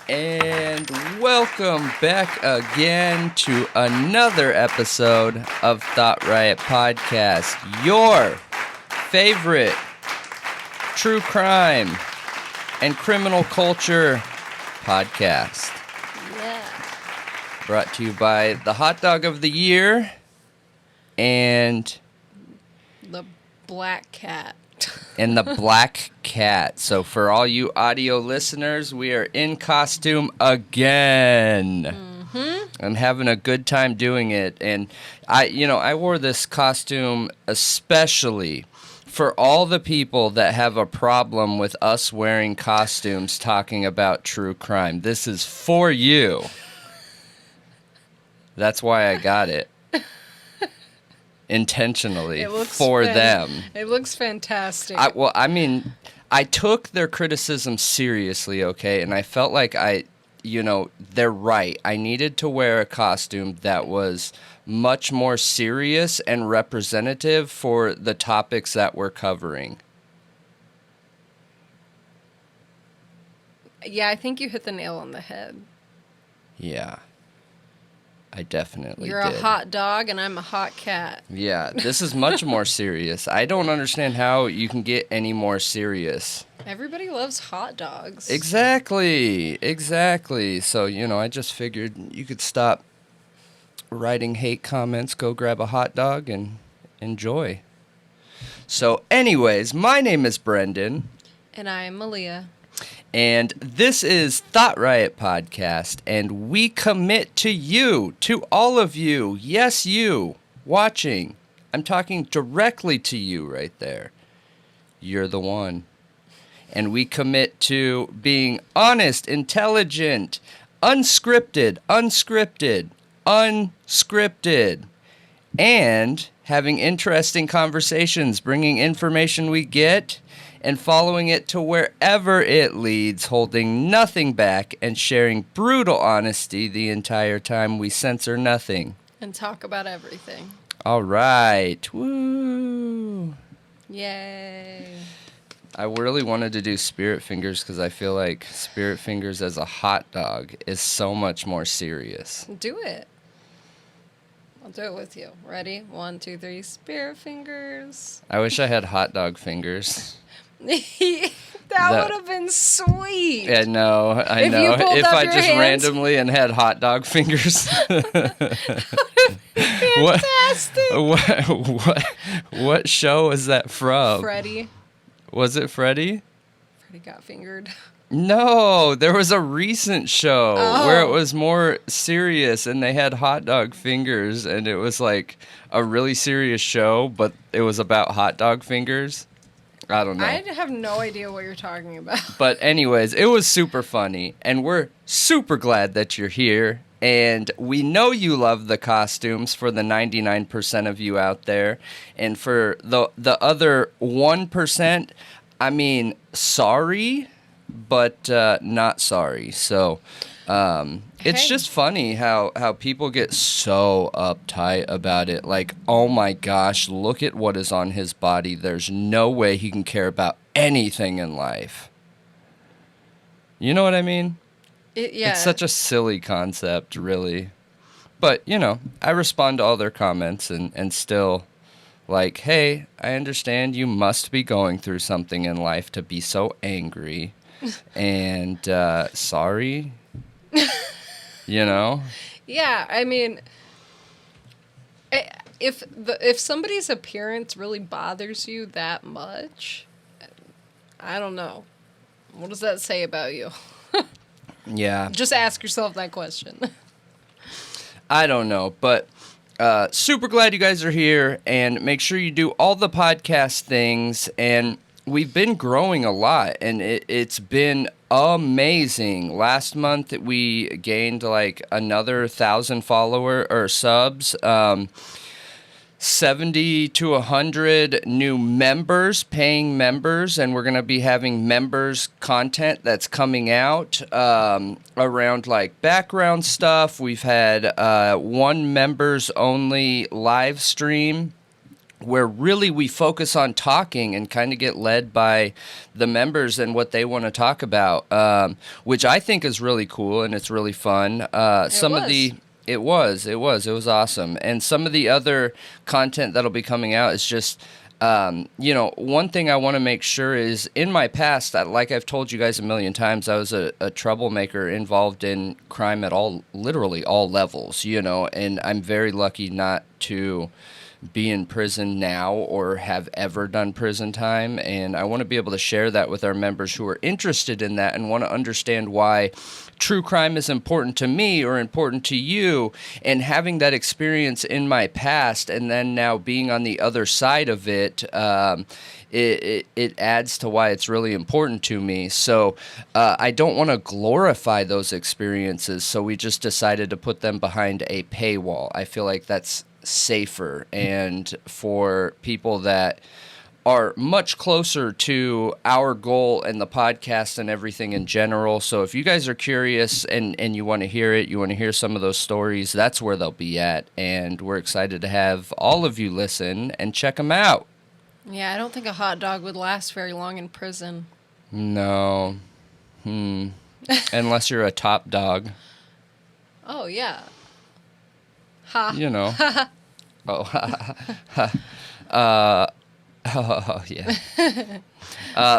And welcome back again to another episode of Thought Riot Podcast, your favorite true crime and criminal culture podcast. Yeah. Brought to you by the Hot Dog of the Year and The Black Cat. and the Black Cat. So for all you audio listeners, we are in costume again. Mm-hmm. I'm having a good time doing it. And I wore this costume especially for all the people that have a problem with us wearing costumes talking about true crime. This is for you. That's why I got it. Intentionally for them. It looks fantastic. I took their criticism seriously, okay? And I felt like they're right. I needed to wear a costume that was much more serious and representative for the topics that we're covering. Yeah, I think you hit the nail on the head. Yeah. I definitely You're did. a hot dog and I'm a hot cat. Yeah, this is much more serious. I don't understand how you can get any more serious. Everybody loves hot dogs. Exactly. So, I just figured you could stop writing hate comments, go grab a hot dog, and enjoy. So, anyways, my name is Brendan. And I'm Malia. And this is Thought Riot Podcast, and we commit to you, to all of you, yes, you, watching. I'm talking directly to you right there. You're the one. And we commit to being honest, intelligent, unscripted, and having interesting conversations, bringing information we get and following it to wherever it leads, holding nothing back and sharing brutal honesty the entire time. We censor nothing. And talk about everything. All right. Woo. Yay. I really wanted to do Spirit Fingers because I feel like Spirit Fingers as a hot dog is so much more serious. Do it. I'll do it with you. Ready? 1, 2, 3. Spirit Fingers. I wish I had hot dog fingers. that would have been sweet. Yeah, no, I know. If I just randomly and had hot dog fingers. Fantastic. What show is that from? Freddy. Was it Freddy? Freddy got fingered. No, there was a recent show where it was more serious and they had hot dog fingers and it was like a really serious show, but it was about hot dog fingers. I don't know. I have no idea what you're talking about. But anyways, it was super funny, and we're super glad that you're here. And we know you love the costumes for the 99% of you out there. And for the other 1%, sorry, but not sorry. So it's just funny how people get so uptight about it. Like, oh my gosh, look at what is on his body. There's no way he can care about anything in life. You know what I mean? Yeah. It's such a silly concept, really. But, I respond to all their comments and still, like, hey, I understand you must be going through something in life to be so angry. And sorry. Yeah, if somebody's appearance really bothers you that much, I don't know. What does that say about you? Yeah. Just ask yourself that question. I don't know, but super glad you guys are here, and make sure you do all the podcast things, and we've been growing a lot, and it's been amazing. Last month we gained like another 1,000 follower or subs. 70 to 100 new members, paying members, and we're going to be having members content that's coming out around like background stuff. We've had one members only live stream where really we focus on talking and kind of get led by the members and what they want to talk about, which I think is really cool and it's really fun. It was awesome. And some of the other content that'll be coming out is just, one thing I want to make sure is in my past, like I've told you guys a million times, I was a troublemaker involved in crime at literally all levels, and I'm very lucky not to be in prison now or have ever done prison time. And I want to be able to share that with our members who are interested in that and want to understand why true crime is important to me or important to you. And having that experience in my past and then now being on the other side of it, it adds to why it's really important to me. So I don't want to glorify those experiences, so we just decided to put them behind a paywall. I feel like that's safer and for people that are much closer to our goal and the podcast and everything in general. So if you guys are curious and you want to hear it, you want to hear some of those stories, that's where they'll be at. And we're excited to have all of you listen and check them out. Yeah, I don't think a hot dog would last very long in prison. No. Unless you're a top dog. Oh, yeah. Ha. Oh, yeah.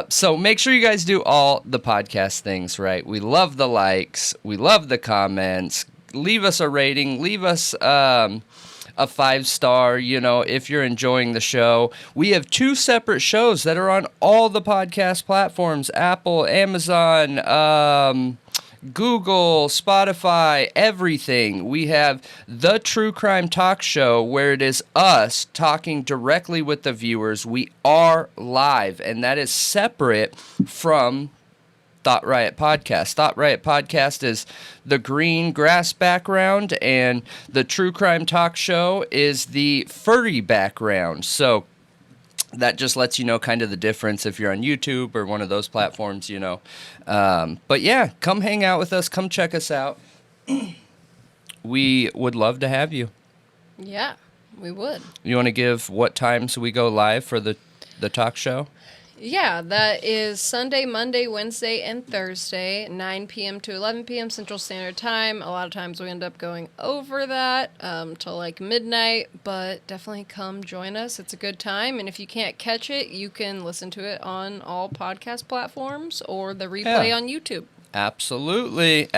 So make sure you guys do all the podcast things right. We love the likes. We love the comments. Leave us a rating. Leave us a 5-star, if you're enjoying the show. We have 2 separate shows that are on all the podcast platforms, Apple, Amazon, Google, Spotify, everything. We have the True Crime Talk Show, where it is us talking directly with the viewers. We are live, and that is separate from Thought Riot Podcast. Thought Riot Podcast is the green grass background, and the True Crime Talk Show is the furry background. So that just lets you know kind of the difference if you're on YouTube or one of those platforms, But yeah, come hang out with us. Come check us out. We would love to have you. Yeah, we would. You want to give what times we go live for the talk show? Yeah, that is Sunday, Monday, Wednesday, and Thursday, 9 p.m. to 11 p.m. Central Standard Time. A lot of times we end up going over that till like midnight, but definitely come join us. It's a good time, and if you can't catch it, you can listen to it on all podcast platforms or the replay on YouTube. Absolutely.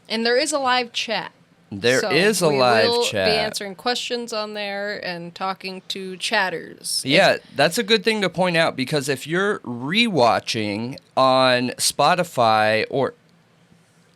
And there is a live chat. There is a live chat. We will be answering questions on there and talking to chatters. Yeah, that's a good thing to point out, because if you're rewatching on Spotify or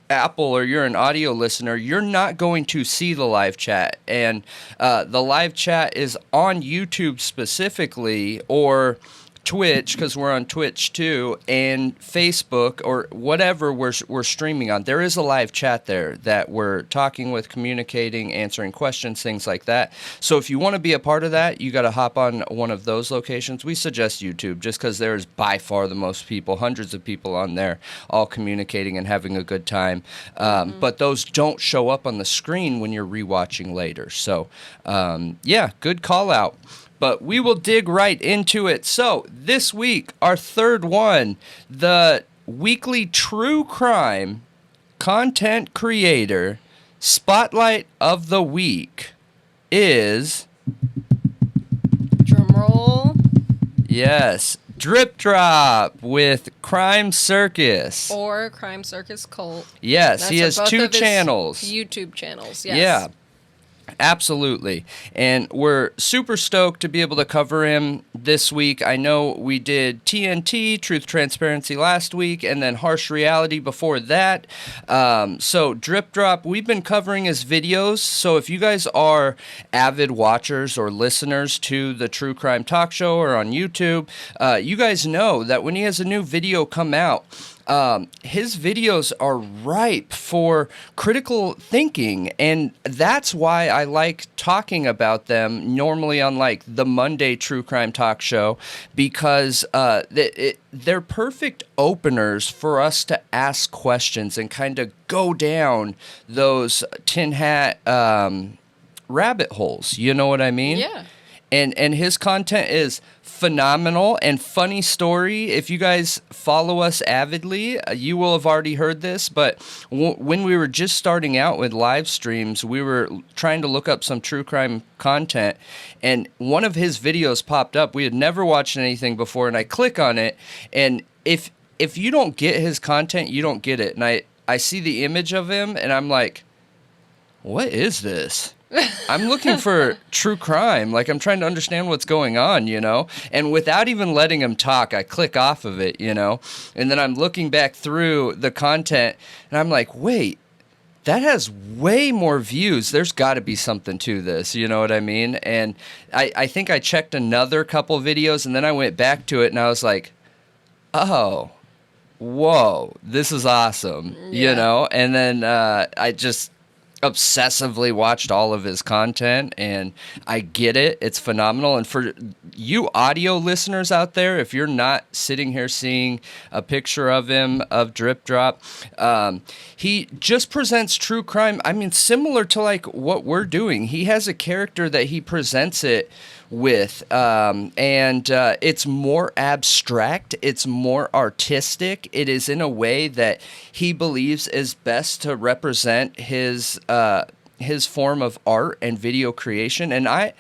Apple, or you're an audio listener, you're not going to see the live chat. And the live chat is on YouTube specifically, or Twitch, because we're on Twitch too, and Facebook, or whatever we're streaming on. There is a live chat there that we're talking with, communicating, answering questions, things like that. So if you want to be a part of that, you got to hop on one of those locations. We suggest YouTube, just because there's by far the most people, hundreds of people on there, all communicating and having a good time. But those don't show up on the screen when you're rewatching later. So yeah, good call out. But we will dig right into it. So this week, our third one, the weekly true crime content creator spotlight of the week is... Drumroll. Yes, Drip Drop with Crime Circus. Or Crime Circus Cult. Yes, he has 2 channels. YouTube channels, yes. Yeah. Absolutely. And we're super stoked to be able to cover him this week. I know we did TNT, Truth Transparency, last week, and then Harsh Reality before that. So Drip Drop, we've been covering his videos. So if you guys are avid watchers or listeners to the True Crime Talk Show or on YouTube, you guys know that when he has a new video come out, his videos are ripe for critical thinking, and that's why I like talking about them normally on like the Monday True Crime Talk Show, because they're perfect openers for us to ask questions and kind of go down those tin hat rabbit holes. You know what I mean? Yeah. And his content is phenomenal and funny story. If you guys follow us avidly, you will have already heard this, but when we were just starting out with live streams, we were trying to look up some true crime content, and one of his videos popped up. We had never watched anything before, and I click on it, and if you don't get his content, you don't get it. And I see the image of him, and I'm like, what is this? I'm looking for true crime. Like, I'm trying to understand what's going on, you know? And without even letting him talk, I click off of it, you know? And then I'm looking back through the content, and I'm like, wait, that has way more views. There's got to be something to this, you know what I mean? And I think I checked another couple videos, and then I went back to it, and I was like, oh, whoa, this is awesome, you know? And then I just obsessively watched all of his content, and I get it. It's phenomenal. And for you audio listeners out there, if you're not sitting here seeing a picture of him, of Drip Drop, he just presents true crime. I mean, similar to like what we're doing. He has a character that he presents it with, and it's more abstract, it's more artistic. It is in a way that he believes is best to represent his form of art and video creation, and I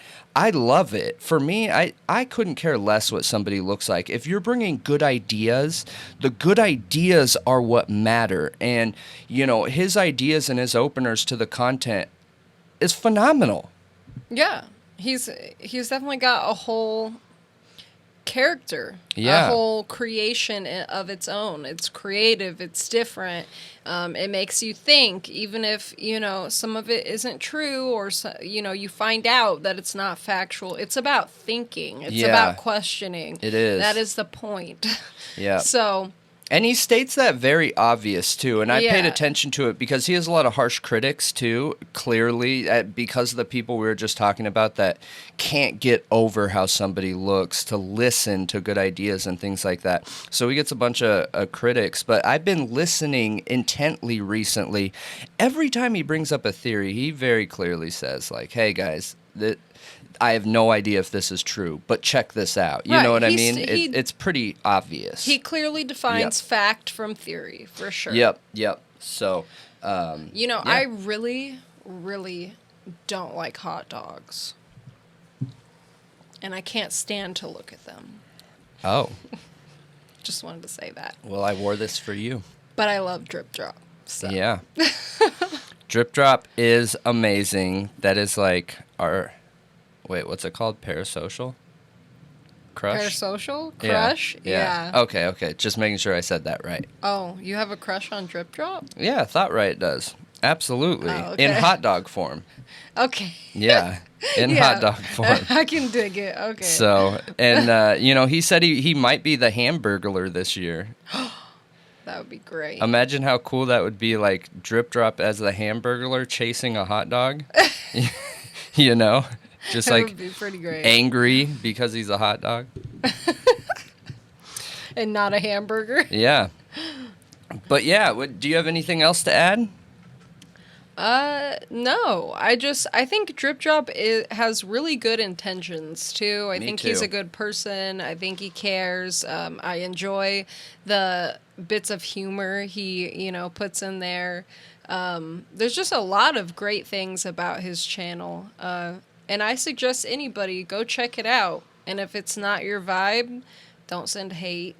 love it. For me, I couldn't care less what somebody looks like. If you're bringing good ideas, the good ideas are what matter. And, you know, his ideas and his openers to the content is phenomenal. Yeah. He's definitely got a whole character, yeah, a whole creation of its own. It's creative, it's different. It makes you think, even if, you know, some of it isn't true, or, you know, you find out that it's not factual. It's about thinking. It's about questioning. It is. That is the point. Yeah. So... And he states that very obvious, too. And I paid attention to it because he has a lot of harsh critics, too, clearly, because of the people we were just talking about that can't get over how somebody looks, to listen to good ideas and things like that. So he gets a bunch of critics. But I've been listening intently recently. Every time he brings up a theory, he very clearly says, like, hey, guys, I have no idea if this is true, but check this out. You know what I mean? It's pretty obvious. He clearly defines fact from theory, for sure. Yep. So, you know, I really, really don't like hot dogs. And I can't stand to look at them. Oh. Just wanted to say that. Well, I wore this for you. But I love Drip Drop. So. Yeah. Drip Drop is amazing. That is like our... Wait, what's it called? Parasocial? Crush? Parasocial? Crush? Yeah. Okay. Just making sure I said that right. Oh, you have a crush on Drip Drop? Yeah, ThoughtRiot does. Absolutely. Oh, okay. In hot dog form. Okay. Yeah. In hot dog form. I can dig it. Okay. So, and, you know, he said he might be the Hamburglar this year. That would be great. Imagine how cool that would be, like, Drip Drop as the Hamburglar chasing a hot dog. You know? Just that like would be pretty great. Angry because he's a hot dog. And not a hamburger. Yeah. But yeah, do you have anything else to add? No. I think Drip Drop has really good intentions too. I think he's a good person. I think he cares. I enjoy the bits of humor he, you know, puts in there. There's just a lot of great things about his channel. And I suggest anybody go check it out. And if it's not your vibe, don't send hate.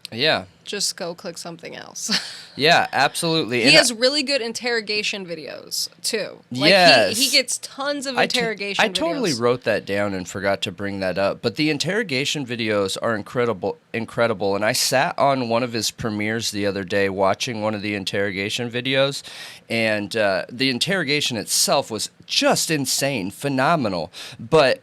Yeah. Just go click something else. Yeah, absolutely. He has really good interrogation videos, too. Like, yes. he gets tons of interrogation videos. I totally wrote that down and forgot to bring that up. But the interrogation videos are incredible. And I sat on one of his premieres the other day watching one of the interrogation videos. And the interrogation itself was just insane, phenomenal. But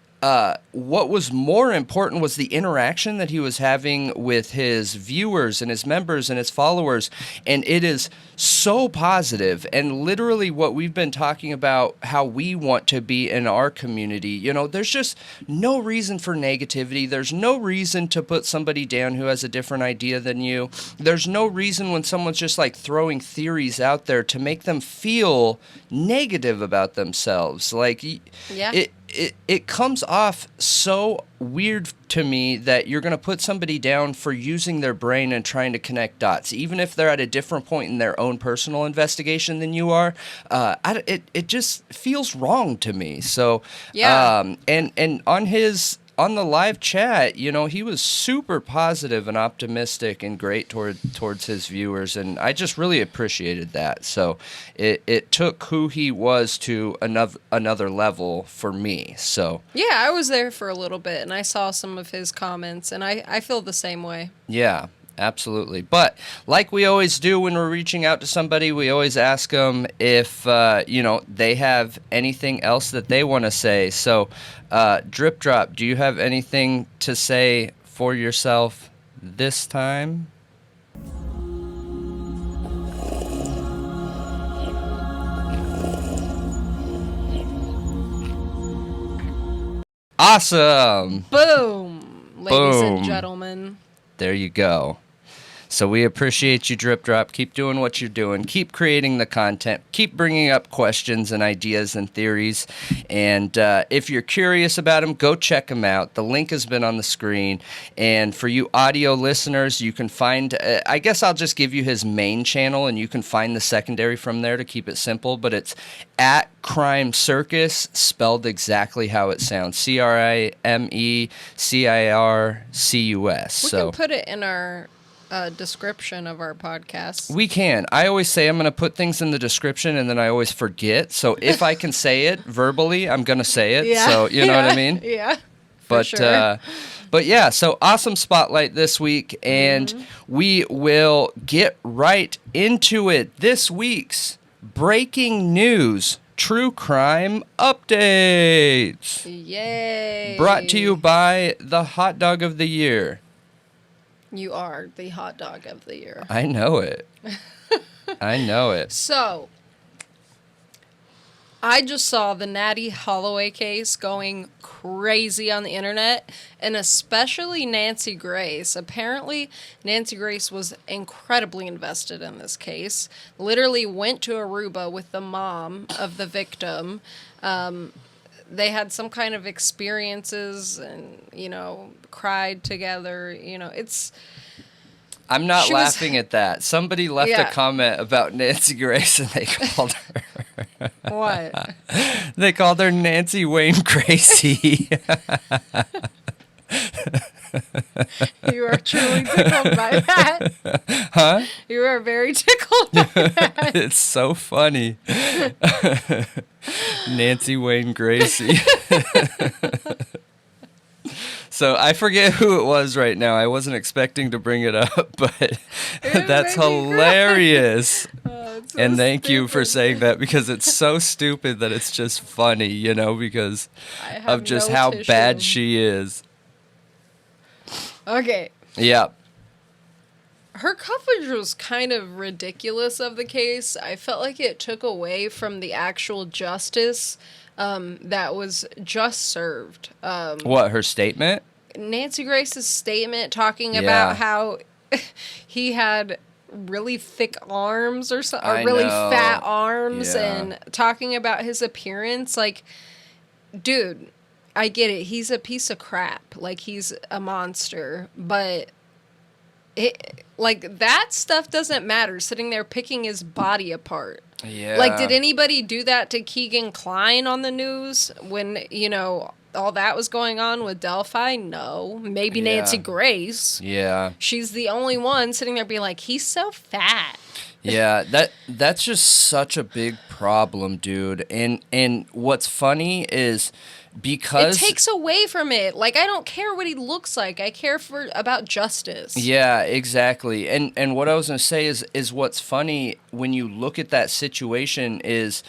what was more important was the interaction that he was having with his viewers and his members and his followers. And it is so positive, and literally what we've been talking about, how we want to be in our community. You know, there's just no reason for negativity. There's no reason to put somebody down who has a different idea than you. There's no reason when someone's just like throwing theories out there to make them feel negative about themselves. Like, it comes off so weird to me that you're going to put somebody down for using their brain and trying to connect dots, even if they're at a different point in their own personal investigation than you are. It just feels wrong to me. So, Yeah. And on the live chat, you know, he was super positive and optimistic and great towards his viewers, and I just really appreciated that. So it took who he was to another level for me. So Yeah, I was there for a little bit, and I saw some of his comments, and I feel the same way. yeah. Absolutely. But like we always do when we're reaching out to somebody, we always ask them if, they have anything else that they want to say. So, Drip Drop, do you have anything to say for yourself this time? Awesome. Boom, ladies Boom. and gentlemen. There you go. So we appreciate you, Drip Drop. Keep doing what you're doing. Keep creating the content. Keep bringing up questions and ideas and theories. And if you're curious about them, go check them out. The link has been on the screen. And for you audio listeners, you can find, I guess I'll just give you his main channel, and you can find the secondary from there to keep it simple. But it's at Crime Circus, spelled exactly how it sounds. CRIMECIRCUS. We can put it in our description of our podcast. We can. I always say I'm going to put things in the description, and then I always forget. So if I can say it verbally, I'm going to say it. Yeah. So you know what I mean? Yeah. But sure. But yeah, so awesome spotlight this week, and we will get right into it. This week's breaking news, true crime updates. Yay. Brought to you by the hot dog of the year. You are the hot dog of the year. I know it. I know it. So, I just saw the Natty Holloway case going crazy on the internet, and especially Nancy Grace. Apparently, Nancy Grace was incredibly invested in this case. Literally went to Aruba with the mom of the victim. They had some kind of experiences and, cried together. I'm not She was- laughing at that. Somebody left a Yeah. comment about Nancy Grace, and they called her. What? They called her Nancy Wayne Gracie. You are truly tickled by that. Huh? You are very tickled by that. It's so funny. Nancy Wayne Gracie. So I forget who it was right now. I wasn't expecting to bring it up, but that's made me cry. hilarious. Oh, it's so And thank you for stupid. saying that, because it's so stupid that it's just funny, because I have of just no how tissue. bad she is. Okay. Yeah. Her coverage was kind of ridiculous of the case. I felt like it took away from the actual justice that was just served. What, her statement? Nancy Grace's statement talking Yeah. about how he had really thick arms or I really know. fat arms, Yeah. and talking about his appearance. Like, dude, I get it. He's a piece of crap. Like, he's a monster. But that stuff doesn't matter. Sitting there picking his body apart. Yeah. Like, did anybody do that to Keegan Kline on the news when, all that was going on with Delphi? No. Maybe Yeah. Nancy Grace. Yeah. She's the only one sitting there being like, he's so fat. Yeah, that's just such a big problem, dude. And what's funny is because It takes away from it. Like, I don't care what he looks like. I care about justice. Yeah, exactly. And what I was going to say is what's funny when you look at that situation is,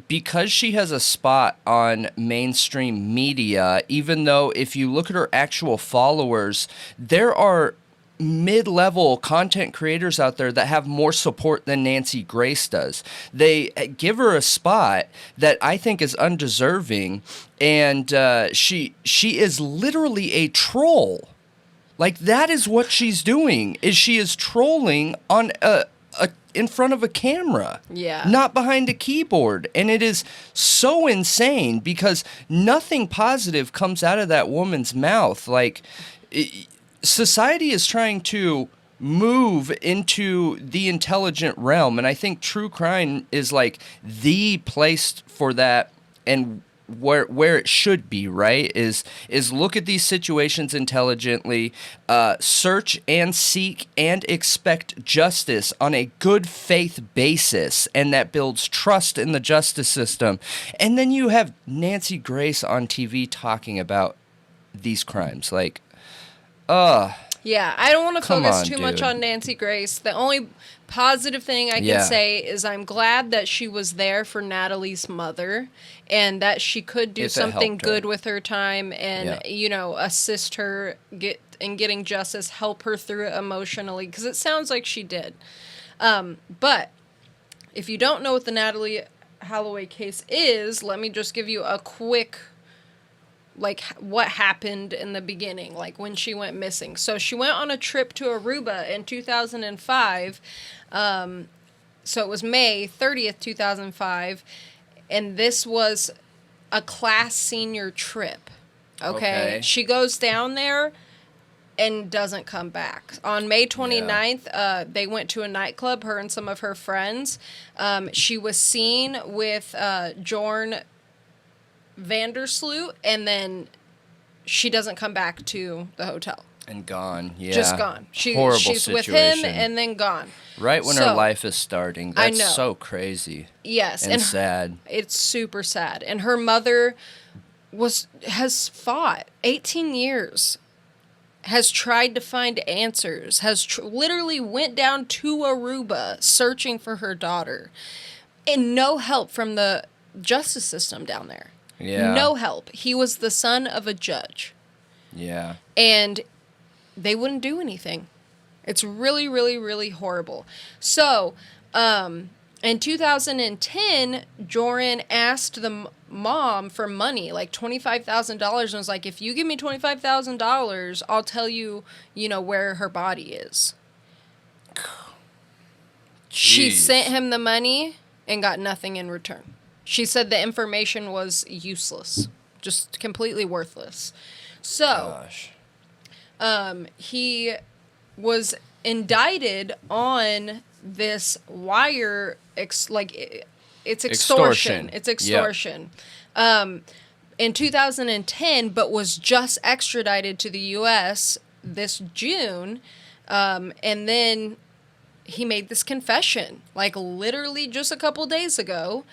because she has a spot on mainstream media, even though if you look at her actual followers, there are mid-level content creators out there that have more support than Nancy Grace does. They give her a spot that I think is undeserving, and she is literally a troll. Like, that is what she's doing, is she is trolling on a in front of a camera. Yeah. Not behind a keyboard. And it is so insane because nothing positive comes out of that woman's mouth. Like, society is trying to move into the intelligent realm, and I think true crime is like the place for that, and where it should be, right, is look at these situations intelligently, search and seek and expect justice on a good faith basis, and that builds trust in the justice system. And then you have Nancy Grace on TV talking about these crimes, like, yeah, I don't want to focus too dude. much on Nancy Grace. The only positive thing I can say is I'm glad that she was there for Natalie's mother and that she could do something good with her time and, you know, assist her in getting justice, help her through it emotionally, because it sounds like she did. But if you don't know what the Natalie Holloway case is, let me just give you a quick, like, what happened in the beginning, like when she went missing. So she went on a trip to Aruba in 2005. So it was May 30th, 2005. And this was a class senior trip. Okay. She goes down there and doesn't come back. On May 29th, they went to a nightclub, her and some of her friends. She was seen with Jorn Vandersloot, and then she doesn't come back to the hotel. And gone, yeah. Just gone. Horrible she's situation. with him and then gone. Right when her life is starting. That's I know. So crazy. Yes. And sad. It's super sad. And her mother has fought 18 years. Has tried to find answers. Has literally went down to Aruba searching for her daughter. And no help from the justice system down there. Yeah. No help. He was the son of a judge. Yeah. And they wouldn't do anything. It's really, really, really horrible. So, in 2010, Joran asked the mom for money, like $25,000, and was like, if you give me $25,000, I'll tell you, you know, where her body is. Jeez. She sent him the money and got nothing in return. She said the information was useless, just completely worthless. So, he was indicted on this wire, it's extortion. It's extortion. Yep. In 2010, but was just extradited to the U.S. this June, and then he made this confession, like literally just a couple days ago.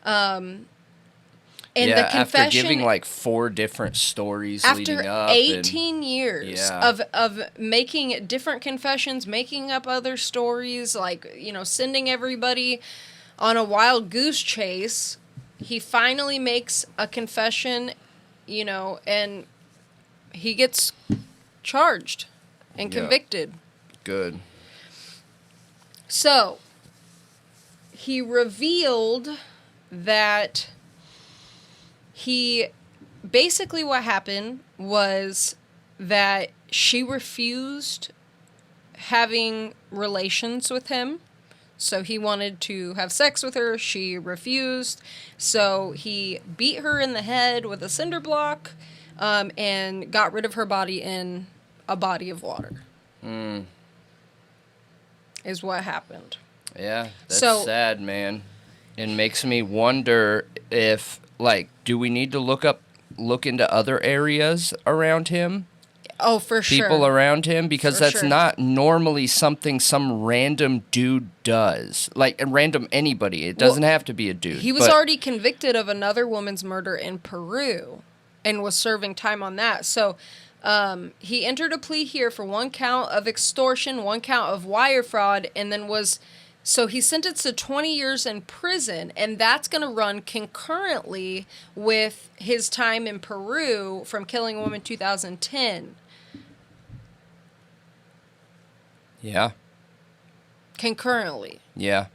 And the confession, after giving like 4 different stories leading up. After 18 years of making different confessions, making up other stories, like, you know, sending everybody on a wild goose chase, he finally makes a confession, you know, and he gets charged and convicted. Good. So, he revealed that basically what happened was that she refused having relations with him. So he wanted to have sex with her. She refused. So he beat her in the head with a cinder block, and got rid of her body in a body of water. Is what happened. Yeah, that's sad, man. It makes me wonder if, like, do we need to look into other areas around him? Oh, for sure. People around him, because that's not normally something some random dude does. Like, a random anybody. It doesn't have to be a dude. He was already convicted of another woman's murder in Peru and was serving time on that. So, he entered a plea here for 1 count of extortion, 1 count of wire fraud, and then so he's sentenced to 20 years in prison, and that's going to run concurrently with his time in Peru from killing a woman in 2010. Yeah. Concurrently. Yeah.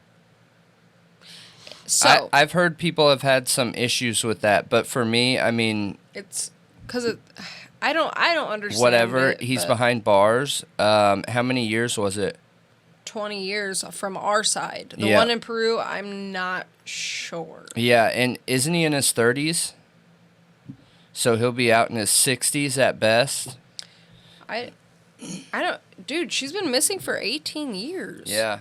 So I've heard people have had some issues with that, but for me, I mean, it's because I don't understand. Whatever. He's behind bars. How many years was it? 20 years from our side. The Yeah. one in Peru, I'm not sure. Yeah, and isn't he in his 30s? So he'll be out in his 60s at best. I don't... Dude, she's been missing for 18 years. Yeah.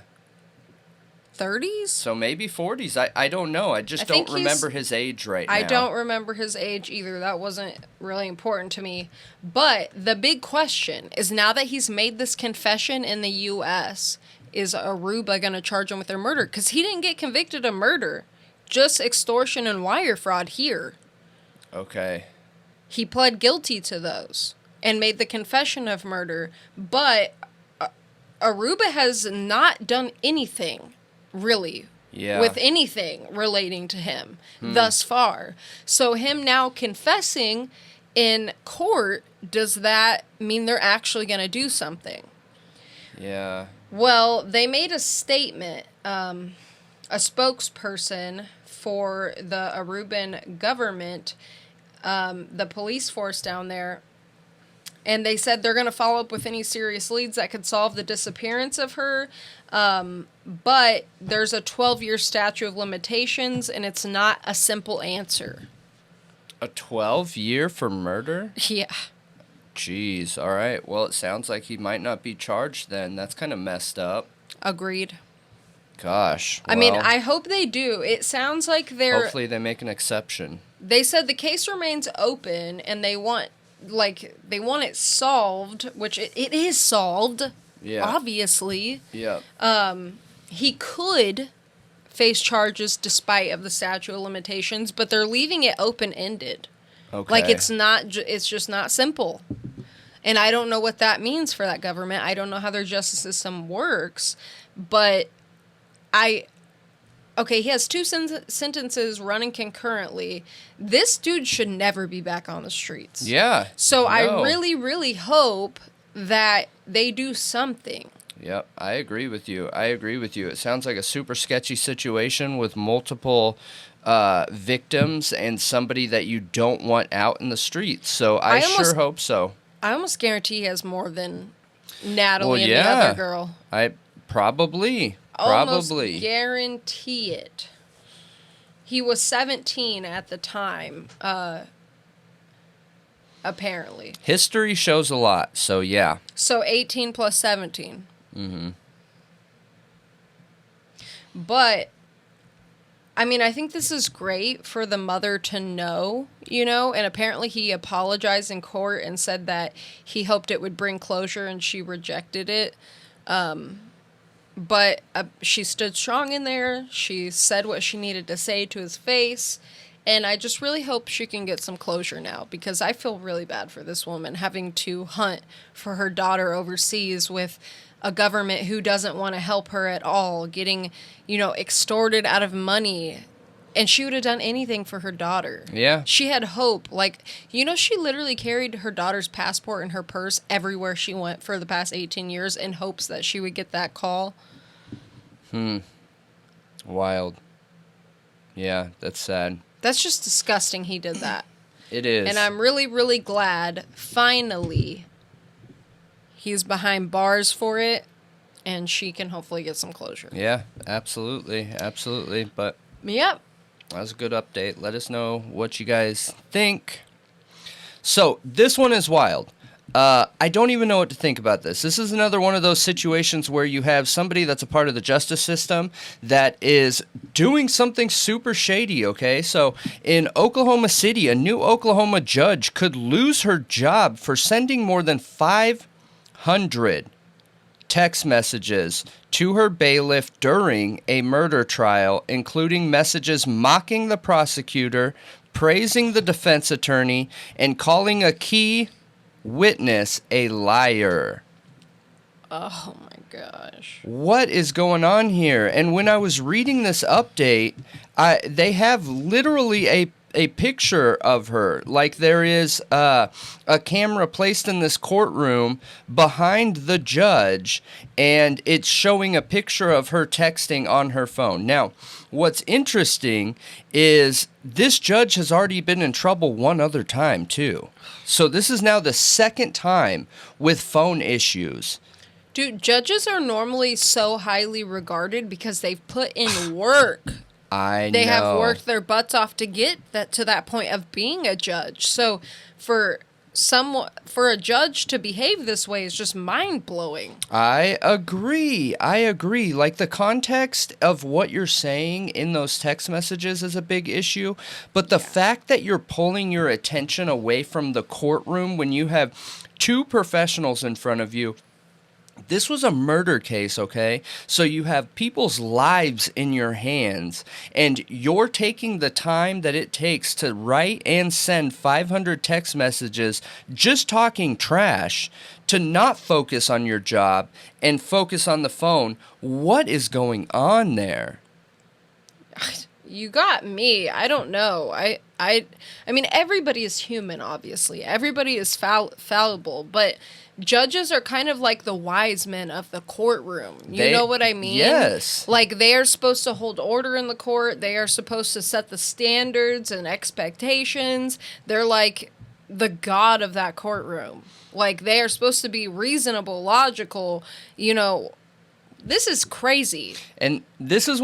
30s? So maybe 40s. I don't know. I just don't remember his age right now. I don't remember his age either. That wasn't really important to me. But the big question is, now that he's made this confession in the U.S., is Aruba going to charge him with their murder? Because he didn't get convicted of murder, just extortion and wire fraud here. Okay. He pled guilty to those and made the confession of murder. But Aruba has not done anything, really, with anything relating to him thus far. So him now confessing in court, does that mean they're actually going to do something? Yeah. Well, they made a statement, a spokesperson for the Aruban government, the police force down there, and they said they're going to follow up with any serious leads that could solve the disappearance of her. But there's a 12-year statute of limitations, and it's not a simple answer. A 12-year for murder? Yeah. Jeez. All right. Well, it sounds like he might not be charged then. That's kind of messed up. Agreed. Gosh. I mean, I hope they do. It sounds like they're... Hopefully they make an exception. They said the case remains open, and they want it solved, which it is solved, obviously. Yeah. He could face charges despite of the statute of limitations, but they're leaving it open-ended. Okay. Like, it's just not simple. And I don't know what that means for that government. I don't know how their justice system works, but okay, he has two sentences running concurrently. This dude should never be back on the streets. Yeah. So I really, really hope that they do something. Yep, I agree with you. It sounds like a super sketchy situation with multiple victims and somebody that you don't want out in the streets. So I sure hope so. I almost guarantee he has more than Natalie and the other girl. I probably guarantee it. He was 17 at the time, apparently. History shows a lot, so yeah. So 18 plus 17. Mm-hmm. But, I mean, I think this is great for the mother to know, and apparently he apologized in court and said that he hoped it would bring closure, and she rejected it. But she stood strong in there. She said what she needed to say to his face. And I just really hope she can get some closure now, because I feel really bad for this woman having to hunt for her daughter overseas with a government who doesn't want to help her at all, getting, extorted out of money. And she would have done anything for her daughter. Yeah. She had hope. She literally carried her daughter's passport in her purse everywhere she went for the past 18 years in hopes that she would get that call. Wild. Yeah, that's sad. That's just disgusting he did that. It is. And I'm really, really glad, finally, he's behind bars for it, and she can hopefully get some closure. Yeah, absolutely. But yep. That was a good update. Let us know what you guys think. So, this one is wild. I don't even know what to think about this. This is another one of those situations where you have somebody that's a part of the justice system that is doing something super shady, okay? So, in Oklahoma City, a new Oklahoma judge could lose her job for sending more than 500 text messages to her bailiff during a murder trial, including messages mocking the prosecutor, praising the defense attorney, and calling a key witness a liar. Oh my gosh. What is going on here? And when I was reading this update, they have literally a picture of her. Like, there is a camera placed in this courtroom behind the judge, and it's showing a picture of her texting on her phone. Now, what's interesting is this judge has already been in trouble one other time, too. So this is now the second time with phone issues. Dude, judges are normally so highly regarded because they've put in work. They have worked their butts off to get to that point of being a judge. So for a judge to behave this way is just mind-blowing. I agree. Like, the context of what you're saying in those text messages is a big issue, but the fact that you're pulling your attention away from the courtroom when you have two professionals in front of you. This was a murder case, okay? So you have people's lives in your hands, and you're taking the time that it takes to write and send 500 text messages just talking trash to not focus on your job and focus on the phone. What is going on there? You got me. I don't know. I mean, everybody is human, obviously. Everybody is fallible, but judges are kind of like the wise men of the courtroom. You know what I mean? Yes. Like, they are supposed to hold order in the court. They are supposed to set the standards and expectations. They're like the god of that courtroom. Like, they are supposed to be reasonable, logical, This is crazy. And this is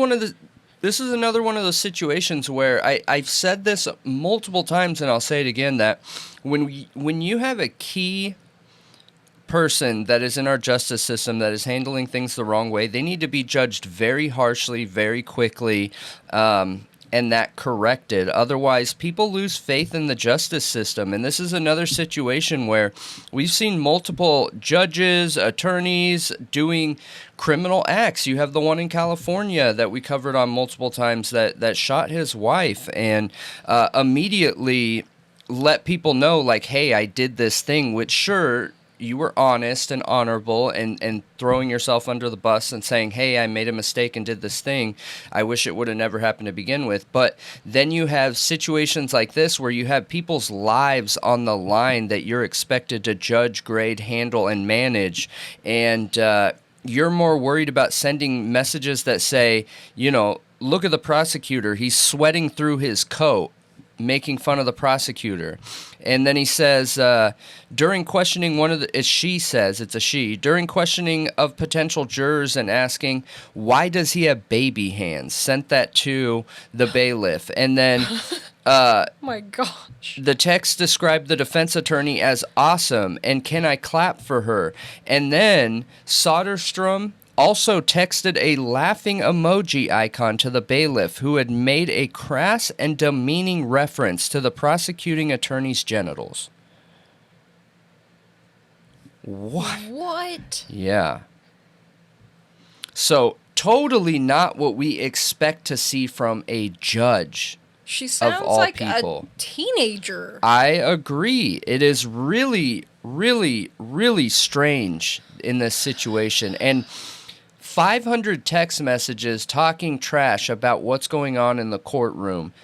another one of those situations where I've said this multiple times, and I'll say it again, that when you have a key person that is in our justice system that is handling things the wrong way, they need to be judged very harshly, very quickly, and that corrected. Otherwise, people lose faith in the justice system. And this is another situation where we've seen multiple judges, attorneys doing criminal acts. You have the one in California that we covered on multiple times that shot his wife and immediately let people know, like, hey, I did this thing, which sure, you were honest and honorable and throwing yourself under the bus and saying, hey, I made a mistake and did this thing. I wish it would have never happened to begin with. But then you have situations like this where you have people's lives on the line that you're expected to judge, grade, handle, and manage. And you're more worried about sending messages that say, look at the prosecutor. He's sweating through his coat, making fun of the prosecutor. And then he says, during questioning during questioning of potential jurors and asking, why does he have baby hands? Sent that to the bailiff. And then my gosh. The text described the defense attorney as awesome and can I clap for her? And then Soderstrom also texted a laughing emoji icon to the bailiff who had made a crass and demeaning reference to the prosecuting attorney's genitals. What? Yeah. So, totally not what we expect to see from a judge. She sounds like a teenager. I agree. It is really, really, really strange in this situation. And 500 text messages talking trash about what's going on in the courtroom.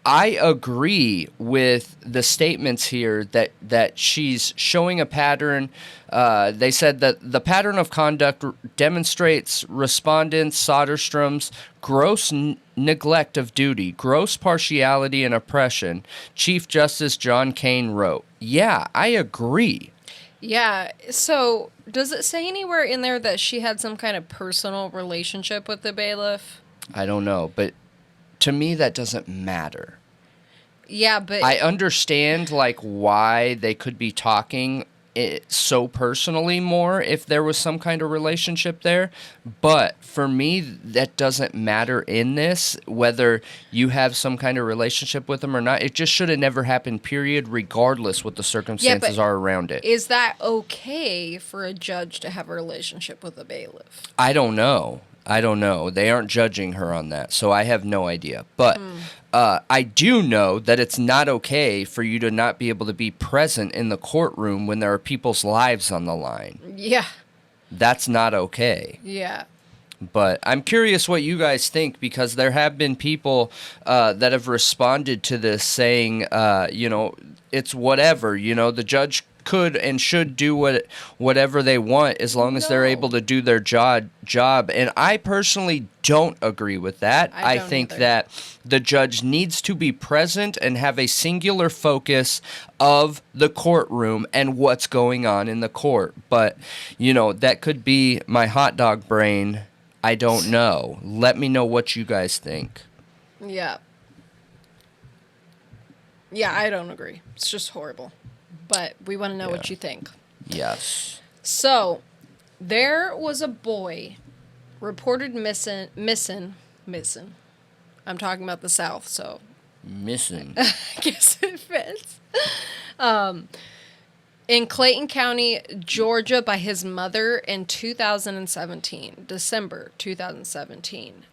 I agree with the statements here that she's showing a pattern. They said that the pattern of conduct demonstrates respondent Soderstrom's gross neglect of duty, gross partiality and oppression, Chief Justice John Kane wrote. Yeah, I agree. Yeah, so does it say anywhere in there that she had some kind of personal relationship with the bailiff? I don't know, but to me that doesn't matter. Yeah, but I understand like why they could be talking it so personally more if there was some kind of relationship there, but for me that doesn't matter in this, whether you have some kind of relationship with them or not. It just should have never happened, period, regardless what the circumstances are around it. Is that okay for a judge to have a relationship with a bailiff? I don't know. They aren't judging her on that, so I have no idea. But I do know that it's not okay for you to not be able to be present in the courtroom when there are people's lives on the line. Yeah. That's not okay. Yeah. But I'm curious what you guys think, because there have been people that have responded to this saying, it's whatever. The judge could and should do whatever they want as long as they're able to do their job. And I personally don't agree with that. I think that the judge needs to be present and have a singular focus of the courtroom and what's going on in the court. But, that could be my hot dog brain. I don't know. Let me know what you guys think. Yeah. Yeah, I don't agree. It's just horrible. But we want to know what you think. Yes. So, there was a boy reported missing. I'm talking about the South, so. Missing. I guess it fits. In Clayton County, Georgia, by his mother in 2017, December 2017.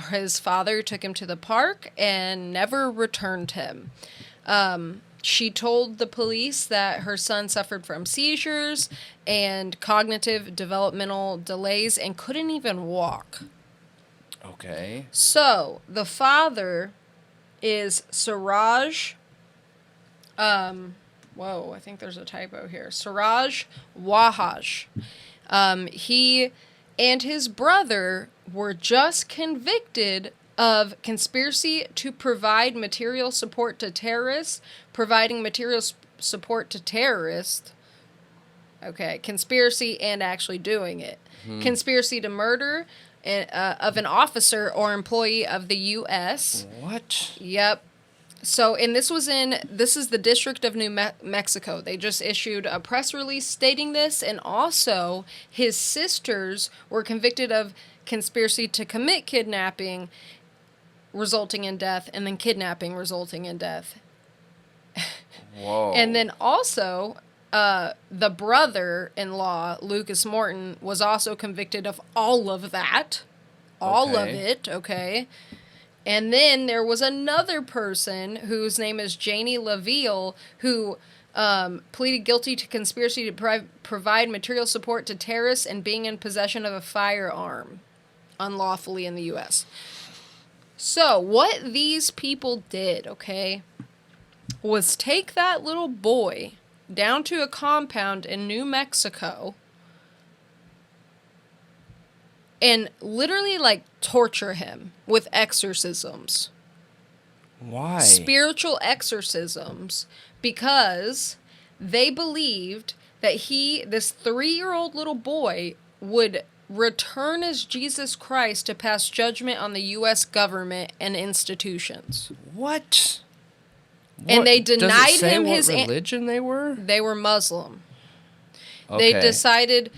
His father took him to the park and never returned him. She told the police that her son suffered from seizures and cognitive developmental delays and couldn't even walk. Okay. So, the father is Siraj. Whoa, I think there's a typo here. Siraj Wahaj. He and his brother were just convicted of conspiracy to provide material support to terrorists, providing material support to terrorists. Okay, conspiracy and actually doing it. Conspiracy to murder of an officer or employee of the U.S. What? Yep. So, and this is the District of New Mexico. They just issued a press release stating this, and also his sisters were convicted of conspiracy to commit kidnapping, resulting in death, and then kidnapping resulting in death. Whoa. And then also, the brother-in-law, Lucas Morton, was also convicted of all of that. All of it, okay? And then there was another person whose name is Janie LaVille, who pleaded guilty to conspiracy to provide material support to terrorists and being in possession of a firearm unlawfully in the U.S. So, what these people did, okay, was take that little boy down to a compound in New Mexico and literally, torture him with exorcisms. Why? Spiritual exorcisms, because they believed that this 3-year-old little boy, would return as Jesus Christ to pass judgment on the U.S. government and institutions. What? And they denied Does it say him what his religion they were? They were Muslim. Okay. They decided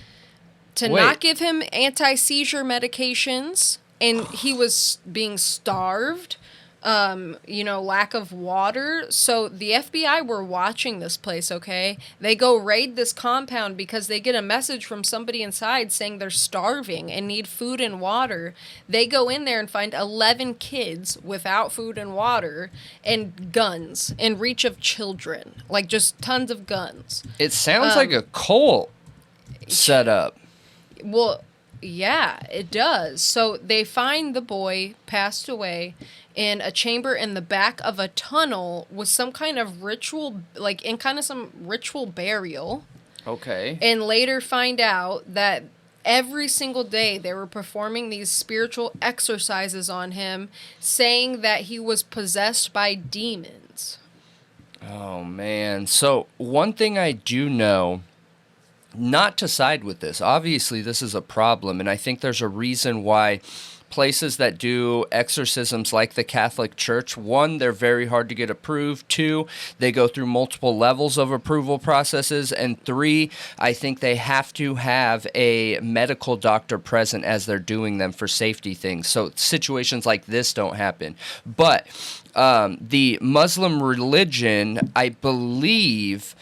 to not give him anti-seizure medications, and he was being starved, lack of water. So the FBI were watching this place, okay? They go raid this compound because they get a message from somebody inside saying they're starving and need food and water. They go in there and find 11 kids without food and water and guns in reach of children. Just tons of guns. It sounds like a cult setup. Well, yeah, it does. So they find the boy passed away in a chamber in the back of a tunnel with some kind of ritual, some ritual burial. Okay. And later find out that every single day they were performing these spiritual exercises on him, saying that he was possessed by demons. Oh, man. So one thing I do know, not to side with this, obviously this is a problem, and I think there's a reason why places that do exorcisms like the Catholic Church, 1, they're very hard to get approved, 2, they go through multiple levels of approval processes, and 3, I think they have to have a medical doctor present as they're doing them for safety things, so situations like this don't happen. But the Muslim religion, I believe,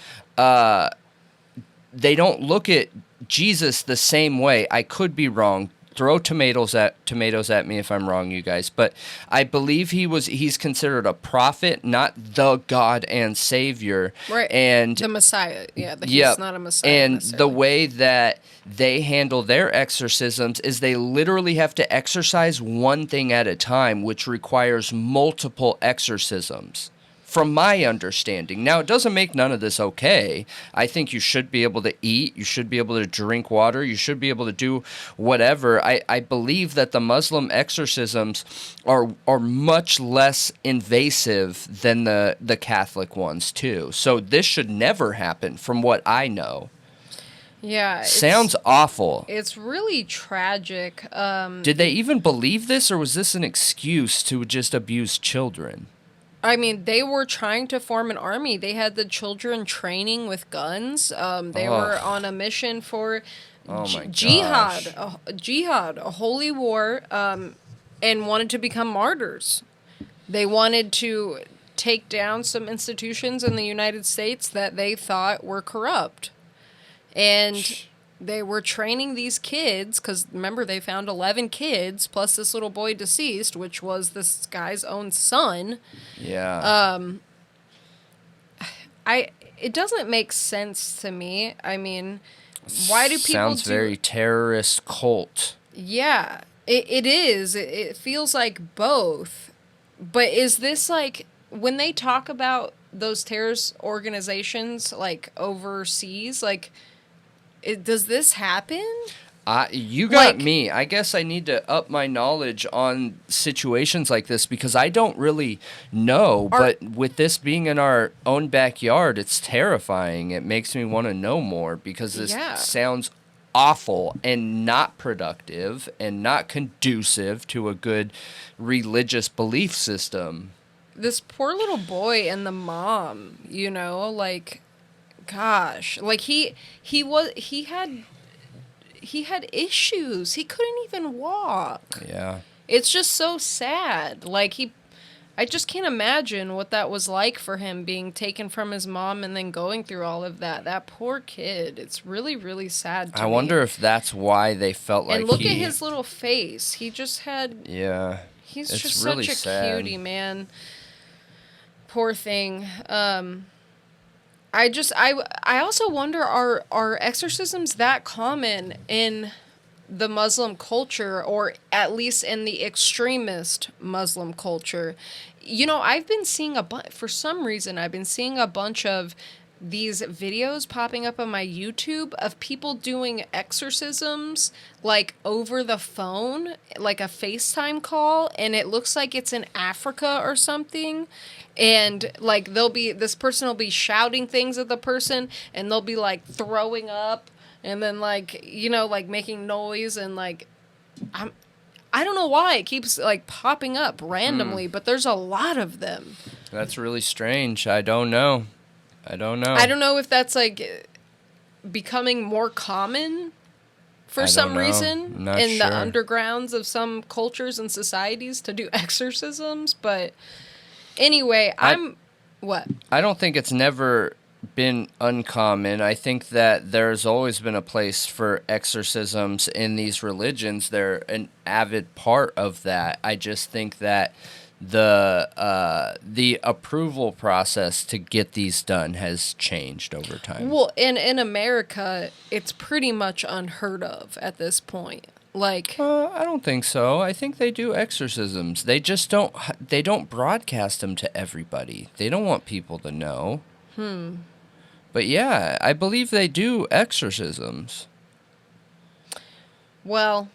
they don't look at Jesus the same way. I could be wrong. Throw tomatoes at me if I'm wrong, you guys. But I believe he's considered a prophet, not the God and Savior. Right. And the Messiah. Yeah, he's not a Messiah. And the way that they handle their exorcisms is they literally have to exorcise one thing at a time, which requires multiple exorcisms from my understanding. Now, it doesn't make none of this okay. I think you should be able to eat. You should be able to drink water. You should be able to do whatever. I believe that the Muslim exorcisms are much less invasive than the Catholic ones, too. So this should never happen, from what I know. Yeah. Sounds awful. It's really tragic. Did they even believe this, or was this an excuse to just abuse children? I mean, they were trying to form an army. They had the children training with guns. They were on a mission for jihad, a holy war, and wanted to become martyrs. They wanted to take down some institutions in the United States that they thought were corrupt. And they were training these kids, because remember, they found 11 kids, plus this little boy deceased, which was this guy's own son. Yeah. It doesn't make sense to me. I mean, why do people Sounds very terrorist cult. Yeah, it is. It feels like both. But is this like, when they talk about those terrorist organizations, like, overseas, like, does this happen? You got me. I guess I need to up my knowledge on situations like this, because I don't really know. But with this being in our own backyard, it's terrifying. It makes me want to know more, because this sounds awful and not productive and not conducive to a good religious belief system. This poor little boy and the mom, you know, like, gosh, like he had issues. He couldn't even walk. Yeah. It's just so sad. Like, I just can't imagine what that was like for him, being taken from his mom and then going through all of that. That poor kid. It's really, really sad to me. I wonder if that's why they felt like And look at his little face. He just had... Yeah. He's it's just really such a sad. cutie, man. Poor thing. I also wonder, are exorcisms that common in the Muslim culture, or at least in the extremist Muslim culture? You know, I've been seeing for some reason, I've been seeing a bunch of these videos popping up on my YouTube of people doing exorcisms, like, over the phone, like a FaceTime call, and it looks like it's in Africa or something. And, like, this person will be shouting things at the person, and they'll be, like, throwing up, and then, like, you know, like, making noise, and, like, I don't know why it keeps, like, popping up randomly, but there's a lot of them. That's really strange. I don't know. I don't know if that's, like, becoming more common for some reason in the undergrounds of some cultures and societies to do exorcisms, but... Anyway, what? I don't think it's never been uncommon. I think that there's always been a place for exorcisms in these religions. They're an avid part of that. I just think that the approval process to get these done has changed over time. Well, in America, it's pretty much unheard of at this point. Like, I don't think so. I think they do exorcisms. They just don't broadcast them to everybody. They don't want people to know. But yeah, I believe they do exorcisms. Well,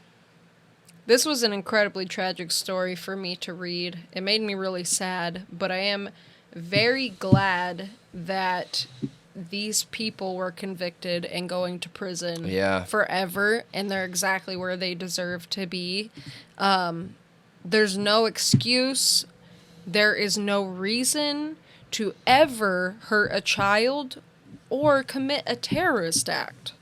this was an incredibly tragic story for me to read. It made me really sad, but I am very glad that these people were convicted and going to prison forever, and they're exactly where they deserve to be. There's no excuse. There is no reason to ever hurt a child or commit a terrorist act.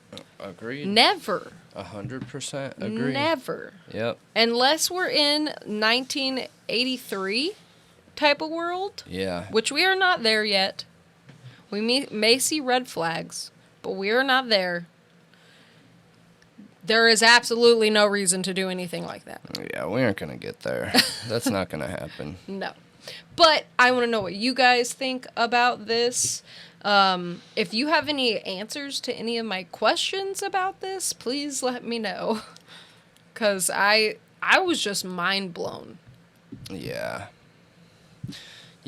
Agreed. Never. 100% agree. Never. Yep. Unless we're in 1983 type of world. Yeah. Which we are not there yet. We may see red flags, but we are not there. There is absolutely no reason to do anything like that. Yeah, we aren't going to get there. That's not going to happen. No. But I want to know what you guys think about this. If you have any answers to any of my questions about this, please let me know. Because I was just mind blown. Yeah.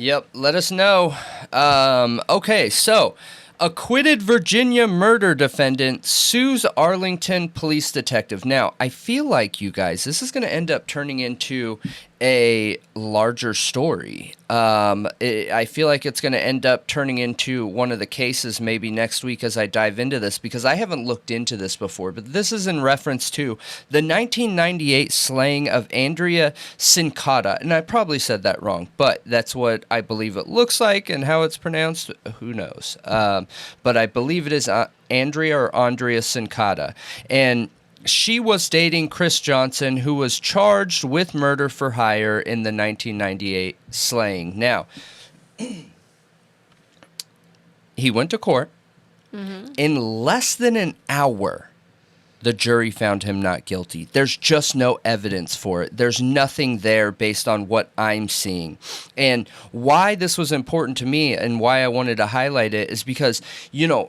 Yep, let us know. Okay, so acquitted Virginia murder defendant sues Arlington police detective. Now, I feel like, you guys, this is going to end up turning into a larger story. I feel like it's going to end up turning into one of the cases maybe next week as I dive into this, because I haven't looked into this before, but this is in reference to the 1998 slaying of Andrea Sincata, and I probably said that wrong, but that's what I believe it looks like, and how it's pronounced, who knows. But I believe it is Andrea or Andrea Sincata, and she was dating Chris Johnson, who was charged with murder for hire in the 1998 slaying. Now, he went to court. Mm-hmm. In less than an hour, the jury found him not guilty. There's just no evidence for it. There's nothing there based on what I'm seeing. And why this was important to me and why I wanted to highlight it is because, you know,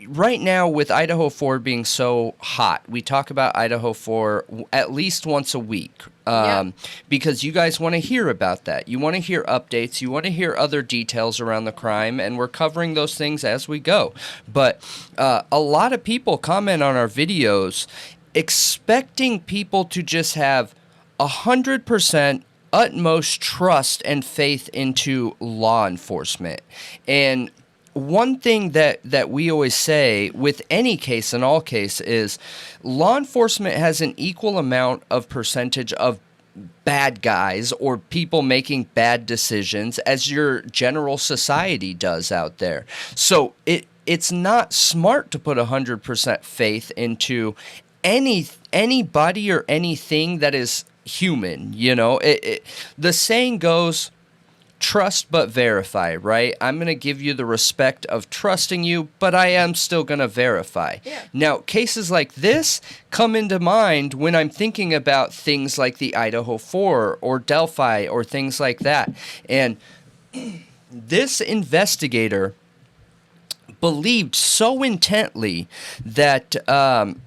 right now, with Idaho 4 being so hot, we talk about Idaho 4 at least once a week because you guys want to hear about that. You want to hear updates. You want to hear other details around the crime, and we're covering those things as we go. But a lot of people comment on our videos expecting people to just have 100% utmost trust and faith into law enforcement. And one thing that we always say with any case in all case is law enforcement has an equal amount of percentage of bad guys or people making bad decisions as your general society does out there. So it's not smart to put 100% faith into anybody or anything that is human. You know, the saying goes, trust but verify, right? I'm going to give you the respect of trusting you, but I am still going to verify. Yeah. Now, cases like this come into mind when I'm thinking about things like the Idaho 4 or Delphi or things like that. And this investigator believed so intently that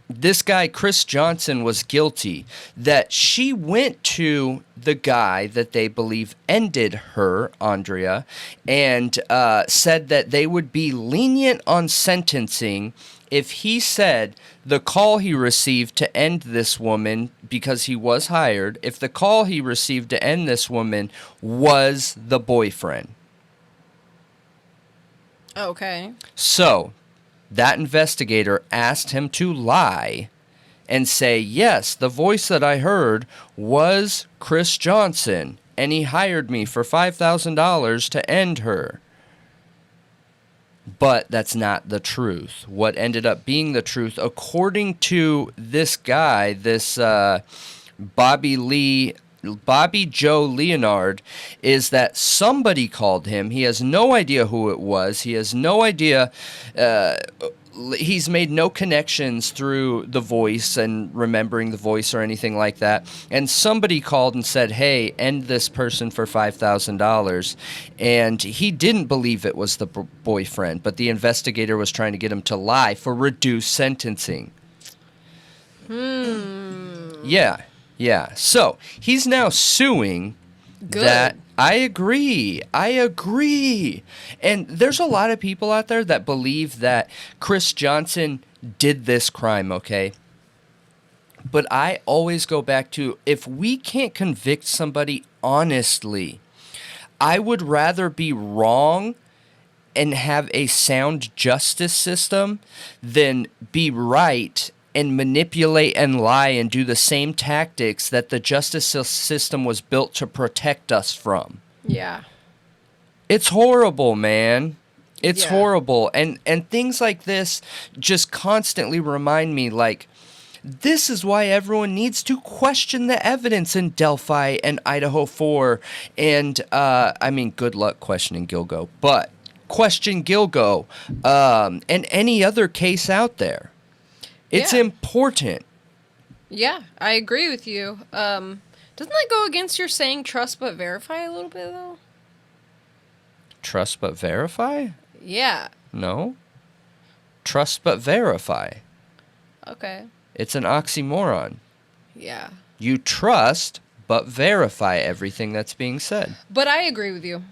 this guy, Chris Johnson, was guilty that she went to the guy that they believe ended her, Andrea, and said that they would be lenient on sentencing if he said the call he received to end this woman, because he was hired, if the call he received to end this woman was the boyfriend. Okay. So, that investigator asked him to lie and say, yes, the voice that I heard was Chris Johnson, and he hired me for $5,000 to end her. But that's not the truth. What ended up being the truth, according to this guy, this Bobby Joe Leonard, is that somebody called him. He has no idea who it was. He has no idea. He's made no connections through the voice and remembering the voice or anything like that. And somebody called and said, hey, end this person for $5,000. And he didn't believe it was the boyfriend, but the investigator was trying to get him to lie for reduced sentencing. Yeah. Yeah, so he's now suing. Good. That. I agree. And there's a lot of people out there that believe that Chris Johnson did this crime, okay? But I always go back to, if we can't convict somebody honestly, I would rather be wrong and have a sound justice system than be right and manipulate and lie and do the same tactics that the justice system was built to protect us from. Yeah. It's horrible, man. It's horrible. And things like this just constantly remind me, like, this is why everyone needs to question the evidence in Delphi and Idaho 4. And, I mean, good luck questioning Gilgo, but question Gilgo and any other case out there. It's important. Yeah, I agree with you. Doesn't that go against your saying trust but verify a little bit, though? Trust but verify? Yeah. No. Trust but verify. Okay. It's an oxymoron. Yeah. You trust but verify everything that's being said. But I agree with you.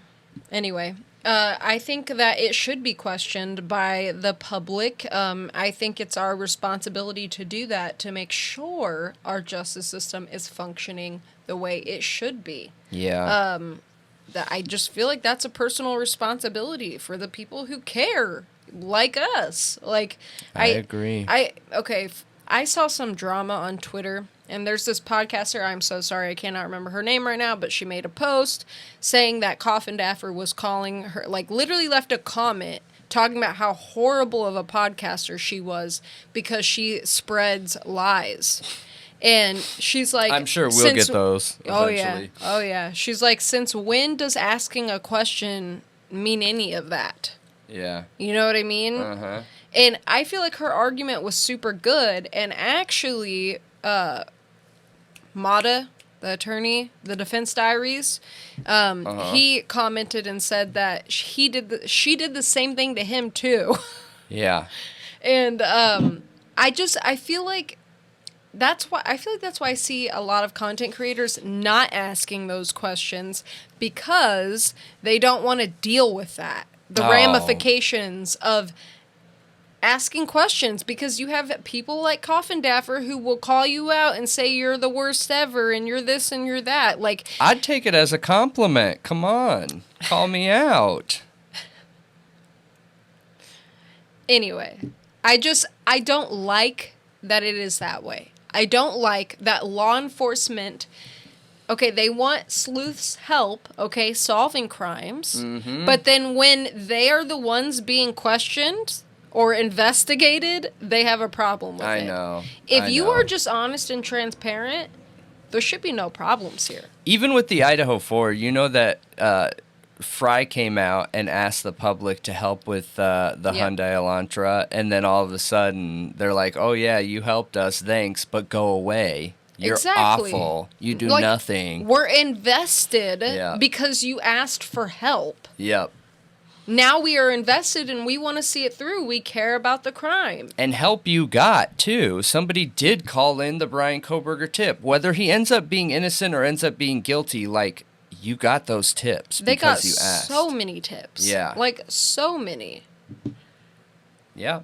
Anyway, I think that it should be questioned by the public. I think it's our responsibility to do that, to make sure our justice system is functioning the way it should be. Yeah. That I just feel like that's a personal responsibility for the people who care, like us. Like, I agree. I saw some drama on Twitter, and there's this podcaster, I'm so sorry, I cannot remember her name right now, but she made a post saying that Coffin Daffer was calling her, like, literally left a comment talking about how horrible of a podcaster she was because she spreads lies. And she's like... I'm sure we'll get those eventually. Oh, yeah. She's like, since when does asking a question mean any of that? Yeah. You know what I mean? Uh-huh. And I feel like her argument was super good. And actually, Mata, the attorney, the defense diaries, he commented and said that she did the same thing to him, too. Yeah. And I feel like... that's why I see a lot of content creators not asking those questions, because they don't want to deal with that. The ramifications of asking questions, because you have people like Coffin Daffer who will call you out and say you're the worst ever and you're this and you're that. Like, I'd take it as a compliment. Come on. Call me out. Anyway, I don't like that it is that way. I don't like that law enforcement, okay, they want sleuths' help, okay, solving crimes, but then when they are the ones being questioned or investigated, they have a problem with it. I know. If you are just honest and transparent, there should be no problems here. Even with the Idaho4, you know that Fry came out and asked the public to help with the Hyundai Elantra, and then all of a sudden they're like, oh yeah, you helped us, thanks, but go away. You're awful. You do nothing. We're invested because you asked for help. Yep. Now we are invested and we want to see it through. We care about the crime. And help you got, too. Somebody did call in the Brian Kohberger tip. Whether he ends up being innocent or ends up being guilty, like, you got those tips because you asked. So many tips. Yeah. Like, so many. Yeah.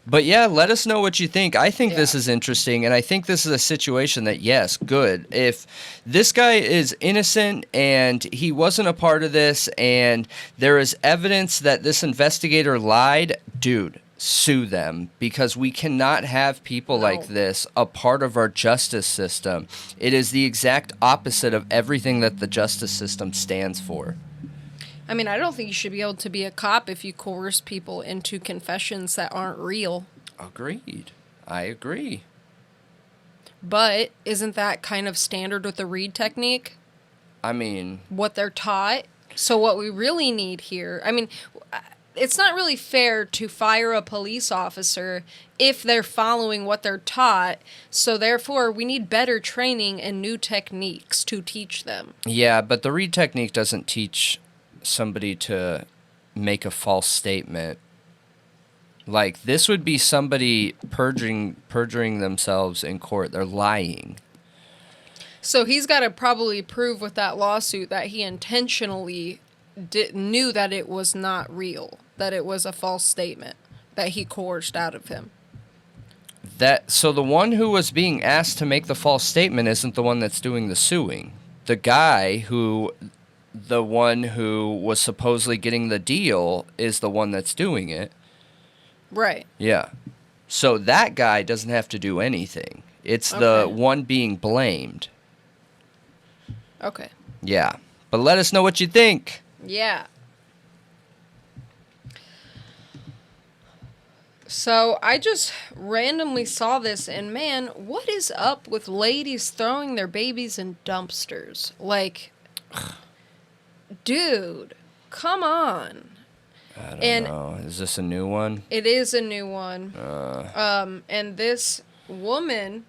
But yeah, let us know what you think. I think this is interesting, and I think this is a situation that, yes, good. If this guy is innocent and he wasn't a part of this, and there is evidence that this investigator lied, dude, sue them, because we cannot have people like this a part of our justice system. It is the exact opposite of everything that the justice system stands for. I mean, I don't think you should be able to be a cop if you coerce people into confessions that aren't real. Agreed. I agree. But isn't that kind of standard with the Reed technique? I mean... what they're taught? So what we really need here... I mean, it's not really fair to fire a police officer if they're following what they're taught. So therefore, we need better training and new techniques to teach them. Yeah, but the Reed technique doesn't teach somebody to make a false statement. Like, this would be somebody perjuring themselves in court. They're lying. So he's got to probably prove with that lawsuit that he intentionally knew that it was not real, that it was a false statement that he coerced out of him. So the one who was being asked to make the false statement isn't the one that's doing the suing. The one who was supposedly getting the deal is the one that's doing it. Right. Yeah. So that guy doesn't have to do anything. It's the one being blamed. Okay. Yeah. But let us know what you think. Yeah. So I just randomly saw this, and man, what is up with ladies throwing their babies in dumpsters? Like... dude, come on. I don't know. Is this a new one? It is a new one. And this woman,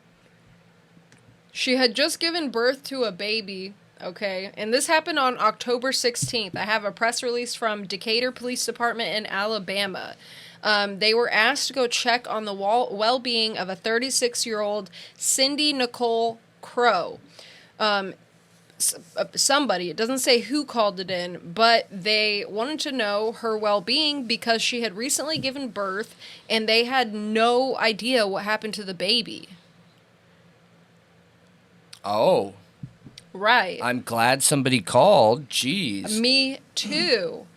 she had just given birth to a baby, okay? And this happened on October 16th. I have a press release from Decatur Police Department in Alabama. They were asked to go check on the well-being of a 36-year-old Cindy Nicole Crow. somebody, it doesn't say who called it in, but they wanted to know her well-being because she had recently given birth and they had no idea what happened to the baby. Oh. Right. I'm glad somebody called. Jeez. Me too.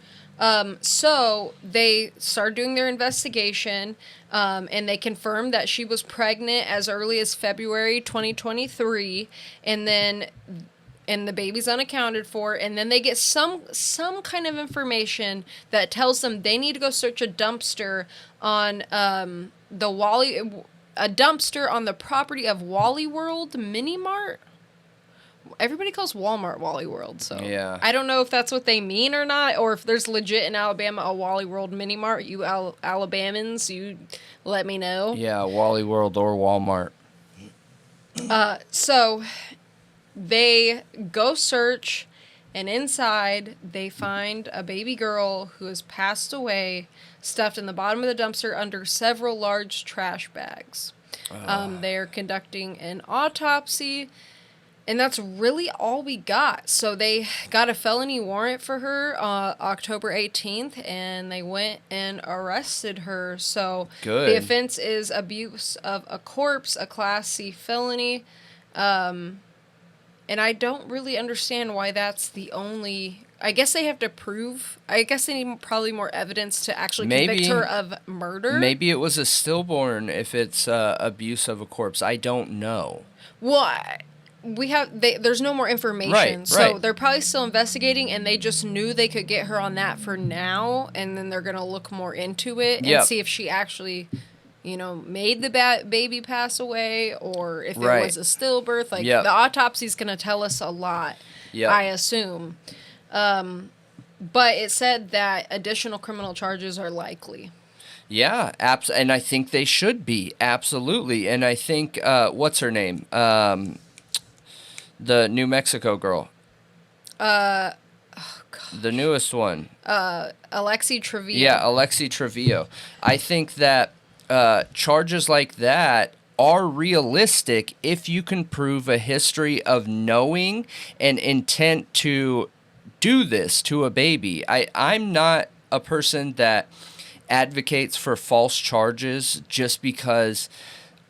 So they started doing their investigation, and they confirmed that she was pregnant as early as February 2023, and the baby's unaccounted for, and then they get some kind of information that tells them they need to go search a dumpster on a dumpster on the property of Wally World Mini Mart. Everybody calls Walmart Wally World, so yeah. I don't know if that's what they mean or not, or if there's legit in Alabama a Wally World Mini Mart. You Alabamans, you let me know. Yeah, Wally World or Walmart. So they go search, and inside they find a baby girl who has passed away, stuffed in the bottom of the dumpster under several large trash bags. They are conducting an autopsy. And that's really all we got. So they got a felony warrant for her October 18th, and they went and arrested her. So Good. The offense is abuse of a corpse, a Class C felony. And I don't really understand why that's the only... I guess they have to prove... I guess they need probably more evidence to actually convict her of murder. Maybe it was a stillborn if it's abuse of a corpse. I don't know. Well, there's no more information, right, so right. They're probably still investigating, and they just knew they could get her on that for now, and then they're gonna look more into it and see if she actually, made the baby pass away, or if it was a stillbirth. Like the autopsy's gonna tell us a lot, I assume. But it said that additional criminal charges are likely. Yeah, and I think they should be, absolutely. And I think what's her name? The New Mexico girl. The newest one. Alexi Trevio. Yeah, Alexi Trevio. I think that charges like that are realistic if you can prove a history of knowing and intent to do this to a baby. I'm not a person that advocates for false charges just because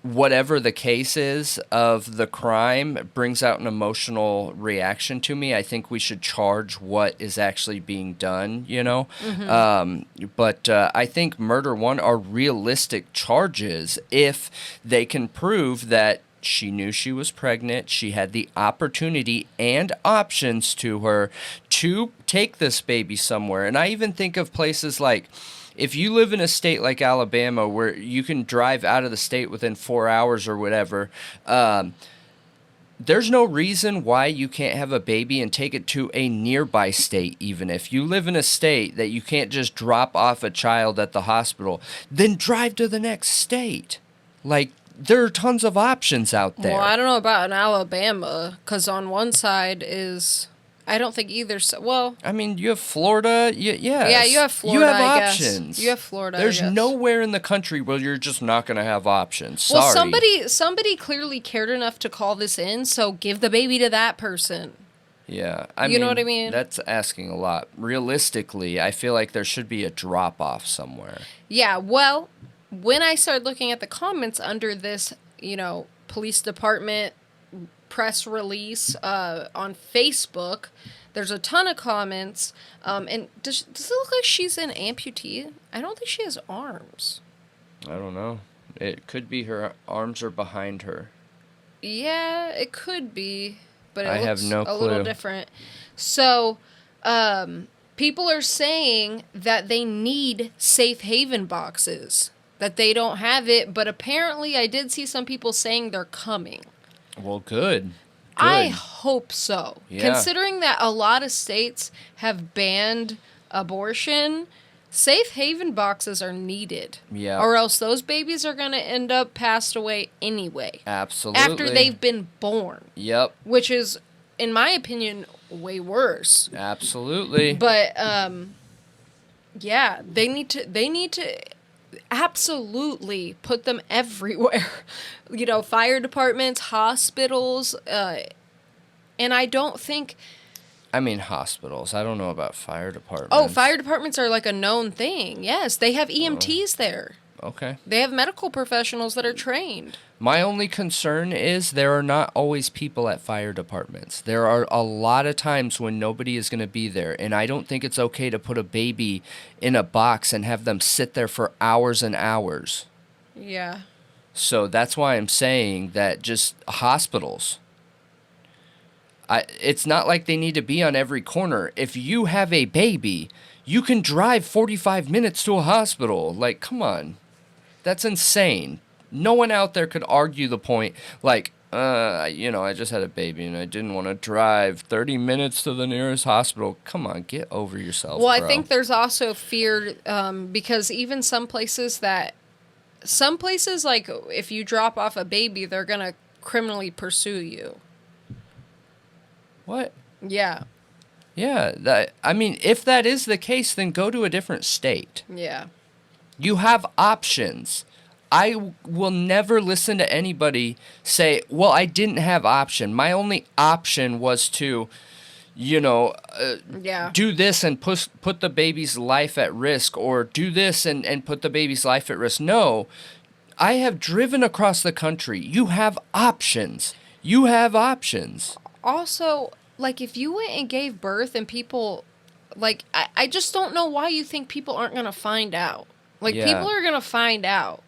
whatever the case is of the crime brings out an emotional reaction to me. I think we should charge what is actually being done, Mm-hmm. But I think murder one are realistic charges if they can prove that she knew she was pregnant. She had the opportunity and options to her to take this baby somewhere. And I even think of places like, if you live in a state like Alabama where you can drive out of the state within 4 hours or whatever, there's no reason why you can't have a baby and take it to a nearby state. Even if you live in a state that you can't just drop off a child at the hospital, then drive to the next state. Like, there are tons of options out there. Well, I don't know about in Alabama, because on one side is... I don't think either. Well, I mean, you have Florida. Yeah, you have Florida. You have I options. Guess. You have Florida. There's nowhere in the country where you're just not going to have options. Sorry. Well, somebody clearly cared enough to call this in, so give the baby to that person. Yeah, you know what I mean? That's asking a lot. Realistically, I feel like there should be a drop off somewhere. Yeah. Well, when I started looking at the comments under this, police department press release on Facebook, there's a ton of comments, and does it look like she's an amputee? I don't think she has arms. I don't know. It could be her arms are behind her. Yeah, it could be, but it looks have no a little clue. different. So, people are saying that they need safe haven boxes, that they don't have it, but apparently I did see some people saying they're coming. Well, good. I hope so. Yeah. Considering that a lot of states have banned abortion, safe haven boxes are needed. Yeah. Or else those babies are going to end up passed away anyway. Absolutely. After they've been born. Yep. Which is, in my opinion, way worse. Absolutely. But, yeah, they need to absolutely put them everywhere. Fire departments, hospitals, And I don't think... I mean, hospitals. I don't know about fire departments. Oh, fire departments are like a known thing. Yes, they have EMTs there. Okay. They have medical professionals that are trained. My only concern is there are not always people at fire departments. There are a lot of times when nobody is going to be there, and I don't think it's okay to put a baby in a box and have them sit there for hours and hours. Yeah. So that's why I'm saying that just hospitals. It's not like they need to be on every corner. If you have a baby, you can drive 45 minutes to a hospital. Like, come on. That's insane. No one out there could argue the point, like, I just had a baby and I didn't want to drive 30 minutes to the nearest hospital. Come on, get over yourself, Well, bro. I think there's also fear because even some places, like, if you drop off a baby, they're going to criminally pursue you. What? Yeah. Yeah, if that is the case, then go to a different state. Yeah. You have options. I will never listen to anybody say, well, I didn't have option. My only option was to, do this and put the baby's life at risk, or do this and put the baby's life at risk. No, I have driven across the country. You have options. You have options. Also, like, if you went and gave birth and people, like, I just don't know why you think people aren't going to find out. Like, people are going to find out.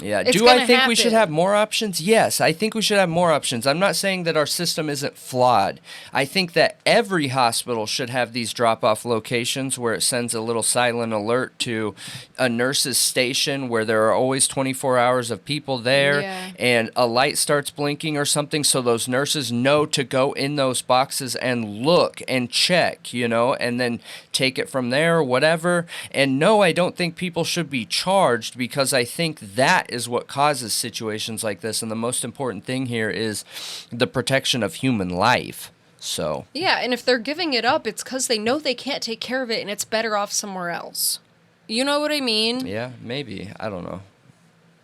Yeah. It's Do I think happen. we should have more options? Yes, I think we should have more options. I'm not saying that our system isn't flawed. I think that every hospital should have these drop-off locations where it sends a little silent alert to a nurse's station where there are always 24 hours of people there, and a light starts blinking or something, so those nurses know to go in those boxes and look and check, and then take it from there or whatever. And no, I don't think people should be charged, because I think that is what causes situations like this, and the most important thing here is the protection of human life. So yeah, and if they're giving it up, it's because they know they can't take care of it and it's better off somewhere else. You know what I mean? Yeah, maybe. I don't know.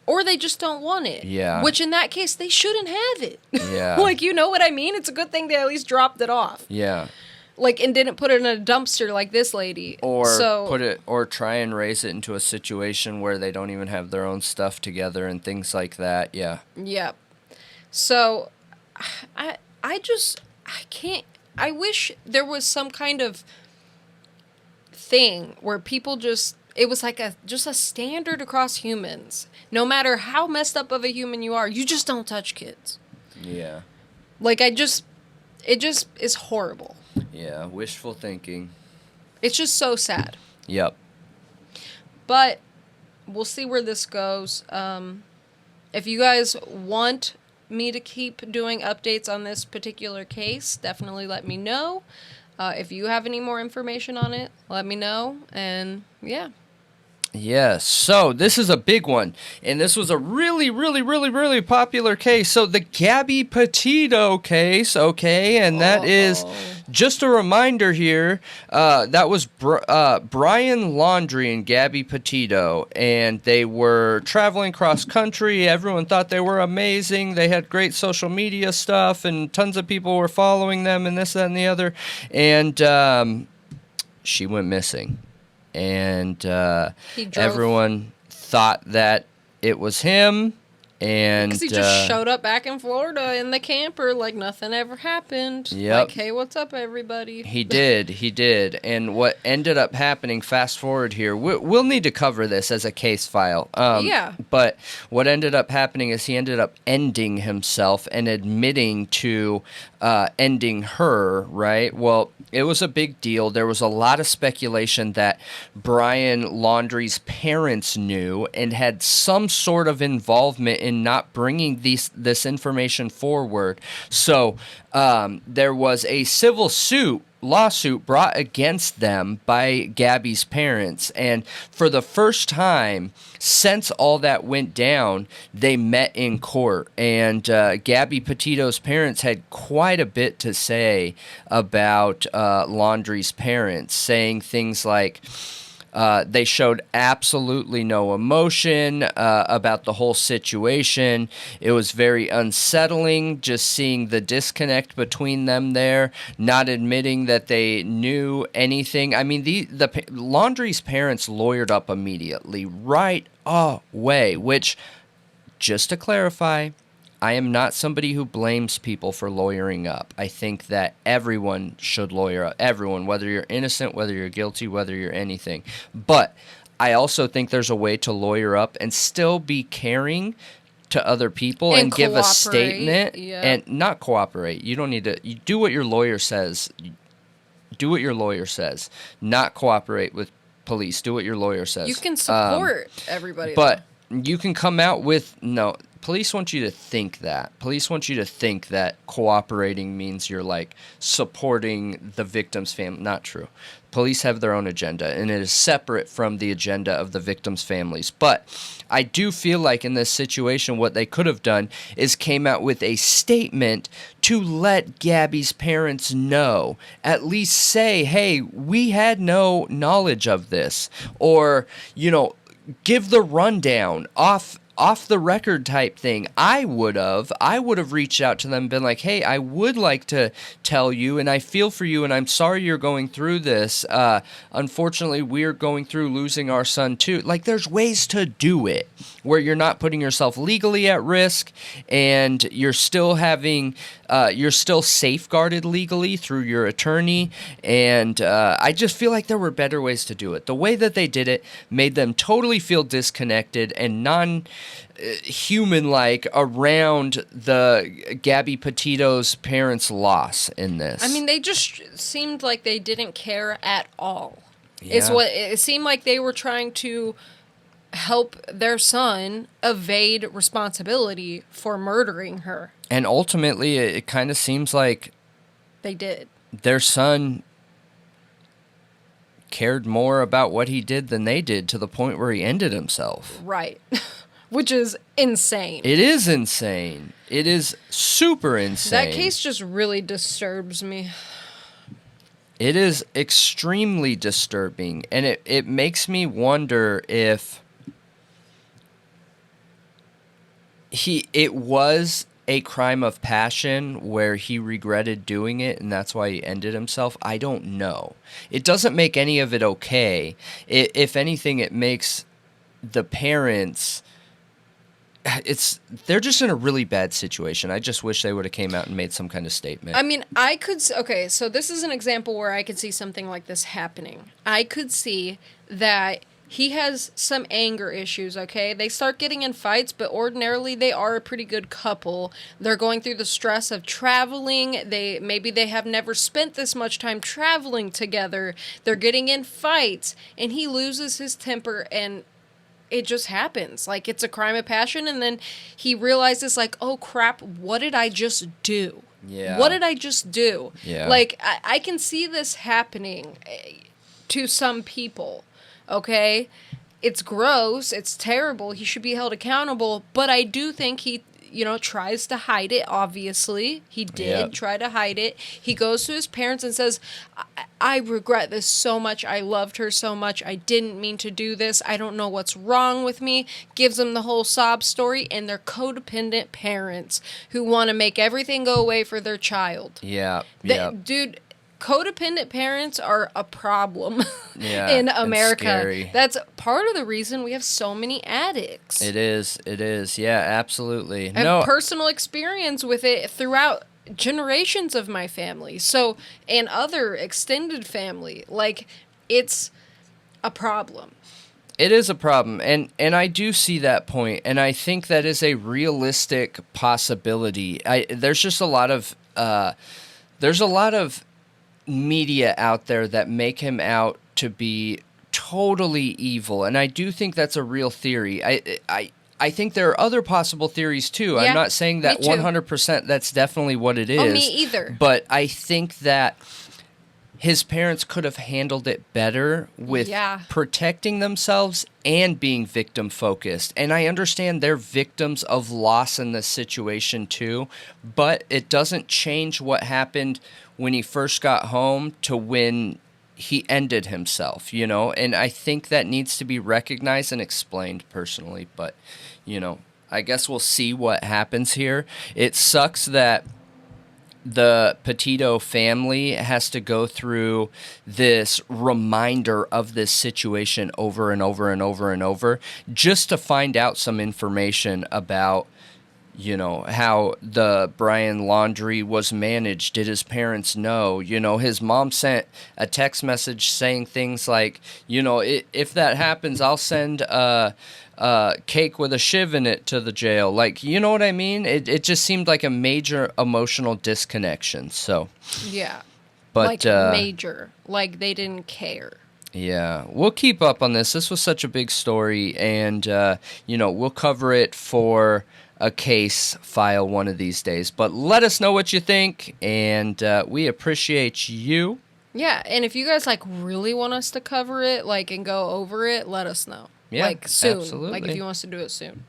Or they just don't want it. Yeah. Which in that case, they shouldn't have it. Yeah. Like, you know what I mean? It's a good thing they at least dropped it off. Yeah. Like, and didn't put it in a dumpster like this lady. Or try and raise it into a situation where they don't even have their own stuff together and things like that. Yeah. Yep. So, I can't. I wish there was some kind of thing where people it was like just a standard across humans. No matter how messed up of a human you are, you just don't touch kids. Yeah. Like, it just is horrible. Yeah, wishful thinking. It's just so sad. Yep. But we'll see where this goes. If you guys want me to keep doing updates on this particular case, definitely let me know. If you have any more information on it, let me know. And yeah. Yes, so this is a big one, and this was a really, really, really, really popular case. So the Gabby Petito case, okay, and that is just a reminder here. That was Brian Laundrie and Gabby Petito, and they were traveling cross country. Everyone thought they were amazing. They had great social media stuff, and tons of people were following them, and this, that, and the other. And she went missing. And everyone thought that it was him. And because he just showed up back in Florida in the camper like nothing ever happened. Yep. Like, hey, what's up, everybody? He did. And what ended up happening, fast forward here, we'll need to cover this as a case file. Yeah. But what ended up happening is he ended up ending himself and admitting to ending her, right? Well, it was a big deal. There was a lot of speculation that Brian Laundrie's parents knew and had some sort of involvement in not bringing this information forward. So there was a civil lawsuit brought against them by Gabby's parents, and for the first time since all that went down, they met in court, and Gabby Petito's parents had quite a bit to say about Laundrie's parents, saying things like They showed absolutely no emotion about the whole situation. It was very unsettling just seeing the disconnect between them there, not admitting that they knew anything. I mean, the Laundrie's parents lawyered up immediately, right away, which, just to clarify, I am not somebody who blames people for lawyering up. I think that everyone should lawyer up. Everyone, whether you're innocent, whether you're guilty, whether you're anything. But I also think there's a way to lawyer up and still be caring to other people and give a statement and not cooperate. You don't need to. You do what your lawyer says. Do what your lawyer says. Not cooperate with police. Do what your lawyer says. You can support everybody. But you can come out with no. Police want you to think that. Police want you to think that cooperating means you're like supporting the victim's family. Not true. Police have their own agenda, and it is separate from the agenda of the victims' families. But I do feel like in this situation, what they could have done is came out with a statement to let Gabby's parents know. At least say, hey, we had no knowledge of this. Or, you know, give the rundown off the record type thing. I would have reached out to them and been like, hey, I would like to tell you, and I feel for you, and I'm sorry you're going through this. Unfortunately, we're going through losing our son too. Like, there's ways to do it where you're not putting yourself legally at risk, and you're still having, you're still safeguarded legally through your attorney. And I just feel like there were better ways to do it. The way that they did it made them totally feel disconnected and non-human-like around the Gabby Petito's parents' loss in this. I mean, they just seemed like they didn't care at all. Yeah. Is what it seemed like. They were trying to help their son evade responsibility for murdering her. And ultimately, it kind of seems like they did. Their son cared more about what he did than they did, to the point where he ended himself. Right. Which is insane. It is insane. It is super insane. That case just really disturbs me. It is extremely disturbing. And it makes me wonder if it was a crime of passion where he regretted doing it and that's why he ended himself. I don't know. It doesn't make any of it okay. If anything, it makes the parents... they're just in a really bad situation. I just wish they would have came out and made some kind of statement. I mean, okay, so this is an example where I could see something like this happening. I could see that he has some anger issues, okay? They start getting in fights, but ordinarily they are a pretty good couple. They're going through the stress of traveling. Maybe they have never spent this much time traveling together. They're getting in fights, and he loses his temper, and it just happens. Like, it's a crime of passion, and then he realizes, like, oh, crap, what did I just do? Yeah. What did I just do? Yeah. Like, I can see this happening to some people, okay? It's gross. It's terrible. He should be held accountable, but I do think he... tries to hide it, obviously. He did try to hide it. He goes to his parents and says, I regret this so much. I loved her so much. I didn't mean to do this. I don't know what's wrong with me. Gives them the whole sob story, and they're codependent parents who want to make everything go away for their child. Yeah, Dude, codependent parents are a problem in America. Scary. That's part of the reason we have so many addicts. It is. Yeah, absolutely. I have personal experience with it throughout generations of my family. So, and other extended family. Like, it's a problem. It is a problem, and I do see that point, and I think that is a realistic possibility. There's just a lot of media out there that make him out to be totally evil, and I do think that's a real theory. I think there are other possible theories too. Yeah, I'm not saying that 100% that's definitely what it is. Oh, me either. But I think that his parents could have handled it better with protecting themselves and being victim focused. And I understand they're victims of loss in this situation too, but it doesn't change what happened when he first got home to when he ended himself, you know, and I think that needs to be recognized and explained personally. But, you know, I guess we'll see what happens here. It sucks that the Petito family has to go through this reminder of this situation over and over and over and over just to find out some information about, you know, how the Bryan laundry was managed. Did his parents know? You know, his mom sent a text message saying things like, you know, if that happens, I'll send a cake with a shiv in it to the jail. Like, you know what I mean? It just seemed like a major emotional disconnection. So, yeah. But, like major. Like they didn't care. Yeah, we'll keep up on this. This was such a big story, and, you know, we'll cover it for a case file one of these days. But let us know what you think, and we appreciate you. Yeah, and if you guys, like, really want us to cover it, like, and go over it, let us know. Yeah, like, soon. absolutely. Like, if you want us to do it soon.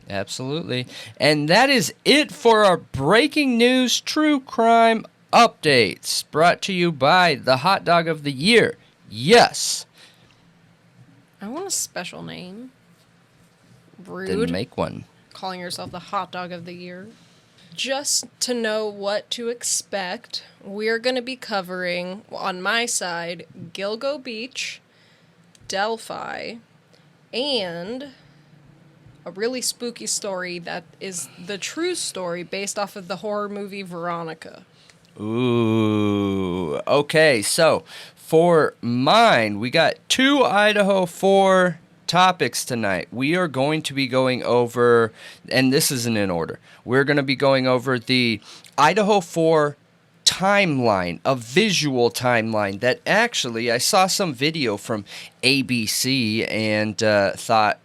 Absolutely. And that is it for our breaking news true crime updates, brought to you by the Hot Dog of the Year. Yes. I want a special name. Rude. Didn't make one. Calling yourself the Hot Dog of the Year. Just to know what to expect, we're going to be covering, on my side, Gilgo Beach, Delphi, and a really spooky story that is the true story based off of the horror movie Veronica. Ooh. Okay, so for mine, we got 2.Idaho4 topics tonight. We are going to be going over, and this isn't in order, we're going to be going over the Idaho 4 timeline, a visual timeline that actually, I saw some video from ABC and thought,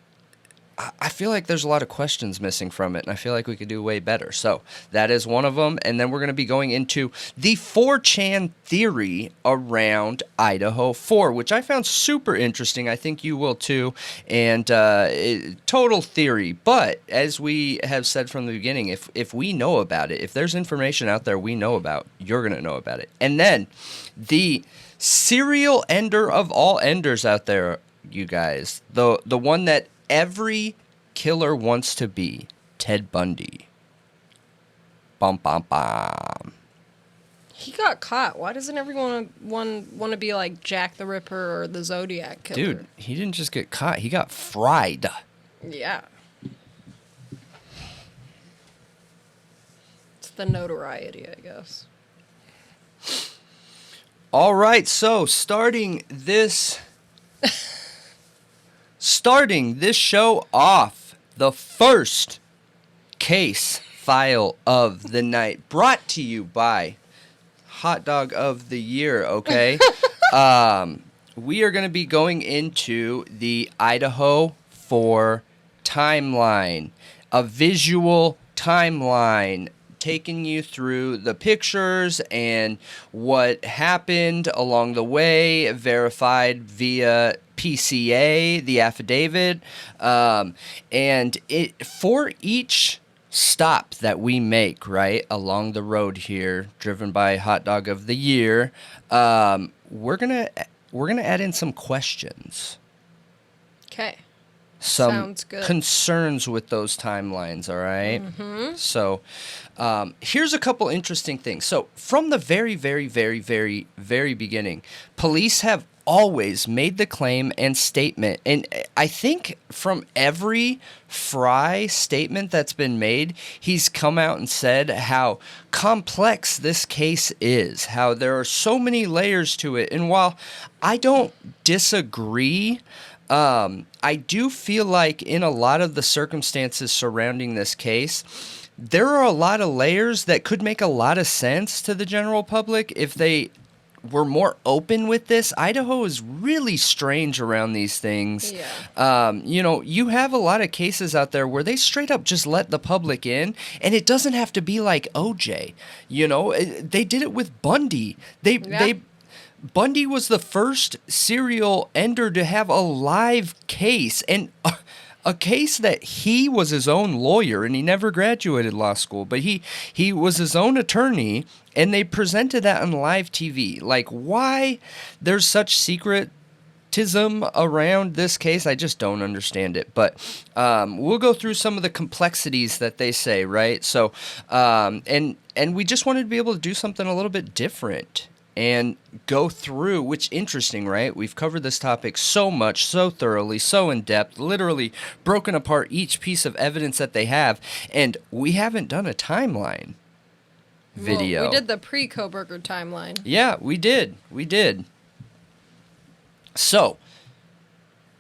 I feel like there's a lot of questions missing from it, and I feel like we could do way better. So that is one of them, and then we're going to be going into the 4chan theory around Idaho 4, which I found super interesting. I think you will too, and total theory. But as we have said from the beginning, if we know about it, if there's information out there we know about, you're going to know about it. And then the serial ender of all enders out there, you guys, the one that every killer wants to be, Ted Bundy. Bum, bum, bum. He got caught. Why doesn't everyone want to be like Jack the Ripper or the Zodiac Killer? Dude, he didn't just get caught. He got fried. Yeah. It's the notoriety, I guess. All right, so starting this show off, the first case file of the night, brought to you by Hot Dog of the Year, okay? We are going to be going into the Idaho 4 timeline, a visual timeline, taking you through the pictures and what happened along the way, verified via PCA, the affidavit, and it for each stop that we make, right, along the road here, driven by Hot Dog of the Year, we're gonna add in some questions. Okay. Some concerns with those timelines, all right? Mm-hmm. So here's a couple interesting things. So from the very, very, very, very, very beginning, police have always made the claim and statement, and I think from every Fry statement that's been made, he's come out and said how complex this case is, how there are so many layers to it. And while I don't disagree, I do feel like in a lot of the circumstances surrounding this case, there are a lot of layers that could make a lot of sense to the general public if they were more open with this. Idaho is really strange around these things. Yeah. You know, you have a lot of cases out there where they straight up just let the public in, and it doesn't have to be like OJ. You know, they did it with Bundy. Bundy was the first serial ender to have a live case, and a case that he was his own lawyer, and he never graduated law school, but he was his own attorney, and they presented that on live TV. Like, why there's such secretism around this case, I just don't understand it. But we'll go through some of the complexities that they say, right? So, and we just wanted to be able to do something a little bit different and go through, which interesting, right? We've covered this topic so much, so thoroughly, so in depth, literally broken apart each piece of evidence that they have, and we haven't done a timeline video. Well, we did the pre-Koberger timeline. Yeah, we did. We did. So,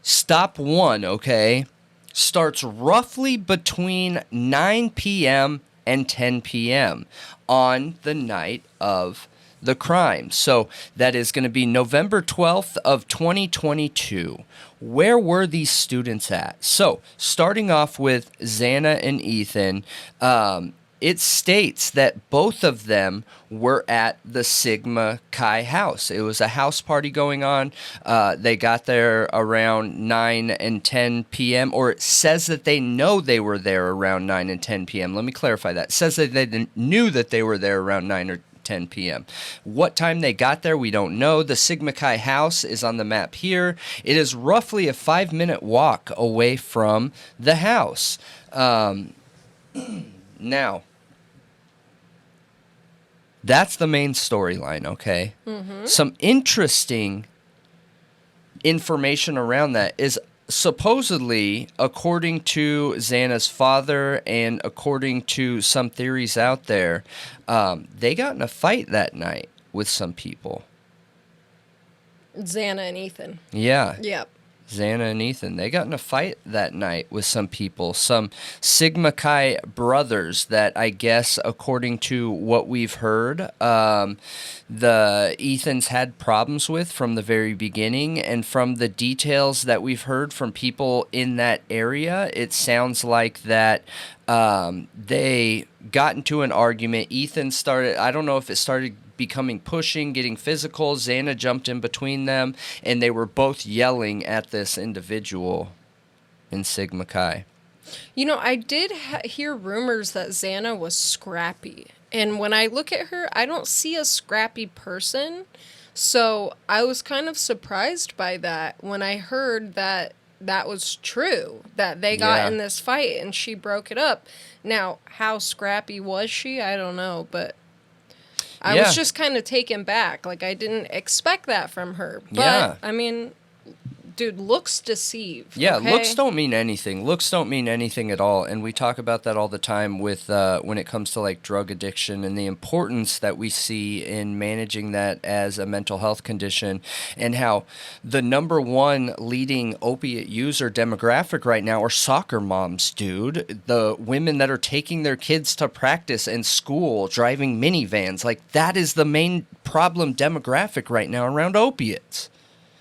stop one, okay, starts roughly between 9 p.m. and 10 p.m. on the night of the crime. So that is going to be November 12th of 2022. Where were these students at? So starting off with Xana and Ethan, it states that both of them were at the Sigma Chi house. It was a house party going on. They got there around 9 and 10 p.m., or it says that they know they were there around 9 and 10 p.m. Let me clarify that. It says that they knew that they were there around 9 or 10 p.m. What time they got there, we don't know. The Sigma Chi house is on the map here. It is roughly a 5-minute walk away from the house. Now, that's the main storyline, okay? Mm-hmm. Some interesting information around that is supposedly, according to Xana's father and according to some theories out there, they got in a fight that night with some people. Xana and Ethan. Yeah. Yep. Xana and Ethan, they got in a fight that night with some people, some Sigma Chi brothers that I guess, according to what we've heard, the Ethans had problems with from the very beginning, and from the details that we've heard from people in that area, it sounds like that they got into an argument. Ethan started, I don't know if it started becoming pushing, getting physical. Xana jumped in between them, and they were both yelling at this individual in Sigma Chi. You know, I did hear rumors that Xana was scrappy. And when I look at her, I don't see a scrappy person. So I was kind of surprised by that when I heard that that was true, that they got in this fight and she broke it up. Now, how scrappy was she? I don't know, but I was just kind of taken back. Like, I didn't expect that from her. But, I mean, dude, looks deceive. Yeah, okay? Looks don't mean anything. Looks don't mean anything at all. And we talk about that all the time with when it comes to, like, drug addiction and the importance that we see in managing that as a mental health condition, and how the number one leading opiate user demographic right now are soccer moms, dude. The women that are taking their kids to practice and school, driving minivans. Like, that is the main problem demographic right now around opiates.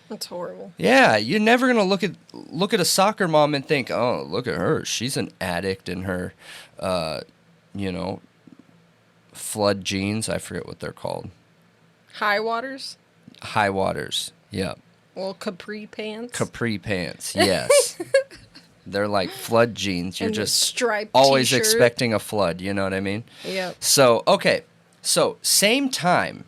That's horrible. Yeah, you're never gonna look at a soccer mom and think, "Oh, look at her. She's an addict in her, flood jeans. I forget what they're called. High waters. High waters. Yep. Well, capri pants. Capri pants. Yes. They're like flood jeans. You're and just striped always t-shirt. expecting a flood. You know what I mean? Yep. So okay. So same time.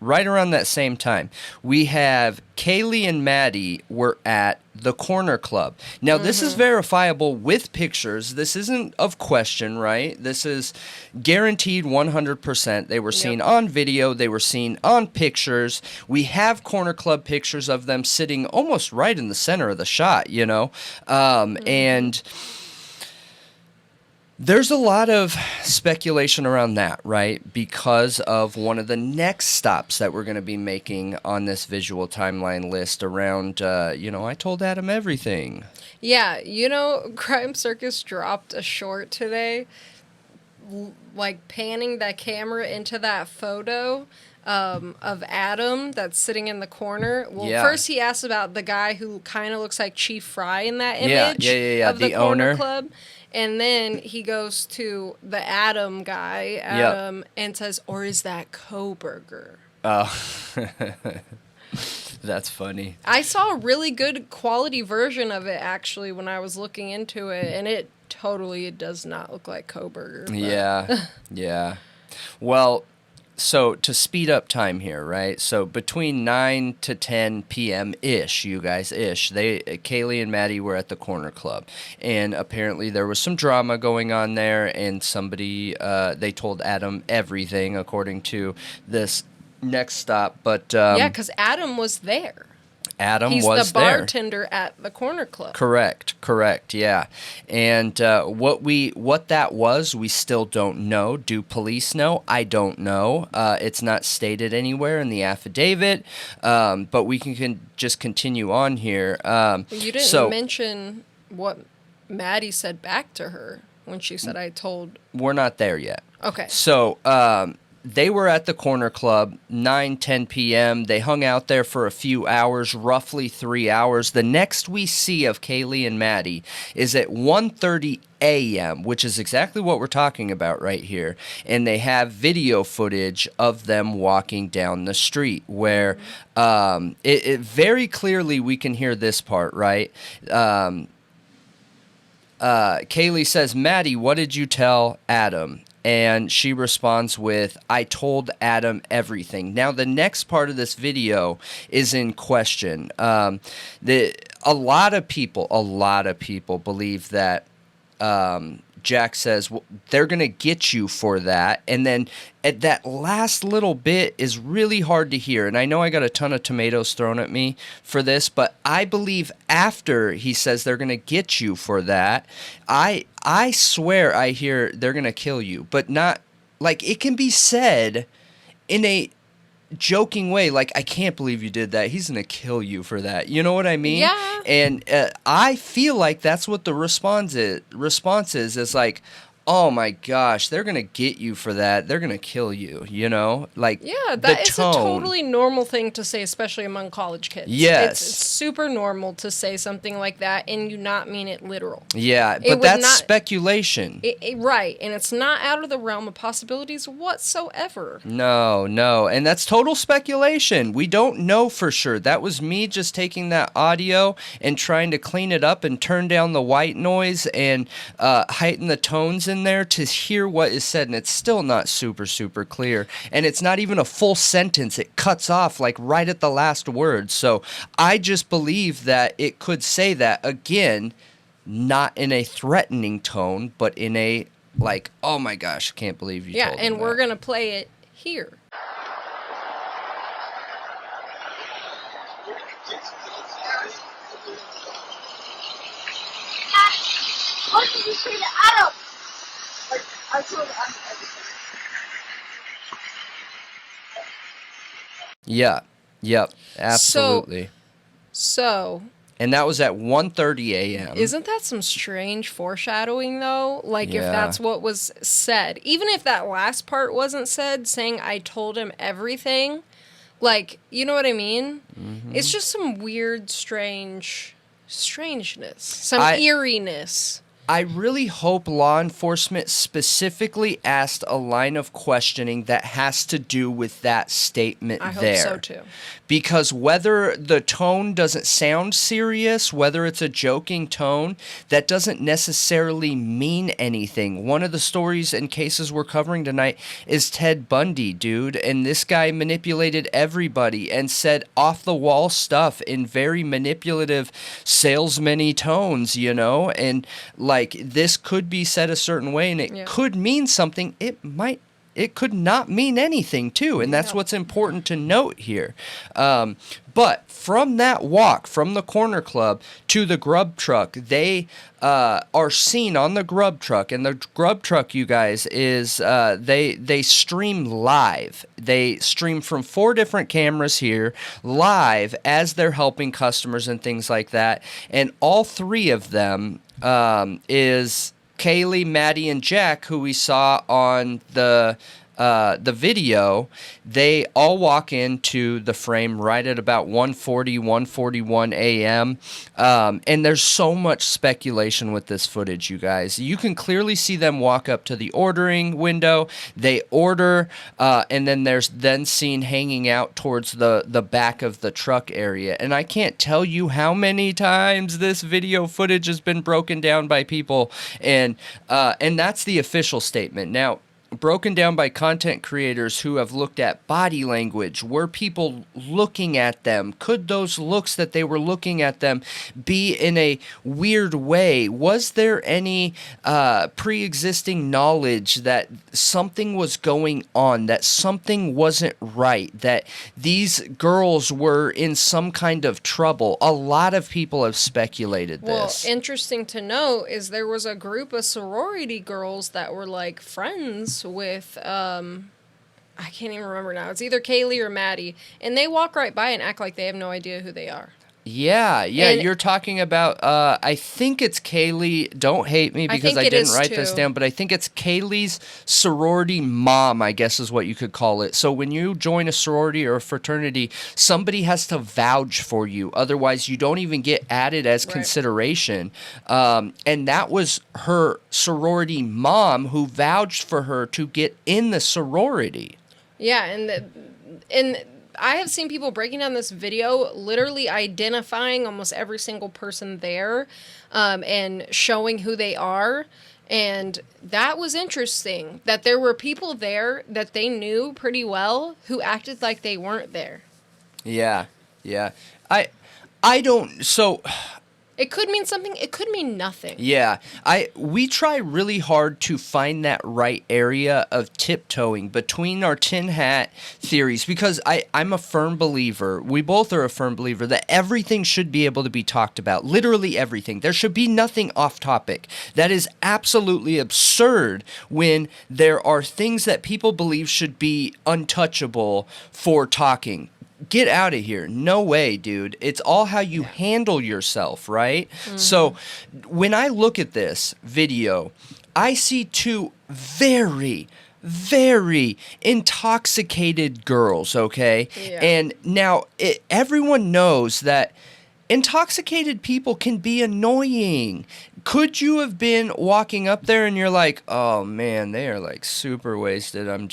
Right around that same time, we have Kaylee and Maddie were at the Corner Club. Now, this is verifiable with pictures. This isn't of question, right? This is guaranteed 100%. They were seen on video. They were seen on pictures. We have Corner Club pictures of them sitting almost right in the center of the shot, you know? And there's a lot of speculation around that, right? Because of one of the next stops that we're going to be making on this visual timeline list around, I told Adam everything. Yeah, Crime Circus dropped a short today, like panning that camera into that photo of Adam that's sitting in the corner. Well, first he asked about the guy who kind of looks like Chief Fry in that image of the Corner Club. And then he goes to the Adam guy, and says, "Or is that Koberger?" Oh. That's funny. I saw a really good quality version of it, actually, when I was looking into it, and it does not look like Kohberger. But. Yeah, yeah. Well, so to speed up time here, right? So between 9 to 10 p.m.-ish, you guys-ish, Kaylee and Maddie were at the Corner Club. And apparently there was some drama going on there, and somebody, they told Adam everything, according to this next stop. But yeah, because Adam was there. He's the bartender at the Corner Club. Correct, yeah. And what that was, we still don't know. Do police know? I don't know. It's not stated anywhere in the affidavit, but we can just continue on here. You didn't mention what Maddie said back to her when she said, I told... We're not there yet. Okay. So... they were at the Corner Club, 10 p.m. They hung out there for a few hours, roughly 3 hours. The next we see of Kaylee and Maddie is at 1:30 a.m., which is exactly what we're talking about right here. And they have video footage of them walking down the street where it very clearly we can hear this part, right? Kaylee says, Maddie, what did you tell Adam? And she responds with, I told Adam everything. Now, the next part of this video is in question. A lot of people believe that Jack says, well, they're going to get you for that. And then at that last little bit is really hard to hear. And I know I got a ton of tomatoes thrown at me for this, but I believe after he says they're going to get you for that, I swear I hear they're going to kill you. But not, like, it can be said in a joking way, like, I can't believe you did that. He's going to kill you for that. You know what I mean? Yeah. And I feel like that's what the response is like, oh my gosh, they're going to get you for that. They're going to kill you, you know? Like, yeah, that is a totally normal thing to say, especially among college kids. Yes. It's super normal to say something like that and you not mean it literal. Yeah, but that's speculation. Right, and it's not out of the realm of possibilities whatsoever. No, and that's total speculation. We don't know for sure. That was me just taking that audio and trying to clean it up and turn down the white noise and heighten the tones in there to hear what is said, and it's still not super clear, and it's not even a full sentence. It cuts off like right at the last word. So I just believe that it could say that again, not in a threatening tone, but in a like, oh my gosh, I can't believe you told me and we're that. gonna play it here. What did you say to Adam? Like, I told Adam everything. Yeah. Yep. Absolutely. So. And that was at 1:30 a.m. Isn't that some strange foreshadowing, though? Like, if that's what was said. Even if that last part wasn't said, saying I told him everything. Like, you know what I mean? Mm-hmm. It's just some weird, strangeness. Some eeriness. I really hope law enforcement specifically asked a line of questioning that has to do with that statement there. I hope so, too. Because whether the tone doesn't sound serious, whether it's a joking tone, that doesn't necessarily mean anything. One of the stories and cases we're covering tonight is Ted Bundy, dude. And this guy manipulated everybody and said off-the-wall stuff in very manipulative, salesman-y tones, you know? And, like, this could be said a certain way, and it could mean something. It could not mean anything, too, and that's what's important to note here. But from that walk, from the Corner Club to the grub truck, they are seen on the grub truck, and the grub truck, you guys, is they stream live. They stream from 4 different cameras here, live, as they're helping customers and things like that, and all 3 of them is Kaylee, Maddie, and Jack, who we saw on the the video, they all walk into the frame right at about 1:40, 1:41 a.m. And there's so much speculation with this footage, you guys. You can clearly see them walk up to the ordering window. They order, and then there's then seen hanging out towards the back of the truck area. And I can't tell you how many times this video footage has been broken down by people, and that's the official statement. Now, broken down by content creators who have looked at body language. Were people looking at them? Could those looks that they were looking at them be in a weird way? Was there any pre-existing knowledge that something was going on, that something wasn't right, that these girls were in some kind of trouble? A lot of people have speculated this. Well, interesting to note is there was a group of sorority girls that were like friends with I can't even remember now. It's either Kaylee or Maddie, and they walk right by and act like they have no idea who they are. Yeah, And you're talking about, I think it's Kaylee, don't hate me because I didn't write this down, but I think it's Kaylee's sorority mom, I guess is what you could call it. So when you join a sorority or a fraternity, somebody has to vouch for you. Otherwise, you don't even get added as consideration. And that was her sorority mom who vouched for her to get in the sorority. Yeah, and I have seen people breaking down this video, literally identifying almost every single person there, and showing who they are. And that was interesting, that there were people there that they knew pretty well who acted like they weren't there. Yeah. I don't, so... It could mean something, it could mean nothing. Yeah, we try really hard to find that right area of tiptoeing between our tin hat theories, because I'm a firm believer, we both are a firm believer, that everything should be able to be talked about. Literally everything. There should be nothing off topic. That is absolutely absurd when there are things that people believe should be untouchable for talking. Get out of here. No way, dude. It's all how you handle yourself, right? Mm-hmm. So when I look at this video, I see two very, very intoxicated girls, okay? Yeah. And now everyone knows that intoxicated people can be annoying. Could you have been walking up there and you're like, oh man, they are like super wasted. I'm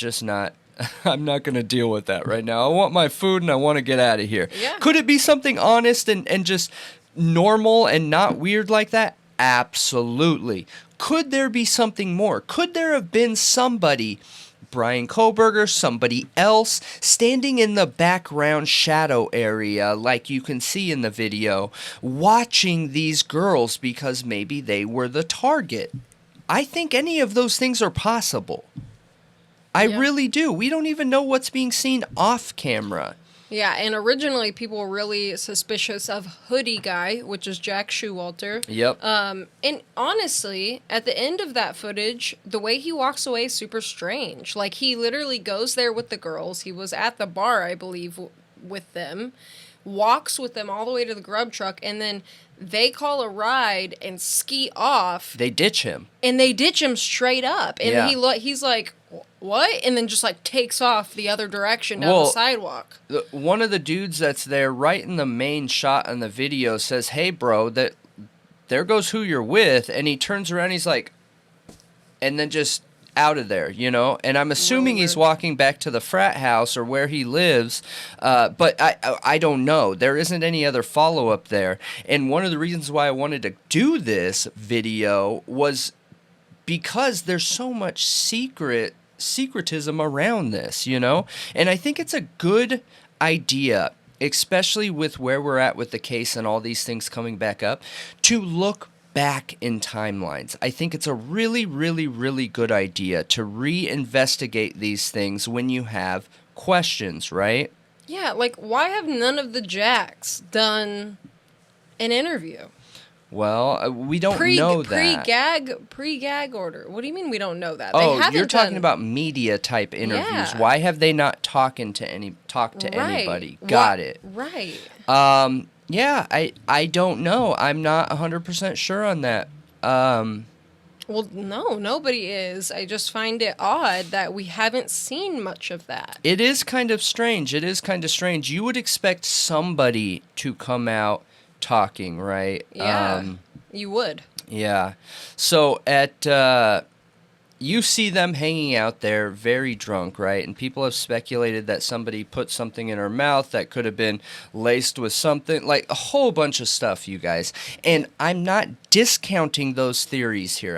not going to deal with that right now. I want my food and I want to get out of here. Yeah. Could it be something honest and just normal and not weird like that? Absolutely. Could there be something more? Could there have been somebody, Brian Koberger, somebody else, standing in the background shadow area like you can see in the video, watching these girls because maybe they were the target? I think any of those things are possible. I really do. We don't even know what's being seen off camera. Yeah, and originally people were really suspicious of Hoodie Guy, which is Jack Showalter. Yep. And honestly, at the end of that footage, the way he walks away is super strange. Like, he literally goes there with the girls. He was at the bar, I believe, with them. Walks with them all the way to the grub truck, and then they call a ride and ski off. They ditch him. And they ditch him straight up. And he's like, what? And then just like takes off the other direction down the sidewalk. One of the dudes that's there right in the main shot on the video says, hey bro, there goes who you're with. And he turns around, he's like, and then just out of there, you know? And I'm assuming he's walking back to the frat house or where he lives, but I don't know. There isn't any other follow-up there. And one of the reasons why I wanted to do this video was because there's so much secretism around this, you know? And I think it's a good idea, especially with where we're at with the case and all these things coming back up, to look back in timelines. I think it's a really, really, really good idea to reinvestigate these things when you have questions, right? Yeah, like, why have none of the Jacks done an interview? Well, we don't know that. Pre-gag order. What do you mean we don't know that? Oh, you're talking about media type interviews. Yeah. Why have they not talked to anybody? Got it. Right. Yeah, I don't know. I'm not 100% sure on that. Well, no, nobody is. I just find it odd that we haven't seen much of that. It is kind of strange. You would expect somebody to come out talking, right? Yeah, you would. Yeah. So you see them hanging out there very drunk, right? And people have speculated that somebody put something in her mouth that could have been laced with something, like a whole bunch of stuff, you guys. And I'm not discounting those theories here.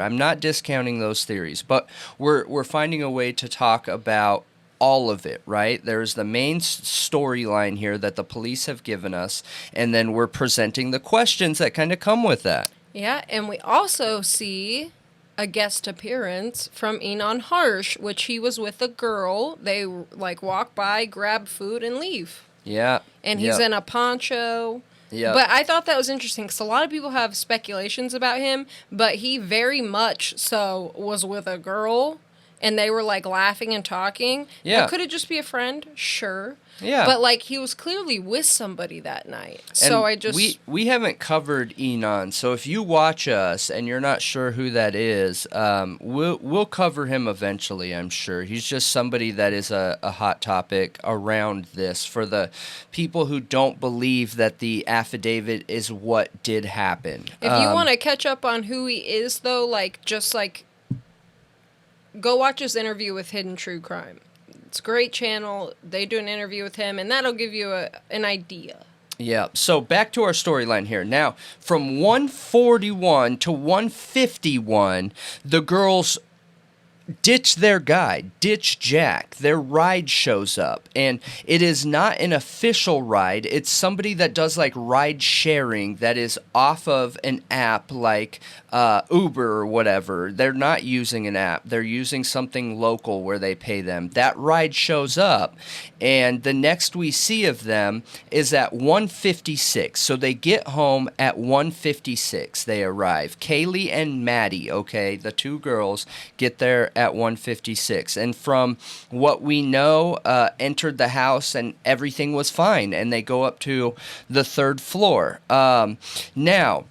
But we're finding a way to talk about all of it, right? There's the main storyline here that the police have given us, and then we're presenting the questions that kind of come with that. Yeah, and we also see a guest appearance from Enon Harsh, which he was with a girl. They like walk by, grab food, and leave. Yeah. And he's in a poncho. Yeah. But I thought that was interesting because a lot of people have speculations about him, but he very much so was with a girl, and they were like laughing and talking. Yeah. Could it just be a friend? Sure. Yeah. But like he was clearly with somebody that night. So and I just we haven't covered Enon, so if you watch us and you're not sure who that is, we'll cover him eventually, I'm sure. He's just somebody that is a hot topic around this for the people who don't believe that the affidavit is what did happen. If you want to catch up on who he is though, like just like go watch his interview with Hidden True Crime. It's a great channel. They do an interview with him, and that'll give you an idea. Yeah, so back to our storyline here. Now, from 141 to 151, the girls ditch their guy, ditch Jack. Their ride shows up, and it is not an official ride. It's somebody that does like ride sharing that is off of an app like Uber or whatever. They're not using an app. They're using something local where they pay them. That ride shows up, and the next we see of them is at 156. So they get home at 156. They arrive. Kaylee and Maddie, okay, the two girls, get there at 156. And from what we know, entered the house and everything was fine. And they go up to the third floor. Now,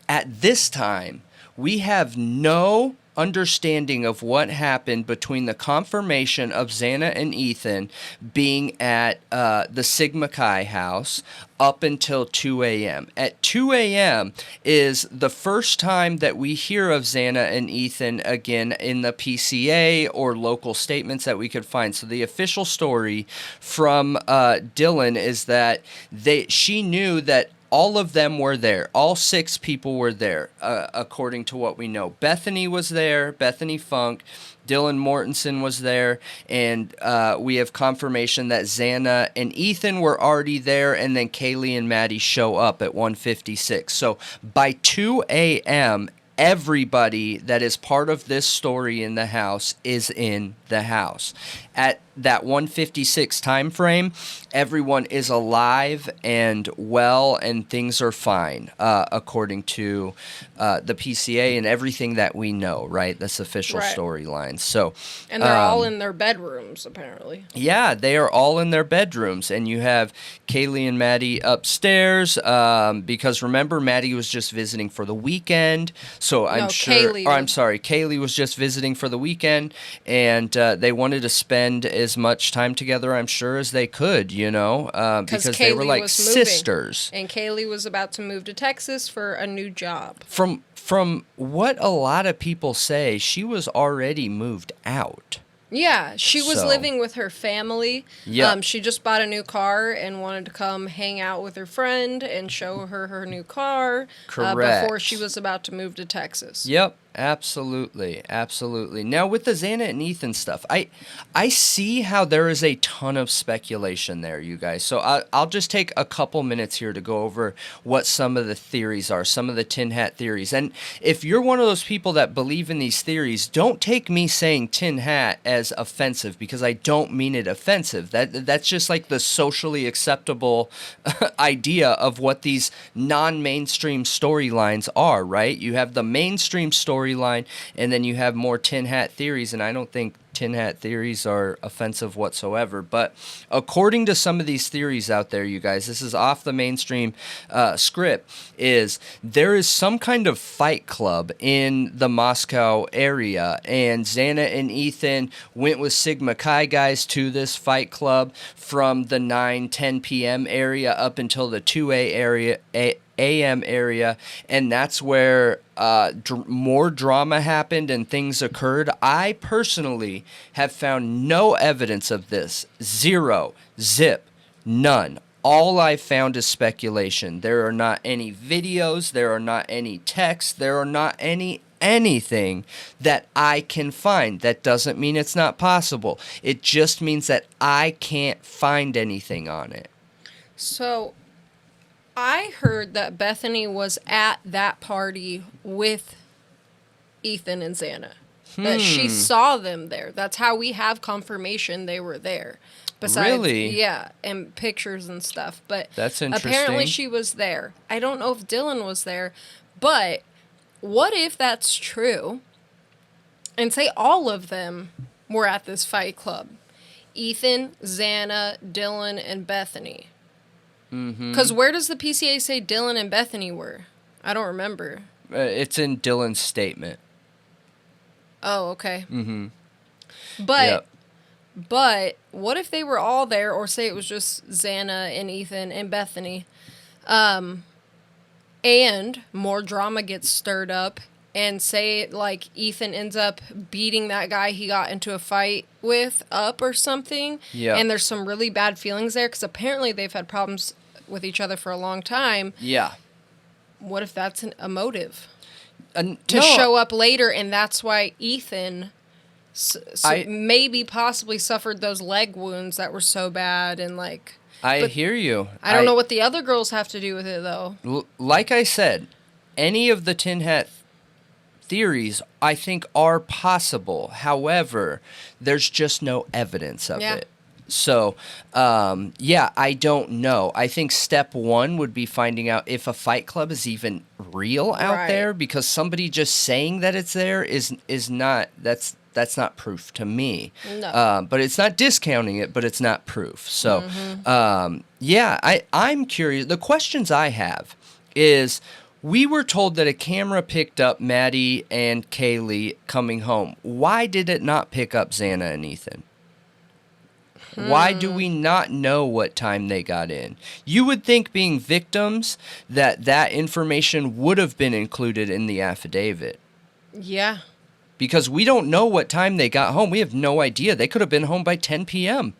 at this time, we have no understanding of what happened between the confirmation of Xana and Ethan being at the Sigma Chi house up until 2 a.m. At 2 a.m. is the first time that we hear of Xana and Ethan again in the PCA or local statements that we could find. So the official story from Dylan is that she knew that all of them were there. All 6 people were there, according to what we know. Bethany was there, Bethany Funk. Dylan Mortensen was there, and we have confirmation that Xana and Ethan were already there, and then Kaylee and Maddie show up at 156. So by 2 a.m., everybody that is part of this story in the house is in the house. At that 156 time frame, everyone is alive and well, and things are fine, according to the PCA and everything that we know, right? That's official storyline. So, and they're all in their bedrooms, apparently. Yeah, they are all in their bedrooms, and you have Kaylee and Maddie upstairs, because remember, Maddie was just visiting for the weekend, so Kaylee was just visiting for the weekend, and they wanted to spend as much time together, I'm sure, as they could, you know, because Kaylee they were like was sisters. And Kaylee was about to move to Texas for a new job. From what a lot of people say, she was already moved out. Yeah, she was living with her family. Yeah. She just bought a new car and wanted to come hang out with her friend and show her her new car. Correct. Before she was about to move to Texas. Yep. Absolutely. Now with the Xana and Ethan stuff, I see how there is a ton of speculation there, you guys. So I'll just take a couple minutes here to go over what some of the theories are, some of the tin hat theories. And if you're one of those people that believe in these theories, don't take me saying tin hat as offensive, because I don't mean it offensive. That's just like the socially acceptable idea of what these non-mainstream storylines are, right? You have the mainstream story storyline, and then you have more tin hat theories, and I don't think tin hat theories are offensive whatsoever. But according to some of these theories out there, you guys, this is off the mainstream script, is there is some kind of fight club in the Moscow area, and Xana and Ethan went with Sigma Chi guys to this fight club from the 9-10 p.m. area up until the 2 a.m. area, and that's where more drama happened and things occurred. I personally have found no evidence of this. Zero. Zip. None. All I found is speculation. There are not any videos. There are not any texts. There are not anything that I can find. That doesn't mean it's not possible. It just means that I can't find anything on it. So I heard that Bethany was at that party with Ethan and Xana. That she saw them there. That's how we have confirmation they were there. Besides, really? Yeah, and pictures and stuff. But that's interesting. Apparently she was there. I don't know if Dylan was there, but what if that's true? And say all of them were at this fight club. Ethan, Xana, Dylan, and Bethany. Because where does the PCA say Dylan and Bethany were? I don't remember. It's in Dylan's statement. Oh, okay. But what if they were all there, or say it was just Xana and Ethan and Bethany, and more drama gets stirred up, and say like Ethan ends up beating that guy he got into a fight with up or something, and there's some really bad feelings there because apparently they've had problems with each other for a long time. Yeah. What if that's a motive? To show up later, and that's why Ethan maybe possibly suffered those leg wounds that were so bad, and like... I hear you. I don't know what the other girls have to do with it, though. Like I said, any of the Tin Hat theories, I think, are possible. However, there's just no evidence of it. So, I don't know. I think step one would be finding out if a fight club is even real out there, because somebody just saying that it's there is not, that's not proof to me. No. But it's not discounting it, but it's not proof. So, I'm curious. The questions I have is, we were told that a camera picked up Maddie and Kaylee coming home. Why did it not pick up Xana and Ethan? Why do we not know what time they got in? You would think, being victims, that information would have been included in the affidavit. Yeah. Because we don't know what time they got home. We have no idea. They could have been home by 10 p.m.,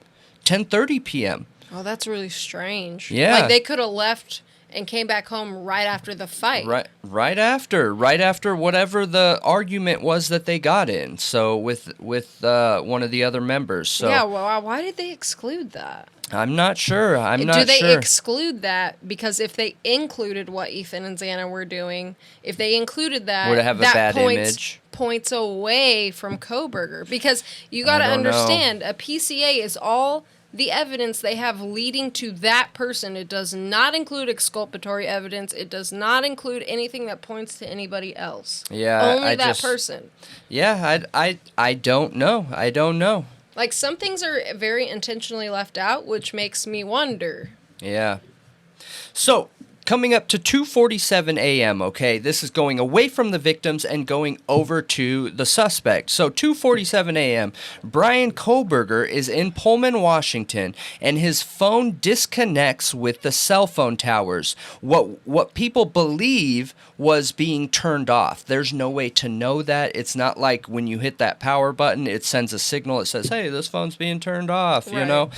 10:30 p.m. Oh, that's really strange. Yeah. Like, they could have left and came back home right after the fight. Right after whatever the argument was that they got in. So with one of the other members. So yeah, well, why did they exclude that? I'm not sure. Do they exclude that because if they included what Ethan and Xana were doing, if they included that, would it have a bad image? Points away from Kohberger, because you got to understand, a PCA is all the evidence they have leading to that person. It does not include exculpatory evidence. It does not include anything that points to anybody else. Yeah, only that person. Yeah, I don't know. I don't know. Like, some things are very intentionally left out, which makes me wonder. Yeah. So, coming up to 2:47 a.m., okay? This is going away from the victims and going over to the suspect. So, 2:47 a.m., Brian Kohberger is in Pullman, Washington, and his phone disconnects with the cell phone towers. What people believe was being turned off. There's no way to know that. It's not like when you hit that power button, it sends a signal. It says, hey, this phone's being turned off, you know?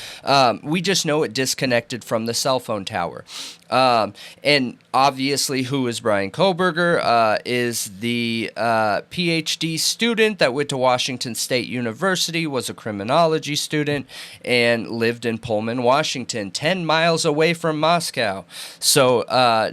We just know it disconnected from the cell phone tower. And obviously, who is Brian Kohberger? Is the PhD student that went to Washington State University, was a criminology student, and lived in Pullman, Washington, 10 miles away from Moscow. So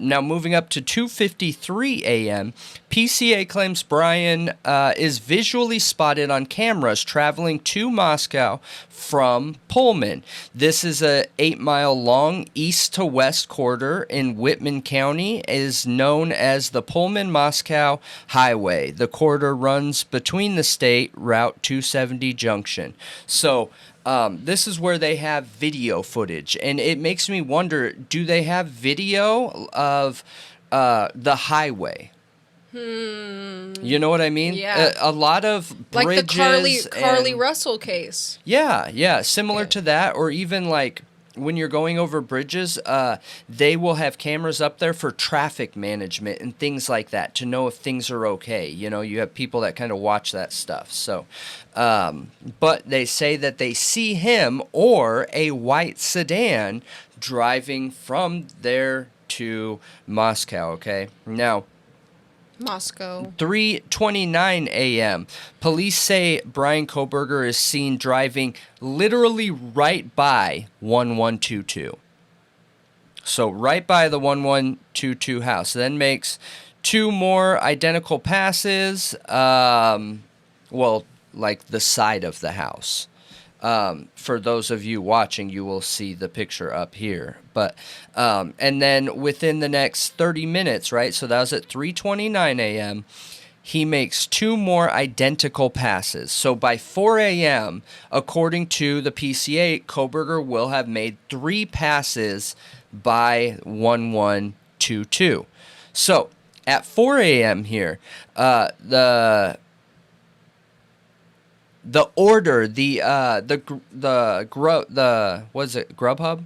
now moving up to 2:53 a.m., PCA claims Brian is visually spotted on cameras traveling to Moscow from Pullman. This is a 8-mile long east to west corridor in Whitman County is known as the Pullman-Moscow Highway. The corridor runs between the state Route 270 junction. So this is where they have video footage, and it makes me wonder, do they have video of the highway? You know what I mean? Yeah. A lot of bridges, like the Carly and, Russell case. Yeah, similar to that, or even like when you're going over bridges, they will have cameras up there for traffic management and things like that to know if things are okay. You know, you have people that kind of watch that stuff. So, but they say that they see him or a white sedan driving from there to Moscow. Okay, now. Moscow. 3:29 a.m. Police say Brian Kohberger is seen driving literally right by 1122. So right by the 1122 house. Then makes two more identical passes. Well, like the side of the house. For those of you watching, you will see the picture up here. But and then within the next 30 minutes, right? So that was at 3:29 a.m. He makes two more identical passes. So by 4 a.m., according to the PCA, Kohberger will have made 3 passes by 1122. So at 4 a.m. here, the order, was it Grubhub?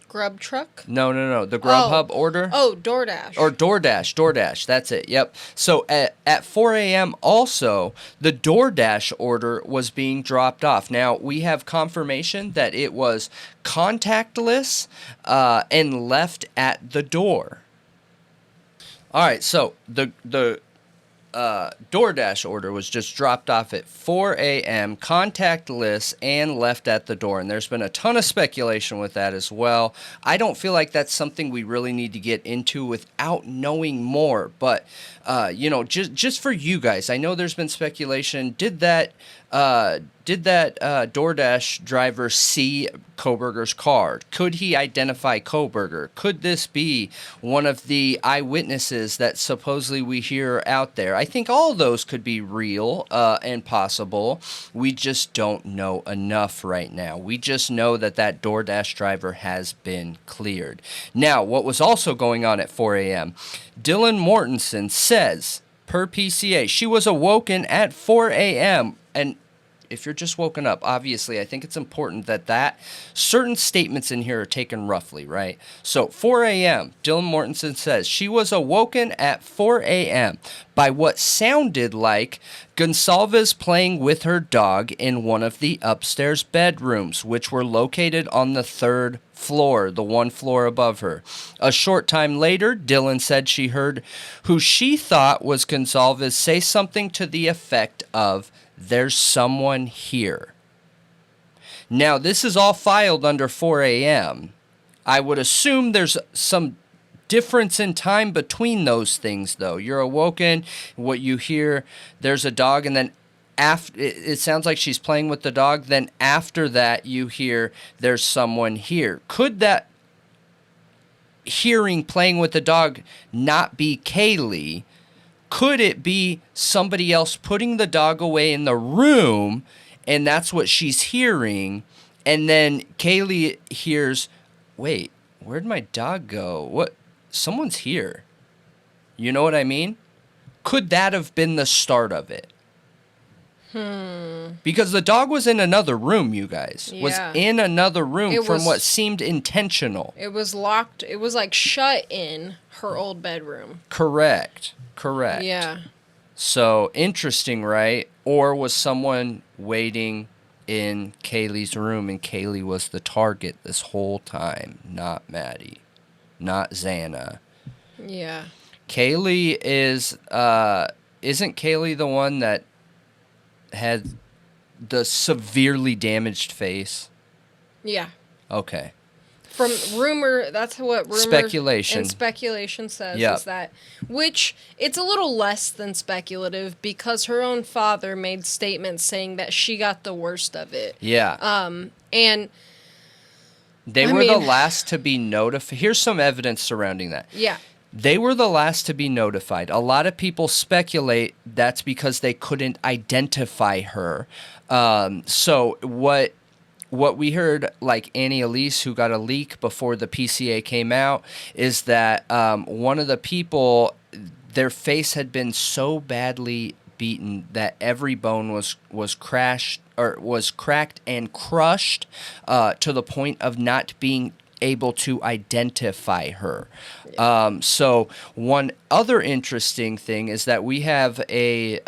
Grub truck? No. The Grubhub order? Oh, DoorDash. Or DoorDash. That's it. Yep. So at 4 a.m. also, the DoorDash order was being dropped off. Now, we have confirmation that it was contactless and left at the door. All right. So the DoorDash order was just dropped off at 4 a.m., contactless, and left at the door. And there's been a ton of speculation with that as well. I don't feel like that's something we really need to get into without knowing more. But, just for you guys, I know there's been speculation. Did that DoorDash driver see Kohberger's car? Could he identify Kohberger? Could this be one of the eyewitnesses that supposedly we hear out there? I think all of those could be real and possible. We just don't know enough right now. We just know that DoorDash driver has been cleared. Now, what was also going on at 4 a.m., Dylan Mortensen says, per PCA, she was awoken at 4 a.m., and if you're just woken up, obviously, I think it's important that certain statements in here are taken roughly, right? So 4 a.m., Dylan Mortensen says she was awoken at 4 a.m. by what sounded like Gonsalves playing with her dog in one of the upstairs bedrooms, which were located on the 3rd floor, the one floor above her. A short time later, Dylan said she heard who she thought was Gonsalves say something to the effect of, "There's someone here." Now, this is all filed under 4 a.m. I would assume there's some difference in time between those things, though. You're awoken, what you hear, there's a dog, and then after it sounds like she's playing with the dog. Then after that, you hear there's someone here. Could that hearing playing with the dog not be Kaylee? Could it be somebody else putting the dog away in the room, and that's what she's hearing? And then Kaylee hears, "Wait, where'd my dog go? What? Someone's here." You know what I mean? Could that have been the start of it? Because the dog was in another room, you guys. Yeah. Was in another room from what seemed intentional. It was locked. It was like shut in her old bedroom. Correct. Yeah. So, interesting, right? Or was someone waiting in Kaylee's room and Kaylee was the target this whole time? Not Maddie. Not Xana. Yeah. Kaylee is, isn't Kaylee the one that had the severely damaged face? Yeah. Okay. From rumor, that's what rumor Speculation. and speculation says Yep. is that, which it's a little less than speculative because her own father made statements saying that she got the worst of it. Yeah. And They were the last to be notified. Here's some evidence surrounding that. Yeah. They were the last to be notified. A lot of people speculate that's because they couldn't identify her. So what we heard, like Annie Elise, who got a leak before the PCA came out, is that one of the people, their face had been so badly beaten that every bone was crashed or was cracked and crushed to the point of not being able to identify her. So one other interesting thing is that we have a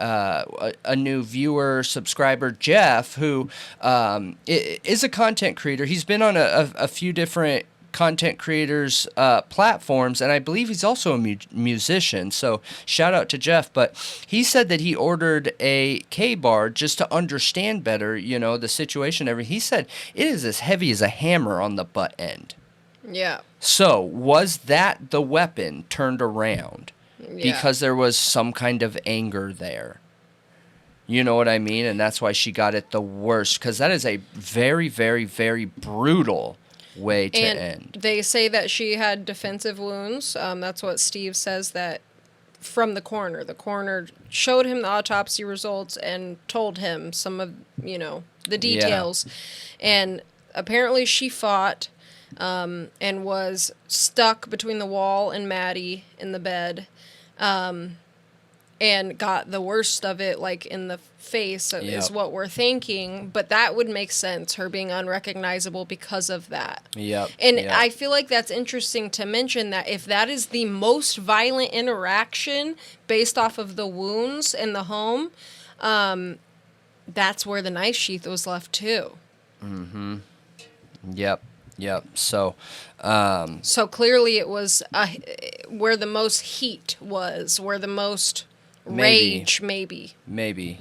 new viewer subscriber, Jeff, who is a content creator. He's been on a few different content creators platforms, and I believe he's also a musician, so shout out to Jeff. But he said that he ordered a K-bar just to understand better, the situation. He said it is as heavy as a hammer on the butt end. Yeah. So was that the weapon turned around because there was some kind of anger there? You know what I mean? And that's why she got it the worst, because that is a very, very, very brutal way to end. They say that she had defensive wounds. That's what Steve says, that from the coroner. The coroner showed him the autopsy results and told him some of, the details. Yeah. And apparently she fought and was stuck between the wall and Maddie in the bed, and got the worst of it, like in the face, is what we're thinking. But that would make sense, her being unrecognizable because of that. Yep. And I feel like that's interesting to mention, that if that is the most violent interaction based off of the wounds in the home, that's where the knife sheath was left too. Mm-hmm. Yep. So clearly it was where the most heat was, where the most rage, maybe.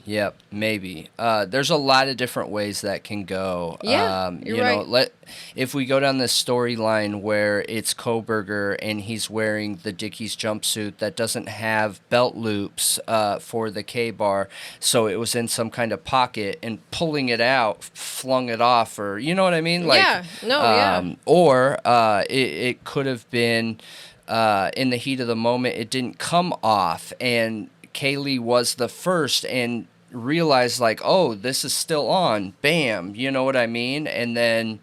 Yep, maybe. There's a lot of different ways that can go. Yeah, you're right. If we go down this storyline where it's Kohberger and he's wearing the Dickies jumpsuit that doesn't have belt loops for the K-bar, so it was in some kind of pocket, and pulling it out flung it off, or you know what I mean? Or it could have been in the heat of the moment, it didn't come off, and Kaylee was the first and realized, like, oh, this is still on. Bam, you know what I mean? And then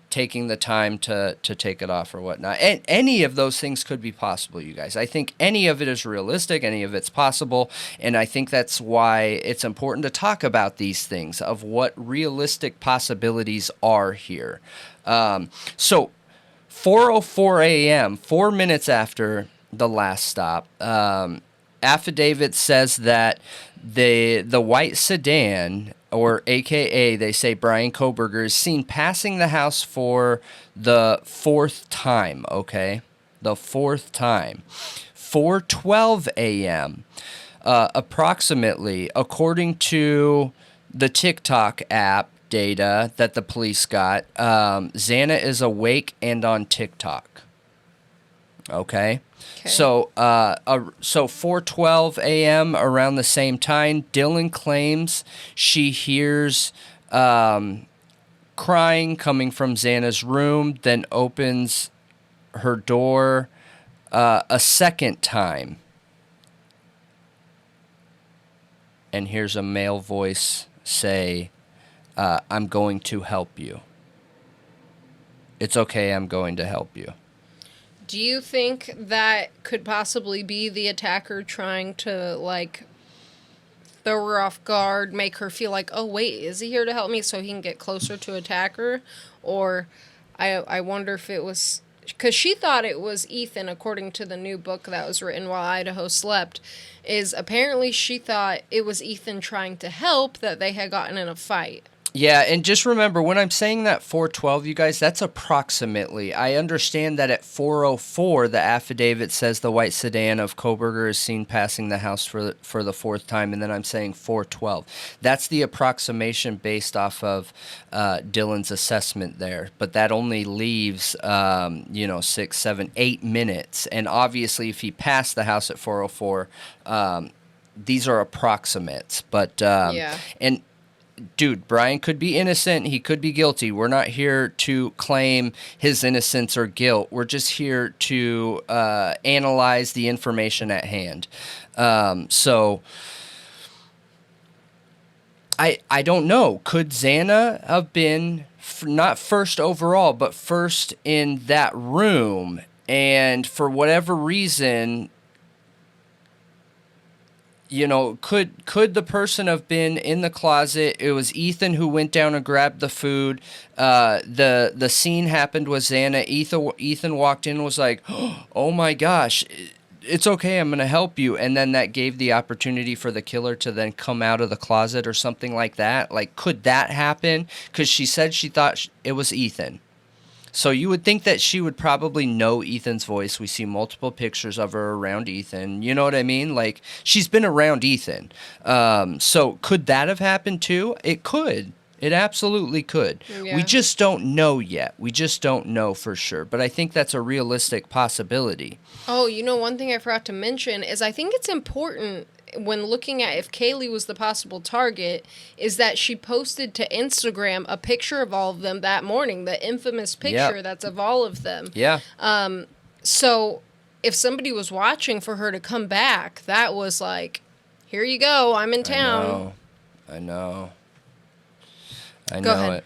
taking the time to take it off or whatnot. And any of those things could be possible, you guys. I think any of it is realistic. Any of it's possible. And I think that's why it's important to talk about these things, of what realistic possibilities are here. So 4:04 a.m., 4 minutes after the last stop, affidavit says that the white sedan, or AKA they say Brian Kohberger, is seen passing the house for the fourth time, okay? The fourth time. 4:12 a.m., approximately, according to the TikTok app data that the police got, Xana is awake and on TikTok. Okay. So 4:12 a.m., around the same time, Dylan claims she hears crying coming from Xana's room, then opens her door a second time and hears a male voice say, I'm going to help you. It's okay, I'm going to help you. Do you think that could possibly be the attacker trying to, like, throw her off guard, make her feel like, oh, wait, is he here to help me, so he can get closer to attack her? Or I wonder if it was... Because she thought it was Ethan, according to the new book that was written while Idaho slept, is apparently she thought it was Ethan trying to help, that they had gotten in a fight. Yeah, and just remember, when I'm saying that 4:12, you guys, that's approximately. I understand that at 4:04, the affidavit says the white sedan of Kohberger is seen passing the house for the fourth time, and then I'm saying 4:12. That's the approximation based off of Dylan's assessment there, but that only leaves 6, 7, 8 minutes, and obviously if he passed the house at 4:04, these are approximates, but and dude, Brian could be innocent. He could be guilty. We're not here to claim his innocence or guilt. We're just here to analyze the information at hand. So I don't know. Could Xana have been not first overall, but first in that room? And for whatever reason, you know, could the person have been in the closet? It was Ethan who went down and grabbed the food. The scene happened with Xana. Ethan walked in and was like, oh my gosh, it's okay, I'm going to help you. And then that gave the opportunity for the killer to then come out of the closet or something like that. Like, could that happen? Because she said she thought it was Ethan. So you would think that she would probably know Ethan's voice. We see multiple pictures of her around Ethan. You know what I mean? Like, she's been around Ethan. So could that have happened too? It could. It absolutely could. Yeah. We just don't know yet. We just don't know for sure. But I think that's a realistic possibility. Oh, you know, one thing I forgot to mention is I think it's important when looking at if Kaylee was the possible target, is that she posted to Instagram a picture of all of them that morning, the infamous picture that's of all of them. Yeah. So if somebody was watching for her to come back, that was like, here you go, I'm in town. I know Go ahead. it.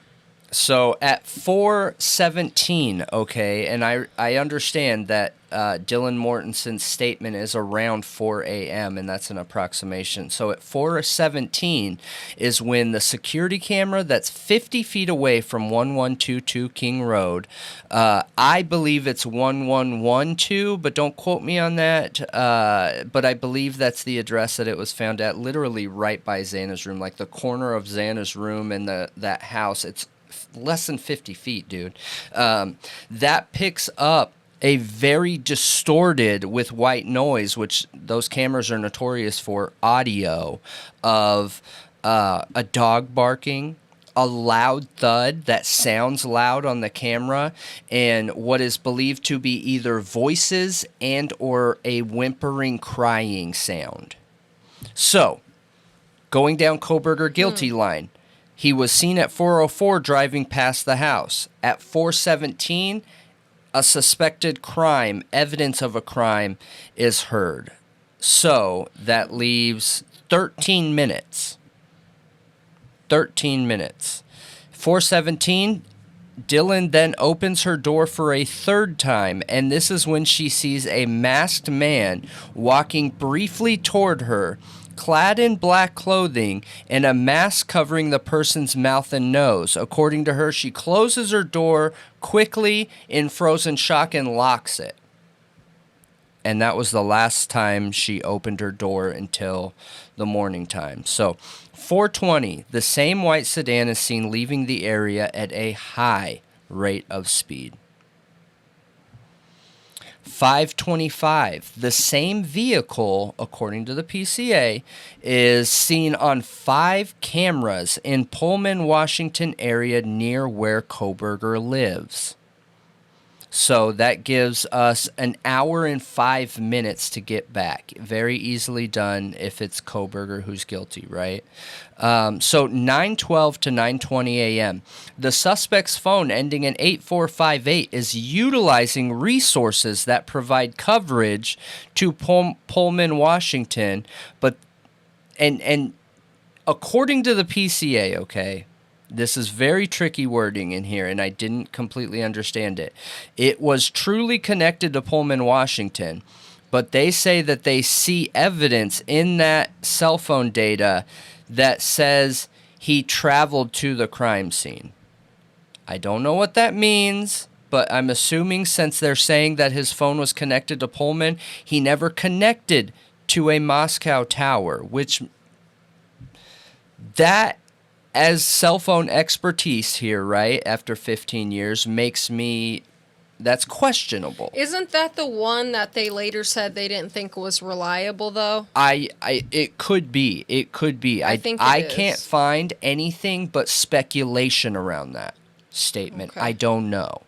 So at 4:17, okay, and I understand that Dylan Mortensen's statement is around 4 a.m., and that's an approximation. So at 4:17 is when the security camera that's 50 feet away from 1122 King Road, I believe it's 1112, but don't quote me on that, but I believe that's the address that it was found at, literally right by Xana's room, like the corner of Xana's room and that house. It's less than 50 feet, dude. That picks up a very distorted, with white noise, which those cameras are notorious for, audio of a dog barking, a loud thud that sounds loud on the camera, and what is believed to be either voices and or a whimpering crying sound. So, going down Kohberger guilty line, he was seen at 4:04 driving past the house. At 4:17, a suspected crime, evidence of a crime, is heard. So that leaves 13 minutes. 13 minutes. 4:17, Dylan then opens her door for a third time, and this is when she sees a masked man walking briefly toward her, clad in black clothing and a mask covering the person's mouth and nose. According to her, she closes her door quickly in frozen shock and locks it. And that was the last time she opened her door until the morning time. So 4:20, the same white sedan is seen leaving the area at a high rate of speed. 5:25, the same vehicle, according to the PCA, is seen on 5 cameras in Pullman, Washington area near where Kohberger lives. So that gives us an hour and 5 minutes to get back. Very easily done if it's Kohberger who's guilty, right? So 9:12 to 9:20 a.m. The suspect's phone ending in 8458 is utilizing resources that provide coverage to Pullman, Washington, but and according to the PCA, okay, this is very tricky wording in here, and I didn't completely understand it. It was truly connected to Pullman, Washington, but they say that they see evidence in that cell phone data that says he traveled to the crime scene. I don't know what that means, but I'm assuming since they're saying that his phone was connected to Pullman, he never connected to a Moscow tower, which that, as cell phone expertise here, right, after 15 years, makes me, that's questionable. Isn't that the one that they later said they didn't think was reliable, though? It could be. It could be. I think I can't find anything but speculation around that statement. Okay. I don't know.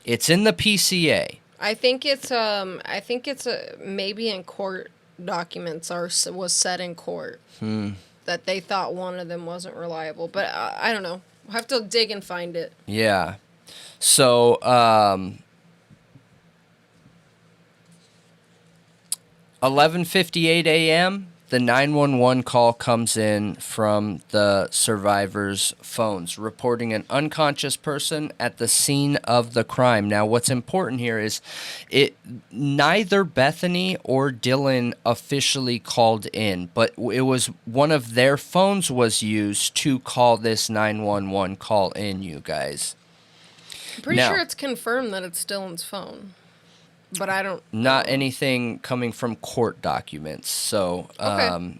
It's in the PCA. I think it's maybe in court documents was said in court. that they thought one of them wasn't reliable. But I don't know. We'll have to dig and find it. Yeah. So, 11:58 a.m., the 911 call comes in from the survivors' phones, reporting an unconscious person at the scene of the crime. Now, what's important here is neither Bethany or Dylan officially called in, but it was one of their phones was used to call this 911 call in, you guys. I'm pretty sure it's confirmed that it's Dylan's phone. But I don't... Not anything coming from court documents. So, Okay.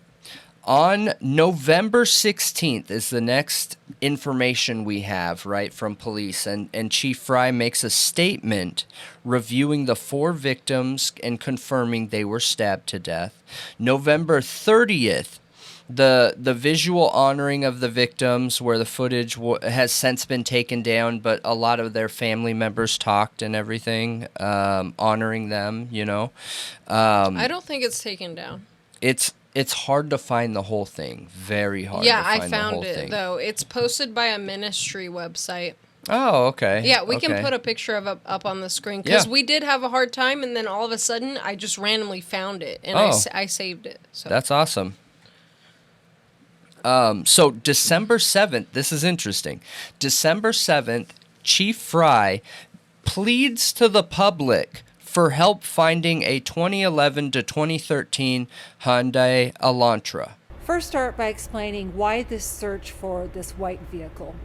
On November 16th is the next information we have, right, from police. And Chief Fry makes a statement reviewing the 4 victims and confirming they were stabbed to death. November 30th, the visual honoring of the victims, where the footage has since been taken down, but a lot of their family members talked and everything, honoring them, you know. I don't think it's taken down. It's hard to find the whole thing. Very hard to find the whole thing. Yeah, I found it, though. It's posted by a ministry website. Oh, okay. Yeah, we can put a picture of it up on the screen, because we did have a hard time, and then all of a sudden, I just randomly found it, and I saved it. So. That's awesome. So December 7th, this is interesting. December 7th, Chief Fry pleads to the public for help finding a 2011 to 2013 Hyundai Elantra. First, start by explaining why this search for this white vehicle.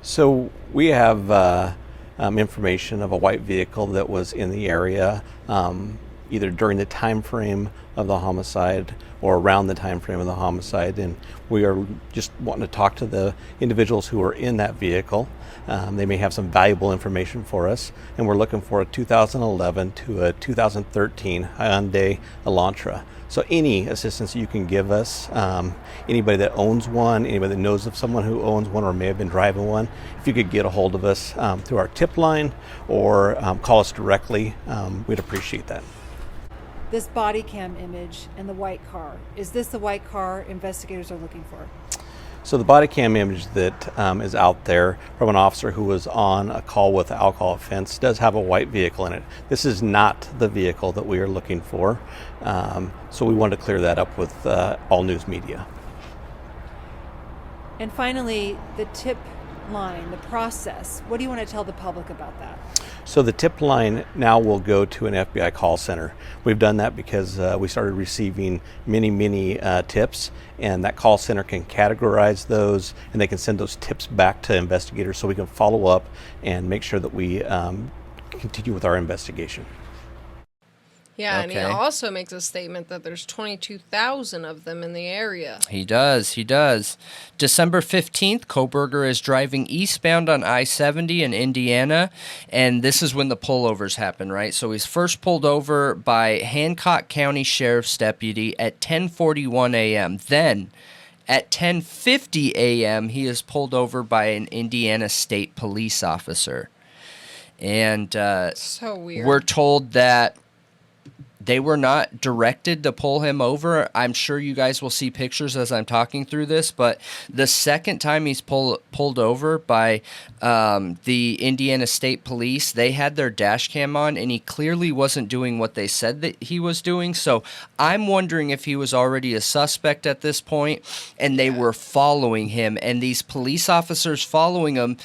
So we have information of a white vehicle that was in the area either during the time frame of the homicide or around the time frame of the homicide, and we are just wanting to talk to the individuals who are in that vehicle. They may have some valuable information for us, and we're looking for a 2011 to a 2013 Hyundai Elantra. So any assistance you can give us, anybody that owns one, anybody that knows of someone who owns one or may have been driving one, if you could get a hold of us through our tip line or call us directly, we'd appreciate that. This body cam image and the white car, is this the white car investigators are looking for? So the body cam image that is out there from an officer who was on a call with alcohol offense does have a white vehicle in it. This is not the vehicle that we are looking for. So we wanted to clear that up with all news media. And finally, the tip line, the process. What do you want to tell the public about that? So the tip line now will go to an FBI call center. We've done that because we started receiving many tips, and that call center can categorize those, and they can send those tips back to investigators so we can follow up and make sure that we continue with our investigation. Yeah, and he also makes a statement that there's 22,000 of them in the area. He does. December 15th, Kohberger is driving eastbound on I-70 in Indiana, and this is when the pullovers happen, right? So he's first pulled over by Hancock County Sheriff's deputy at 10:41 a.m. Then, at 10:50 a.m., he is pulled over by an Indiana State Police officer. And so weird. We're told that they were not directed to pull him over. I'm sure you guys will see pictures as I'm talking through this, but the second time he's pulled over by the Indiana State Police, they had their dash cam on, and he clearly wasn't doing what they said that he was doing. So I'm wondering if he was already a suspect at this point, and they were following him, and these police officers following him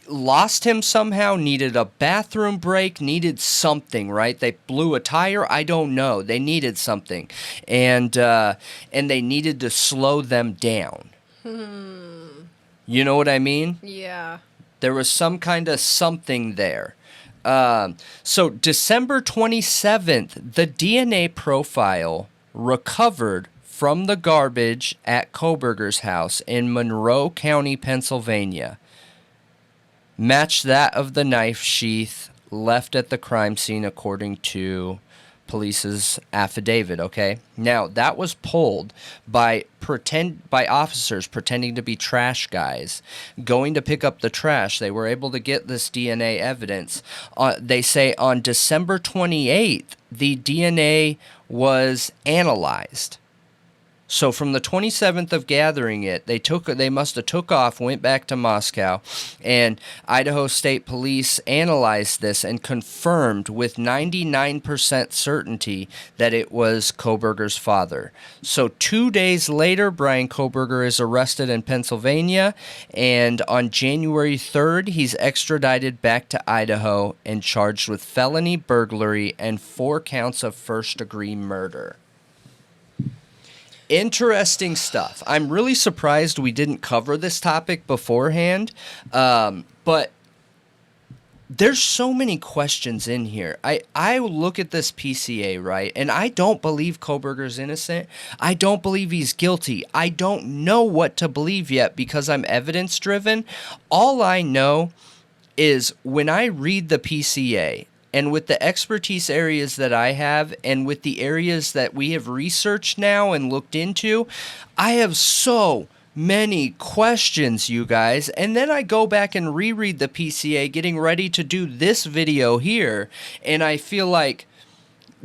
lost him somehow, needed a bathroom break, needed something, right? They blew a tire, I don't know. They needed something. And they needed to slow them down. You know what I mean? Yeah. There was some kind of something there. So December 27th, the DNA profile recovered from the garbage at Kohberger's house in Monroe County, Pennsylvania matched that of the knife sheath left at the crime scene according to police's affidavit, okay? Now, that was pulled by officers pretending to be trash guys, going to pick up the trash. They were able to get this DNA evidence. They say on December 28th, the DNA was analyzed. So from the 27th of gathering it, they must have took off, went back to Moscow, and Idaho State Police analyzed this and confirmed with 99% certainty that it was Kohberger's father. So 2 days later, Brian Kohberger is arrested in Pennsylvania, and on January 3rd, he's extradited back to Idaho and charged with felony burglary and 4 counts of first-degree murder. Interesting stuff. I'm really surprised we didn't cover this topic beforehand, but there's so many questions in here. I look at this PCA, right, and I don't believe Kohberger's innocent. I don't believe he's guilty. I don't know what to believe yet because I'm evidence-driven. All I know is when I read the PCA, and with the expertise areas that I have and with the areas that we have researched now and looked into, I have so many questions, you guys. And then I go back and reread the PCA getting ready to do this video here, and I feel like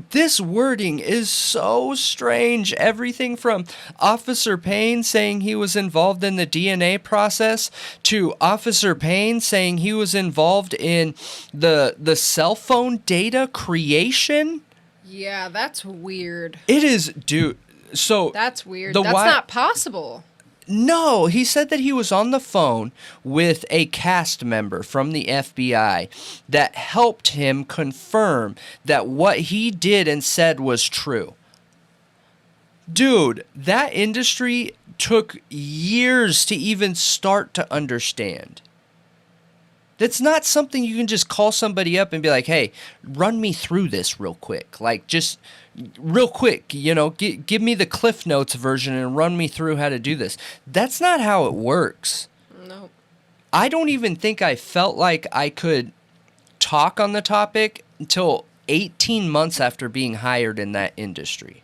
this wording is so strange. Everything from Officer Payne saying he was involved in the DNA process to Officer Payne saying he was involved in the cell phone data creation. Yeah, that's weird. It is, dude. So that's weird. That's not possible. No, he said that he was on the phone with a cast member from the FBI that helped him confirm that what he did and said was true. Dude, that industry took years to even start to understand. That's not something you can just call somebody up and be like, hey, run me through this real quick. Like, just real quick, give me the Cliff Notes version and run me through how to do this. That's not how it works. Nope. I don't even think I felt like I could talk on the topic until 18 months after being hired in that industry.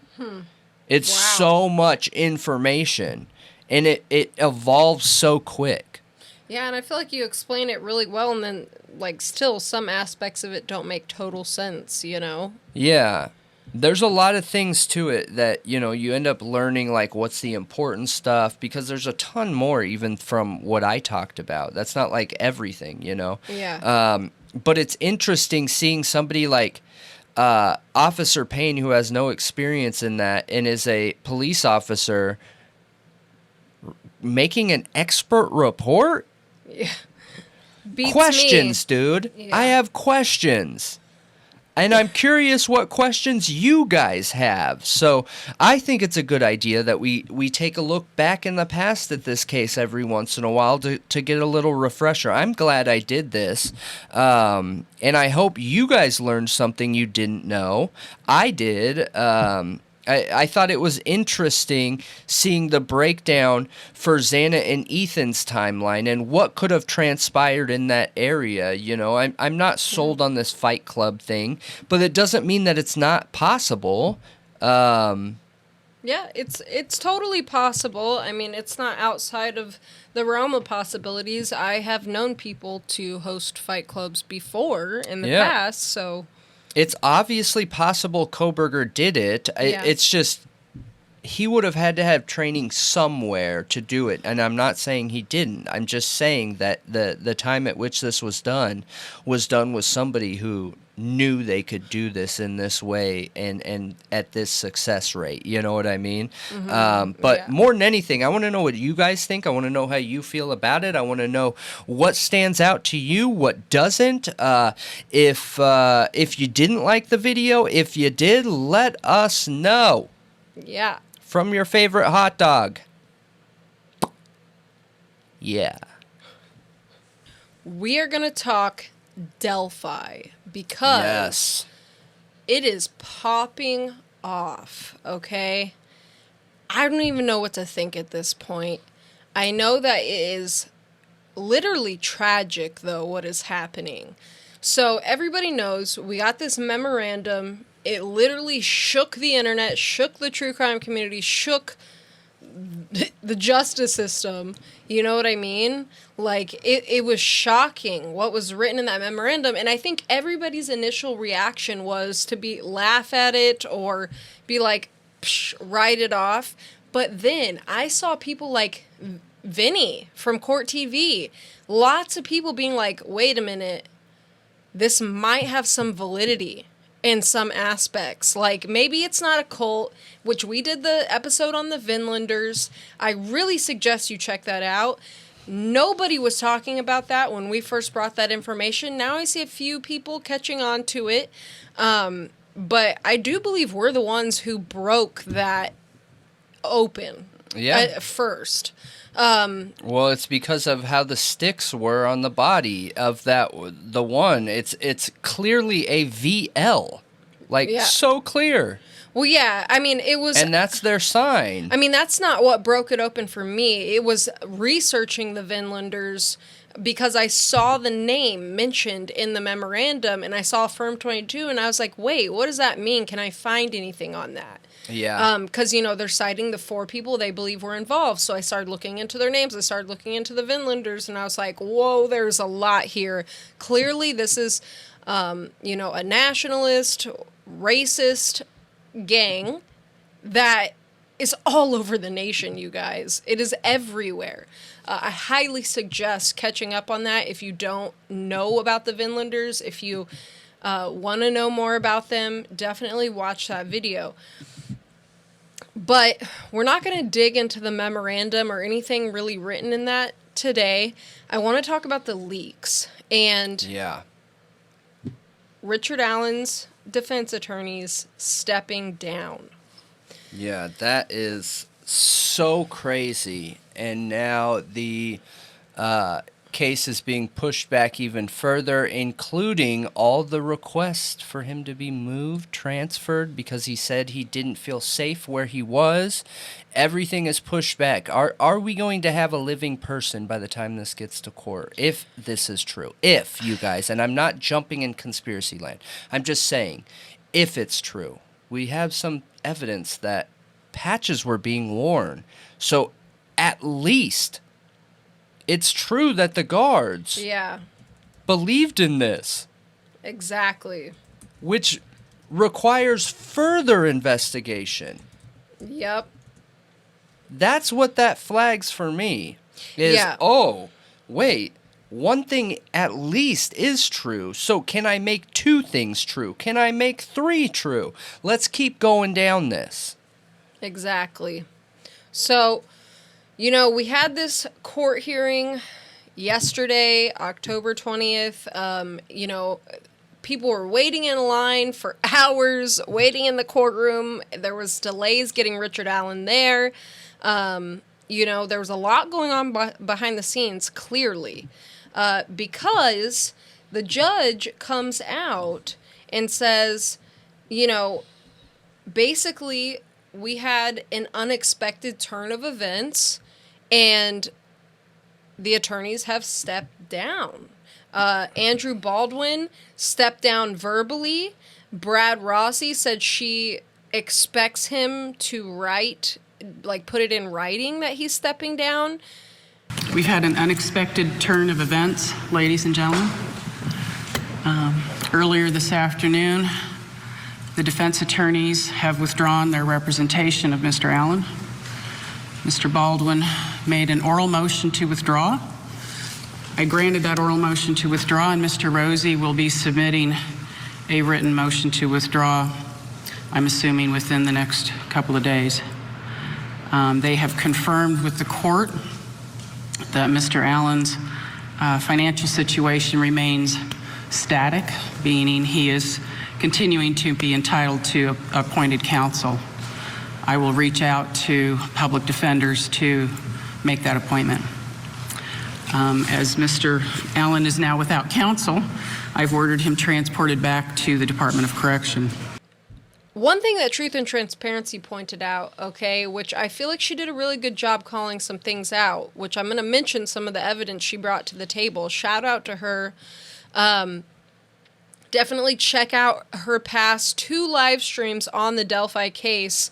It's so much information, and it evolves so quick. Yeah, and I feel like you explain it really well, and then, like, still some aspects of it don't make total sense, Yeah. There's a lot of things to it that, you end up learning, like, what's the important stuff, because there's a ton more even from what I talked about. That's not, like, everything, Yeah. But it's interesting seeing somebody like Officer Payne, who has no experience in that and is a police officer, making an expert report? Yeah. Beats questions, me. Dude. Yeah. I have questions. And I'm curious what questions you guys have. So I think it's a good idea that we take a look back in the past at this case every once in a while to get a little refresher. I'm glad I did this. And I hope you guys learned something you didn't know. I did. I thought it was interesting seeing the breakdown for Xana and Ethan's timeline and what could have transpired in that area. I'm not sold on this Fight Club thing, but it doesn't mean that it's not possible. Yeah, it's totally possible. I mean, it's not outside of the realm of possibilities. I have known people to host Fight Clubs before in the past, so... It's obviously possible Kohberger did it. Yeah. It's just he would have had to have training somewhere to do it, and I'm not saying he didn't. I'm just saying that the time at which this was done with somebody who knew they could do this in this way and at this success rate. You know what I mean? Mm-hmm. But more than anything, I want to know what you guys think. I want to know how you feel about it. I want to know what stands out to you, what doesn't. If you didn't like the video, if you did, let us know. Yeah. From your favorite hot dog. Yeah. We are going to talk Delphi because it is popping off, okay? I don't even know what to think at this point. I know that it is literally tragic, though, what is happening. So everybody knows we got this memorandum. It literally shook the internet, shook the true crime community, shook the justice system. You know what I mean? Like, it was shocking what was written in that memorandum. And I think everybody's initial reaction was to laugh at it or be like, psh, write it off. But then I saw people like Vinny from Court TV, lots of people being like, wait a minute, this might have some validity in some aspects. Like, maybe it's not a cult, which we did the episode on the Vinlanders. I really suggest you check that out. Nobody was talking about that when we first brought that information. Now I see a few people catching on to it. But I do believe we're the ones who broke that open at first. Well, it's because of how the sticks were on the body of the one. It's clearly a VL. So clear. Well, yeah, I mean, it was... And that's their sign. I mean, that's not what broke it open for me. It was researching the Vinlanders because I saw the name mentioned in the memorandum, and I saw Firm 22, and I was like, wait, what does that mean? Can I find anything on that? Yeah. Because, they're citing the 4 people they believe were involved, so I started looking into their names. I started looking into the Vinlanders, and I was like, whoa, there's a lot here. Clearly, this is, a nationalist, racist gang that is all over the nation, you guys. It is everywhere. I highly suggest catching up on that if you don't know about the Vinlanders. If you want to know more about them, definitely watch that video. But we're not going to dig into the memorandum or anything really written in that today. I want to talk about the leaks and Richard Allen's defense attorneys stepping down. Yeah, that is so crazy. And now the case is being pushed back even further, including all the requests for him to be moved, transferred, because he said he didn't feel safe where he was. Everything is pushed back. Are we going to have a living person by the time this gets to court? If this is true. If, you guys, and I'm not jumping in conspiracy land. I'm just saying, if it's true, we have some evidence that patches were being worn. So at least it's true that the guards believed in this. Exactly. Which requires further investigation. Yep. That's what that flags for me. Is, oh, wait, one thing at least is true. So can I make 2 things true? Can I make 3 true? Let's keep going down this. Exactly. So, we had this court hearing yesterday, October 20th. People were waiting in line for hours, waiting in the courtroom. There was delays getting Richard Allen there. There was a lot going on behind the scenes, clearly, because the judge comes out and says, basically, we had an unexpected turn of events, and the attorneys have stepped down. Andrew Baldwin stepped down verbally. Brad Rossi said she expects him to put it in writing that he's stepping down. We've had an unexpected turn of events, ladies and gentlemen. Earlier this afternoon, the defense attorneys have withdrawn their representation of Mr. Allen. Mr. Baldwin made an oral motion to withdraw. I granted that oral motion to withdraw, and Mr. Rosie will be submitting a written motion to withdraw, I'm assuming within the next couple of days. They have confirmed with the court that Mr. Allen's financial situation remains static, meaning he is continuing to be entitled to appointed counsel. I will reach out to public defenders to make that appointment. As Mr. Allen is now without counsel, I've ordered him transported back to the Department of Correction. One thing that Truth and Transparency pointed out, which I feel like she did a really good job calling some things out, which I'm going to mention some of the evidence she brought to the table. Shout out to her. Definitely check out her past 2 live streams on the Delphi case,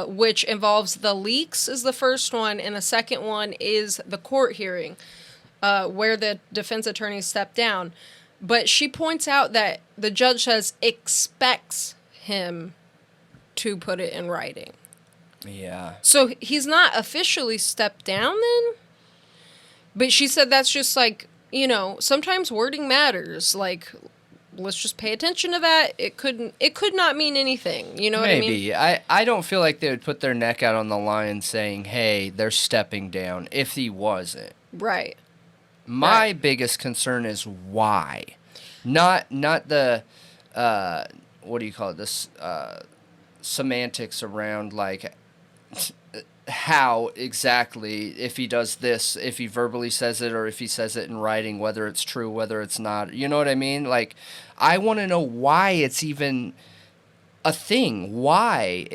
which involves the leaks is the first one, and the second one is the court hearing, where the defense attorney stepped down. But she points out that the judge says expects him to put it in writing. Yeah. So he's not officially stepped down then? But she said that's just like, you know, sometimes wording matters. Like, let's just pay attention to that. It could not mean anything. You know what I mean? Maybe. I don't feel like they would put their neck out on the line saying, hey, they're stepping down if he wasn't. Right. My biggest concern is why. Not the, what do you call it, this semantics around, like, how exactly, if he does this, if he verbally says it or if he says it in writing, whether it's true, whether it's not. You know what I mean? Like, I want to know why it's even a thing. Why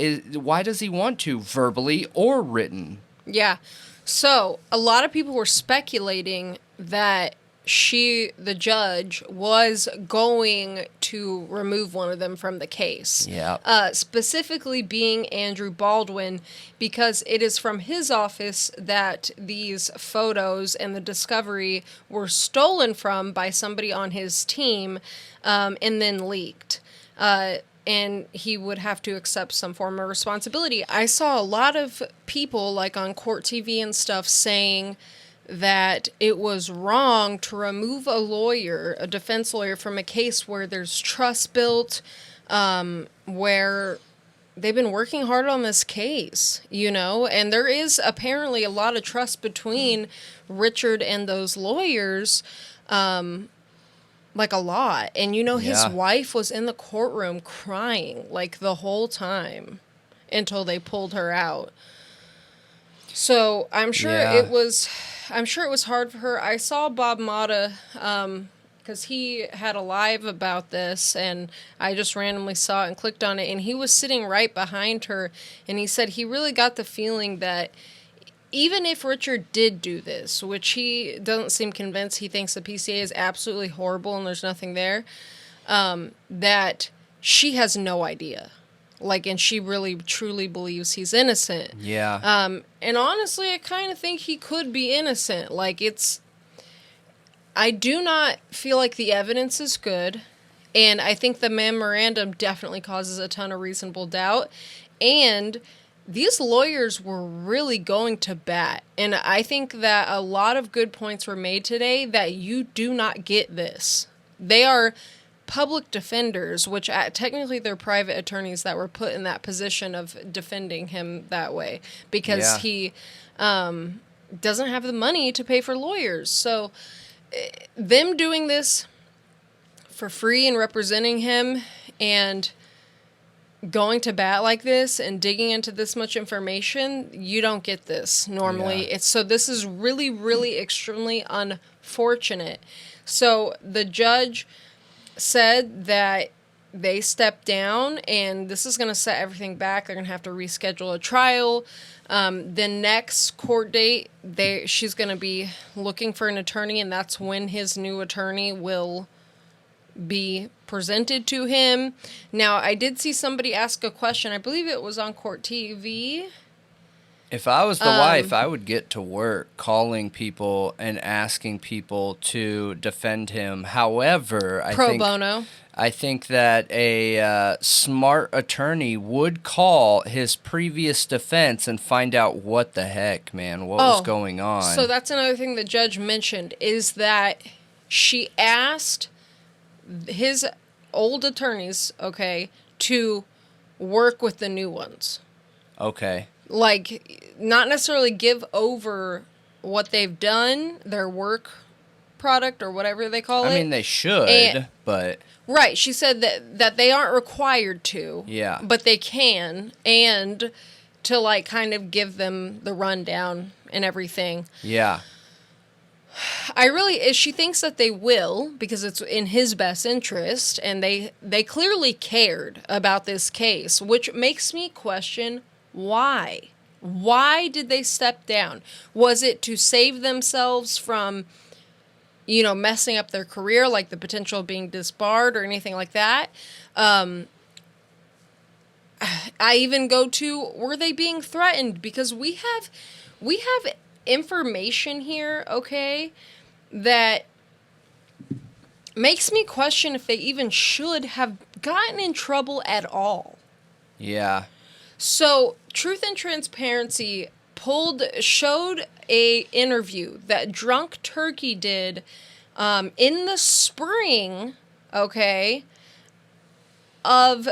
does he want to, verbally or written? Yeah. So a lot of people were speculating that the judge, was going to remove one of them from the case. Yeah. Specifically being Andrew Baldwin, because it is from his office that these photos and the discovery were stolen from by somebody on his team, and then leaked. And he would have to accept some form of responsibility. I saw a lot of people, like on Court TV and stuff, saying that it was wrong to remove a defense lawyer, from a case where there's trust built, where they've been working hard on this case, you know, and there is apparently a lot of trust between Richard and those lawyers, like a lot. And, you know, his wife was in the courtroom crying, like, the whole time until they pulled her out. So I'm sure it was hard for her. I saw Bob Motta, because he had a live about this, and I just randomly saw it and clicked on it, and he was sitting right behind her, and he said he really got the feeling that even if Richard did do this, which he doesn't seem convinced, he thinks the PCA is absolutely horrible and there's nothing there, that she has no idea. Like, and she really, truly believes he's innocent. Yeah. And honestly, I kind of think he could be innocent. Like, I do not feel like the evidence is good. And I think the memorandum definitely causes a ton of reasonable doubt. And these lawyers were really going to bat. And I think that a lot of good points were made today that you do not get this. They are public defenders, which technically they're private attorneys that were put in that position of defending him that way because he doesn't have the money to pay for lawyers. So them doing this for free and representing him and going to bat like this and digging into this much information, you don't get this normally. So this is really, really extremely unfortunate. So the judge said that they stepped down, and this is going to set everything back. They're going to have to reschedule a trial. The next court date, she's going to be looking for an attorney, and that's when his new attorney will be presented to him. Now, I did see somebody ask a question. I believe it was on Court TV. If I was the wife, I would get to work calling people and asking people to defend him. However, Pro bono. I think that a smart attorney would call his previous defense and find out what the heck, man, what was going on. So that's another thing the judge mentioned, is that she asked his old attorneys, to work with the new ones. Okay. Like, not necessarily give over what they've done, their work product or whatever they call it. I mean, they should, but... Right, she said that they aren't required to. Yeah. But they can, and to, like, kind of give them the rundown and everything. Yeah. She thinks that they will, because it's in his best interest, and they clearly cared about this case, which makes me question why. Why did they step down? Was it to save themselves from, messing up their career, like the potential of being disbarred or anything like that? I even go to, were they being threatened? Because we have information here, that makes me question if they even should have gotten in trouble at all. Yeah. So, Truth and Transparency showed a interview that Drunk Turkey did in the spring, okay, of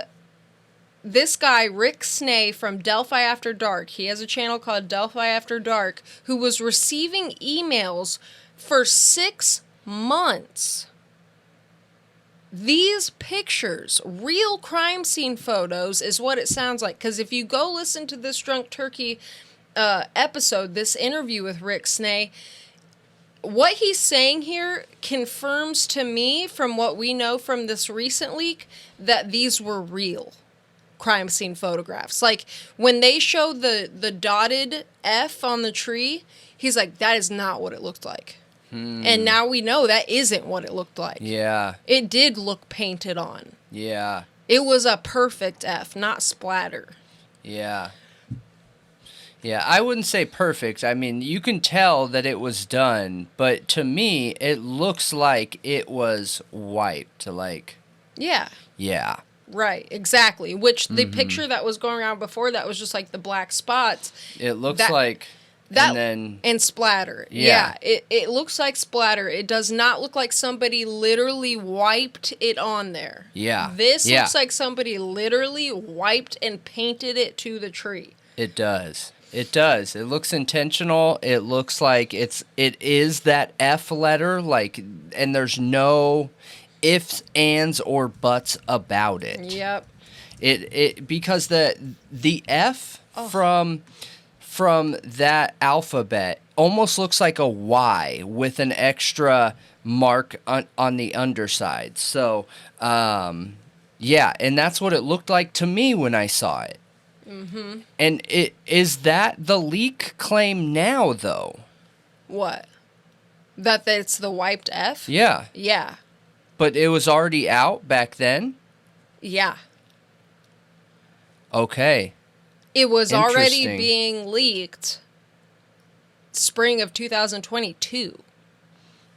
this guy, Rick Snay from Delphi After Dark. He has a channel called Delphi After Dark, who was receiving emails for 6 months. These pictures, real crime scene photos, is what it sounds like. Because if you go listen to this Drunk Turkey episode, this interview with Rick Snay, what he's saying here confirms to me, from what we know from this recent leak, that these were real crime scene photographs. Like, when they show the dotted F on the tree, he's like, that is not what it looked like. And now we know that isn't what it looked like. Yeah. It did look painted on. Yeah. It was a perfect F, not splatter. Yeah. Yeah, I wouldn't say perfect. I mean, you can tell that it was done, but to me, it looks like it was wiped. Like, Yeah. yeah. Right, exactly. Which the picture that was going around before that was just like the black spots. It looks That- like, That and then, and splatter. Yeah. It looks like splatter. It does not look like somebody literally wiped it on there. Yeah. This Yeah. looks like somebody literally wiped and painted it to the tree. it does. It does. It looks intentional. It looks like it is that F letter, like, and there's no ifs, ands, or buts about it. Yep. It because the F from that alphabet almost looks like a Y with an extra mark on the underside. So, yeah, and that's what it looked like to me when I saw it. Mm-hmm. And is that the leak claim now, though? What? That it's the wiped F? Yeah, Yeah. but it was already out back then? Yeah. Okay. It was already Interesting. being leaked spring of 2022.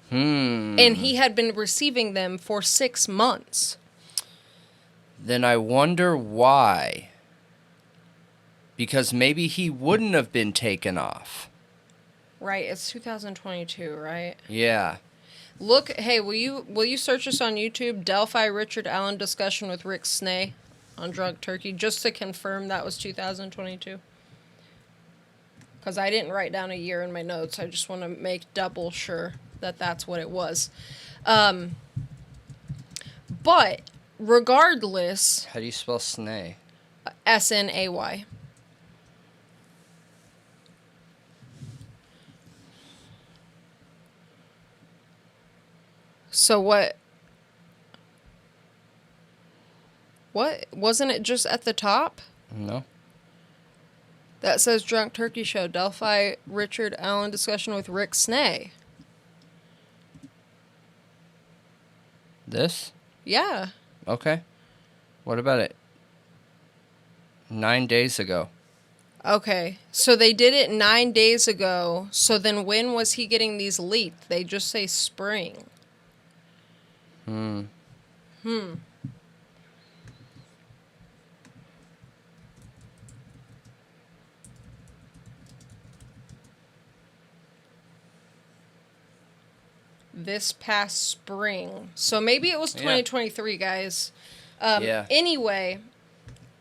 And he had been receiving them for 6 months. Then I wonder why. Because maybe he wouldn't have been taken off. Right, it's 2022, right? Yeah. Look, hey, will you search this on YouTube? Delphi Richard Allen discussion with Rick Snay on Drunk Turkey, just to confirm that was 2022. Because I didn't write down a year in my notes. I just want to make double sure that that's what it was. But regardless, How do you spell snay? SNAY. So what? What? Wasn't it just at the top? No. That says Drunk Turkey Show, Delphi Richard Allen discussion with Rick Snay. This? Yeah. Okay. What about it? 9 days ago. Okay. So they did it 9 days ago. So then when was he getting these leaked? They just say spring. This past spring. So maybe it was 2023, guys. Yeah. Anyway,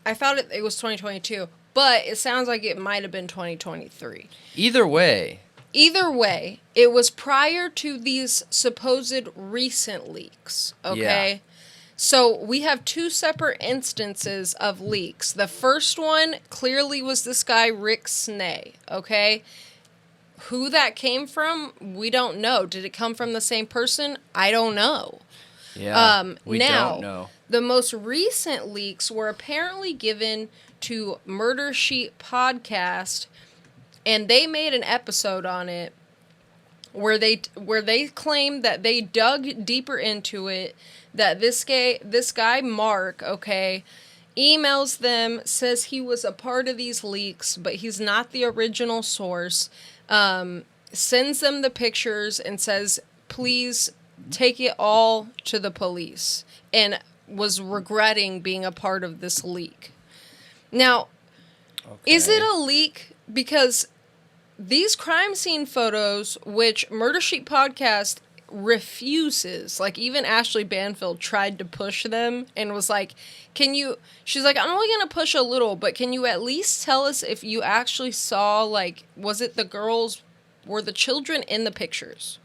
I thought it was 2022, but it sounds like it might have been 2023. Either way. Either way, it was prior to these supposed recent leaks, okay? Yeah. So we have two separate instances of leaks. The first one clearly was this guy, Rick Snay, okay? Who that came from, we don't know. Did it come from the same person? I don't know. Yeah. We now, don't know. The most recent leaks were apparently given to Murder Sheet Podcast, and they made an episode on it where they claimed that they dug deeper into it, that this guy Mark, okay, emails them, says he was a part of these leaks, but he's not the original source, sends them the pictures and says, please take it all to the police, and was regretting being a part of this leak. Now, Is it a leak? Because these crime scene photos, which Murder Sheet Podcast refuses, like even Ashley Banfield tried to push them and was like, she's like, I'm only going to push a little, but can you at least tell us if you actually saw, like, was it the girls, were the children in the pictures?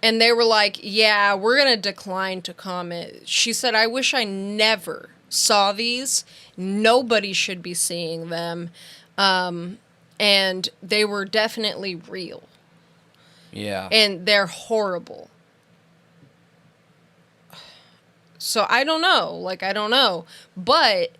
And they were like, yeah, we're going to decline to comment. She said, I wish I never saw these. Nobody should be seeing them. And they were definitely real. Yeah. And they're horrible. So I don't know. Like, I don't know. But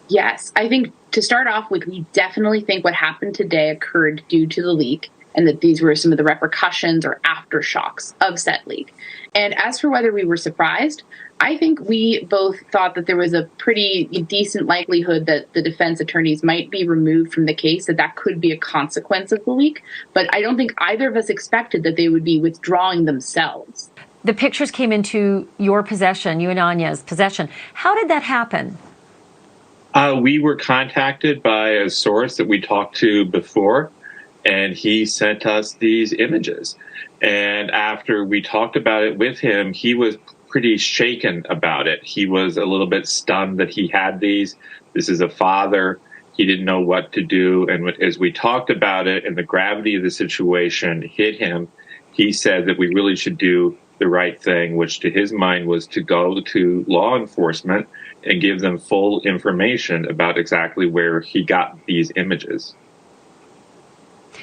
yes, I think to start off with, we definitely think what happened today occurred due to the leak, and that these were some of the repercussions or aftershocks of said leak. And as for whether we were surprised, I think we both thought that there was a pretty decent likelihood that the defense attorneys might be removed from the case, that could be a consequence of the leak. But I don't think either of us expected that they would be withdrawing themselves. The pictures came into your possession, you and Anya's possession. How did that happen? We were contacted by a source that we talked to before, and he sent us these images. And after we talked about it with him, he was pretty shaken about it. He was a little bit stunned that he had these. This is a father. He didn't know what to do. And as we talked about it and the gravity of the situation hit him, he said that we really should do the right thing, which to his mind was to go to law enforcement and give them full information about exactly where he got these images.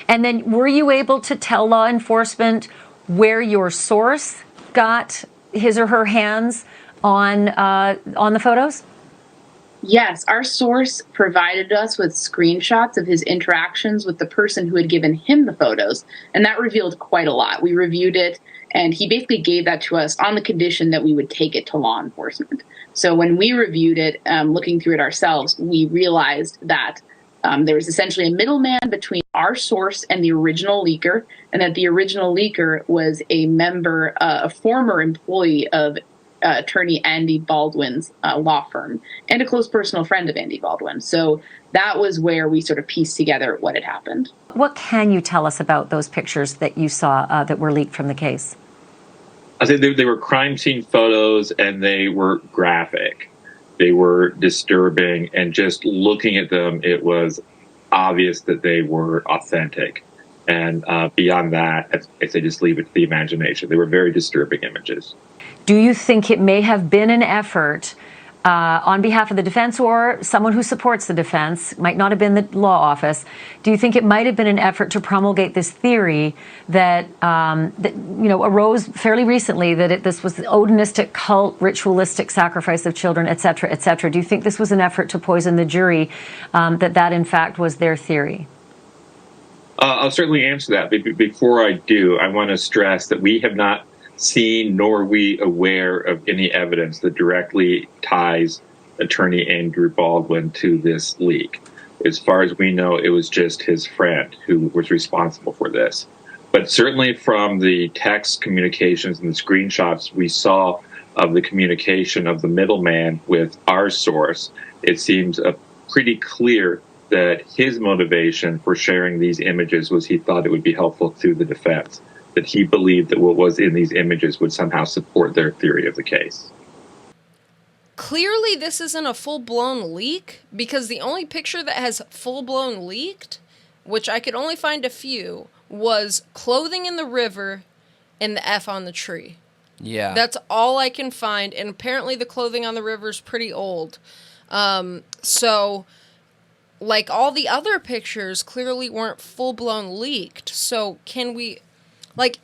And then were you able to tell law enforcement where your source got his or her hands on the photos? Yes, our source provided us with screenshots of his interactions with the person who had given him the photos, and that revealed quite a lot. We reviewed it, and he basically gave that to us on the condition that we would take it to law enforcement. So when we reviewed it, looking through it ourselves, we realized that there was essentially a middleman between our source and the original leaker, and that the original leaker was a member, a former employee of attorney Andy Baldwin's law firm, and a close personal friend of Andy Baldwin. So that was where we sort of pieced together what had happened. What can you tell us about those pictures that you saw that were leaked from the case? I think they were crime scene photos, and they were graphic. They were disturbing, and just looking at them, it was obvious that they were authentic. And beyond that, I say just leave it to the imagination. They were very disturbing images. Do you think it may have been an effort on behalf of the defense or someone who supports the defense, might not have been the law office, do you think it might have been an effort to promulgate this theory that, arose fairly recently, that this was the Odinistic cult, ritualistic sacrifice of children, et cetera, et cetera? Do you think this was an effort to poison the jury, that in fact was their theory? I'll certainly answer that. Before I do, I want to stress that we have not seen nor are we aware of any evidence that directly ties attorney Andrew Baldwin to this leak. As far as we know, it was just his friend who was responsible for this. But certainly from the text communications and the screenshots we saw of the communication of the middleman with our source, it seems pretty clear that his motivation for sharing these images was he thought it would be helpful to the defense, that he believed that what was in these images would somehow support their theory of the case. Clearly this isn't a full-blown leak, because the only picture that has full-blown leaked, which I could only find a few, was clothing in the river and the F on the tree. Yeah. That's all I can find, and apparently the clothing on the river is pretty old. So, like, all the other pictures clearly weren't full-blown leaked, so can we... Like,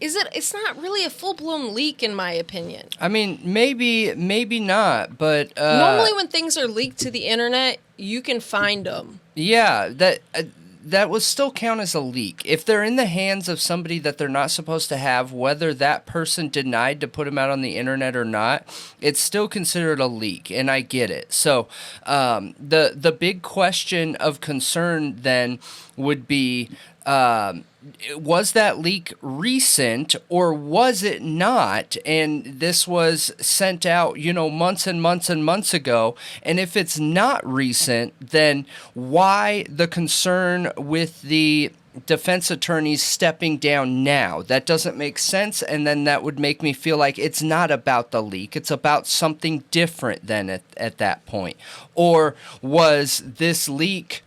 it's not really a full-blown leak, in my opinion. I mean, maybe not, but... normally when things are leaked to the internet, you can find them. Yeah, that would still count as a leak. If they're in the hands of somebody that they're not supposed to have, whether that person denied to put them out on the internet or not, it's still considered a leak, and I get it. So the big question of concern then would be was that leak recent or was it not? And this was sent out, months and months and months ago. And if it's not recent, then why the concern with the defense attorneys stepping down now? That doesn't make sense. And then that would make me feel like it's not about the leak. It's about something different than at that point. Or was this leak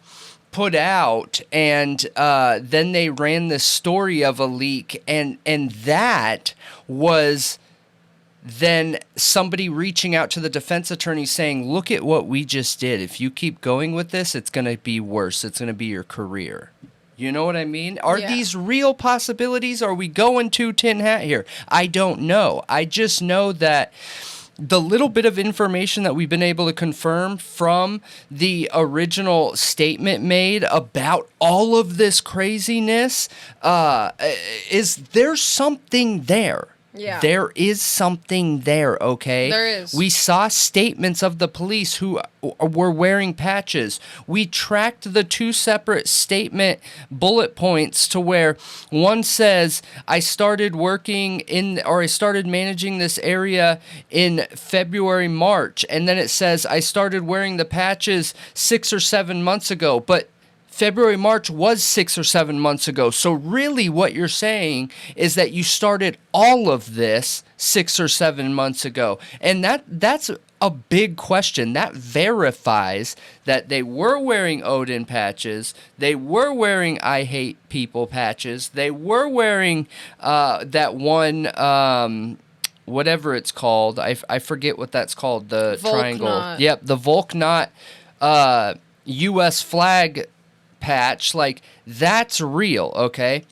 put out and then they ran this story of a leak and that was then somebody reaching out to the defense attorney saying, look at what we just did. If you keep going with this, it's going to be worse. It's going to be your career. You know what I mean? Are these real possibilities? Are we going too tin hat here? I don't know. I just know that the little bit of information that we've been able to confirm from the original statement made about all of this craziness is there's something there. Yeah. There is something there, okay? There is. We saw statements of the police who were wearing patches. We tracked the two separate statement bullet points to where one says, I started managing this area in February, March. And then it says, I started wearing the patches 6 or 7 months ago. But February, March was 6 or 7 months ago. So really what you're saying is that you started all of this 6 or 7 months ago. And that's a big question. That verifies that they were wearing Odin patches. They were wearing I Hate People patches. They were wearing that one... whatever it's called. I forget what that's called. The Volk triangle. knot. Yep, the Volk knot U.S. flag patch. Like, that's real, okay?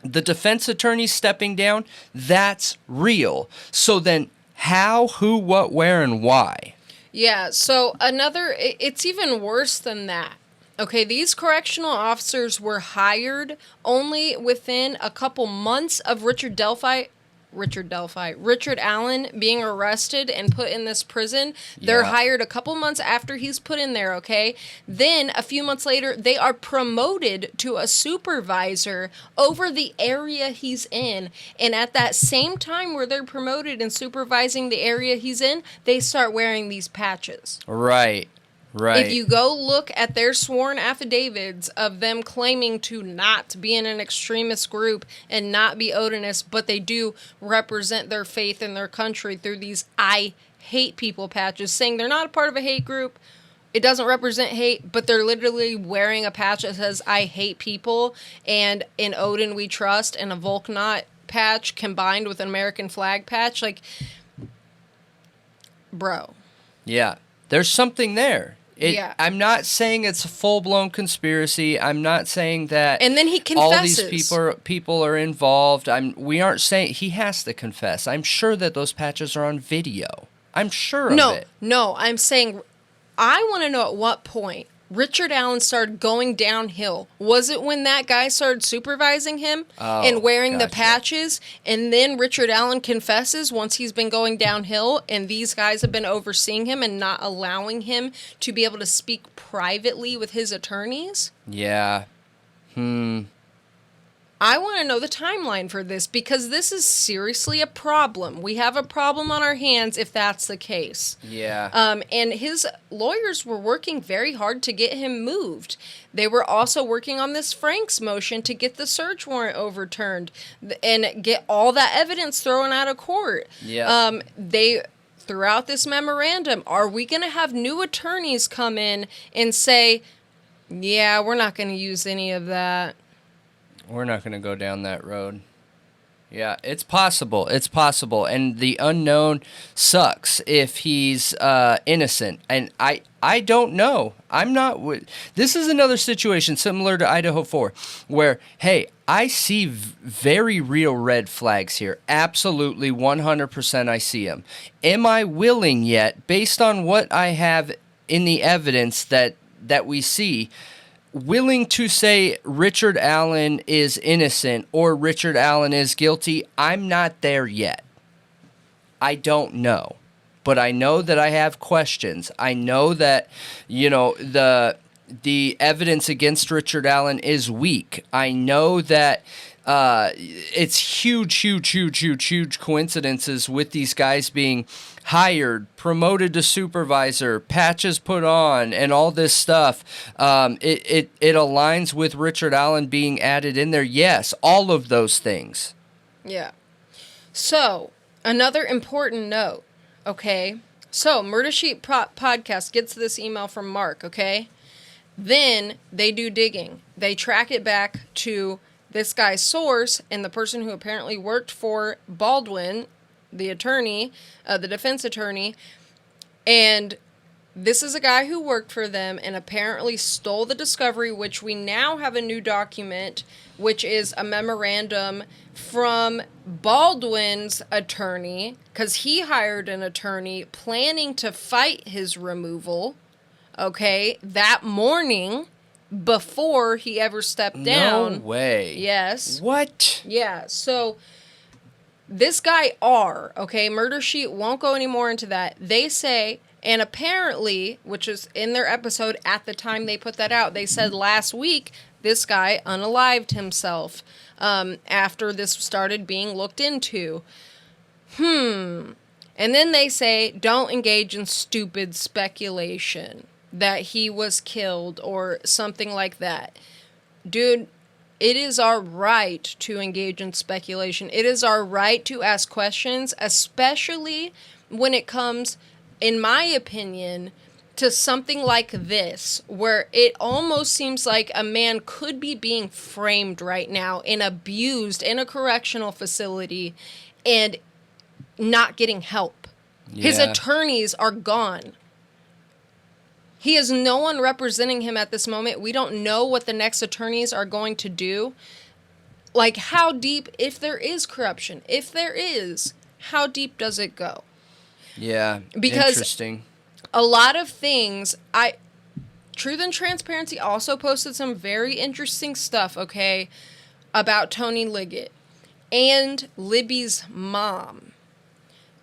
The defense attorney stepping down, that's real. So then how, who, what, where, and why? Yeah, so it's even worse than that. Okay, these correctional officers were hired only within a couple months of Richard Allen being arrested and put in this prison. They're hired a couple months after he's put in there, okay? Then a few months later, they are promoted to a supervisor over the area he's in. And at that same time where they're promoted and supervising the area he's in, they start wearing these patches. Right. If you go look at their sworn affidavits of them claiming to not be in an extremist group and not be Odinists, but they do represent their faith in their country through these I Hate People patches, saying they're not a part of a hate group. It doesn't represent hate, but they're literally wearing a patch that says I hate people and in Odin we trust and a Volk knot patch combined with an American flag patch. Like, bro. Yeah. There's something there. I'm not saying it's a full-blown conspiracy. I'm not saying that and then he confesses. all these people are involved. We aren't saying he has to confess. I'm sure that those patches are on video. I'm sure of it. No, I'm saying I want to know at what point Richard Allen started going downhill. Was it when that guy started supervising him and wearing the patches? And then Richard Allen confesses once he's been going downhill and these guys have been overseeing him and not allowing him to be able to speak privately with his attorneys? Yeah. I want to know the timeline for this because this is seriously a problem. We have a problem on our hands if that's the case. Yeah. And his lawyers were working very hard to get him moved. They were also working on this Franks motion to get the search warrant overturned and get all that evidence thrown out of court. Yeah. Throughout this memorandum, are we going to have new attorneys come in and say, yeah, we're not going to use any of that? We're not going to go down that road. Yeah, it's possible. It's possible. And the unknown sucks if he's innocent. And I don't know. I'm not... This is another situation similar to Idaho 4 where, hey, I see very real red flags here. Absolutely, 100% I see them. Am I willing yet, based on what I have in the evidence that we see... willing to say Richard Allen is innocent or Richard Allen is guilty? I'm not there yet. I don't know. But I know that I have questions. I know that, the evidence against Richard Allen is weak. I know that it's huge coincidences with these guys being hired, promoted to supervisor, patches put on, and all this stuff. It aligns with Richard Allen being added in there. Yes, all of those things. Yeah. So, another important note, okay? So, Murder Sheet Podcast gets this email from Mark, okay? Then they do digging. They track it back to this guy's source, and the person who apparently worked for Baldwin, the attorney, the defense attorney, and this is a guy who worked for them and apparently stole the discovery, which we now have a new document, which is a memorandum from Baldwin's attorney, because he hired an attorney planning to fight his removal, okay, that morning before he ever stepped down. No way. Yes. What? Yeah, so this guy R, okay, Murder Sheet won't go any more into that. They say, and apparently, which is in their episode at the time they put that out, they said last week this guy unalived himself after this started being looked into. And then they say, don't engage in stupid speculation that he was killed or something like that. Dude, it is our right to engage in speculation. It is our right to ask questions, especially when it comes, in my opinion, to something like this, where it almost seems like a man could be being framed right now and abused in a correctional facility and not getting help. Yeah. His attorneys are gone. He has no one representing him at this moment. We don't know what the next attorneys are going to do. Like, how deep, if there is corruption, if there is, how deep does it go? Yeah, because interesting. A lot of things, Truth and Transparency also posted some very interesting stuff, okay, about Tony Liggett and Libby's mom.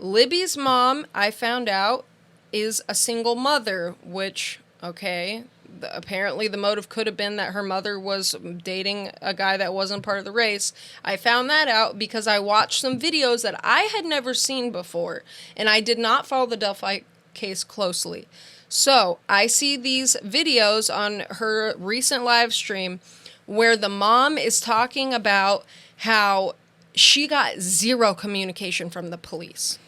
Libby's mom, I found out, is a single mother, which, okay, apparently the motive could have been that her mother was dating a guy that wasn't part of the race. I found that out because I watched some videos that I had never seen before, and I did not follow the Delphi case closely. So I see these videos on her recent live stream where the mom is talking about how she got zero communication from the police.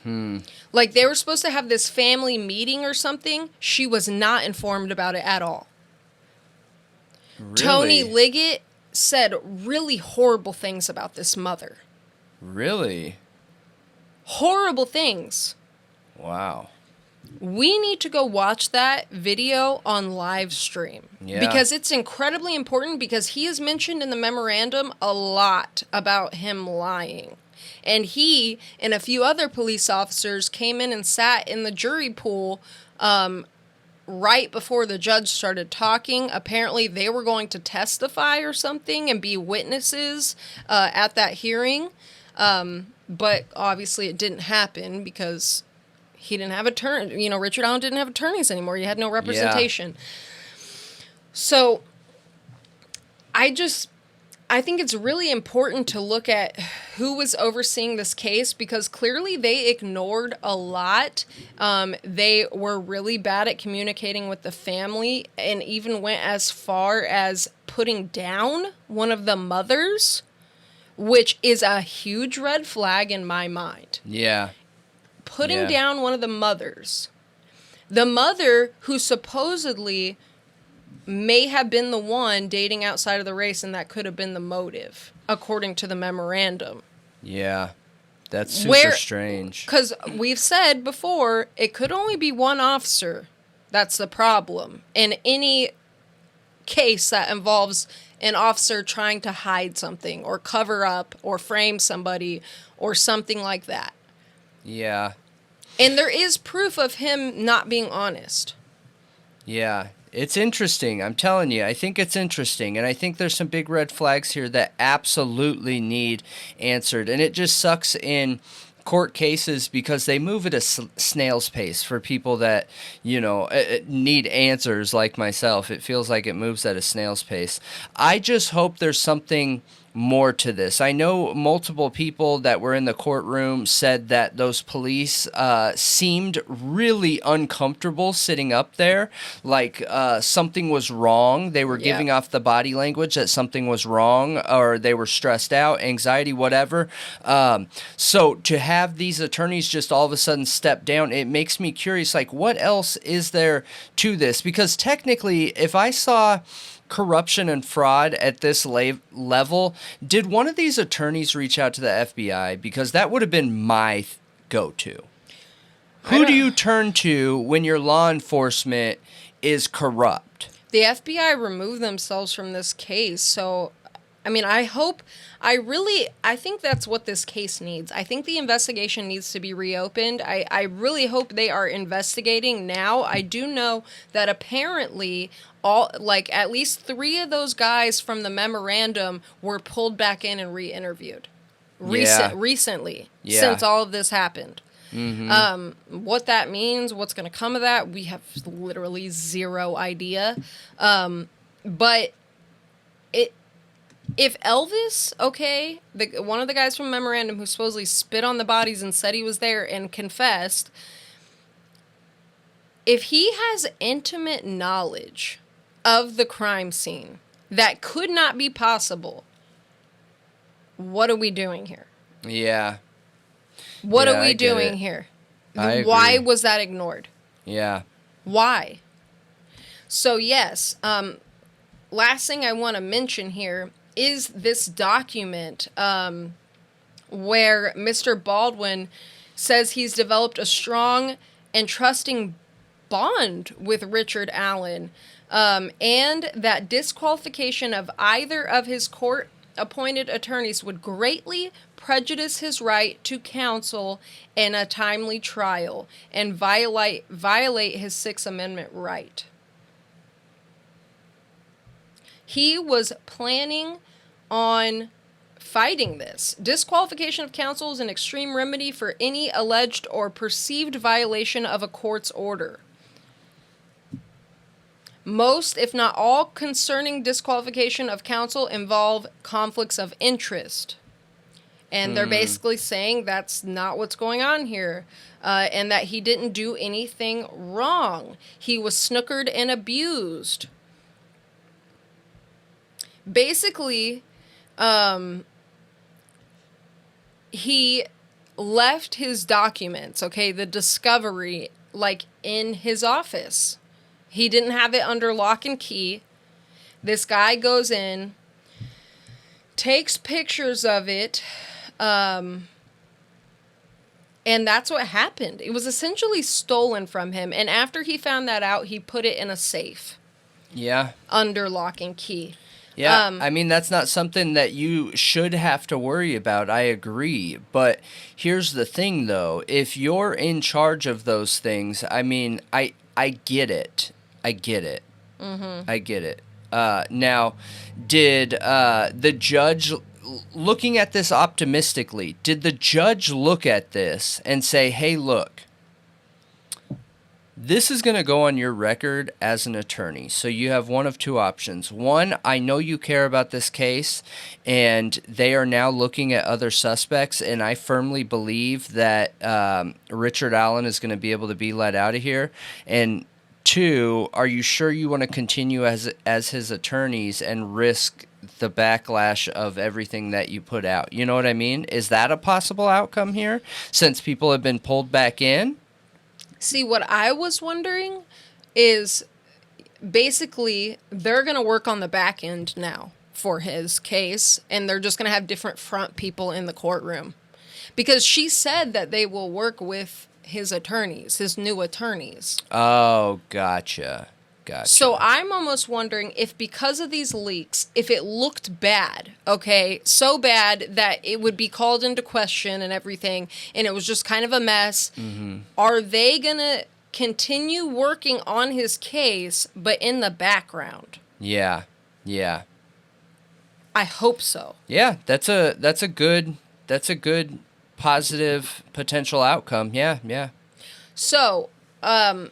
Like, they were supposed to have this family meeting or something. She was not informed about it at all. Really? Tony Liggett said really horrible things about this mother. Really? Horrible things. Wow. We need to go watch that video on live stream. Yeah. Because it's incredibly important, because he is mentioned in the memorandum a lot about him lying. And he and a few other police officers came in and sat in the jury pool right before the judge started talking. Apparently they were going to testify or something and be witnesses at that hearing. But obviously it didn't happen because he didn't have attorney. You know, Richard Allen didn't have attorneys anymore. He had no representation. Yeah. So I think it's really important to look at who was overseeing this case, because clearly they ignored a lot. They were really bad at communicating with the family, and even went as far as putting down one of the mothers, which is a huge red flag in my mind. Yeah. Putting down one of the mothers. The mother who supposedly may have been the one dating outside of the race, and that could have been the motive, according to the memorandum. Yeah, that's super strange. Because we've said before, it could only be one officer. That's the problem. In any case that involves an officer trying to hide something, or cover up, or frame somebody, or something like that. Yeah. And there is proof of him not being honest. Yeah. It's interesting. I'm telling you, I think it's interesting. And I think there's some big red flags here that absolutely need answered. And it just sucks in court cases because they move at a snail's pace for people that, need answers like myself. It feels like it moves at a snail's pace. I just hope there's something more to this. I know multiple people that were in the courtroom said that those police seemed really uncomfortable sitting up there, like something was wrong. They were giving off the body language that something was wrong, or they were stressed out, anxiety, whatever. So to have these attorneys just all of a sudden step down, it makes me curious, like, what else is there to this? Because technically, if I saw corruption and fraud at this level, did one of these attorneys reach out to the FBI? Because that would have been my go-to. Who do you turn to when your law enforcement is corrupt? The FBI removed themselves from this case, so I mean, I think that's what this case needs. I think the investigation needs to be reopened. I really hope they are investigating now. I do know that apparently at least 3 of those guys from the memorandum were pulled back in and re-interviewed recently, since all of this happened. Mm-hmm. What that means, what's going to come of that, we have literally zero idea. But if Elvis, one of the guys from Memorandum who supposedly spit on the bodies and said he was there and confessed, if he has intimate knowledge of the crime scene that could not be possible, what are we doing here? Yeah. What are we doing here? Why was that ignored? Yeah. Why? So yes, last thing I want to mention here is this document where Mr. Baldwin says he's developed a strong and trusting bond with Richard Allen, and that disqualification of either of his court-appointed attorneys would greatly prejudice his right to counsel in a timely trial and violate his Sixth Amendment right. He was planning on fighting this. Disqualification of counsel is an extreme remedy for any alleged or perceived violation of a court's order. Most, if not all, concerning disqualification of counsel involve conflicts of interest. And they're basically saying that's not what's going on here. And that he didn't do anything wrong. He was snookered and abused. Basically, he left his documents, the discovery, in his office. He didn't have it under lock and key. This guy goes in, takes pictures of it, and that's what happened. It was essentially stolen from him, and after he found that out, he put it in a safe. Yeah. Under lock and key. Yeah, I mean, that's not something that you should have to worry about. I agree. But here's the thing, though. If you're in charge of those things, I mean, I get it. I get it. Mm-hmm. I get it. Now, did the judge, looking at this optimistically, did the judge look at this and say, hey, look, this is going to go on your record as an attorney. So you have one of two options. One, I know you care about this case, and they are now looking at other suspects, and I firmly believe that Richard Allen is going to be able to be let out of here. And two, are you sure you want to continue as his attorneys and risk the backlash of everything that you put out? You know what I mean? Is that a possible outcome here, since people have been pulled back in? See, what I was wondering is basically they're going to work on the back end now for his case, and they're just going to have different front people in the courtroom. Because she said that they will work with his attorneys, his new attorneys. Oh, gotcha. So I'm almost wondering if because of these leaks, if it looked bad, so bad that it would be called into question and everything, and it was just kind of a mess, are they going to continue working on his case, but in the background? Yeah. I hope so. Yeah, that's a good positive potential outcome. Yeah. So, and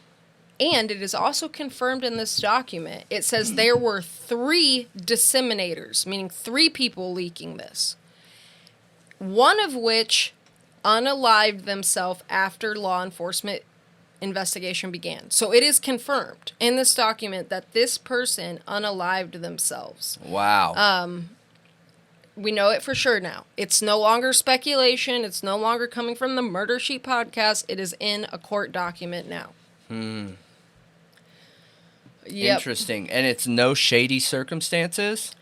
it is also confirmed in this document. It says there were 3 disseminators, meaning 3 people leaking this. One of which unalived themselves after law enforcement investigation began. So it is confirmed in this document that this person unalived themselves. Wow. We know it for sure now. It's no longer speculation. It's no longer coming from the Murder Sheet podcast. It is in a court document now. Yep. Interesting. And it's no shady circumstances?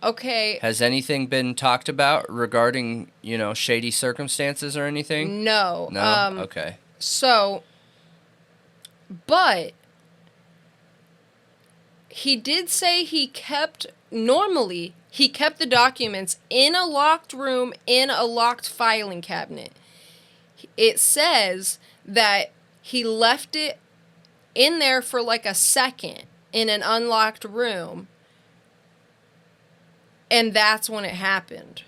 Okay. Has anything been talked about regarding, shady circumstances or anything? No. No? Okay. So, but he did say he kept the documents in a locked room, in a locked filing cabinet. It says that he left it in there for like a second in an unlocked room. And that's when it happened.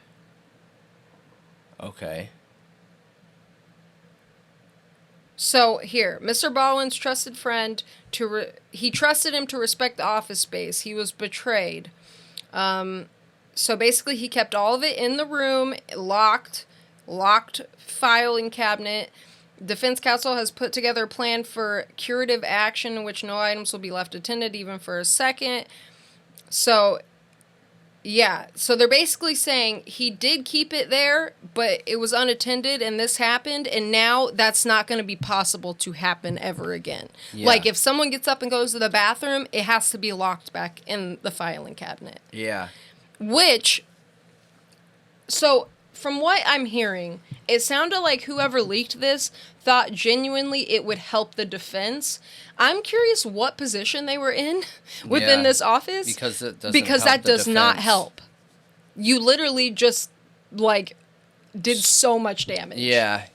Okay. So here, Mr. Baldwin's trusted friend, he trusted him to respect the office space. He was betrayed. So basically he kept all of it in the room, locked filing cabinet. Defense counsel has put together a plan for curative action in which no items will be left unattended even for a second. So, yeah. So they're basically saying he did keep it there, but it was unattended and this happened, and now that's not going to be possible to happen ever again. Yeah. Like, if someone gets up and goes to the bathroom, it has to be locked back in the filing cabinet. Yeah. So, from what I'm hearing, it sounded like whoever leaked this thought genuinely it would help the defense. I'm curious what position they were in within this office. Because that does not help. You literally just, did so much damage. Yeah,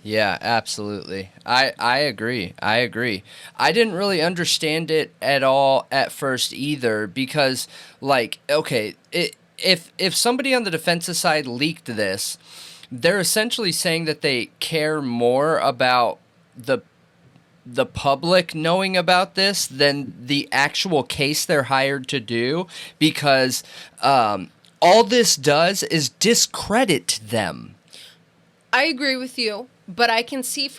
absolutely. I agree. I didn't really understand it at all at first either because, if somebody on the defensive side leaked this, they're essentially saying that they care more about the public knowing about this than the actual case they're hired to do, because all this does is discredit them. I agree with you, but I can see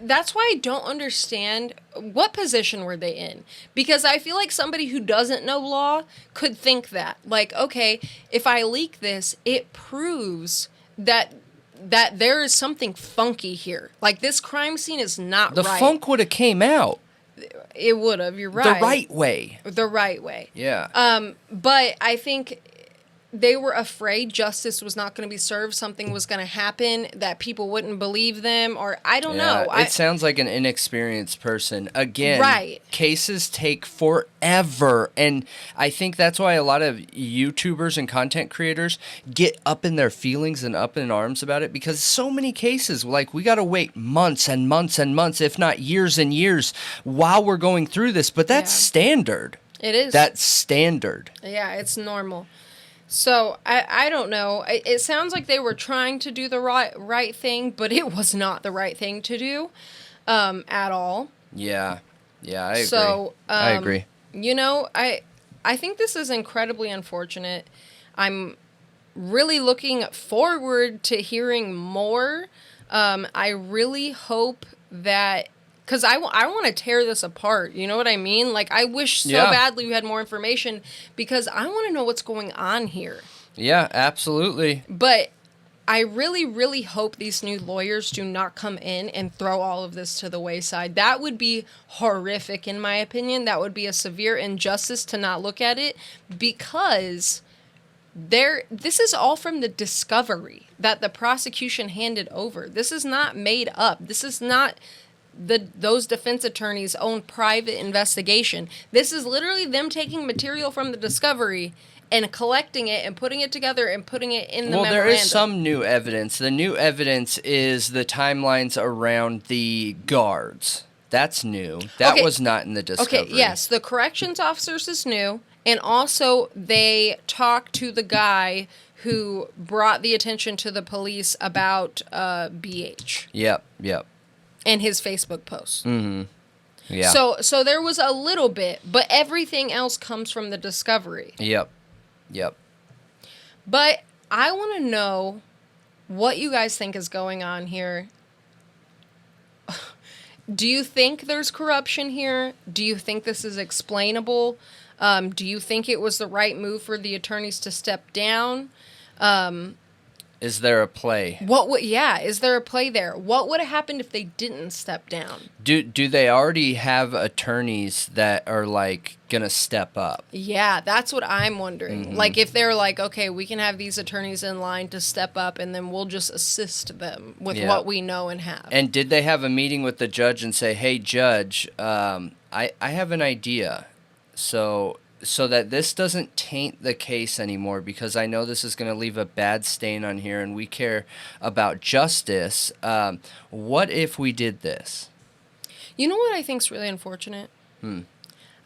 that's why I don't understand what position were they in, because I feel like somebody who doesn't know law could think that, okay, if I leak this, it proves that there is something funky here. This crime scene is not right. The funk would have came out. It would have. You're right. The right way. Yeah. But I think they were afraid justice was not going to be served. Something was going to happen that people wouldn't believe them, or I don't know. It sounds like an inexperienced person. Again, right. Cases take forever, and I think that's why a lot of YouTubers and content creators get up in their feelings and up in arms about it, because so many cases, we got to wait months and months and months, if not years and years, while we're going through this. But that's standard. It is. That's standard. Yeah, it's normal. So, I don't know. It sounds like they were trying to do the right thing, but it was not the right thing to do at all. Yeah, I agree. So, I agree. I think this is incredibly unfortunate. I'm really looking forward to hearing more. I really hope that... Because I want to tear this apart. You know what I mean? I wish so badly we had more information, because I want to know what's going on here. Yeah, absolutely. But I really, really hope these new lawyers do not come in and throw all of this to the wayside. That would be horrific, in my opinion. That would be a severe injustice to not look at it, because this is all from the discovery that the prosecution handed over. This is not made up. This is not... those defense attorneys' own private investigation. This is literally them taking material from the discovery and collecting it and putting it together and putting it in the memorandum. Well, there is some new evidence. The new evidence is the timelines around the guards. That's new. That was not in the discovery. Okay, yes, the corrections officers is new, and also they talked to the guy who brought the attention to the police about BH. Yep. And his Facebook posts. Mm-hmm. Yeah. So there was a little bit, but everything else comes from the discovery. Yep. But I want to know what you guys think is going on here. Do you think there's corruption here? Do you think this is explainable? Do you think it was the right move for the attorneys to step down? Is there a play? Is there a play there? What would have happened if they didn't step down? Do they already have attorneys that are like gonna step up? Yeah, that's what I'm wondering. Mm-hmm. Like if they're like, okay, we can have these attorneys in line to step up and then we'll just assist them with what we know and have. And did they have a meeting with the judge and say, hey, judge, I have an idea. So that this doesn't taint the case anymore, because I know this is going to leave a bad stain on here and we care about justice. What if we did this? You know what I think is really unfortunate?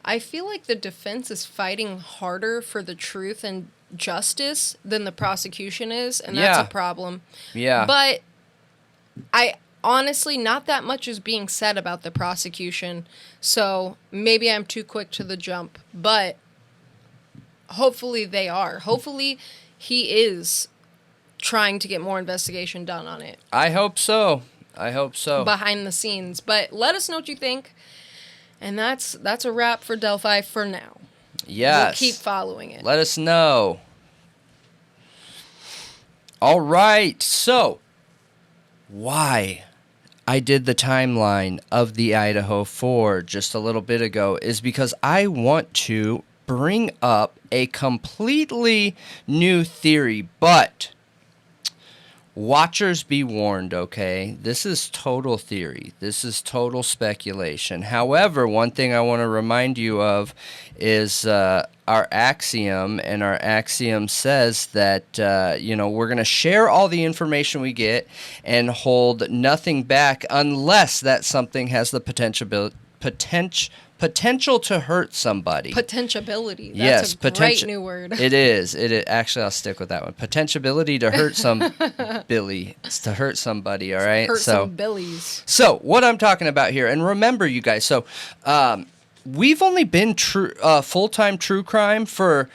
I feel like the defense is fighting harder for the truth and justice than the prosecution is, and that's a problem. Yeah. But honestly, not that much is being said about the prosecution, so maybe I'm too quick to the jump, but hopefully they are. Hopefully he is trying to get more investigation done on it. I hope so. Behind the scenes. But let us know what you think. And that's a wrap for Delphi for now. Yes. We'll keep following it. Let us know. All right. So, why I did the timeline of the Idaho 4 just a little bit ago is because I want to bring up a completely new theory, but watchers be warned, okay? This is total theory. This is total speculation. However, one thing I want to remind you of is our AXIOM, and our AXIOM says that, we're going to share all the information we get and hold nothing back unless that something has the potential to hurt somebody. Potentiability. That's a great new word. It is. Actually, I'll stick with that one. Potentiability to hurt to hurt somebody, all right? Some billies. So, what I'm talking about here, and remember, you guys, we've only been full-time true crime for,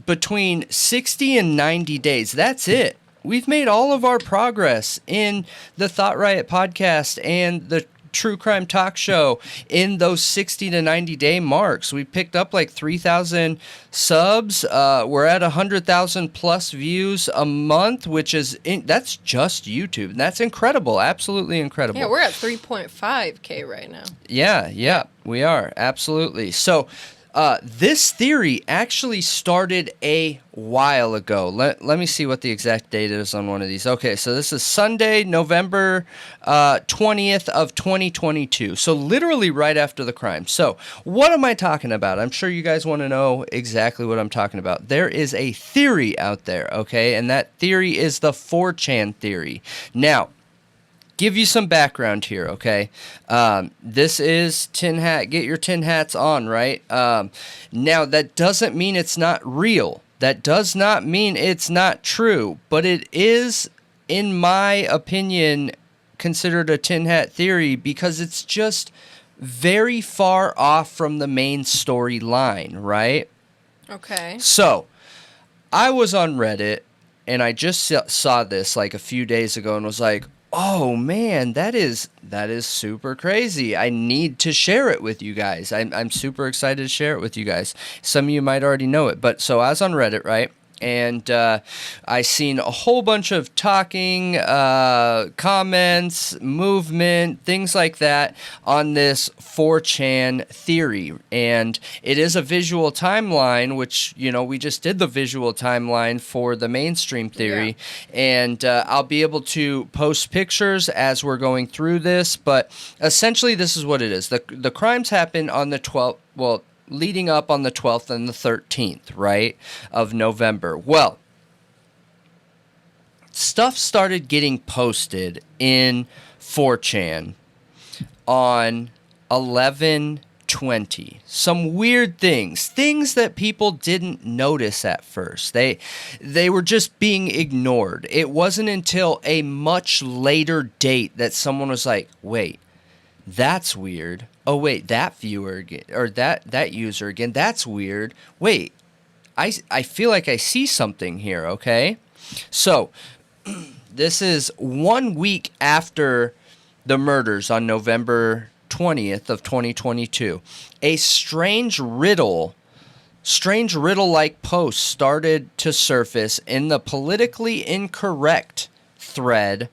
between 60 and 90 days. That's it. We've made all of our progress in the Thought Riot podcast and the True Crime Talk Show in those 60 to 90 day marks. We picked up 3,000 subs. We're at 100,000 plus views a month, which is that's just YouTube. And that's incredible, absolutely incredible. Yeah, we're at 3.5K right now. Yeah, we are absolutely. So. This theory actually started a while ago. Let me see what the exact date is on one of these. Okay, so this is Sunday, November 20th of 2022. So literally right after the crime. So what am I talking about? I'm sure you guys want to know exactly what I'm talking about. There is a theory out there, okay? And that theory is the 4chan theory. Now, give you some background here, okay? This is tin hat. Get your tin hats on, right? Now, that doesn't mean it's not real. That does not mean it's not true. But it is, in my opinion, considered a tin hat theory because it's just very far off from the main storyline, right? Okay. So, I was on Reddit, and I just saw this a few days ago and was like, oh man, that is super crazy. I need to share it with you guys. I'm super excited to share it with you guys. Some of you might already know it, but so I was on Reddit, right? And I seen a whole bunch of talking, comments, movement, things like that on this 4chan theory. And it is a visual timeline, which, we just did the visual timeline for the mainstream theory. Yeah. And I'll be able to post pictures as we're going through this. But essentially, this is what it is. The crimes happen on the 12th, leading up on the 12th and the 13th, right, of November. Well, stuff started getting posted in 4chan on 11/12 2020. Some weird things that people didn't notice at first. They were just being ignored. It wasn't until a much later date that someone was like, wait, that's weird. Oh, wait, that viewer again, or that user again, that's weird. Wait, I feel like I see something here, okay? So, this is 1 week after the murders on November 20th of 2022. A strange riddle-like post started to surface in the politically incorrect thread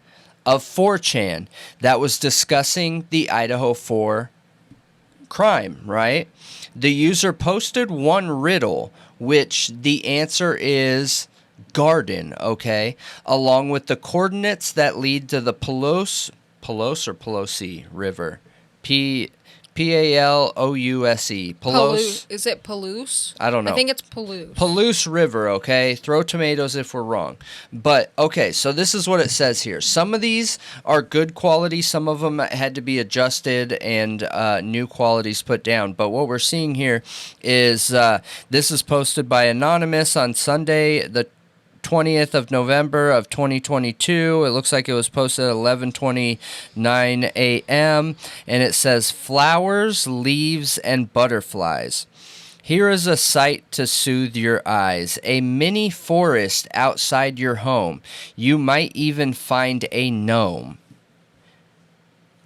of 4chan that was discussing the Idaho 4 crime, right? The user posted one riddle, which the answer is garden, okay? Along with the coordinates that lead to the Pelouse River. P-A-L-O-U-S-E. Pelouse. Is it Palouse? I don't know. I think it's Palouse. Palouse River, okay? Throw tomatoes if we're wrong. But, okay, so this is what it says here. Some of these are good quality. Some of them had to be adjusted and new qualities put down. But what we're seeing here is this is posted by Anonymous on Sunday, the 20th of November of 2022. It looks like it was posted at 11:29 a.m. and it says flowers, leaves, and butterflies. Here is a sight to soothe your eyes. A mini forest outside your home. You might even find a gnome.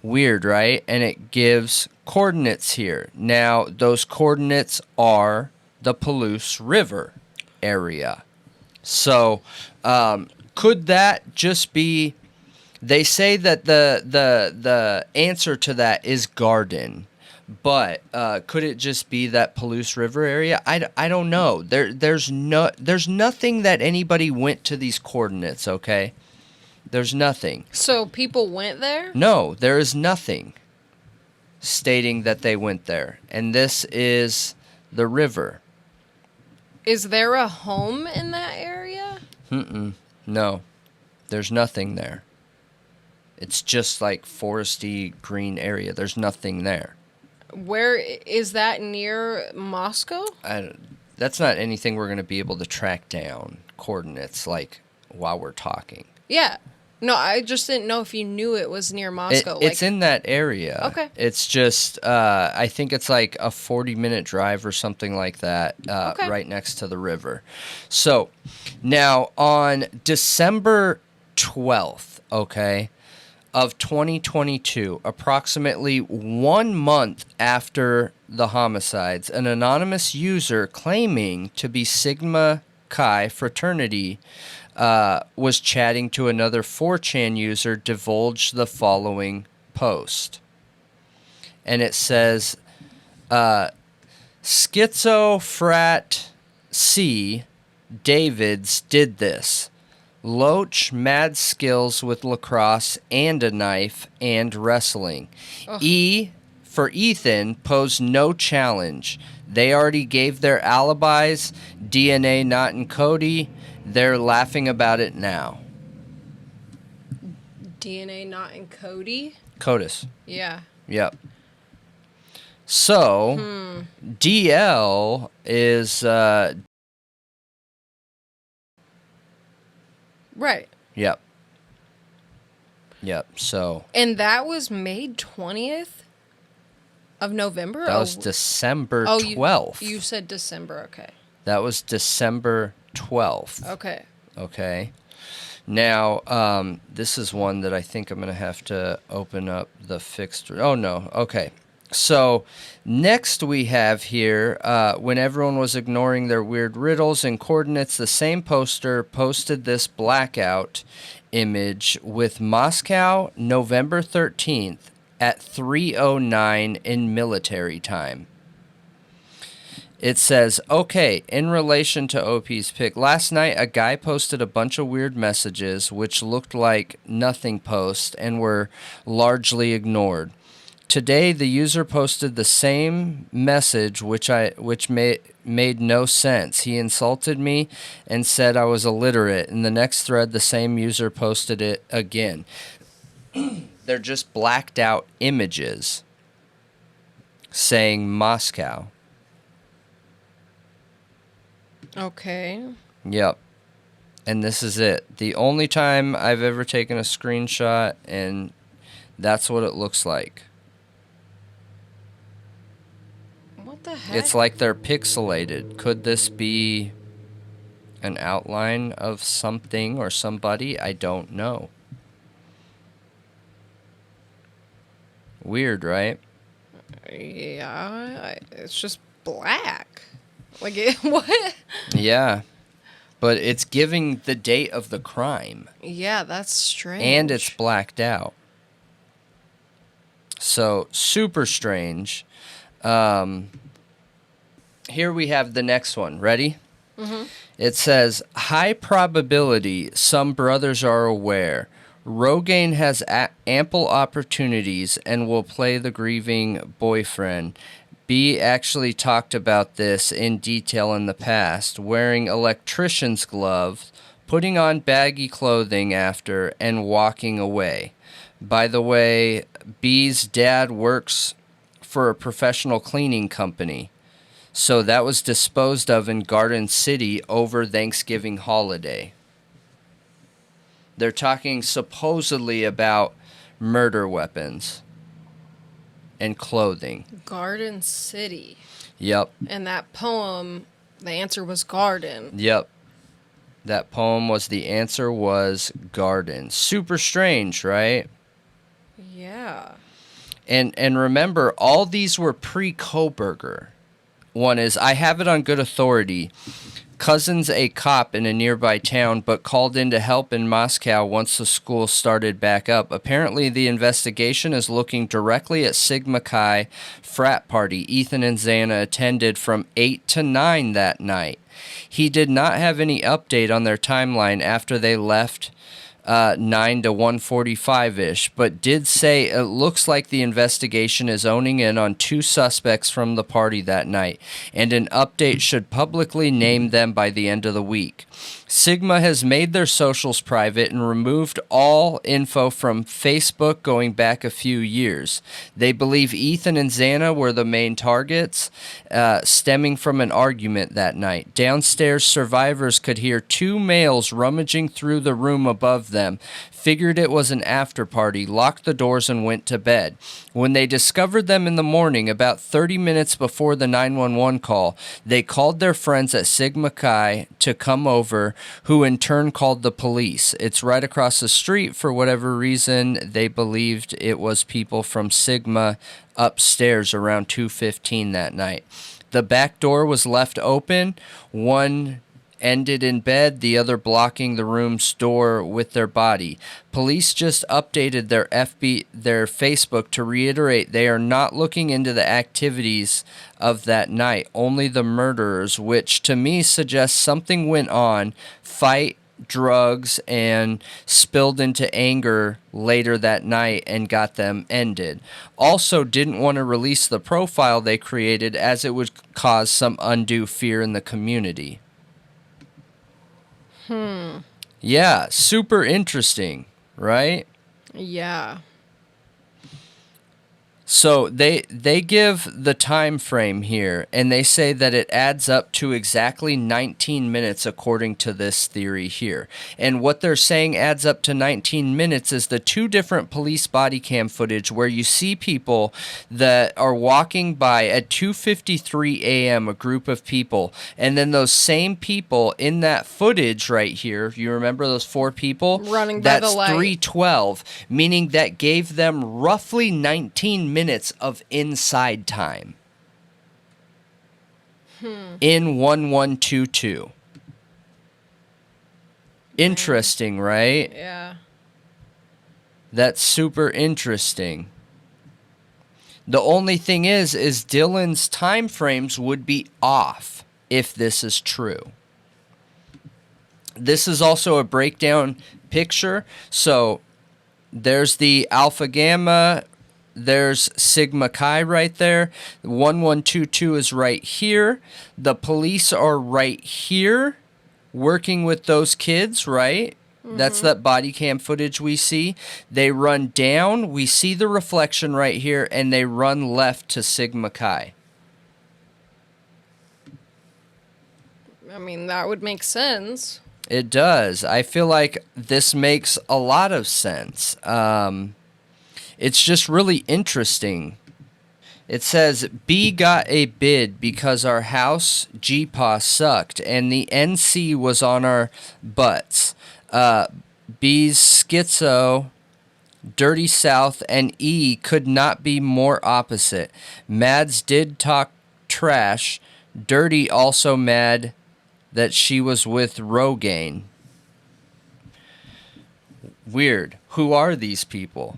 Weird, right? And it gives coordinates here. Now, those coordinates are the Palouse River area. So, could that just be? They say that the answer to that is garden, but could it just be that Palouse River area? I don't know. There's nothing that anybody went to these coordinates. Okay, there's nothing. So people went there? No, there is nothing stating that they went there, and this is the river. Is there a home in that area? No, there's nothing there. It's just like foresty green area. There's nothing there. Where is that, near Moscow? That's not anything we're going to be able to track down coordinates like while we're talking. Yeah. No, I just didn't know if you knew it was near Moscow. It's in that area. Okay. It's just, I think it's like a 40-minute drive or something like that, right next to the river. So, now on December 12th, of 2022, approximately 1 month after the homicides, an anonymous user claiming to be Sigma Chi Fraternity was chatting to another 4chan user divulged the following post. And it says, Schizofrat C. Davids did this. Loach mad skills with lacrosse and a knife and wrestling. Ugh. E for Ethan posed no challenge. They already gave their alibis. DNA not in Cody. They're laughing about it now. DNA not in Cody? CODIS. Yeah. Yep. So, DL is... Right. Yep. So... And that was May 20th of November? That was December 12th. You said December, okay. That was December 12th. Okay. Now, this is one that I think I'm going to have to open up the fixed... Oh, no. Okay. So, next we have here, when everyone was ignoring their weird riddles and coordinates, the same poster posted this blackout image with Moscow, November 13th at 3:09 in military time. It says, okay, in relation to OP's pick, last night a guy posted a bunch of weird messages which looked like nothing posts and were largely ignored. Today, the user posted the same message which made no sense. He insulted me and said I was illiterate. In the next thread, the same user posted it again. They're just blacked out images. saying Moscow. Okay. Yep. And this is it. The only time I've ever taken a screenshot, and that's what it looks like. What the heck? It's like they're pixelated. Could this be an outline of something or somebody? I don't know. Weird, right? Yeah, it's just black. Like, what? Yeah. But it's giving the date of the crime. Yeah, that's strange. And it's blacked out. So, super strange. Here we have the next one. Ready? Mm-hmm. It says, high probability some brothers are aware. Rogaine has ample opportunities and will play the grieving boyfriend. B actually talked about this in detail in the past, wearing electrician's gloves, putting on baggy clothing after, and walking away. By the way, B's dad works for a professional cleaning company. So that was disposed of in Garden City over Thanksgiving holiday. They're talking supposedly about murder weapons and clothing. Garden City. Yep. And that poem, the answer was garden. Yep. That poem was the answer was garden. Super strange, right? Yeah. And remember, all these were pre-Koberger. One is, I have it on good authority. Cousin's a cop in a nearby town, but called in to help in Moscow once the school started back up. Apparently, the investigation is looking directly at Sigma Chi frat party Ethan and Xana attended from 8 to 9 that night. He did not have any update on their timeline after they left 9 to 1:45-ish, but did say it looks like the investigation is owning in on 2 suspects from the party that night, and an update should publicly name them by the end of the week. Sigma has made their socials private and removed all info from Facebook going back a few years. They believe Ethan and Xana were the main targets, stemming from an argument that night. Downstairs, survivors could hear 2 males rummaging through the room above them, figured it was an after party, locked the doors, and went to bed. When they discovered them in the morning, about 30 minutes before the 911 call, they called their friends at Sigma Chi to come over, who in turn called the police. It's right across the street. For whatever reason, they believed it was people from Sigma upstairs around 2:15 that night. The back door was left open. One ended in bed, the other blocking the room's door with their body. Police just updated their Facebook to reiterate they are not looking into the activities of that night, only the murderers, which to me suggests something went on, fight, drugs, and spilled into anger later that night and got them ended. Also didn't want to release the profile they created as it would cause some undue fear in the community. Yeah, super interesting, right? Yeah. So they give the time frame here, and they say that it adds up to exactly 19 minutes according to this theory here. And what they're saying adds up to 19 minutes is the 2 different police body cam footage where you see people that are walking by at 2:53 a.m., a group of people, and then those same people in that footage right here, you remember those 4 people? Running by the light. That's 3:12, meaning that gave them roughly 19 minutes of inside time in 1122. Interesting, right? Yeah. That's super interesting. The only thing is Dylan's time frames would be off if this is true. This is also a breakdown picture. So there's the Alpha Gamma. There's Sigma Chi right there. 1122 is right here. The police are right here working with those kids, right? That's that body cam footage we see. They run down. We see the reflection right here, and they run left to Sigma Chi. I mean, that would make sense. It does. I feel like this makes a lot of sense. It's just really interesting. It says, B got a bid because our house GPA sucked and the NC was on our butts. B's schizo, dirty south, and E could not be more opposite. Mads did talk trash. Dirty also mad that she was with Rogaine. Weird. Who are these people?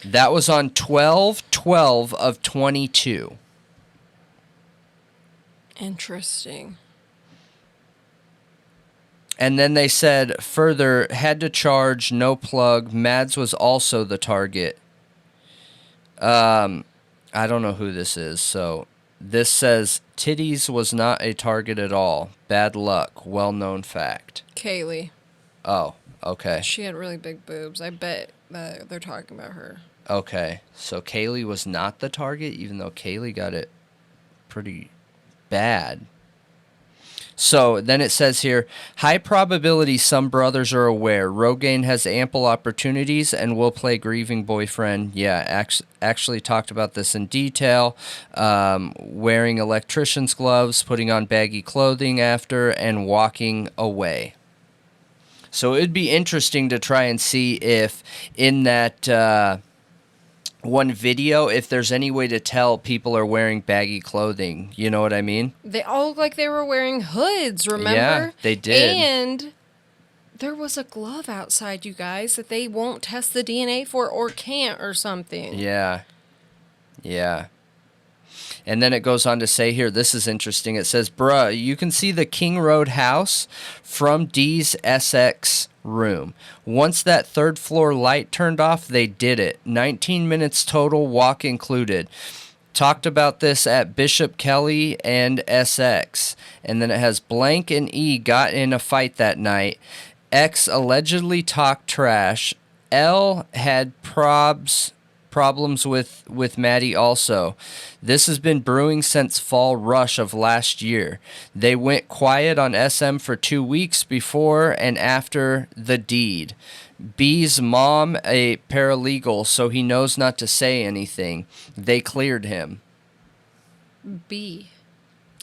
That was on 12/12 of 22. Interesting. And then they said further, had to charge, no plug. Mads was also the target. I don't know who this is. So this says titties was not a target at all. Bad luck. Well-known fact. Kaylee. Oh, okay. She had really big boobs. I bet that they're talking about her. Okay. So Kaylee was not the target, even though Kaylee got it pretty bad. So then it says here, high probability some brothers are aware. Rogaine has ample opportunities and will play grieving boyfriend. Yeah, actually talked about this in detail. Wearing electrician's gloves, putting on baggy clothing after, and walking away. So it'd be interesting to try and see if in that one video, if there's any way to tell people are wearing baggy clothing. You know what I mean? They all looked like they were wearing hoods, remember? Yeah, they did. And there was a glove outside, you guys, that they won't test the DNA for or can't or something. Yeah. Yeah. And then it goes on to say here, this is interesting. It says, bruh, you can see the King Road house from D's SX room. Once that third floor light turned off, they did it. 19 minutes total, walk included. Talked about this at Bishop Kelly and SX. And then it has blank and E got in a fight that night. X allegedly talked trash. L had problems with Maddie also. This has been brewing since fall rush of last year. They went quiet on SM for 2 weeks before and after the deed. B's mom a paralegal, so he knows not to say anything. They cleared him. B.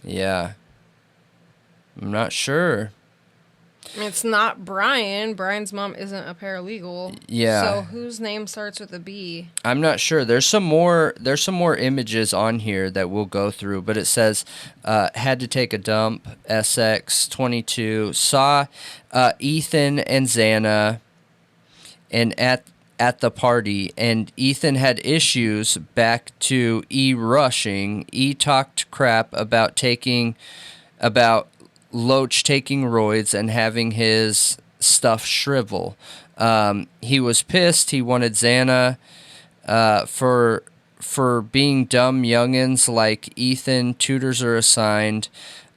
Yeah. I'm not sure. It's not Brian. Brian's mom isn't a paralegal. Yeah. So whose name starts with a B? I'm not sure. There's some more images on here that we'll go through, but it says had to take a dump, SX22, saw Ethan and Xana and at the party, and Ethan had issues back to E rushing. E talked crap about Loach taking roids and having his stuff shrivel. He was pissed. He wanted Xana for being dumb youngins like Ethan. Tutors are assigned.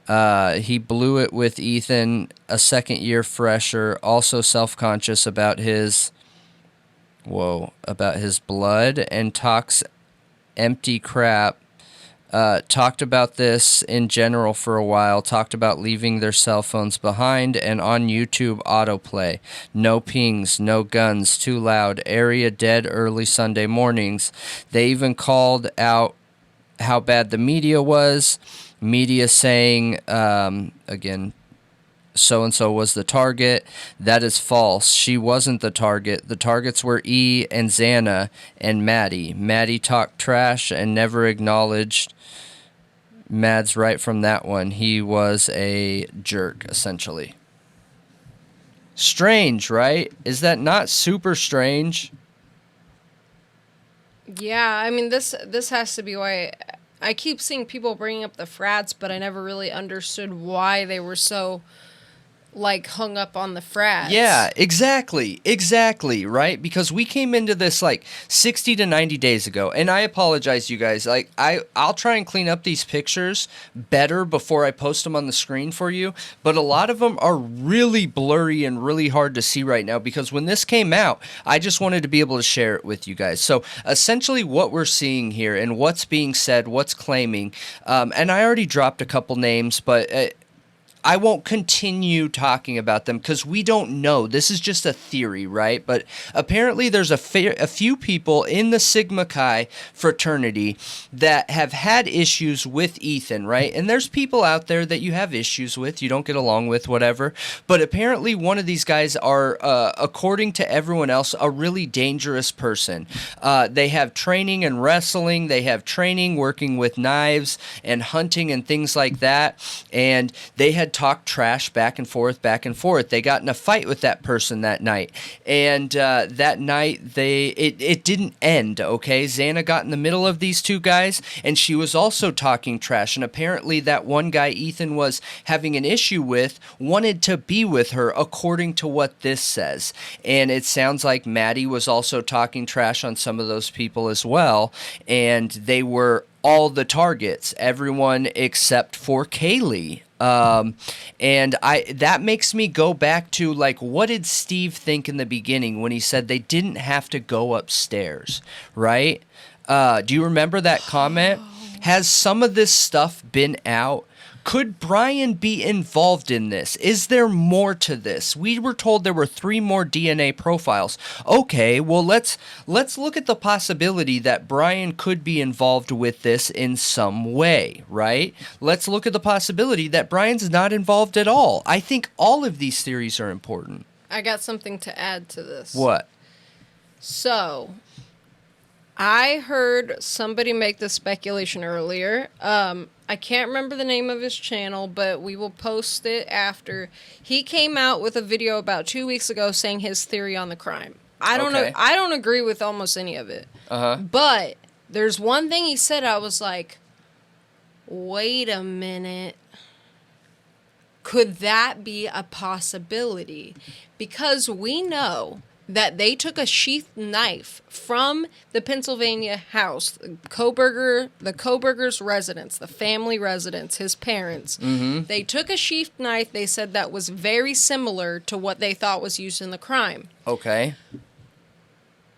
He blew it with Ethan, a second year fresher, also self-conscious about his blood, and talks empty crap. Talked about this in general for a while, talked about leaving their cell phones behind and on YouTube autoplay. No pings, no guns, too loud, area dead early Sunday mornings. They even called out how bad the media was. Media saying, again, so-and-so was the target. That is false. She wasn't the target. The targets were E and Xana and Maddie. Maddie talked trash and never acknowledged Mads right from that one. He was a jerk, essentially. Strange, right? Is that not super strange? Yeah, I mean, this has to be why I keep seeing people bringing up the frats, but I never really understood why they were so like hung up on the frats. Yeah, exactly, right? Because we came into this like 60 to 90 days ago, and I apologize, you guys. Like, I'll try and clean up these pictures better before I post them on the screen for you, but a lot of them are really blurry and really hard to see right now because when this came out, I just wanted to be able to share it with you guys. So essentially what we're seeing here and what's being said, what's claiming, and I already dropped a couple names, but I won't continue talking about them because we don't know. This is just a theory, right? But apparently there's a few people in the Sigma Chi fraternity that have had issues with Ethan, right? And there's people out there that you have issues with, you don't get along with, whatever. But apparently one of these guys are, according to everyone else, a really dangerous person. They have training in wrestling. They have training working with knives and hunting and things like that. And they had talked trash back and forth. They got in a fight with that person that night. And that night, it didn't end, okay? Xana got in the middle of these two guys, and she was also talking trash. And apparently that one guy Ethan was having an issue with wanted to be with her, according to what this says. And it sounds like Maddie was also talking trash on some of those people as well. And they were all the targets, everyone except for Kaylee. And that makes me go back to, like, what did Steve think in the beginning when he said they didn't have to go upstairs, right? Do you remember that comment? Has some of this stuff been out? Could Brian be involved in this? Is there more to this? We were told there were 3 more DNA profiles. Okay, well, let's look at the possibility that Brian could be involved with this in some way, right? Let's look at the possibility that Brian's not involved at all. I think all of these theories are important. I got something to add to this. What? So, I heard somebody make the speculation earlier. I can't remember the name of his channel, but we will post it after. He came out with a video about 2 weeks ago saying his theory on the crime. I don't know. I don't agree with almost any of it. But there's one thing he said, I was like, wait a minute. Could that be a possibility? Because we know that they took a sheath knife from the Pennsylvania house, the Koberger's residence, the family residence, his parents. They took a sheath knife. They said that was very similar to what they thought was used in the crime. Okay.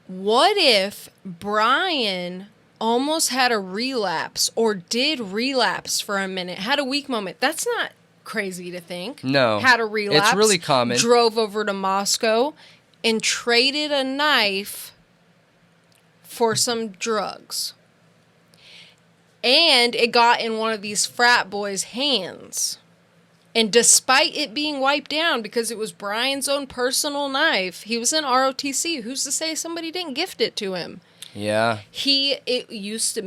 What if Brian almost had a relapse or did relapse for a minute, had a weak moment? That's not crazy to think. No. Had a relapse. It's really common. Drove over to Moscow and traded a knife for some drugs. And it got in one of these frat boys' hands. And despite it being wiped down because it was Brian's own personal knife, he was in ROTC. Who's to say somebody didn't gift it to him? Yeah. It used to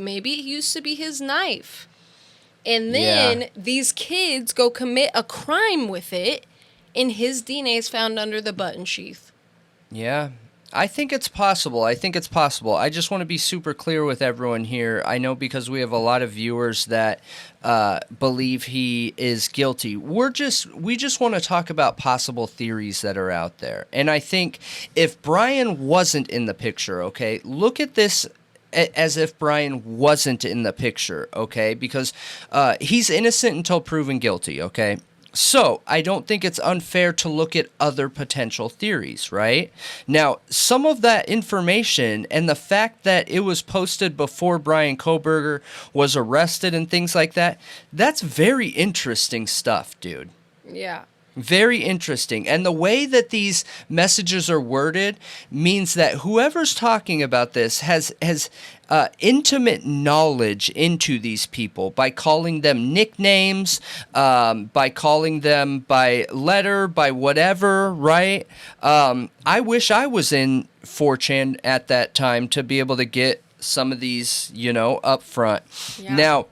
be his knife. And then these kids go commit a crime with it, and his DNA is found under the button sheath. Yeah, I think it's possible. I just want to be super clear with everyone here. I know because we have a lot of viewers that believe he is guilty. We just want to talk about possible theories that are out there. And I think if Brian wasn't in the picture, okay, look at this as if Brian wasn't in the picture, okay? Because he's innocent until proven guilty, okay? So, I don't think it's unfair to look at other potential theories, right? Now, some of that information and the fact that it was posted before Brian Koberger was arrested and things like that, that's very interesting stuff, dude. Yeah. Very interesting. And the way that these messages are worded means that whoever's talking about this has intimate knowledge into these people by calling them nicknames, by calling them by letter, by whatever, right? I wish I was in 4chan at that time to be able to get some of these, up front. Yeah. Now,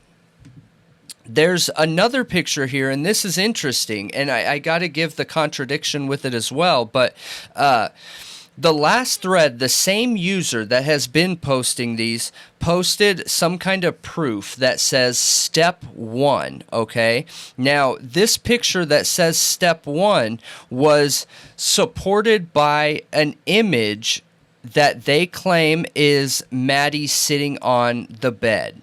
there's another picture here, and this is interesting, and I got to give the contradiction with it as well, but the last thread, the same user that has been posting these posted some kind of proof that says step 1, okay? Now, this picture that says step 1 was supported by an image that they claim is Maddie sitting on the bed.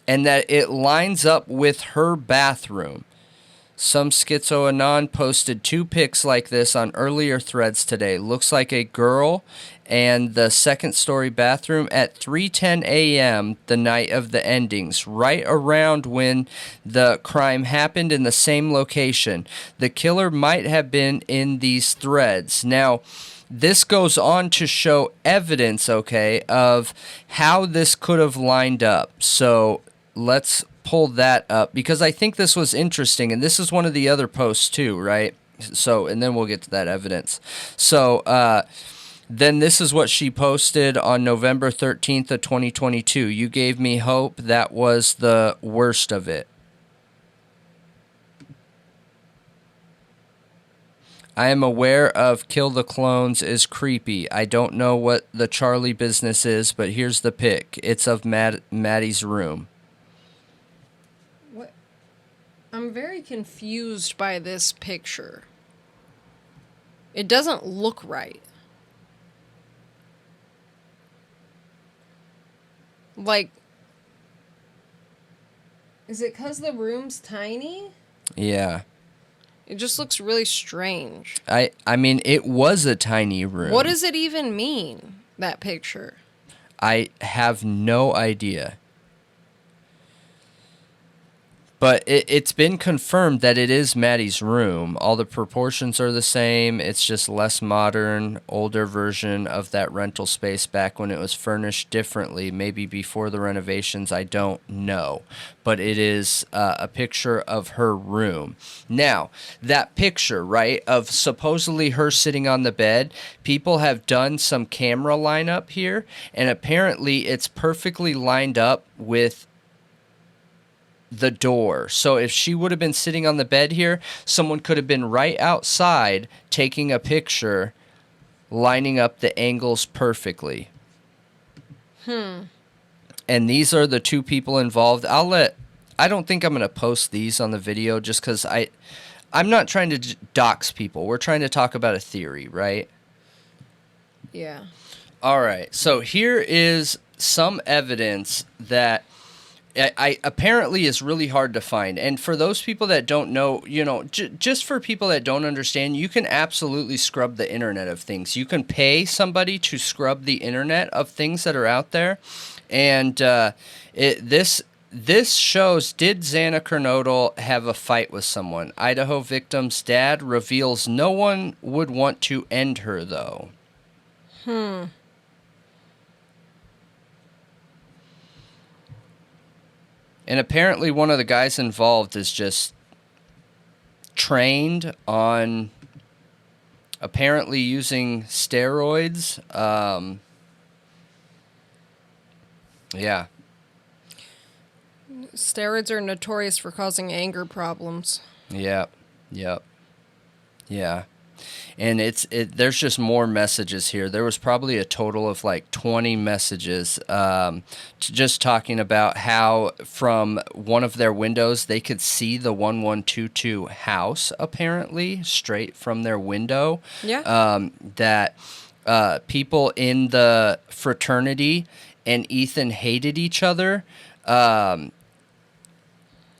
And that it lines up with her bathroom. Some Schizo Anon posted 2 pics like this on earlier threads today. Looks like a girl and the second-story bathroom at 3:10 a.m. the night of the endings, right around when the crime happened in the same location. The killer might have been in these threads. Now, this goes on to show evidence, okay, of how this could have lined up. So let's pull that up because I think this was interesting, and this is one of the other posts too, right? So, and then we'll get to that evidence. So, then this is what she posted on November 13th of 2022. You gave me hope. That was the worst of it. I am aware of Kill the Clones is creepy. I don't know what the Charlie business is, but here's the pic. It's of Maddie's room. I'm very confused by this picture. It doesn't look right. Like, is it 'cause the room's tiny? Yeah. It just looks really strange. I mean, it was a tiny room. What does it even mean, that picture? I have no idea. But it's been confirmed that it is Maddie's room. All the proportions are the same. It's just less modern, older version of that rental space back when it was furnished differently. Maybe before the renovations, I don't know. But it is a picture of her room. Now, that picture, right, of supposedly her sitting on the bed, people have done some camera lineup here, and apparently it's perfectly lined up with the door. So if she would have been sitting on the bed here, someone could have been right outside taking a picture, lining up the angles perfectly. And these are the 2 people involved. I don't think I'm going to post these on the video just because I'm not trying to dox people. We're trying to talk about a theory, right? Yeah. All right. So here is some evidence that I apparently is really hard to find. And for those people that don't know, you know, just for people that don't understand, you can absolutely scrub the internet of things. You can pay somebody to scrub the internet of things that are out there. And this shows, did Xana Kernodle have a fight with someone? Idaho victim's dad reveals no one would want to end her, though. And apparently one of the guys involved is just trained on apparently using steroids. Yeah. Steroids are notorious for causing anger problems. Yep. Yeah. And there's just more messages here. There was probably a total of like 20 messages just talking about how from one of their windows they could see the 1122 house apparently straight from their window. Yeah. That people in the fraternity and Ethan hated each other.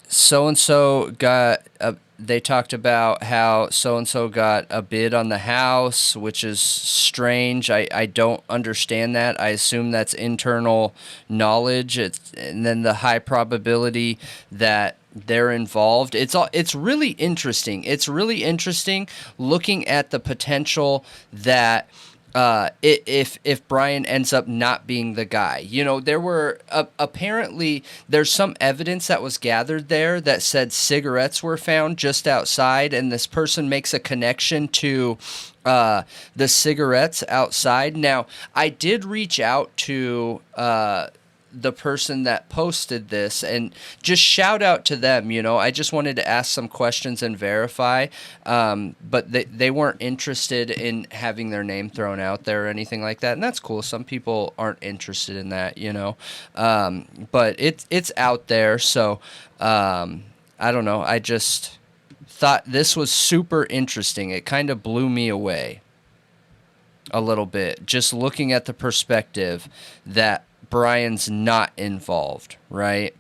So-and-so got they talked about how so-and-so got a bid on the house, which is strange. I don't understand that. I assume that's internal knowledge. And then the high probability that they're involved. It's really interesting. It's really interesting looking at the potential that if Brian ends up not being the guy. You know, there were apparently there's some evidence that was gathered there that said cigarettes were found just outside, and this person makes a connection to the cigarettes outside. Now, I did reach out to the person that posted this, and just shout out to them. I just wanted to ask some questions and verify, but they weren't interested in having their name thrown out there or anything like that, and that's cool. Some people aren't interested in that, but it's out there, so I don't know. I just thought this was super interesting. It kind of blew me away a little bit, just looking at the perspective that Brian's not involved, right?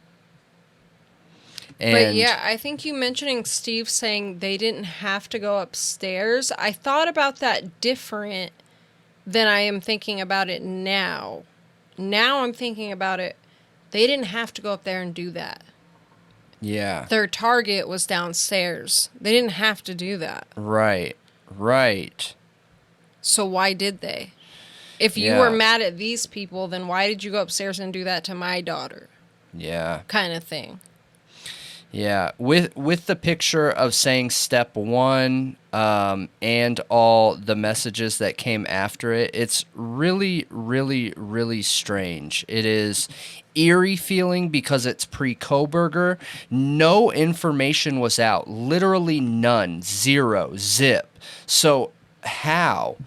But yeah, I think you mentioning Steve saying they didn't have to go upstairs, I thought about that different than I am thinking about it now. Now I'm thinking about it, they didn't have to go up there and do that. Yeah. Their target was downstairs. They didn't have to do that. Right. So why did they? If you were mad at these people, then why did you go upstairs and do that to my daughter? Yeah. Kind of thing. Yeah. With the picture of saying step 1 and all the messages that came after it, it's really, really, really strange. It is eerie feeling because it's pre-Kohberger. No information was out. Literally none. Zero. Zip. So how?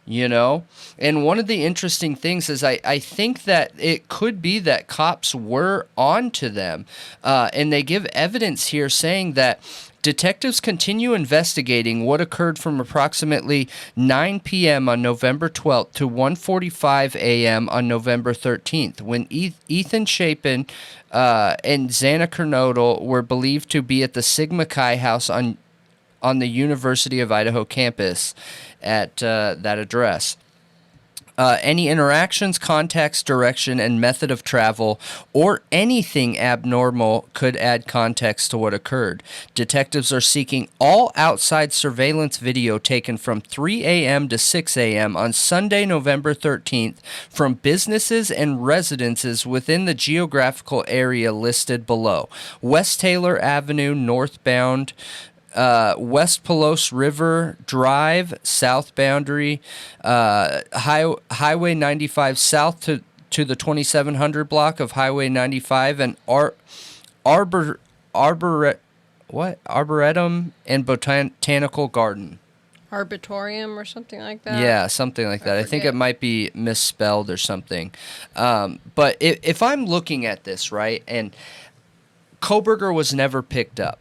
And one of the interesting things is I think that it could be that cops were on to them, and they give evidence here saying that detectives continue investigating what occurred from approximately 9 p.m. on November 12th to 1:45 a.m. on November 13th, when Ethan Chapin and Xana Kernodle were believed to be at the Sigma Chi house on the University of Idaho campus at that address. Any interactions, contacts, direction, and method of travel, or anything abnormal could add context to what occurred. Detectives are seeking all outside surveillance video taken from 3 a.m. to 6 a.m. on Sunday, November 13th, from businesses and residences within the geographical area listed below. West Taylor Avenue, northbound, West Pelos River Drive, south boundary, Highway 95 south to the 2700 block of Highway 95, and Arboretum and Botanical Garden. Arbitorium or something like that? Yeah, something like that. I think it might be misspelled or something. But if I'm looking at this, right, and Kohberger was never picked up,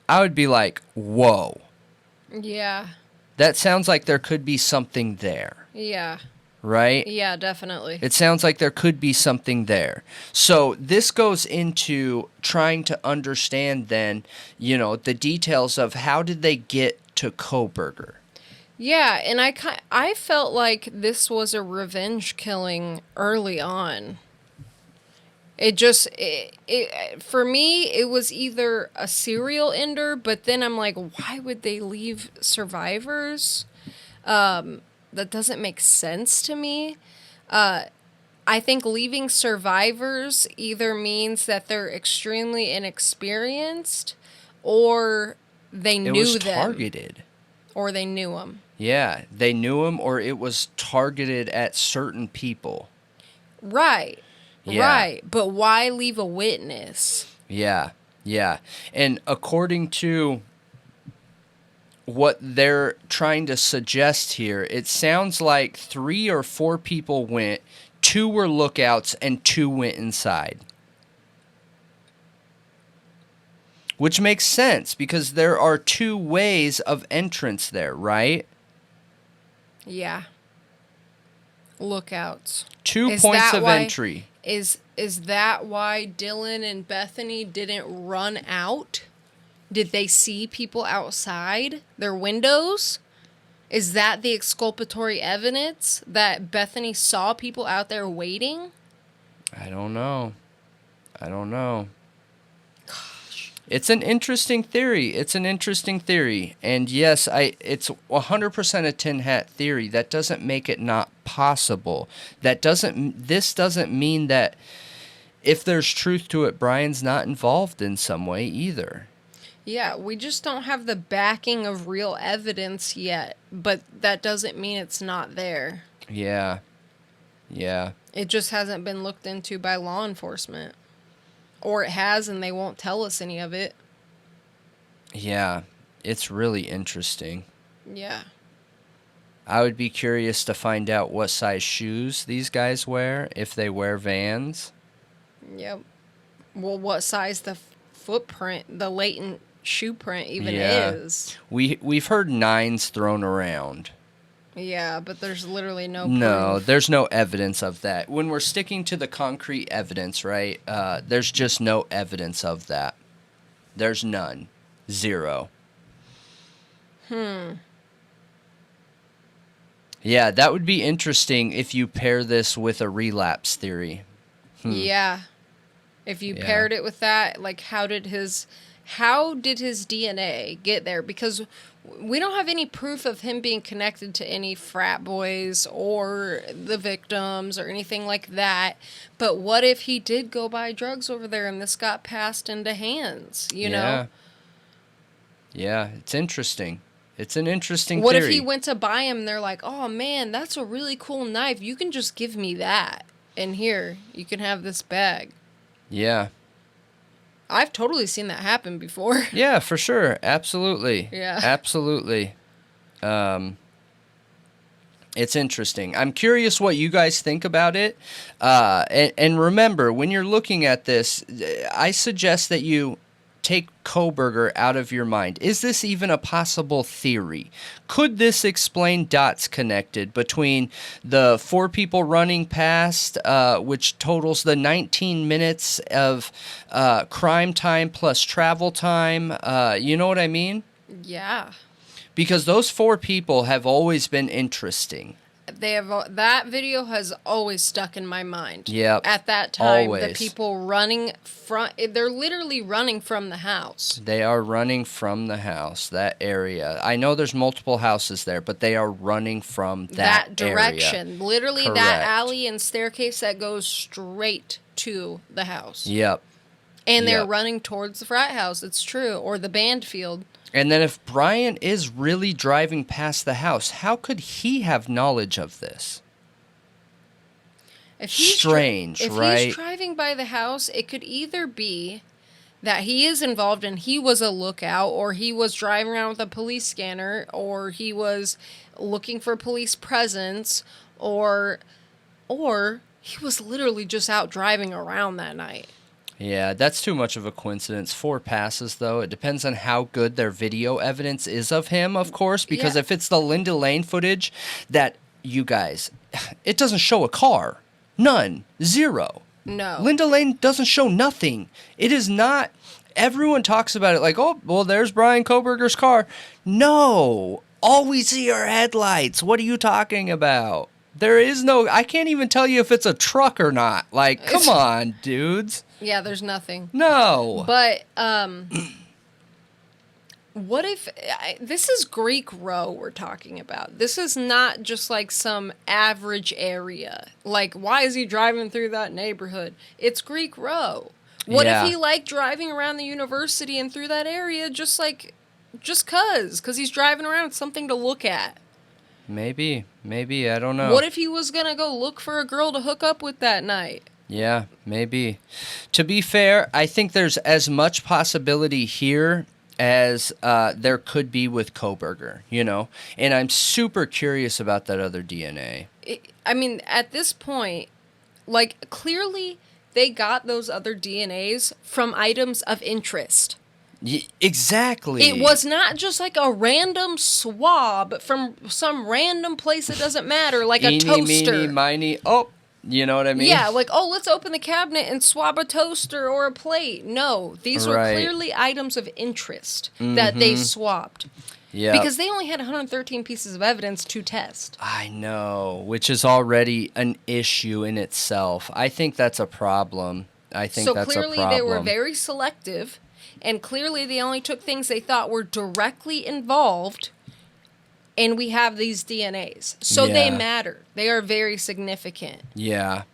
I would be like, whoa. Yeah. That sounds like there could be something there. Yeah. Right? Yeah, definitely. It sounds like there could be something there. So this goes into trying to understand then, the details of how did they get to Kohberger. Yeah, and I felt like this was a revenge killing early on. For me, it was either a serial ender, but then I'm like, why would they leave survivors? That doesn't make sense to me. I think leaving survivors either means that they're extremely inexperienced, or they knew them. It was targeted. Or they knew them. Yeah, they knew them, or it was targeted at certain people. Right. Yeah. Right, but why leave a witness? Yeah. And according to what they're trying to suggest here, it sounds like 3 or 4 people went, 2 were lookouts, and 2 went inside. Which makes sense, because there are 2 ways of entrance there, right? Yeah. Lookouts. 2 points of entry. Is that why Dylan and Bethany didn't run out? Did they see people outside their windows? Is that the exculpatory evidence that Bethany saw people out there waiting? I don't know. Gosh. It's an interesting theory. And yes, it's 100% a tin hat theory. That doesn't make it not possible. This doesn't mean that if there's truth to it, Brian's not involved in some way either. Yeah, we just don't have the backing of real evidence yet, but that doesn't mean it's not there. Yeah. Yeah. It just hasn't been looked into by law enforcement. Or it has, and they won't tell us any of it. Yeah. It's really interesting. Yeah. I would be curious to find out what size shoes these guys wear, if they wear Vans. Yep. Well, what size the footprint, the latent shoe print even is. We've heard 9s thrown around. Yeah, but there's literally no No, proof. there's no evidence of that. When we're sticking to the concrete evidence, right, there's just no evidence of that. There's none. Zero. Yeah, that would be interesting if you pair this with a relapse theory. Yeah. If you paired it with that, like how did his DNA get there? Because we don't have any proof of him being connected to any frat boys or the victims or anything like that. But what if he did go buy drugs over there and this got passed into hands, you know? Yeah, it's interesting. It's an interesting What theory. if he went to buy him and they're like, oh man, that's a really cool knife. You can just give me that. And here, you can have this bag. Yeah. I've totally seen that happen before. Yeah, for sure. Absolutely. Yeah. Absolutely. It's interesting. I'm curious what you guys think about it. And remember, when you're looking at this, I suggest that you take Kohberger out of your mind. Is this even a possible theory? Could this explain dots connected between the 4 people running past, which totals the 19 minutes of crime time plus travel time? You know what I mean? Yeah. Because those 4 people have always been interesting. They have that video has always stuck in my mind. Yep. At that time, Always. the people running they're literally running from the house. They are running from the house, that area. I know there's multiple houses there, but they are running from that direction. area. Literally Correct. that alley and staircase that goes straight to the house. Yep. And they're Yep. running towards the frat house, it's true, or the band field. And then if Brian is really driving past the house, how could he have knowledge of this? If he's Strange, if right? he's driving by the house, it could either be that he is involved and he was a lookout, or he was driving around with a police scanner, or he was looking for police presence, or he was literally just out driving around that night. Yeah, that's too much of a coincidence. 4 passes, though. It depends on how good their video evidence is of him, of course, because Yeah. if it's the Linda Lane footage that, you guys, it doesn't show a car. None. Zero. No. Linda Lane doesn't show nothing. It is not... Everyone talks about it like, oh, well, there's Brian Kohberger's car. No. All we see are headlights. What are you talking about? There is no... I can't even tell you if it's a truck or not. Like, come on, dudes. Yeah, there's nothing. No. But, what if... this is Greek Row we're talking about. This is not just like some average area. Like, why is he driving through that neighborhood? It's Greek Row. What Yeah. if he liked driving around the university and through that area just cause he's driving around with something to look at? Maybe, I don't know. What if he was gonna go look for a girl to hook up with that night? Yeah, maybe. To be fair, I think there's as much possibility here as there could be with Kohberger, you know? And I'm super curious about that other DNA. I mean, at this point, like, clearly they got those other DNAs from items of interest. Exactly. It was not just like a random swab from some random place that doesn't matter, like a toaster. Meeny, miny. Oh, you know what I mean? Yeah, like, oh, let's open the cabinet and swab a toaster or a plate. No, these were Right. clearly items of interest that they swabbed. Yeah. Because they only had 113 pieces of evidence to test. I know, which is already an issue in itself. I think that's a problem. So clearly they were very selective, and clearly they only took things they thought were directly involved, and we have these DNAs. So they Yeah. matter. They are very significant. Yeah.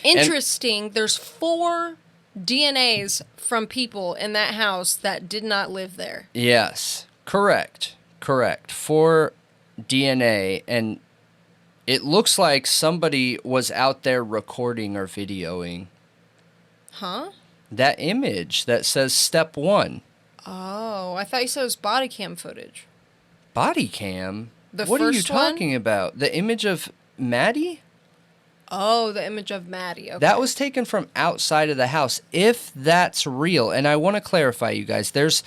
Interesting, there's 4 DNAs from people in that house that did not live there. Yes. Correct. For DNA, and It looks like somebody was out there recording or videoing. Huh? That image that says step 1. Oh, I thought you said it was body cam footage. Body cam? The what are you first one? talking about? The image of Maddie? Oh, the image of Maddie. Okay. That was taken from outside of the house. If that's real, and I want to clarify, you guys, there's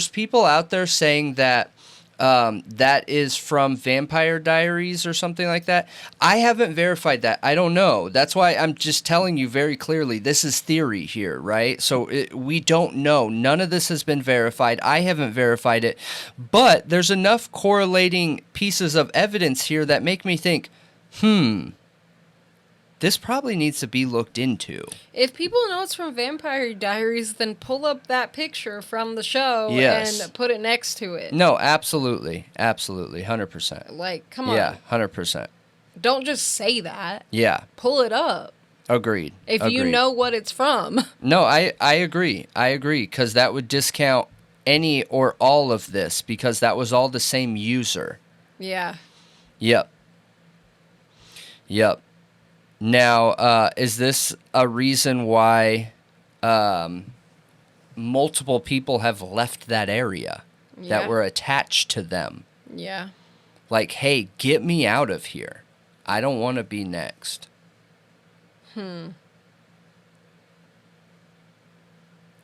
people out there saying that that is from Vampire Diaries or something like that. I haven't verified that. I don't know. That's why I'm just telling you very clearly, this is theory here, right? So we don't know. None of this has been verified. I haven't verified it. But there's enough correlating pieces of evidence here that make me think, this probably needs to be looked into. If people know it's from Vampire Diaries, then pull up that picture from the show and put it next to it. No, absolutely. Absolutely. 100%. Like, come on. Yeah, 100%. Don't just say that. Yeah. Pull it up. Agreed. If you know what it's from. No, I agree. I agree, because that would discount any or all of this, because that was all the same user. Yeah. Yep. Now, is this a reason why multiple people have left that area that were attached to them? Yeah. Like, hey, get me out of here. I don't want to be next.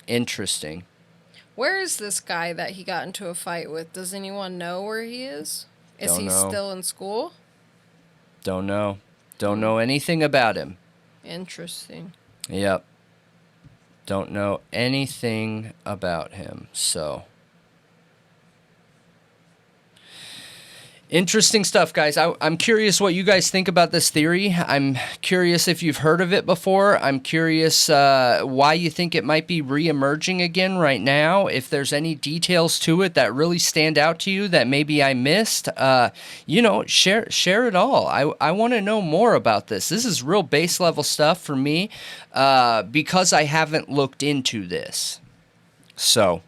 Interesting. Where is this guy that he got into a fight with? Does anyone know where he is? Is he still in school? Don't know. Don't know anything about him. Interesting. Yep. Don't know anything about him, so. Interesting stuff, guys. I'm curious what you guys think about this theory. I'm curious if you've heard of it before. I'm curious why you think it might be re-emerging again right now. If there's any details to it that really stand out to you that maybe I missed, share it all. I want to know more about this. This is real base level stuff for me because I haven't looked into this. So,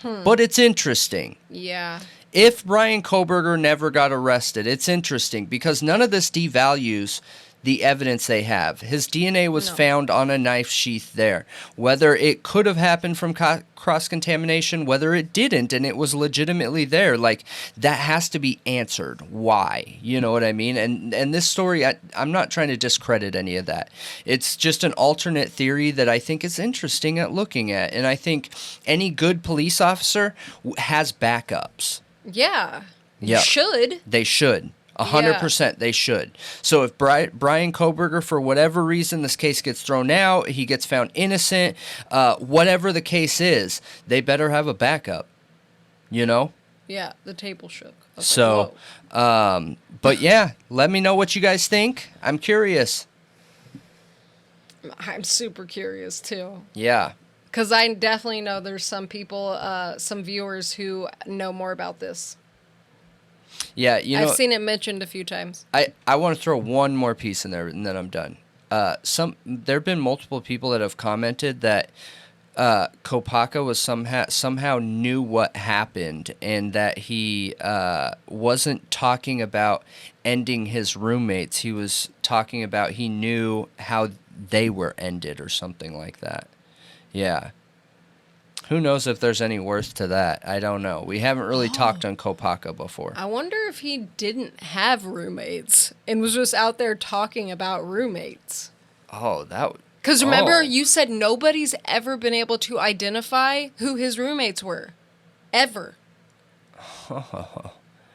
but it's interesting. Yeah. If Brian Kohberger never got arrested, it's interesting because none of this devalues the evidence they have. His DNA was found on a knife sheath there. Whether it could have happened from cross-contamination, whether it didn't, and it was legitimately there, like, that has to be answered. Why? You know what I mean? And this story, I'm not trying to discredit any of that. It's just an alternate theory that I think is interesting at looking at. And I think any good police officer has backups. Yeah. Yep. Should. They should. 100% they should. So if Brian Kohberger, for whatever reason, this case gets thrown out, he gets found innocent, whatever the case is, they better have a backup, you know? Yeah, the table shook. So, but yeah, let me know what you guys think. I'm curious. I'm super curious, too. Yeah. Because I definitely know there's some people, some viewers who know more about this. Yeah, you know, I've seen it mentioned a few times. I want to throw one more piece in there, and then I'm done. There have been multiple people that have commented that Kopaka was somehow knew what happened, and that he wasn't talking about ending his roommates. He was talking about he knew how they were ended or something like that. Yeah. Who knows if there's any worth to that? I don't know. We haven't really talked on Kopaka before. I wonder if he didn't have roommates and was just out there talking about roommates. Oh, that would... Because remember, you said nobody's ever been able to identify who his roommates were. Ever.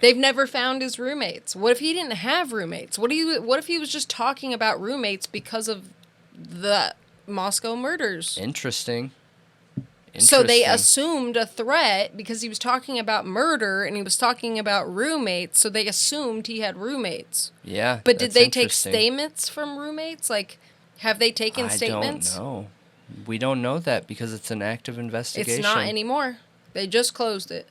They've never found his roommates. What if he didn't have roommates? What if he was just talking about roommates because of the Moscow murders? Interesting. So they assumed a threat because he was talking about murder and he was talking about roommates, so they assumed he had roommates. Yeah. But did they take statements from roommates? Like, have they taken statements? I don't know. We don't know that because it's an active investigation. It's not anymore. They just closed it.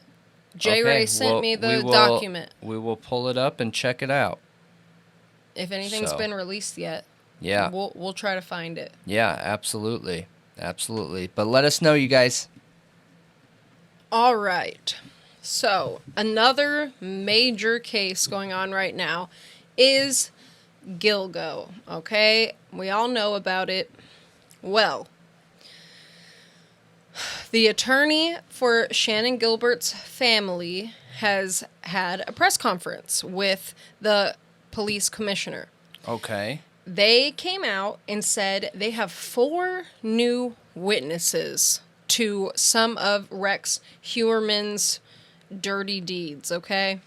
Ray sent me the document. We will pull it up and check it out. If anything's been released yet. Yeah. We'll try to find it. Yeah, absolutely. Absolutely. But let us know, you guys. All right. So, another major case going on right now is Gilgo, okay? We all know about it. Well, the attorney for Shannan Gilbert's family has had a press conference with the police commissioner. Okay. They came out and said they have 4 new witnesses to some of Rex Heuermann's dirty deeds, okay?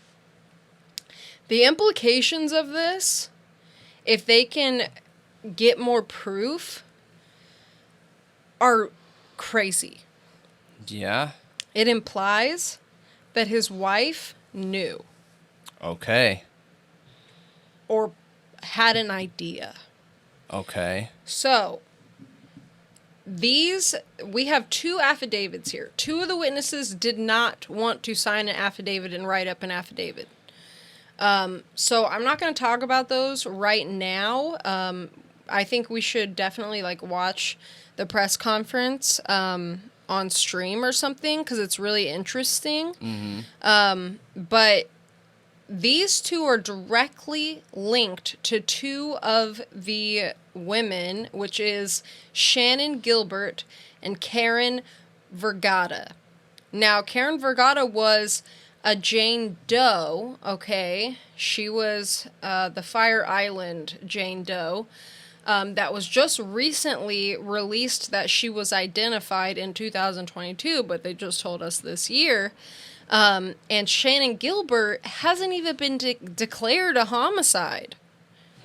The implications of this, if they can get more proof, are crazy. Yeah. It implies that his wife knew Okay. or had an idea. Okay. So, we have 2 affidavits here. 2 of the witnesses did not want to sign an affidavit and write up an affidavit. So I'm not going to talk about those right now. I think we should definitely watch the press conference on stream or something, because it's really interesting. Mm-hmm. But these 2 are directly linked to 2 of the women, which is Shannan Gilbert and Karen Vergata. Now, Karen Vergata was a Jane Doe, okay? She was the Fire Island Jane Doe. That was just recently released that she was identified in 2022, but they just told us this year. And Shannan Gilbert hasn't even been declared a homicide.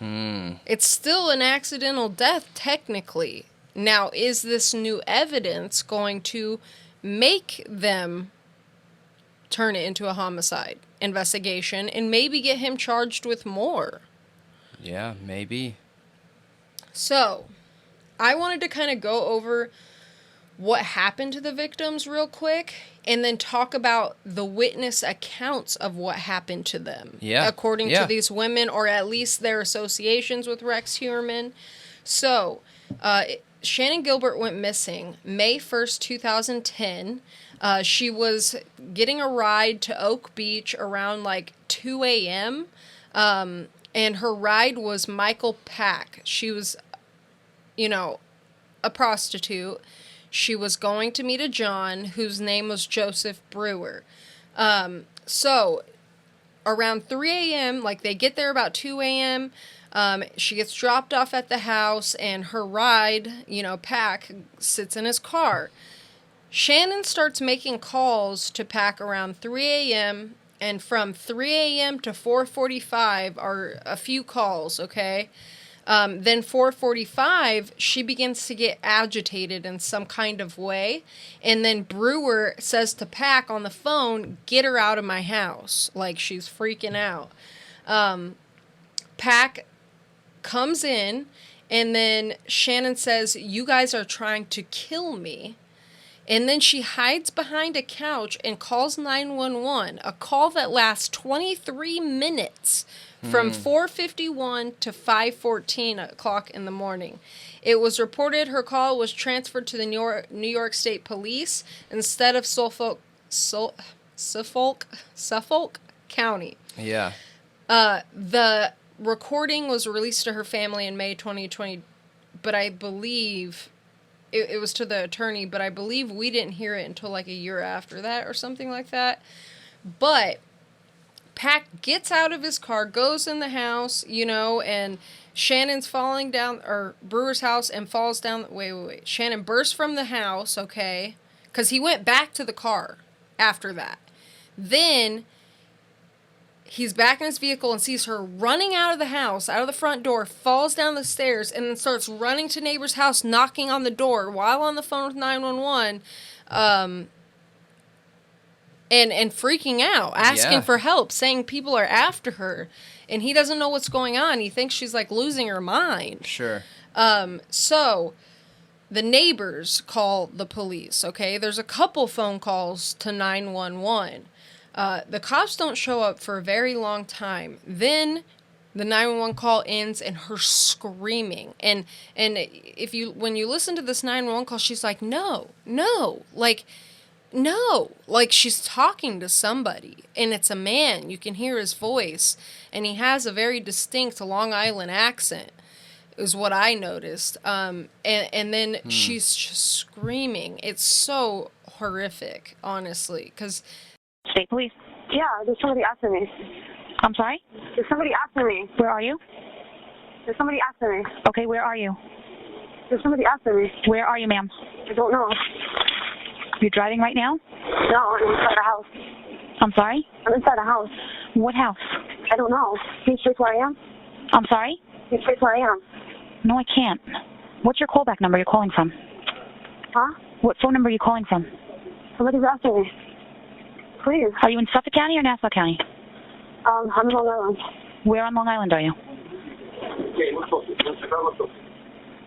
It's still an accidental death, technically. Now, is this new evidence going to make them turn it into a homicide investigation and maybe get him charged with more? Yeah, maybe. So, I wanted to kind of go over what happened to the victims real quick, and then talk about the witness accounts of what happened to them. Yeah. According to these women, or at least their associations with Rex Heuermann. So, Shannan Gilbert went missing May 1st, 2010. She was getting a ride to Oak Beach around 2 a.m. And her ride was Michael Pack. She was, a prostitute. She was going to meet a John whose name was Joseph Brewer. So around 3 a.m., they get there about 2 a.m., she gets dropped off at the house, and her ride, Pack, sits in his car. Shannan starts making calls to Pack around 3 a.m., and from 3 a.m. to 4:45 are a few calls, okay? Then 4:45, she begins to get agitated in some kind of way. And then Brewer says to Pack on the phone, "Get her out of my house." She's freaking out. Pack comes in, and then Shannan says, "You guys are trying to kill me." And then she hides behind a couch and calls 911, a call that lasts 23 minutes from 4:51 to 5:14 o'clock in the morning. It was reported her call was transferred to the New York State Police instead of Suffolk County. Yeah. The recording was released to her family in May 2020, but I believe it was to the attorney, but I believe we didn't hear it until a year after that or something like that. But Pack gets out of his car, goes in the house, and Shannan's falling down, or Brewer's house, and falls down. Wait. Shannan bursts from the house, okay? Because he went back to the car after that. Then he's back in his vehicle and sees her running out of the house, out of the front door, falls down the stairs, and then starts running to neighbor's house, knocking on the door while on the phone with 911, and freaking out, asking for help, saying people are after her, and he doesn't know what's going on. He thinks she's losing her mind. Sure. So the neighbors call the police, okay? There's a couple phone calls to 911. The cops don't show up for a very long time. Then the 911 call ends and her screaming. And when you listen to this 911 call, she's like, no. No, like she's talking to somebody, and it's a man. You can hear his voice, and he has a very distinct Long Island accent, is what I noticed. And then she's just screaming. It's so horrific, honestly, because... State police. Yeah, there's somebody after me. I'm sorry? There's somebody after me. Where are you? There's somebody after me. Okay, where are you? There's somebody after me. Where are you, ma'am? I don't know. You're driving right now? No, I'm inside a house. I'm sorry? I'm inside a house. What house? I don't know. Can you trace where I am? I'm sorry? Can you trace where I am? No, I can't. What's your callback number you're calling from? Huh? What phone number are you calling from? Somebody's after me. Please. Are you in Suffolk County or Nassau County? I'm in Long Island. Where on Long Island are you?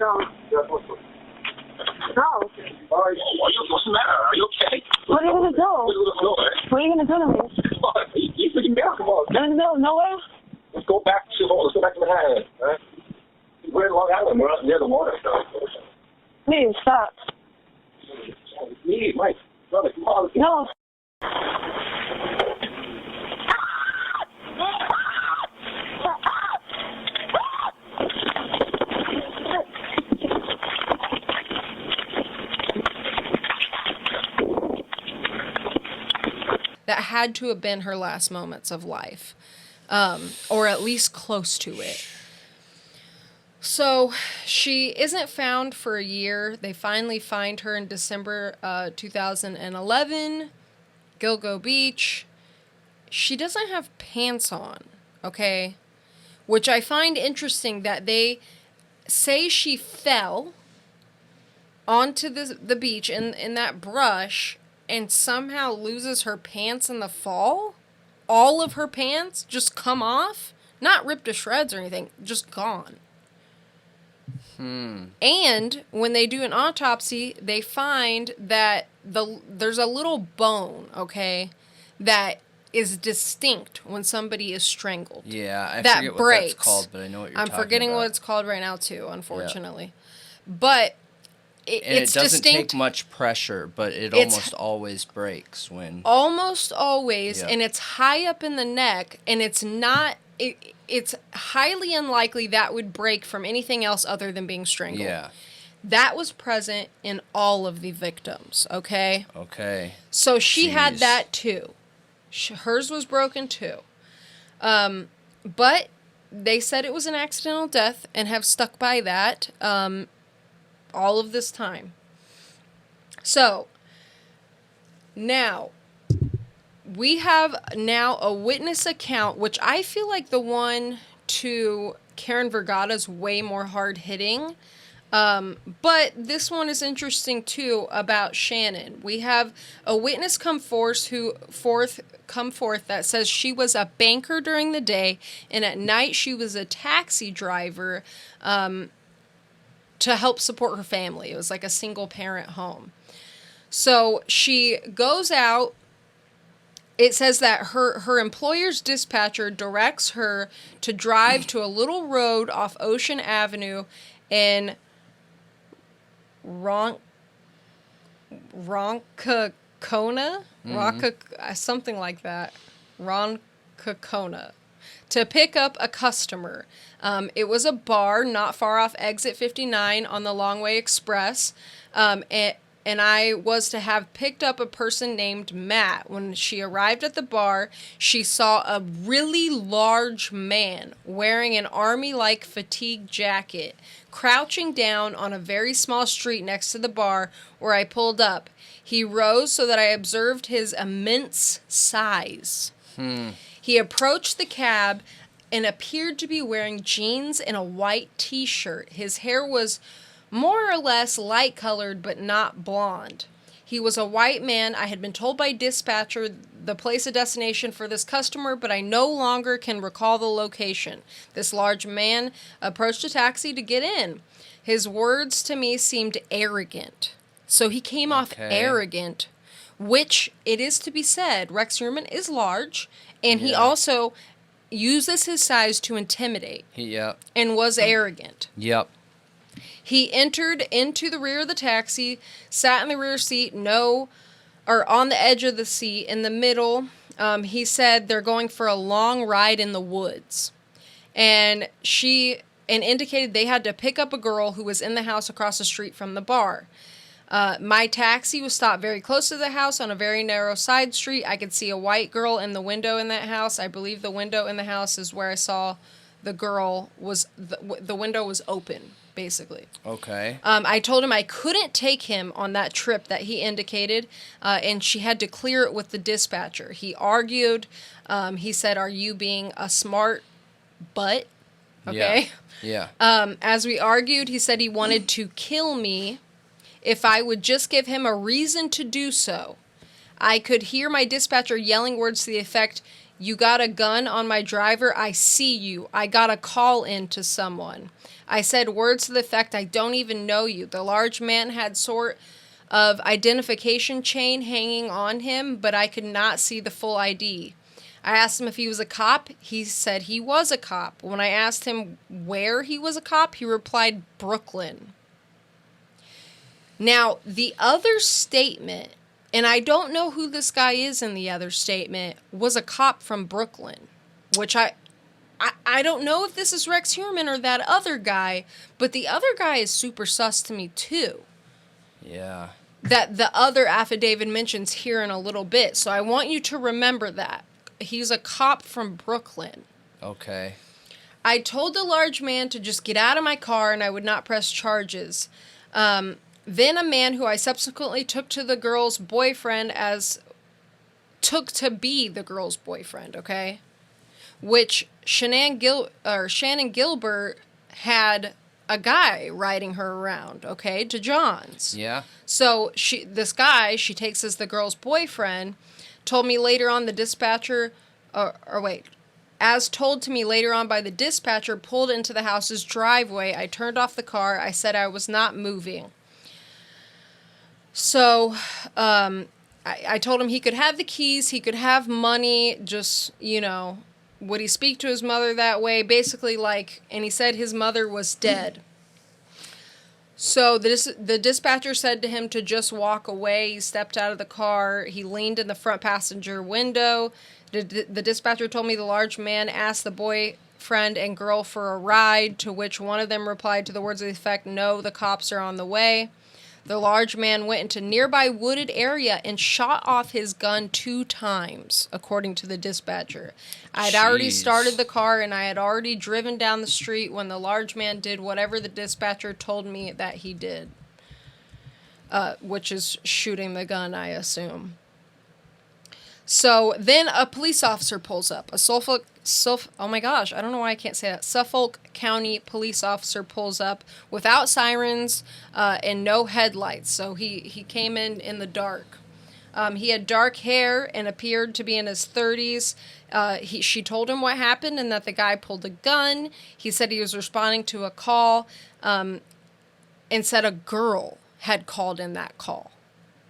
No. No. What's the matter? Are you okay? What are you going to do? What are you going to do to me? You freaking me out. Come on. I'm in the middle of nowhere? Let's go back to Manhattan. Right? We're in Long Island. We're near the water. Please, stop. Me, Mike. Brother, come on. No. That had to have been her last moments of life, or at least close to it. So she isn't found for a year. They finally find her in December 2011, Gilgo Beach. She doesn't have pants on, okay? Which I find interesting that they say she fell onto the beach in that brush and somehow loses her pants in the fall. All of her pants just come off. Not ripped to shreds or anything, just gone. And when they do an autopsy, they find that there's a little bone, okay, that is distinct when somebody is strangled. Yeah, I that forget breaks. what that's called, but I know what you're talking about. I'm forgetting what it's called right now, too, unfortunately. Yeah. But it's it doesn't distinct. take much pressure, but it almost always breaks when... Almost always, yeah. And it's high up in the neck, and it's not... It's highly unlikely that would break from anything else other than being strangled. Yeah. That was present in all of the victims, okay? Okay. So she had that too. Hers was broken too. But they said it was an accidental death and have stuck by that all of this time. So, now... we have now a witness account, which I feel like the one to Karen Vergata's way more hard-hitting. But this one is interesting, too, about Shannon. We have a witness come forth that says she was a banker during the day, and at night she was a taxi driver to help support her family. It was like a single-parent home. So she goes out. It says that her employer's dispatcher directs her to drive to a little road off Ocean Avenue in Roncacona? Something like that. Roncacona. To pick up a customer. It was a bar not far off Exit 59 on the Longway Express. And I was to have picked up a person named Matt. When she arrived at the bar, she saw a really large man wearing an army-like fatigue jacket, crouching down on a very small street next to the bar where I pulled up. He rose so that I observed his immense size. He approached the cab and appeared to be wearing jeans and a white t-shirt. His hair was more or less light-colored, but not blonde. He was a white man. I had been told by dispatcher the place of destination for this customer, but I no longer can recall the location. This large man approached a taxi to get in. His words to me seemed arrogant. So he came off arrogant, which it is to be said, Rex Heuermann is large, and he also uses his size to intimidate. And was arrogant. He entered into the rear of the taxi, sat in the rear seat, no or on the edge of the seat in the middle. He said they're going for a long ride in the woods. And indicated they had to pick up a girl who was in the house across the street from the bar. My taxi was stopped very close to the house on a very narrow side street. I could see a white girl in the window in that house. I believe the window in the house is where I saw the girl was, the window was open, basically. Okay. I told him I couldn't take him on that trip that he indicated, and she had to clear it with the dispatcher. He argued. He said, "Are you being a smart butt?" Okay. Yeah. As we argued, he said he wanted to kill me if I would just give him a reason to do so. I could hear my dispatcher yelling words to the effect, "You got a gun on my driver? I see you. I got a call in to someone." I said words to the effect, "I don't even know you." The large man had sort of identification chain hanging on him, but I could not see the full ID. I asked him if he was a cop. He said he was a cop. When I asked him where he was a cop, he replied, "Brooklyn." Now, the other statement, and I don't know who this guy is in the other statement, was a cop from Brooklyn, which I don't know if this is Rex Heuermann or that other guy, but the other guy is super sus to me too. Yeah. That the other affidavit mentions here in a little bit, so I want you to remember that. He's a cop from Brooklyn. Okay. I told the large man to just get out of my car and I would not press charges. Then a man who I subsequently took to the girl's boyfriend took to be the girl's boyfriend, okay? Which Shannon Gilbert had a guy riding her around, okay, to John's. Yeah. So this guy she takes as the girl's boyfriend, told me later on the dispatcher, as told to me later on by the dispatcher, pulled into the house's driveway. I turned off the car. I said I was not moving. So, I told him he could have the keys, he could have money, just, would he speak to his mother that way? Basically, and he said his mother was dead. So, the dispatcher said to him to just walk away. He stepped out of the car. He leaned in the front passenger window. The dispatcher told me the large man asked the boyfriend and girl for a ride, to which one of them replied to the words of the effect, "No, the cops are on the way." The large man went into nearby wooded area and shot off his gun 2 times, according to the dispatcher. I had already started the car and I had already driven down the street when the large man did whatever the dispatcher told me that he did. Which is shooting the gun, I assume. So then a police officer pulls up. Oh my gosh, I don't know why I can't say that. Suffolk County police officer pulls up without sirens and no headlights. So he came in the dark. He had dark hair and appeared to be in his 30s. She told him what happened and that the guy pulled a gun. He said he was responding to a call and said a girl had called in that call.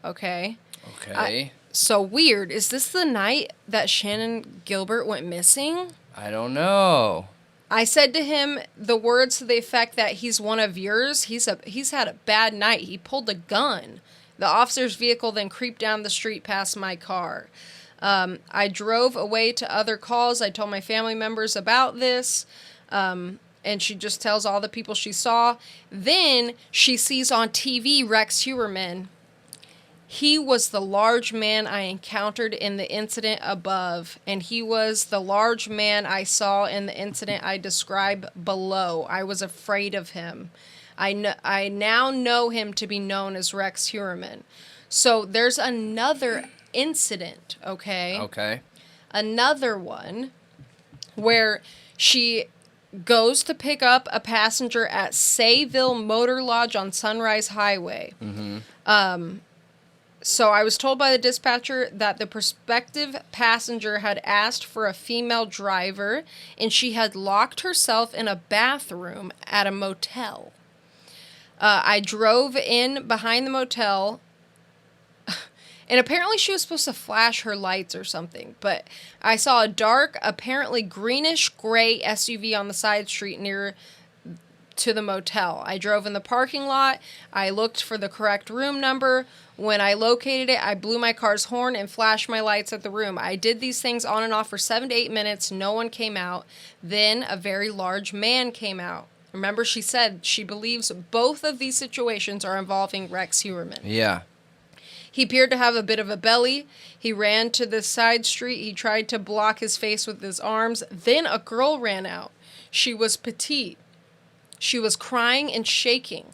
Okay? Okay. So weird. Is this the night that Shannon Gilbert went missing? I don't know. I said to him the words to the effect that he's one of yours. He's had a bad night. He pulled a gun. The officer's vehicle then creeped down the street past my car. I drove away to other calls. I told my family members about this. And she just tells all the people she saw. Then she sees on TV Rex Heuermann. He was the large man I encountered in the incident above, and he was the large man I saw in the incident I describe below. I was afraid of him. I now know him to be known as Rex Heuermann. So there's another incident, okay? Okay. Another one where she goes to pick up a passenger at Sayville Motor Lodge on Sunrise Highway. Mm-hmm. So I was told by the dispatcher that the prospective passenger had asked for a female driver and she had locked herself in a bathroom at a motel. I drove in behind the motel and apparently she was supposed to flash her lights or something, but I saw a dark, apparently greenish gray SUV on the side street near to the motel. I drove in the parking lot. I looked for the correct room number. When I located it, I blew my car's horn and flashed my lights at the room. I did these things on and off for 7 to 8 minutes. No one came out. Then a very large man came out. Remember, she said she believes both of these situations are involving Rex Heuermann. Yeah. He appeared to have a bit of a belly. He ran to the side street. He tried to block his face with his arms. Then a girl ran out. She was petite. She was crying and shaking.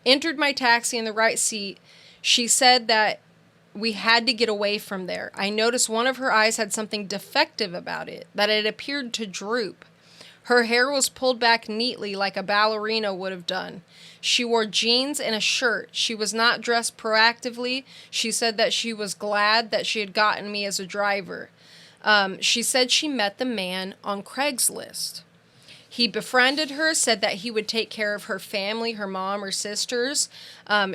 Entered my taxi in the right seat. She said that we had to get away from there. I noticed one of her eyes had something defective about it, that it appeared to droop. Her hair was pulled back neatly like a ballerina would have done. She wore jeans and a shirt. She was not dressed proactively. She said that she was glad that she had gotten me as a driver. She said she met the man on Craigslist. He befriended her, said that he would take care of her family, her mom, her sisters.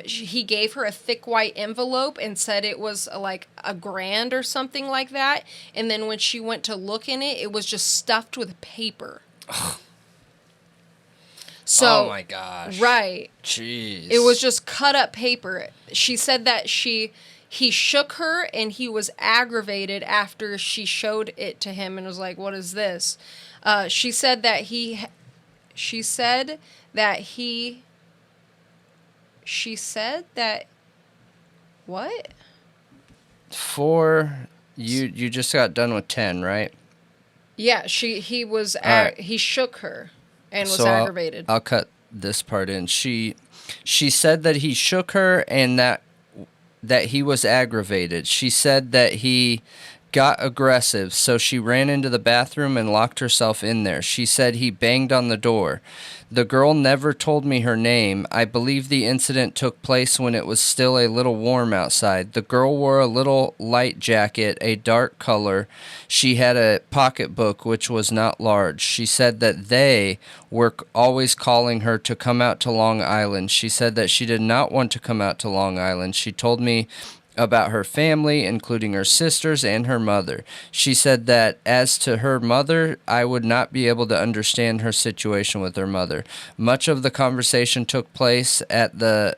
He gave her a thick white envelope and said it was like $1,000 or something like that. And then when she went to look in it, it was just stuffed with paper. So, oh my gosh. Right. Jeez. It was just cut up paper. She said that he shook her and he was aggravated after she showed it to him and was like, "What is this?" She said that what? 4, you just got done with 10, right? Yeah, he shook her and was so aggravated. I'll cut this part in. She said that he shook her and that he was aggravated. She said that he got aggressive, so she ran into the bathroom and locked herself in there. She said he banged on the door. The girl never told me her name. I believe the incident took place when it was still a little warm outside. The girl wore a little light jacket, a dark color. She had a pocketbook, which was not large. She said that they were always calling her to come out to Long Island. She said that she did not want to come out to Long Island. She told me about her family, including her sisters and her mother. She said that as to her mother, I would not be able to understand her situation with her mother. Much of the conversation took place at the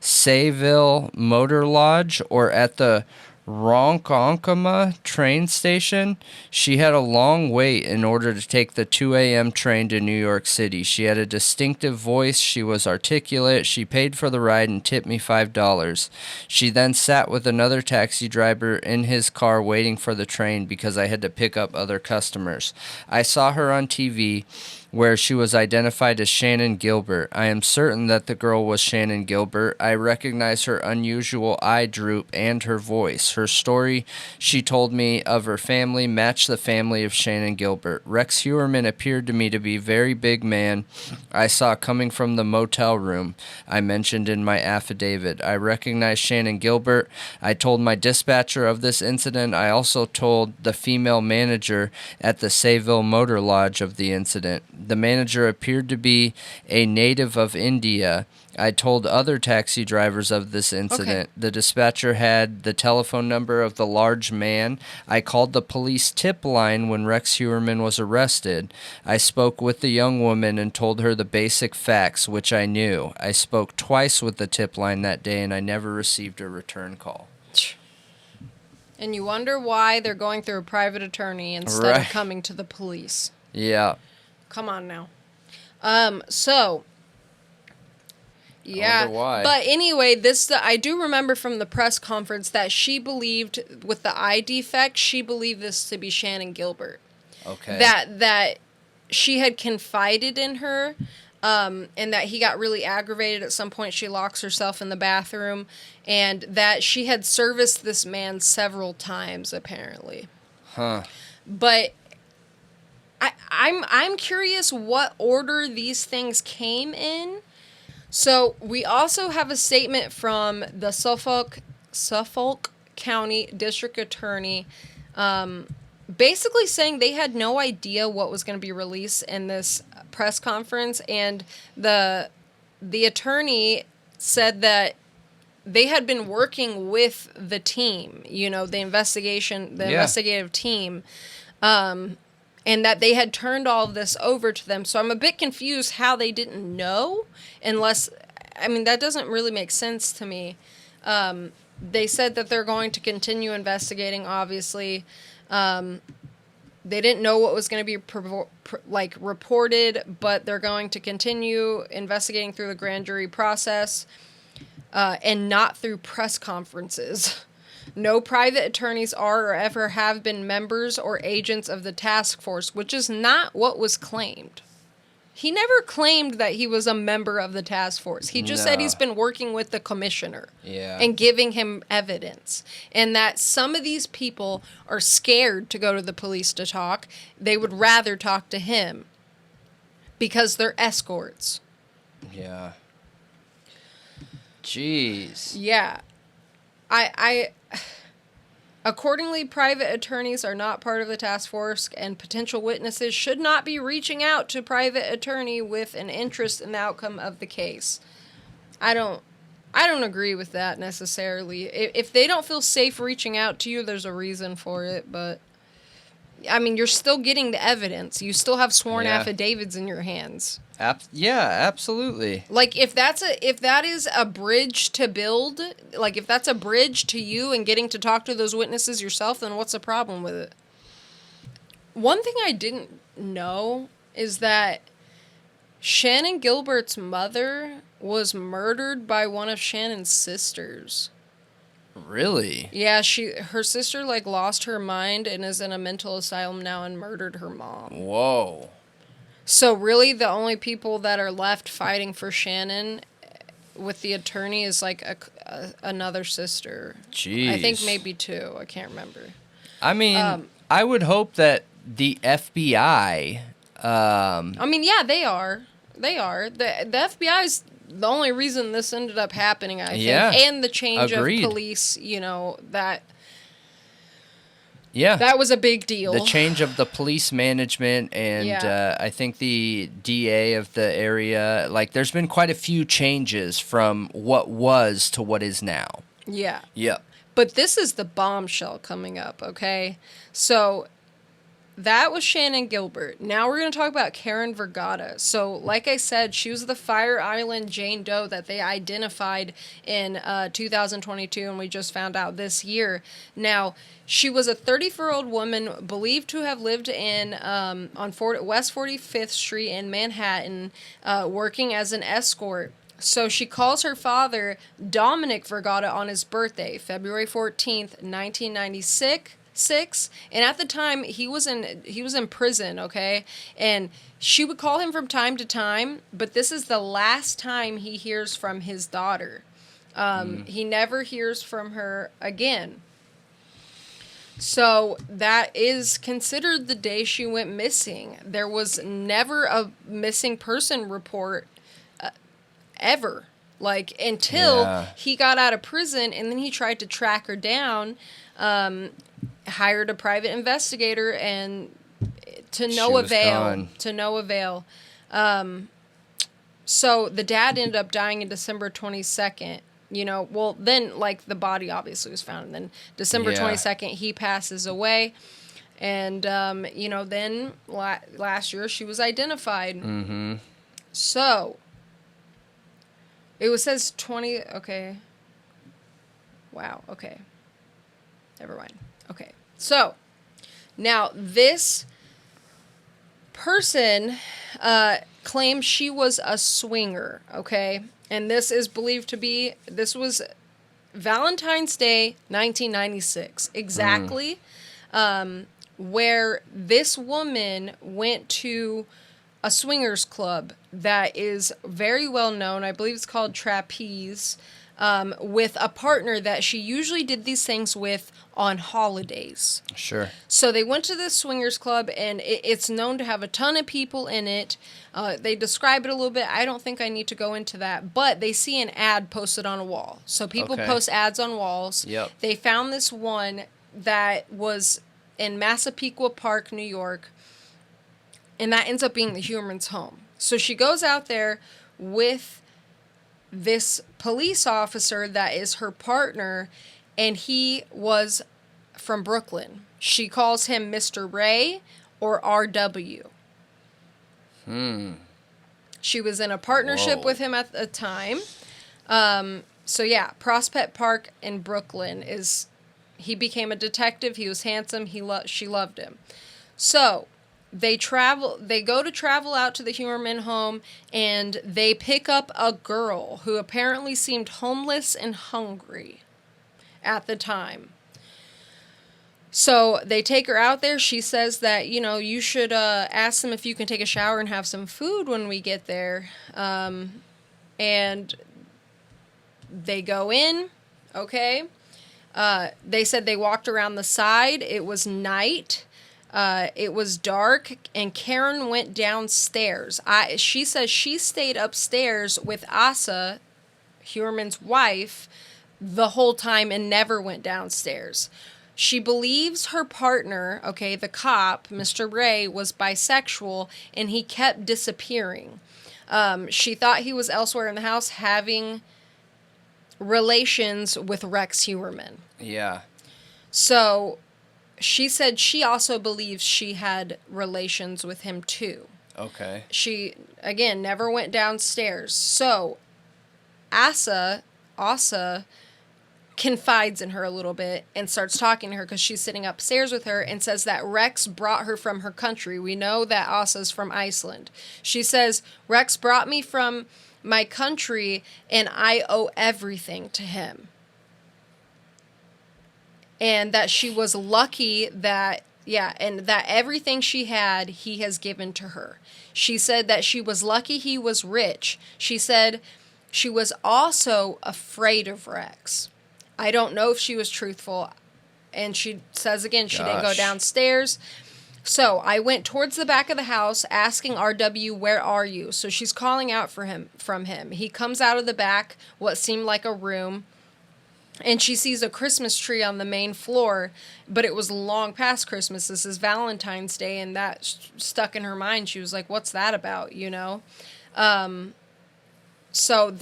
Sayville Motor Lodge or at the Ronkonkoma train station. She had a long wait in order to take the 2 a.m. train to New York City. She had a distinctive voice. She was articulate. She paid for the ride and tipped me $5. She then sat with another taxi driver in his car waiting for the train because I had to pick up other customers. I saw her on TV where she was identified as Shannon Gilbert. I am certain that the girl was Shannon Gilbert. I recognize her unusual eye droop and her voice. Her story she told me of her family matched the family of Shannon Gilbert. Rex Heuermann appeared to me to be a very big man I saw coming from the motel room I mentioned in my affidavit. I recognize Shannon Gilbert. I told my dispatcher of this incident. I also told the female manager at the Sayville Motor Lodge of the incident. The manager appeared to be a native of India. I told other taxi drivers of this incident. Okay. The dispatcher had the telephone number of the large man. I called the police tip line when Rex Heuermann was arrested. I spoke with the young woman and told her the basic facts, which I knew. I spoke twice with the tip line that day, and I never received a return call. And you wonder why they're going through a private attorney instead of coming to the police. Yeah. Come on now. So, yeah. I wonder why. But anyway, I do remember from the press conference that she believed, with the eye defect, she believed this to be Shannon Gilbert. Okay. That she had confided in her, and that he got really aggravated. At some point, she locks herself in the bathroom, and that she had serviced this man several times, apparently. Huh. But I'm curious what order these things came in. So we also have a statement from the Suffolk County District Attorney, basically saying they had no idea what was going to be released in this press conference, and the attorney said that they had been working with the team, the investigative team. and that they had turned all of this over to them. So I'm a bit confused how they didn't know, unless, I mean, that doesn't really make sense to me. They said that they're going to continue investigating, obviously. They didn't know what was going to be reported, but they're going to continue investigating through the grand jury process and not through press conferences. No private attorneys are or ever have been members or agents of the task force, which is not what was claimed. He never claimed that he was a member of the task force. He just said he's been working with the commissioner and giving him evidence. And that some of these people are scared to go to the police to talk. They would rather talk to him because they're escorts. Yeah. Jeez. Yeah. Accordingly, private attorneys are not part of the task force, and potential witnesses should not be reaching out to private attorney with an interest in the outcome of the case. I don't agree with that necessarily. If they don't feel safe reaching out to you, there's a reason for it, but I mean, you're still getting the evidence. You still have sworn affidavits in your hands. Yeah, absolutely. Like, if that is a bridge to build, like, if that's a bridge to you and getting to talk to those witnesses yourself, then what's the problem with it? One thing I didn't know is that Shannon Gilbert's mother was murdered by one of Shannon's sisters. Really? Yeah, her sister, like, lost her mind and is in a mental asylum now and murdered her mom. Whoa. So really the only people that are left fighting for Shannon with the attorney is like another sister. Jeez. I think maybe two. I can't remember. I mean, I would hope that the FBI... I mean, yeah, they are. They are. The FBI is the only reason this ended up happening, I think. Yeah. And the change Agreed. of police, you know, that... Yeah. That was a big deal. The change of the police management and I think the DA of the area, like, there's been quite a few changes from what was to what is now. Yeah. Yep. But this is the bombshell coming up, okay? So that was Shannon Gilbert. Now we're going to talk about Karen Vergata. So, like I said, she was the Fire Island Jane Doe that they identified in 2022, and we just found out this year. Now, she was a 34-year-old woman believed to have lived in on West 45th Street in Manhattan, working as an escort. So she calls her father, Dominic Vergata, on his birthday, February 14th, 1996. And at the time he was in prison, okay? And she would call him from time to time, but this is the last time he hears from his daughter. He never hears from her again. So that is considered the day she went missing. There was never a missing person report ever, like, until he got out of prison, and then he tried to track her down, hired a private investigator, and to no avail. So the dad ended up dying in December 22nd. You know, well, then, like, the body obviously was found, and then December 22nd, he passes away. And, you know, then last year she was identified. Mm-hmm. So it says 20, okay. Wow, okay. Never mind. Okay, so now this person claims she was a swinger, okay? And this is believed to be, this was Valentine's Day, 1996, exactly, where this woman went to a swingers club that is very well known. I believe it's called Trapeze, with a partner that she usually did these things with on holidays. Sure. So they went to this swingers club, and it's known to have a ton of people in it. They describe it a little bit. I don't think I need to go into that, but they see an ad posted on a wall. So people post ads on walls. Yep. They found this one that was in Massapequa Park, New York, and that ends up being the Heuermann's home. So she goes out there with this police officer that is her partner, and he was from Brooklyn. She calls him Mr. Ray or RW. She was in a partnership with him at the time. So yeah, Prospect Park in Brooklyn he became a detective. He was handsome. She loved him. So they go to travel out to the Heuermann home, and they pick up a girl who apparently seemed homeless and hungry at the time. So they take her out there. She says that, you should ask them if you can take a shower and have some food when we get there. And they go in, okay? They said they walked around the side. It was night. It was dark, and Karen went downstairs. She says she stayed upstairs with Asa, Heuermann's wife, the whole time and never went downstairs. She believes her partner, okay, the cop, Mr. Ray, was bisexual, and he kept disappearing. She thought he was elsewhere in the house having relations with Rex Heuermann. Yeah. So she said she also believes she had relations with him too. Okay. She, again, never went downstairs. So Asa confides in her a little bit and starts talking to her because she's sitting upstairs with her, and says that Rex brought her from her country. We know that Asa's from Iceland. She says, Rex brought me from my country, and I owe everything to him. And that she was lucky that, and that everything she had, he has given to her. She said that she was lucky he was rich. She said she was also afraid of Rex. I don't know if she was truthful. And she says again, she didn't go downstairs. So I went towards the back of the house asking RW, where are you? So she's calling out from him. He comes out of the back, what seemed like a room, and she sees a Christmas tree on the main floor, but it was long past Christmas. This is Valentine's Day, and that stuck in her mind. She was like, what's that about, So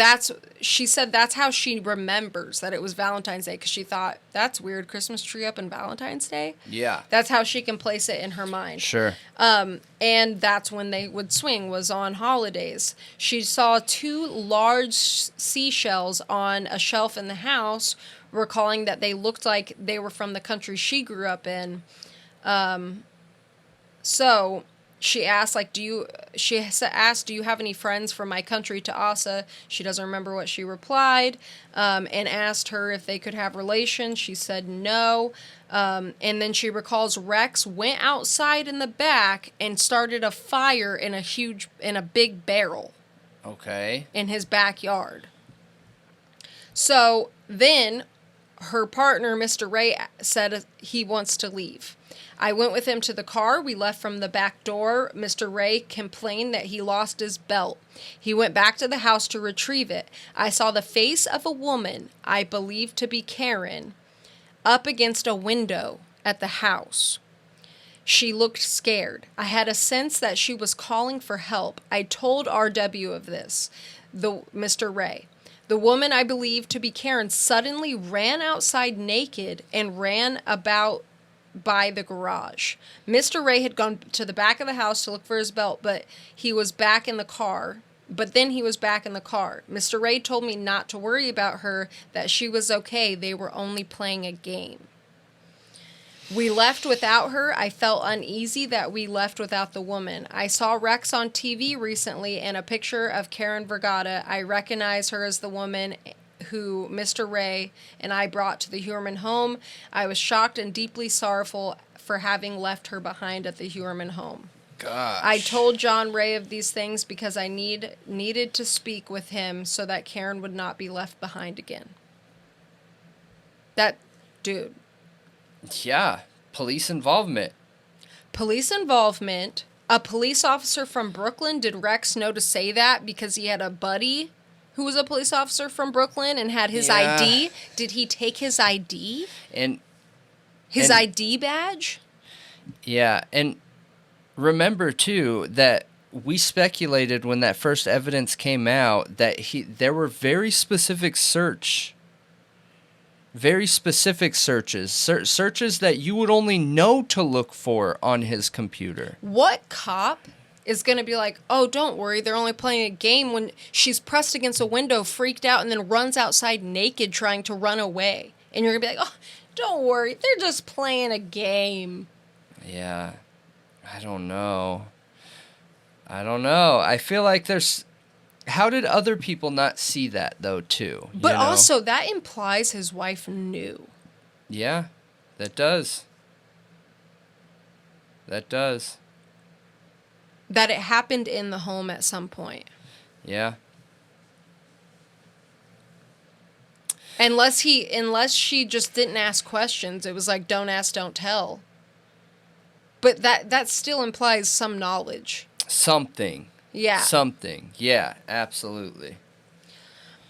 she said that's how she remembers that it was Valentine's Day, because she thought, that's weird, Christmas tree up in Valentine's Day? Yeah. That's how she can place it in her mind. Sure. And that's when they would swing, was on holidays. She saw 2 large seashells on a shelf in the house, recalling that they looked like they were from the country she grew up in. So she asked, do you have any friends from my country to Asa? She doesn't remember what she replied, and asked her if they could have relations. She said no. And then she recalls Rex went outside in the back and started a fire in a big barrel. Okay. In his backyard. So then her partner, Mr. Ray, said he wants to leave. I went with him to the car. We left from the back door. Mr. Ray complained that he lost his belt. He went back to the house to retrieve it. I saw the face of a woman, I believed to be Karen, up against a window at the house. She looked scared. I had a sense that she was calling for help. I told RW of this, Mr. Ray. The woman I believed to be Karen suddenly ran outside naked and ran about by the garage. Mr. Ray had gone to the back of the house to look for his belt, but he was back in the car. Mr. Ray told me not to worry about her, that she was okay. They were only playing a game. We left without her. I felt uneasy that we left without the woman. I saw Rex on TV recently and a picture of Karen Vergata. I recognize her as the woman who Mr. Ray and I brought to the Heuermann home. I was shocked and deeply sorrowful for having left her behind at the Heuermann home. Gosh. I told John Ray of these things because I needed to speak with him so that Karen would not be left behind again. That dude. Yeah. Police involvement. A police officer from Brooklyn. Did Rex know to say that because he had a buddy who was a police officer from Brooklyn and had his ID? Did he take his ID? And ID badge? Yeah, and remember too that we speculated when that first evidence came out that there were very specific search very specific searches, searches that you would only know to look for on his computer. What cop is going to be like, oh, don't worry, they're only playing a game, when she's pressed against a window, freaked out, and then runs outside naked trying to run away? And you're going to be like, oh, don't worry, they're just playing a game. Yeah. I don't know. I feel like there's... How did other people not see that, though, too? But also, that implies his wife knew. Yeah, that does. That does. That it happened in the home at some point. Yeah. Unless she just didn't ask questions. It was like, don't ask, don't tell. But that still implies some knowledge. Something. Yeah. Something. Yeah, absolutely.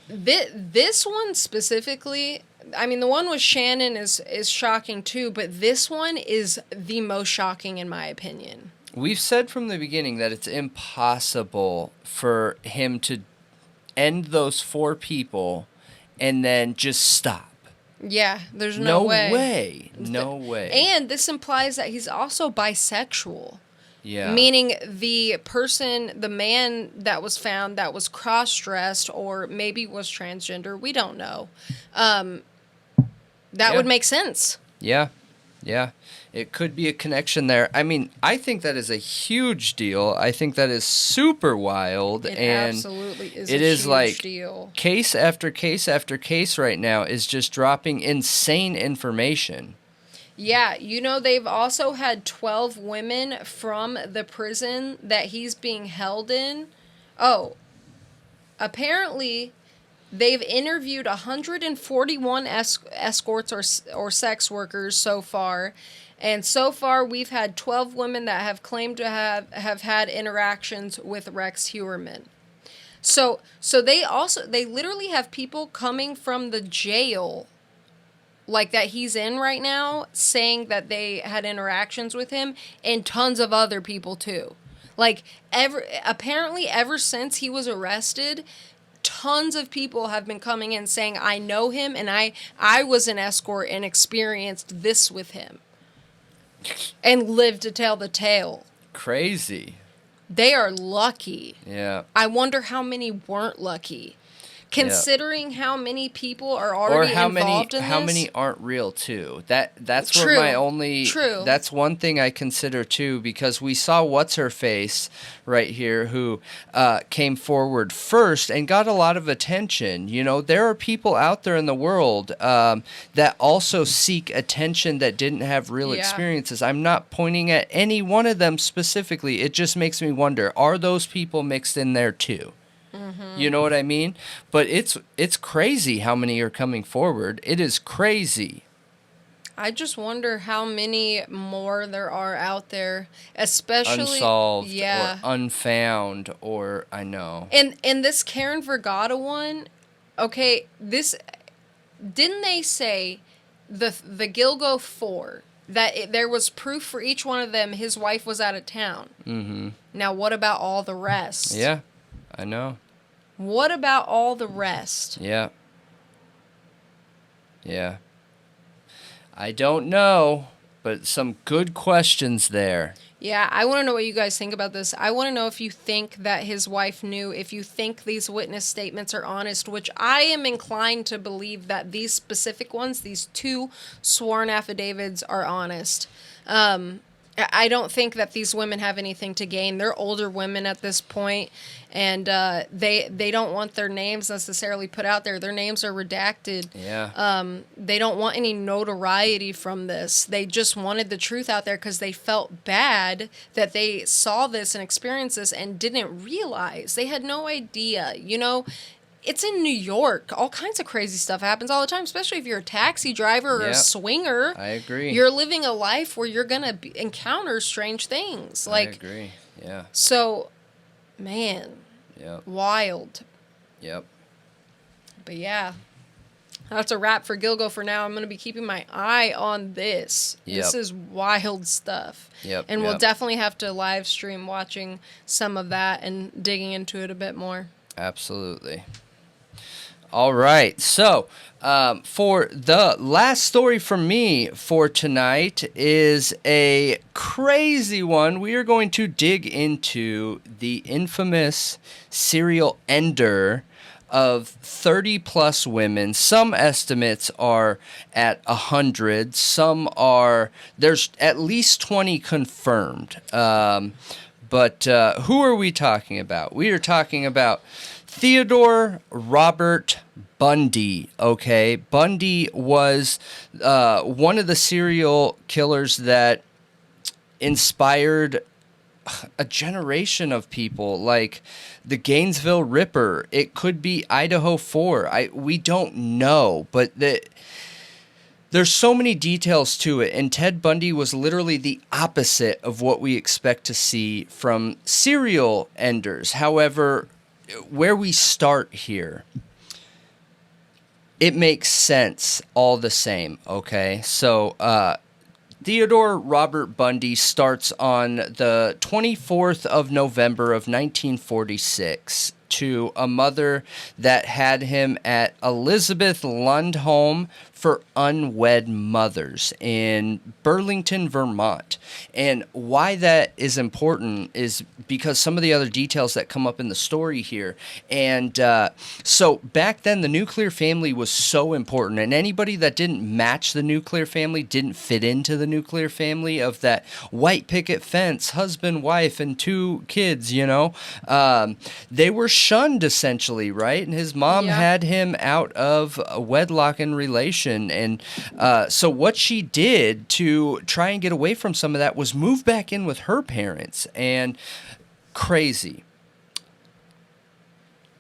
This one specifically, I mean, the one with Shannon is shocking too, but this one is the most shocking in my opinion. We've said from the beginning that it's impossible for him to end those 4 people and then just stop. Yeah, there's no way. No way. And this implies that he's also bisexual. Yeah. Meaning the man that was found that was cross-dressed or maybe was transgender, we don't know. That would make sense. Yeah. Yeah. It could be a connection there. I mean, I think that is a huge deal. I think that is super wild. It and absolutely is it a is huge like deal. Case after case after case right now is just dropping insane information. Yeah, they've also had 12 women from the prison that he's being held in. Oh, apparently they've interviewed 141 escorts or sex workers so far. And so far we've had 12 women that have claimed to have had interactions with Rex Heuermann. So they literally have people coming from the jail like that he's in right now, saying that they had interactions with him, and tons of other people too. Like, apparently ever since he was arrested, tons of people have been coming in saying, I know him, and I was an escort and experienced this with him. And lived to tell the tale. Crazy. They are lucky. Yeah. I wonder how many weren't lucky. Considering how many people are already involved in this. How many aren't real too? That's True. where my only. True. That's one thing I consider too, because we saw what's her face right here who came forward first and got a lot of attention. There are people out there in the world that also seek attention that didn't have real experiences. I'm not pointing at any one of them specifically. It just makes me wonder: are those people mixed in there too? Mm-hmm. You know what I mean? But it's crazy how many are coming forward. It is crazy. I just wonder how many more there are out there, especially unsolved or unfound, or I know. And this Karen Vergata one, okay, this didn't they say the Gilgo 4 that there was proof for each one of them his wife was out of town. Mm-hmm. Now what about all the rest? Yeah. I know. What about all the rest? Yeah. Yeah. I don't know, but some good questions there. Yeah, I want to know what you guys think about this. I want to know if you think that his wife knew, if you think these witness statements are honest, which I am inclined to believe that these specific ones, these 2 sworn affidavits, are honest. I don't think that these women have anything to gain. They're older women at this point, and they don't want their names necessarily put out there. Their names are redacted. Yeah. They don't want any notoriety from this. They just wanted the truth out there because they felt bad that they saw this and experienced this and didn't realize. They had no idea, It's in New York. All kinds of crazy stuff happens all the time, especially if you're a taxi driver or a swinger. I agree. You're living a life where you're going to encounter strange things. I agree. Yeah. So, man. Yep. Wild. Yep. But yeah. That's a wrap for Gilgo for now. I'm going to be keeping my eye on this. Yep. This is wild stuff. Yep. And we'll definitely have to live stream watching some of that and digging into it a bit more. Absolutely. All right. So, for the last story from me for tonight is a crazy one. We are going to dig into the infamous serial ender of 30 plus women. Some estimates are at 100. Some are, there's at least 20 confirmed. But who are we talking about? We are talking about Theodore Robert Bundy, okay? Bundy was one of the serial killers that inspired a generation of people, like the Gainesville Ripper. It could be Idaho 4. We don't know, but there's so many details to it, and Ted Bundy was literally the opposite of what we expect to see from serial enders. However, where we start here, it makes sense all the same, okay? So, Theodore Robert Bundy starts on the 24th of November of 1946 to a mother that had him at Elizabeth Lund Home for Unwed Mothers in Burlington, Vermont. And why that is important is because some of the other details that come up in the story here. And so back then, the nuclear family was so important, and anybody that didn't match the nuclear family, didn't fit into the nuclear family of that white picket fence, husband, wife, and 2 kids, you know, they were shunned essentially, right? And his mom had him out of wedlock and relation. And so what she did to try and get away from some of that was move back in with her parents. And crazy,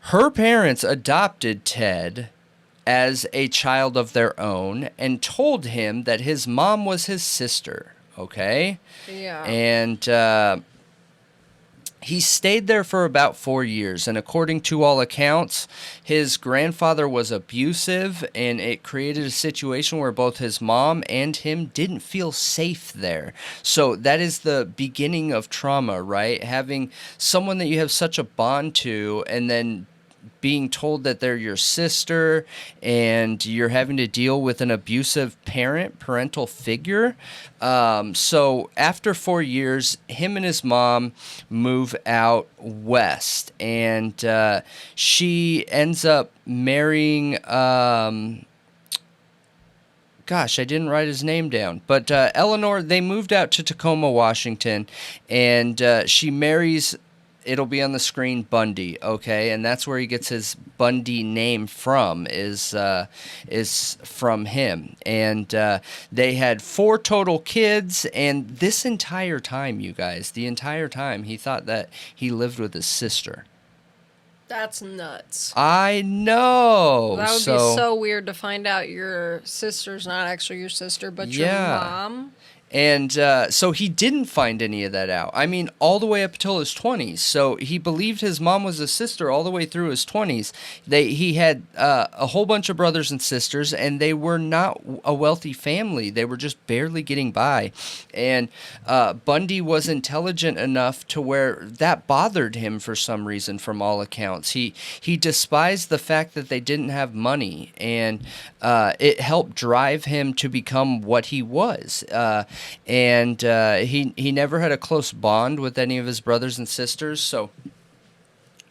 her parents adopted Ted as a child of their own and told him that his mom was his sister, okay? Yeah. And he stayed there for about 4 years, and according to all accounts, his grandfather was abusive, and it created a situation where both his mom and him didn't feel safe there. So that is the beginning of trauma, right? Having someone that you have such a bond to, and then being told that they're your sister, and you're having to deal with an abusive parental figure. So after 4 years, him and his mom move out west, and she ends up marrying, gosh, I didn't write his name down, but Eleanor. They moved out to Tacoma, Washington, and she marries, it'll be on the screen, Bundy, okay? And that's where he gets his Bundy name from, is from him. And they had 4 total kids, and this entire time, you guys, the entire time, he thought that he lived with his sister. That's nuts. I know. That would be so weird to find out your sister's not actually your sister, but your mom. And so he didn't find any of that out. I mean, all the way up until his 20s. So he believed his mom was his sister all the way through his 20s. He had a whole bunch of brothers and sisters, and they were not a wealthy family. They were just barely getting by. And Bundy was intelligent enough to where that bothered him for some reason, from all accounts. He despised the fact that they didn't have money, and it helped drive him to become what he was. And he never had a close bond with any of his brothers and sisters. So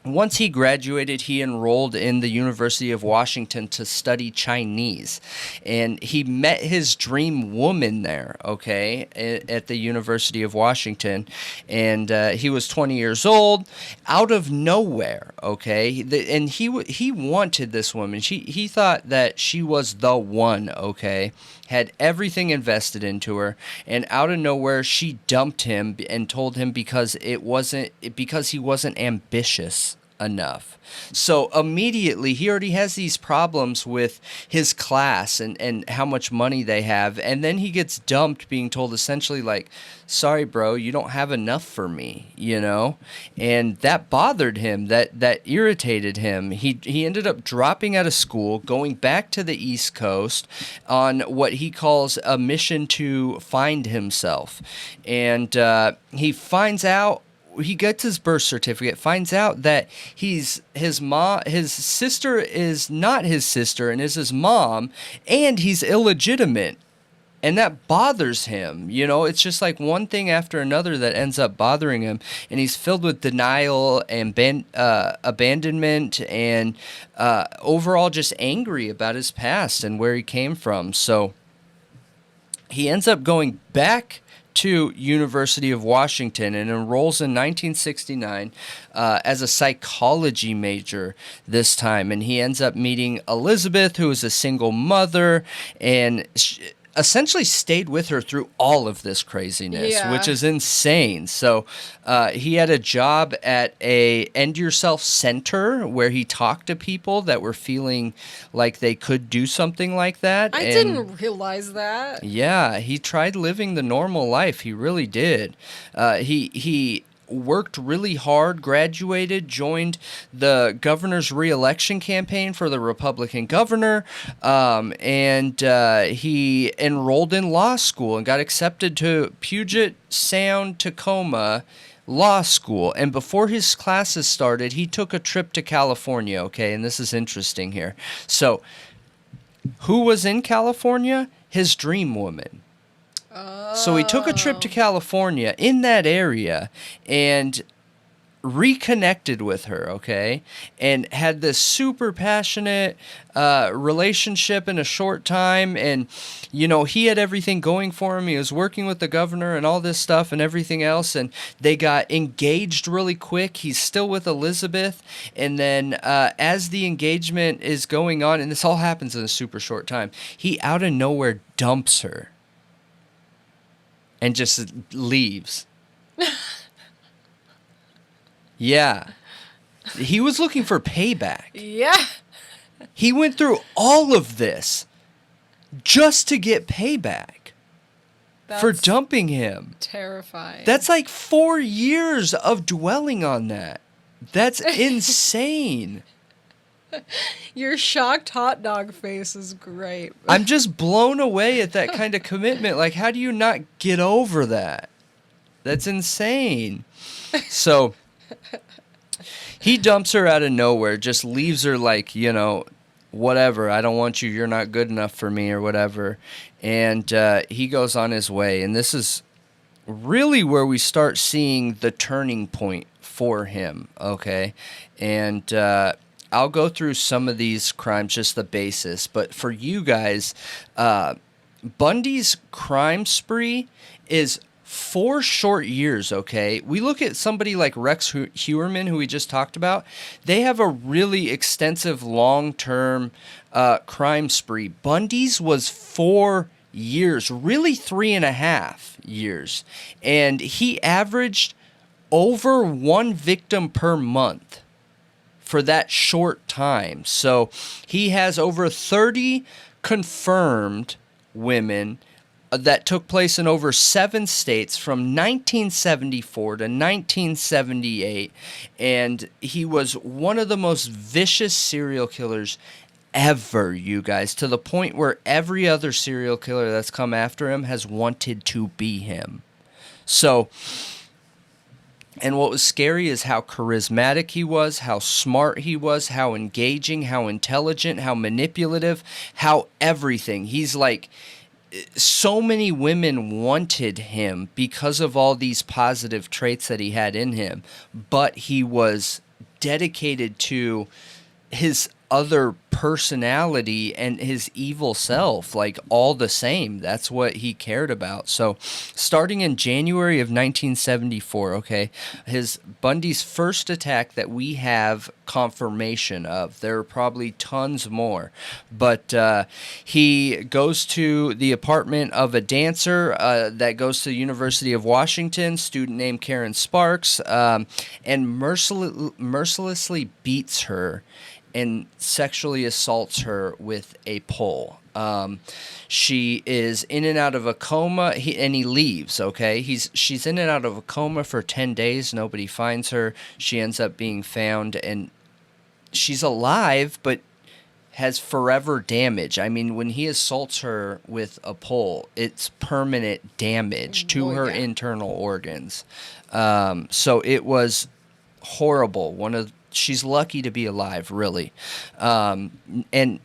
once he graduated, he enrolled in the University of Washington to study Chinese. And he met his dream woman there, okay, at the University of Washington. And he was 20 years old, out of nowhere, okay? And he wanted this woman. He thought that she was the one, okay? Had everything invested into her, and out of nowhere she dumped him and told him because he wasn't ambitious enough. So immediately he already has these problems with his class and how much money they have, and then he gets dumped, being told essentially like, sorry bro, you don't have enough for me, you know? And that bothered him, that irritated him. He ended up dropping out of school, going back to the East Coast on what he calls a mission to find himself. And he finds out he gets his birth certificate, finds out that his sister is not his sister and is his mom, and he's illegitimate. And that bothers him, It's just like one thing after another that ends up bothering him. And he's filled with denial and abandonment and overall just angry about his past and where he came from. So he ends up going back to University of Washington and enrolls in 1969 as a psychology major this time. And he ends up meeting Elizabeth, who is a single mother, and essentially stayed with her through all of this craziness, which is insane. So he had a job at a End Yourself center where he talked to people that were feeling like they could do something like that. I didn't realize that. Yeah, he tried living the normal life. He really did. He worked really hard, graduated, joined the governor's re-election campaign for the Republican governor, and he enrolled in law school and got accepted to Puget Sound, Tacoma Law School. And before his classes started, he took a trip to California, okay? And this is interesting here. So, who was in California? His dream woman. So he took a trip to California in that area and reconnected with her, okay? And had this super passionate relationship in a short time. And, he had everything going for him. He was working with the governor and all this stuff and everything else. And they got engaged really quick. He's still with Elizabeth. And then as the engagement is going on, and this all happens in a super short time, he out of nowhere dumps her. And just leaves. Yeah. He was looking for payback. Yeah. He went through all of this just to get payback for dumping him. Terrifying. That's like 4 years of dwelling on that. That's insane. Your shocked hot dog face is great. I'm just blown away at that kind of commitment. Like, how do you not get over that? That's insane. So, he dumps her out of nowhere, just leaves her like, whatever, I don't want you, you're not good enough for me or whatever. And he goes on his way. And this is really where we start seeing the turning point for him, okay? And I'll go through some of these crimes, just the basis. But for you guys, Bundy's crime spree is 4 short years, okay? We look at somebody like Rex Heuermann, who we just talked about. They have a really extensive long-term crime spree. Bundy's was 4 years, really 3.5 years. And he averaged over 1 victim per month for that short time. So he has over 30 confirmed women that took place in over 7 states from 1974 to 1978. And he was one of the most vicious serial killers ever, you guys, to the point where every other serial killer that's come after him has wanted to be him. So, and what was scary is how charismatic he was, how smart he was, how engaging, how intelligent, how manipulative, how everything. He's like, so many women wanted him because of all these positive traits that he had in him, but he was dedicated to his other personality and his evil self, like all the same. That's what he cared about. So starting in January of 1974, okay, Bundy's first attack that we have confirmation of, there are probably tons more, but he goes to the apartment of a dancer that goes to the University of Washington, student named Karen Sparks, and mercilessly beats her and sexually assaults her with a pole. She is in and out of a coma, and he leaves, okay? She's in and out of a coma for 10 days. Nobody finds her. She ends up being found, and she's alive, but has forever damage. I mean, when he assaults her with a pole, it's permanent damage to her internal organs. So it was horrible. She's lucky to be alive, really. And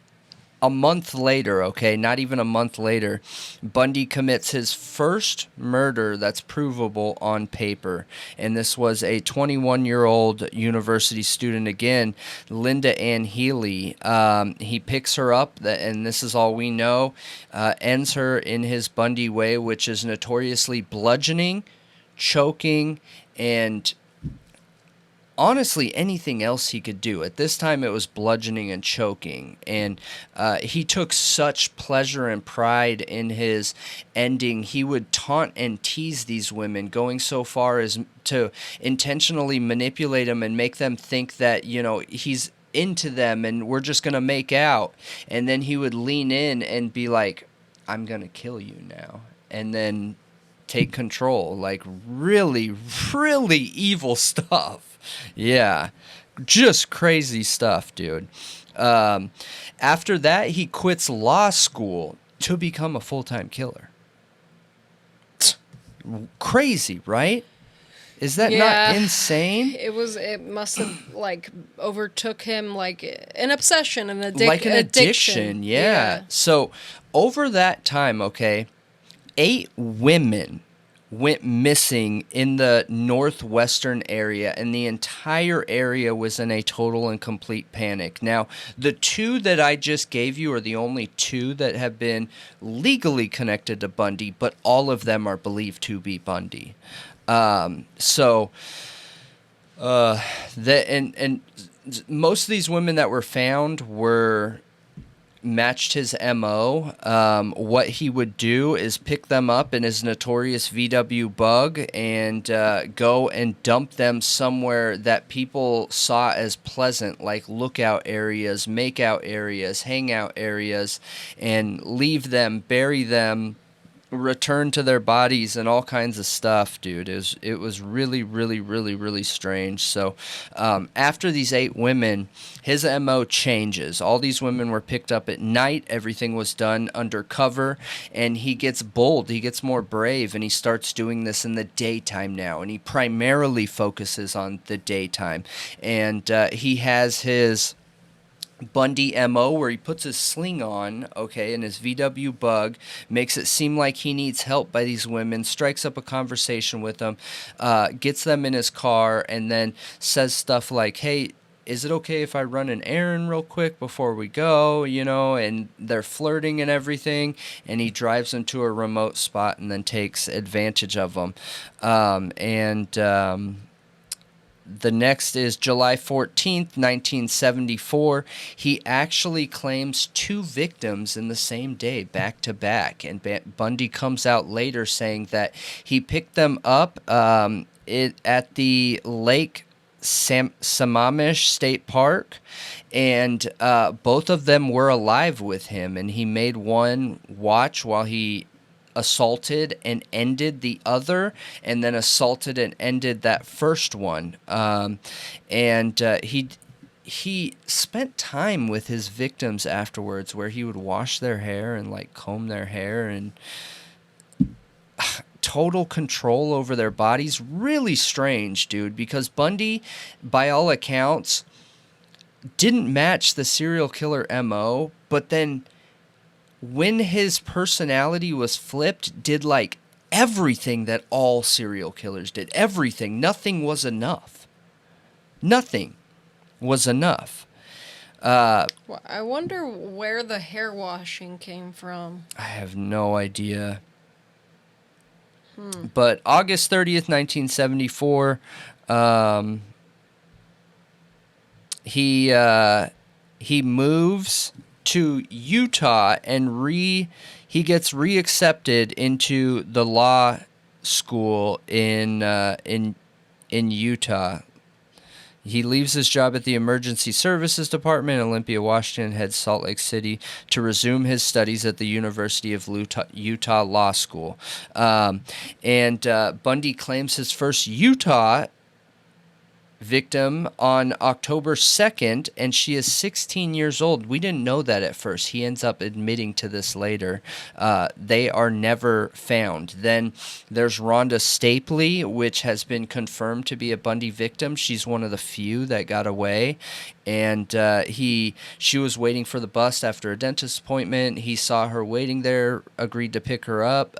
a month later, not even a month later, Bundy commits his first murder that's provable on paper. And this was a 21-year-old university student again, Linda Ann Healy. He picks her up, and this is all we know, ends her in his Bundy way, which is notoriously bludgeoning, choking, and honestly anything else he could do. At this time it was bludgeoning and choking, and he took such pleasure and pride in his ending. He would taunt and tease these women, going so far as to intentionally manipulate them and make them think that, he's into them and we're just gonna make out, and then he would lean in and be like, I'm gonna kill you now, and then take control. Like, really, really evil stuff. Yeah, just crazy stuff, dude. After that, he quits law school to become a full-time killer. Crazy, right? Is that not insane? It must have, overtook him like an obsession, an addiction. Yeah. So, over that time, 8 women went missing in the northwestern area, and the entire area was in a total and complete panic. Now, the 2 that I just gave you are the only 2 that have been legally connected to Bundy, but all of them are believed to be Bundy. Most of these women that were found matched his MO. What he would do is pick them up in his notorious VW Bug and go and dump them somewhere that people saw as pleasant, like lookout areas, makeout areas, hangout areas, and leave them, bury them, return to their bodies, and all kinds of stuff, dude. It was really, really, really, really strange. So after these 8 women, his MO changes. All these women were picked up at night. Everything was done undercover, and he gets bold. He gets more brave, and he starts doing this in the daytime now, and he primarily focuses on the daytime. And he has his Bundy MO where he puts his sling on, in his VW Bug, makes it seem like he needs help by these women, strikes up a conversation with them, gets them in his car, and then says stuff like, hey, is it okay if I run an errand real quick before we go, and they're flirting and everything, and he drives them to a remote spot and then takes advantage of them. The next is July 14th, 1974. He actually claims 2 victims in the same day, back to back. And Bundy comes out later saying that he picked them up at the Lake Sammamish State Park, and both of them were alive with him. And he made one watch while he assaulted and ended the other, and then assaulted and ended that first one. He spent time with his victims afterwards, where he would wash their hair and comb their hair, and total control over their bodies. Really strange, dude, because Bundy, by all accounts, didn't match the serial killer MO, but then when his personality was flipped, did everything that all serial killers did. Everything. Nothing was enough. Nothing was enough. I wonder where the hair washing came from. I have no idea. But August 30th, 1974, he moves to Utah, and he gets reaccepted into the law school in Utah. He leaves his job at the Emergency Services Department in Olympia, Washington, heads Salt Lake City to resume his studies at the University of Utah Law School. And Bundy claims his first Utah victim on October 2nd, and she is 16 years old. We didn't know that at first. He ends up admitting to this later. They are never found. Then there's Rhonda Stapley, which has been confirmed to be a Bundy victim. She's one of the few that got away. And she was waiting for the bus after a dentist appointment. He saw her waiting there, agreed to pick her up.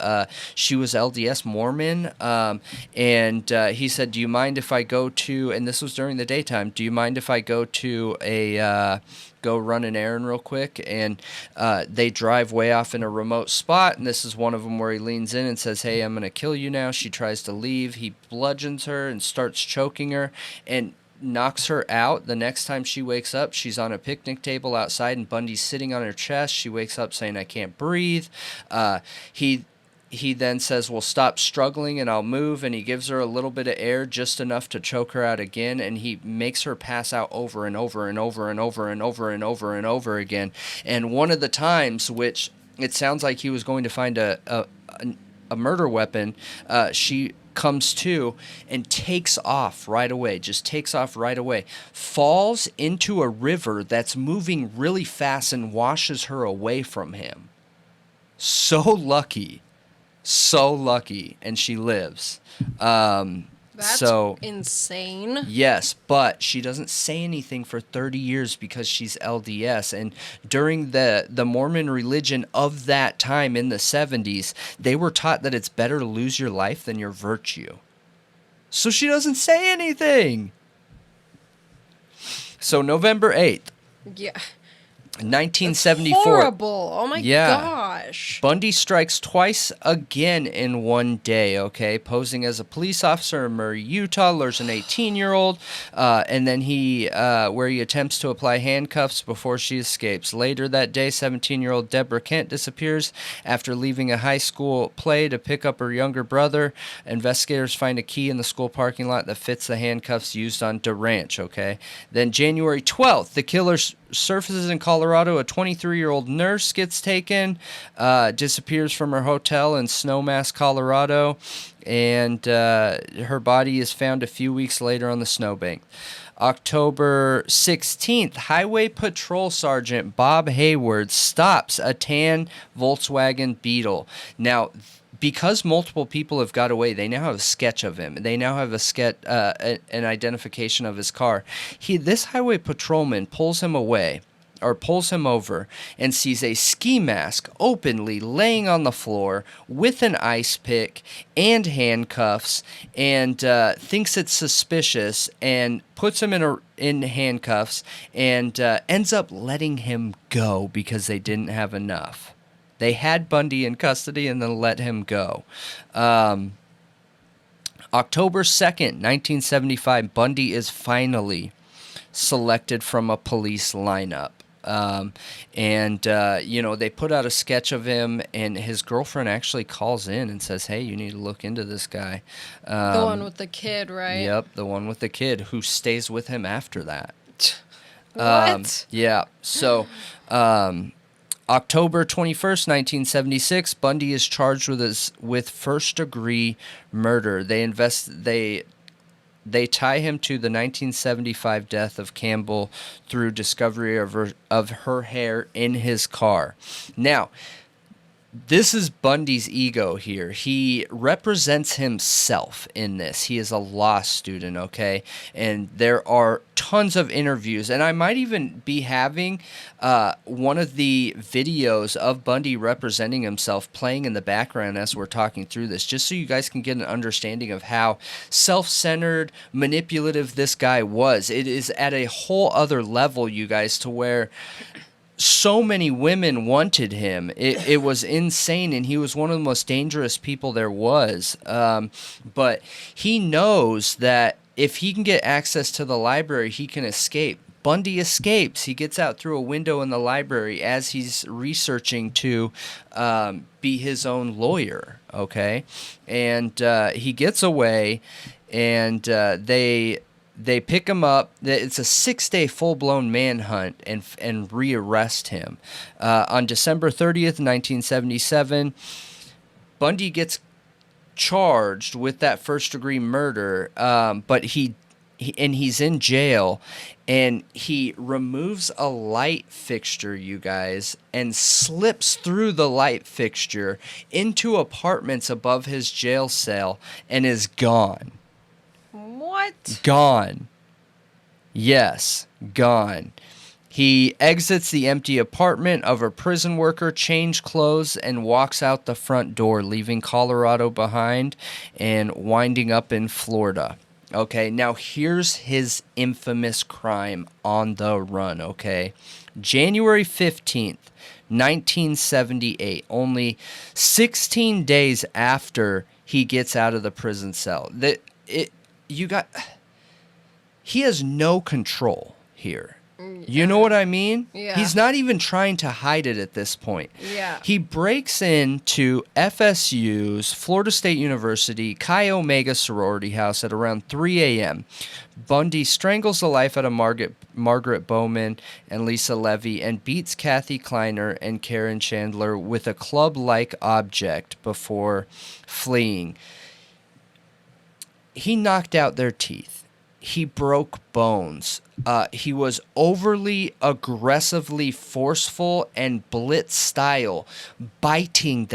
She was LDS Mormon, and he said, "Do you mind if I go to?" And this was during the daytime. "Do you mind if I go to go run an errand real quick?" And they drive way off in a remote spot, and this is one of them where he leans in and says, "Hey, I'm gonna kill you now." She tries to leave. He bludgeons her and starts choking her, and knocks her out. The next time she wakes up, she's on a picnic table outside, and Bundy's sitting on her chest. She wakes up saying, "I can't breathe." He then says, "Well, stop struggling and I'll move," and he gives her a little bit of air, just enough to choke her out again, and he makes her pass out over and over and over and over and over and over and over again. And one of the times, which it sounds like he was going to find a murder weapon, she comes to and takes off right away, falls into a river that's moving really fast and washes her away from him. So lucky, and she lives. That's insane. Yes, but she doesn't say anything for 30 years because she's LDS. And during the Mormon religion of that time in the 70s, they were taught that it's better to lose your life than your virtue. So she doesn't say anything. So November 8th. Yeah. 1974. That's horrible. Oh my gosh. Bundy strikes twice again in one day, okay? Posing as a police officer in Murray, Utah, lures an 18-year-old, and then where he attempts to apply handcuffs before she escapes. Later that day, 17-year-old Deborah Kent disappears after leaving a high school play to pick up her younger brother. Investigators find a key in the school parking lot that fits the handcuffs used on Durant, okay? Then January 12th, the killer surfaces in Colorado. A 23-year-old nurse gets taken, disappears from her hotel in Snowmass, Colorado, and her body is found a few weeks later on the snowbank. October 16th, Highway Patrol Sergeant Bob Hayward stops a tan Volkswagen Beetle. Now, because multiple people have got away, they now have a sketch of him. They now have a sketch, an identification of his car. This highway patrolman pulls him over, and sees a ski mask openly laying on the floor with an ice pick and handcuffs, and thinks it's suspicious and puts him in handcuffs, and ends up letting him go because they didn't have enough. They had Bundy in custody and then let him go. October 2nd, 1975, Bundy is finally selected from a police lineup. They put out a sketch of him, and his girlfriend actually calls in and says, "Hey, you need to look into this guy." The one with the kid, right? Yep, the one with the kid who stays with him after that. What? Yeah, so... October 21st, 1976, Bundy is charged with first-degree murder. They tie him to the 1975 death of Campbell through discovery of her hair in his car. Now, this is Bundy's ego here. He represents himself in this. He is a law student, okay? And there are tons of interviews, and I might even be having one of the videos of Bundy representing himself playing in the background as we're talking through this, just so you guys can get an understanding of how self-centered, manipulative this guy was. It is at a whole other level, you guys, to where... so many women wanted him. It was insane, and he was one of the most dangerous people there was. But he knows that if he can get access to the library, he can escape. Bundy escapes. He gets out through a window in the library as he's researching to be his own lawyer, okay? And he gets away, and they pick him up. It's a 6-day full-blown manhunt and rearrest him. On December 30th, 1977, Bundy gets charged with that first-degree murder, but he and he's in jail, and he removes a light fixture, you guys, and slips through the light fixture into apartments above his jail cell and is gone. What? Gone. Yes, gone. He exits the empty apartment of a prison worker, changes clothes, and walks out the front door, leaving Colorado behind and winding up in Florida. Okay, now here's his infamous crime on the run, okay? January 15th, 1978, only 16 days after he gets out of the prison cell. He has no control here. You know what I mean? Yeah. He's not even trying to hide it at this point. Yeah. He breaks into FSU's Florida State University Chi Omega sorority house at around 3 a.m. Bundy strangles the life out of Margaret Bowman and Lisa Levy and beats Kathy Kleiner and Karen Chandler with a club-like object before fleeing. He knocked out their teeth. He broke bones. He was overly aggressively forceful and blitz style, biting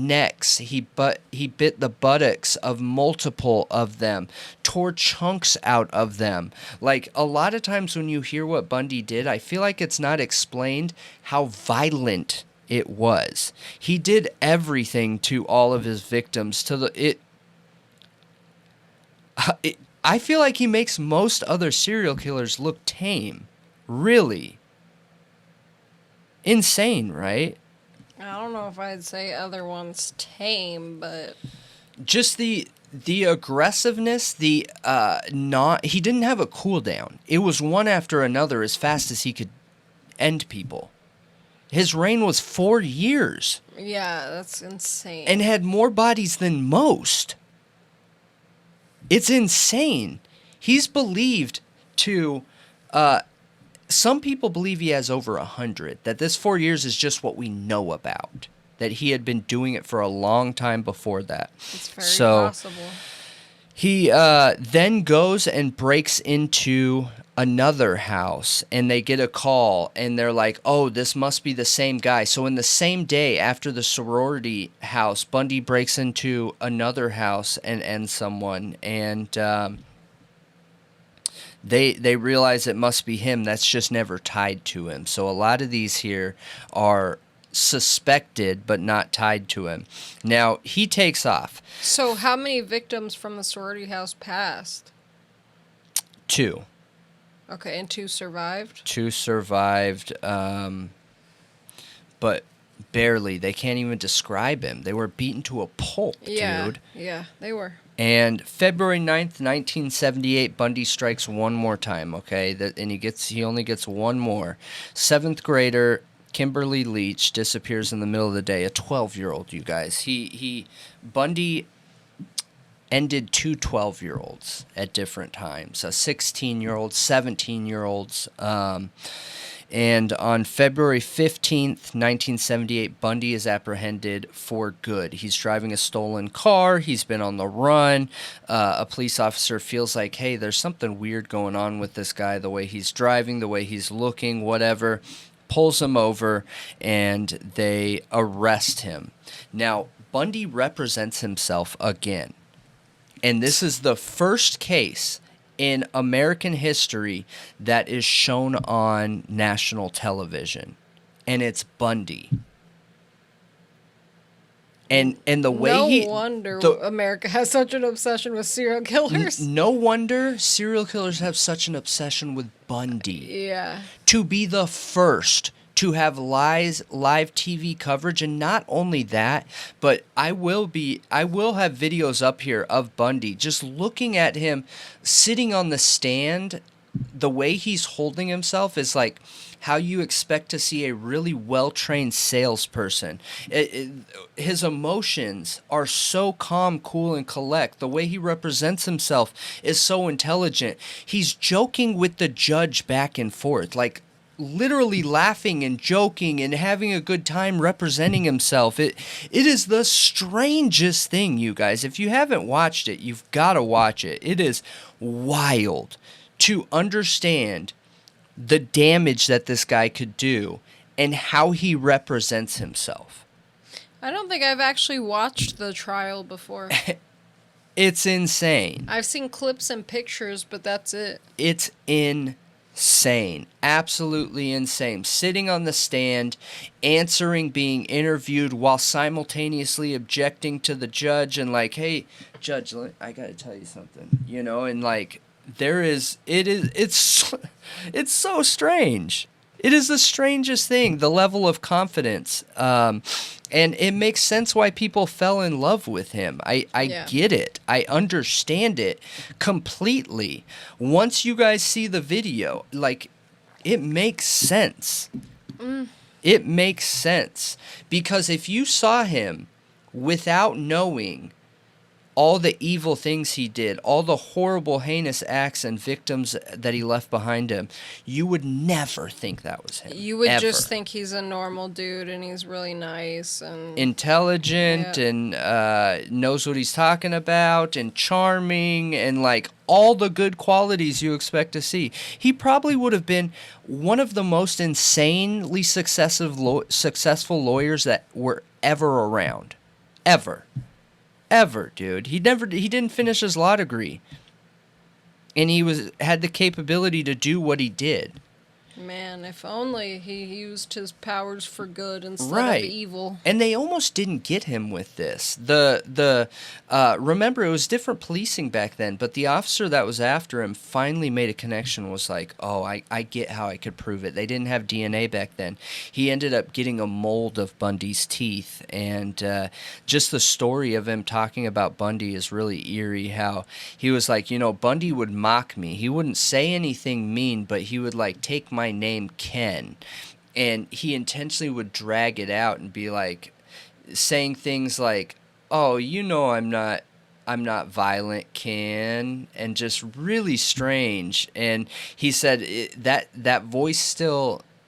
necks. He bit the buttocks of multiple of them, tore chunks out of them. Like, a lot of times when you hear what Bundy did, I feel like it's not explained how violent it was. He did everything to all of his victims I feel like he makes most other serial killers look tame. Really. Insane, right? I don't know if I'd say other ones tame, but Just the aggressiveness, he didn't have a cooldown. It was one after another as fast as he could end people. His reign was 4 years. yeah, that's insane. And had more bodies than most. It's insane. He's believed to, some people believe he has over 100, that this 4 years is just what we know about, that he had been doing it for a long time before that. It's very possible. He then goes and breaks into another house, and they get a call, and they're like, oh, this must be the same guy. So in the same day after the sorority house, Bundy breaks into another house and ends someone, and they realize it must be him. That's just never tied to him. So a lot of these here are suspected but not tied to him. Now, he takes off. So how many victims from the sorority house passed? 2. Okay, and 2 survived? 2 survived, but barely. They can't even describe him. They were beaten to a pulp, dude. Yeah, they were. And February 9th, 1978, Bundy strikes one more time, okay? And he only gets one more. 7th grader Kimberly Leach disappears in the middle of the day. A 12-year-old, you guys. Bundy ended 2 12-year-olds at different times. A 16-year-old, 17-year-olds. And on February 15th, 1978, Bundy is apprehended for good. He's driving a stolen car. He's been on the run. A police officer feels like, hey, there's something weird going on with this guy, the way he's driving, the way he's looking, whatever. Pulls him over, and they arrest him. Now, Bundy represents himself again. And this is the first case in American history that is shown on national television. And it's Bundy. And the way No wonder America has such an obsession with serial killers. No wonder serial killers have such an obsession with Bundy. Yeah. To be the first to have live TV coverage, and not only that, but I will have videos up here of Bundy, just looking at him sitting on the stand. The way he's holding himself is like how you expect to see a really well-trained salesperson. His emotions are so calm, cool, and collect. The way he represents himself is so intelligent. He's joking with the judge back and forth. Like, literally laughing and joking and having a good time representing himself. It is the strangest thing, you guys. If you haven't watched it, you've got to watch it. It is wild to understand the damage that this guy could do and how he represents himself. I don't think I've actually watched the trial before. It's insane. I've seen clips and pictures, but that's it. It's insane. Absolutely insane. Sitting on the stand, answering, being interviewed while simultaneously objecting to the judge and like, hey, judge, I got to tell you something, you know, and like it's so strange. It is the strangest thing, the level of confidence. And it makes sense why people fell in love with him. I get it. I understand it completely. Once you guys see the video, like, it makes sense. It makes sense. Because if you saw him without knowing all the evil things he did, all the horrible, heinous acts and victims that he left behind him, you would never think that was him. You would ever. just think he's a normal dude and he's really nice and intelligent and knows what he's talking about and charming and like all the good qualities you expect to see. He probably would have been one of the most insanely successful lawyers that were ever around. Ever, dude. He didn't finish his law degree. And he had the capability to do what he did. Man, if only he used his powers for good instead of evil. And they almost didn't get him with this. Remember, it was different policing back then, but the officer that was after him finally made a connection, was like, oh, I get how I could prove it. They didn't have DNA back then. He ended up getting a mold of Bundy's teeth, and just the story of him talking about Bundy is really eerie, how he was like, you know, Bundy would mock me. He wouldn't say anything mean, but he would like take my name Ken, and he intentionally would drag it out and be like saying things like, oh, you know, I'm not violent, Ken, and just really strange. And he said that voice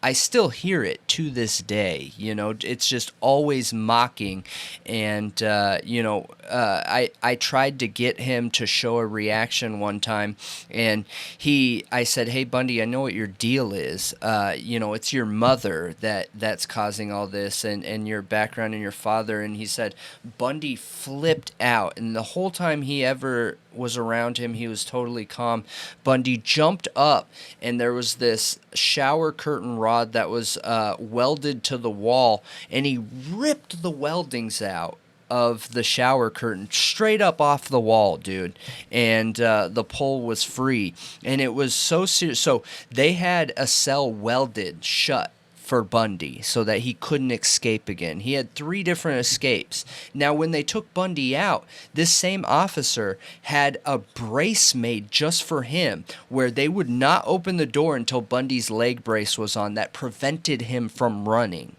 I still hear it to this day. You know, it's just always mocking. And, I tried to get him to show a reaction one time. And I said, hey, Bundy, I know what your deal is. It's your mother that's causing all this and your background and your father. And he said, Bundy flipped out. And the whole time he ever was around him, he was totally calm. Bundy jumped up, and there was this shower curtain rod that was welded to the wall, and he ripped the weldings out of the shower curtain straight up off the wall, dude. And the pole was free, and it was so serious. So they had a cell welded shut for Bundy so that he couldn't escape again. He had 3 different escapes. Now, when they took Bundy out, this same officer had a brace made just for him where they would not open the door until Bundy's leg brace was on that prevented him from running.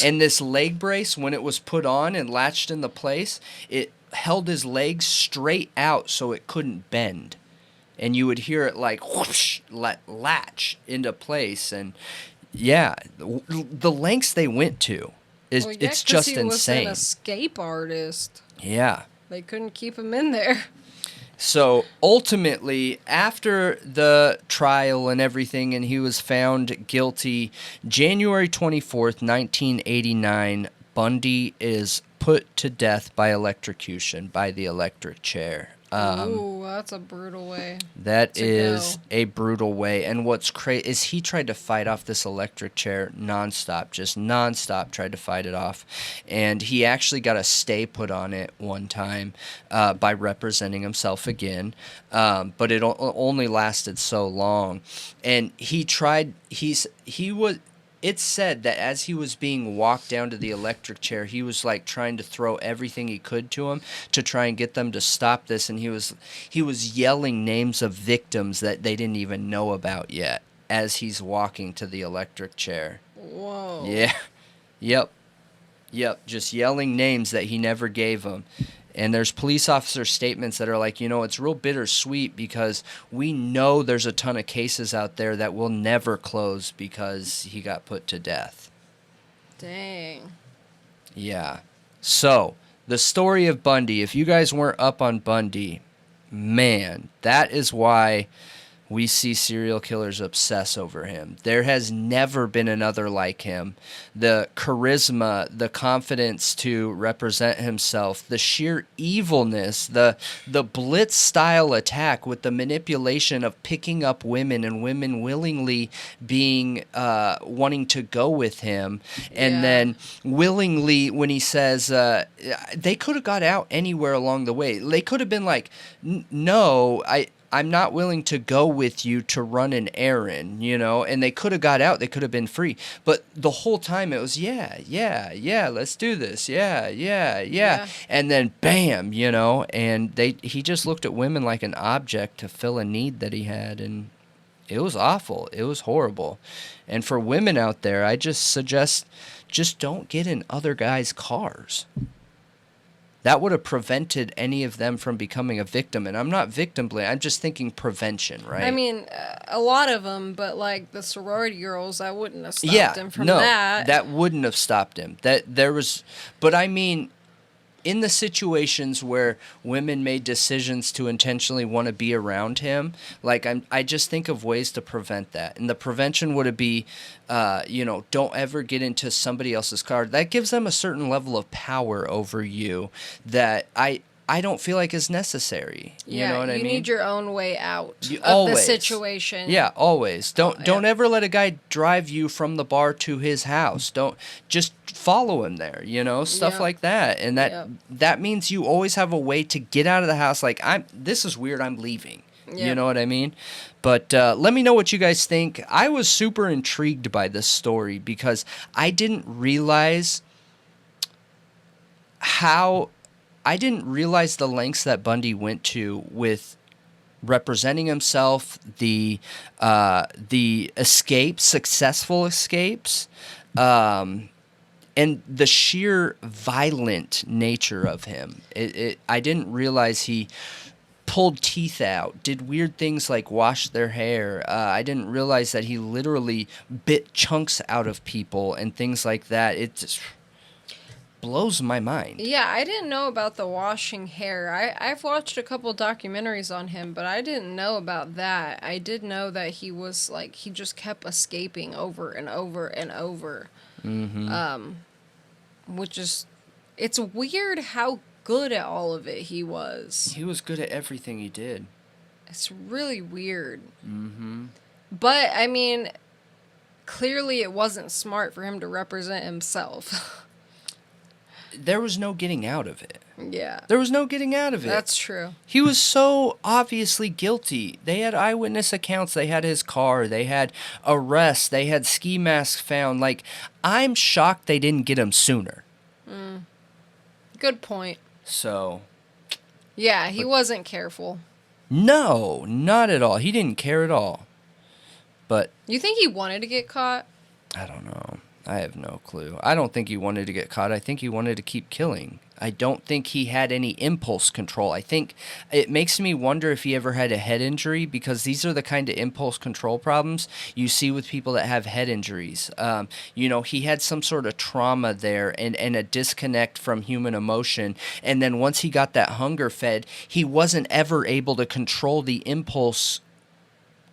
And this leg brace, when it was put on and latched into place, it held his legs straight out so it couldn't bend. And you would hear it like whoosh, latch into place. And yeah, the lengths they went to it's just insane. He was an escape artist. Yeah. They couldn't keep him in there. So ultimately, after the trial and everything, and he was found guilty, January 24th, 1989, Bundy is put to death by electrocution, by the electric chair. Ooh, that's a brutal way. That is a brutal way. And what's crazy is he tried to fight off this electric chair nonstop, just nonstop tried to fight it off. And he actually got a stay put on it one time by representing himself again. But it only lasted so long. And it's said that as he was being walked down to the electric chair, he was like trying to throw everything he could to him to try and get them to stop this, and he was yelling names of victims that they didn't even know about yet as he's walking to the electric chair. Whoa. Yeah. Yep. Just yelling names that he never gave them. And there's police officer statements that are like, it's real bittersweet because we know there's a ton of cases out there that will never close because he got put to death. Dang. Yeah. So, the story of Bundy, if you guys weren't up on Bundy, man, that is why we see serial killers obsess over him. There has never been another like him. The charisma, the confidence to represent himself, the sheer evilness, the blitz-style attack with the manipulation of picking up women and women willingly being wanting to go with him. And then willingly, when he says, they could have got out anywhere along the way. They could have been like, no, I'm not willing to go with you to run an errand, and they could have got out. They could have been free. But the whole time it was, yeah, let's do this. Yeah. And then bam, and he just looked at women like an object to fill a need that he had. And it was awful. It was horrible. And for women out there, I just suggest just don't get in other guys' cars. That would have prevented any of them from becoming a victim. And I'm not victim blaming. I'm just thinking prevention, right? I mean, a lot of them, but like the sorority girls, that wouldn't have stopped him from that. That wouldn't have stopped him. But I mean, in the situations where women made decisions to intentionally want to be around him, like I just think of ways to prevent that. And the prevention would be, don't ever get into somebody else's car. That gives them a certain level of power over you that I don't feel like is necessary. You know what I mean? You need your own way out of the situation. Yeah, always. Don't ever let a guy drive you from the bar to his house. Don't just follow him there, stuff like that. And that means you always have a way to get out of the house. Like, this is weird, I'm leaving. You know what I mean? But let me know what you guys think. I was super intrigued by this story because I didn't realize the lengths that Bundy went to with representing himself, the escapes, successful escapes, and the sheer violent nature of him. I didn't realize he pulled teeth out, did weird things like wash their hair. I didn't realize that he literally bit chunks out of people and things like that. It just blows my mind. Yeah, I didn't know about the washing hair. I've watched a couple documentaries on him, but I didn't know about that. I did know that he was like, he just kept escaping over and over and over. Mm-hmm. Which is, it's weird how good at all of it he was. He was good at everything he did. It's really weird. Mm-hmm. But, I mean, clearly it wasn't smart for him to represent himself. There was no getting out of it. Yeah. There was no getting out of it. That's true. He was so obviously guilty. They had eyewitness accounts. They had his car. They had arrests. They had ski masks found. Like, I'm shocked they didn't get him sooner. Good point. So. Yeah, he wasn't careful. No, not at all. He didn't care at all. But. You think he wanted to get caught? I don't know. I have no clue. I don't think he wanted to get caught. I think he wanted to keep killing. I don't think he had any impulse control. I think it makes me wonder if he ever had a head injury, because these are the kind of impulse control problems you see with people that have head injuries. He had some sort of trauma there and a disconnect from human emotion. And then once he got that hunger fed, he wasn't ever able to control the impulse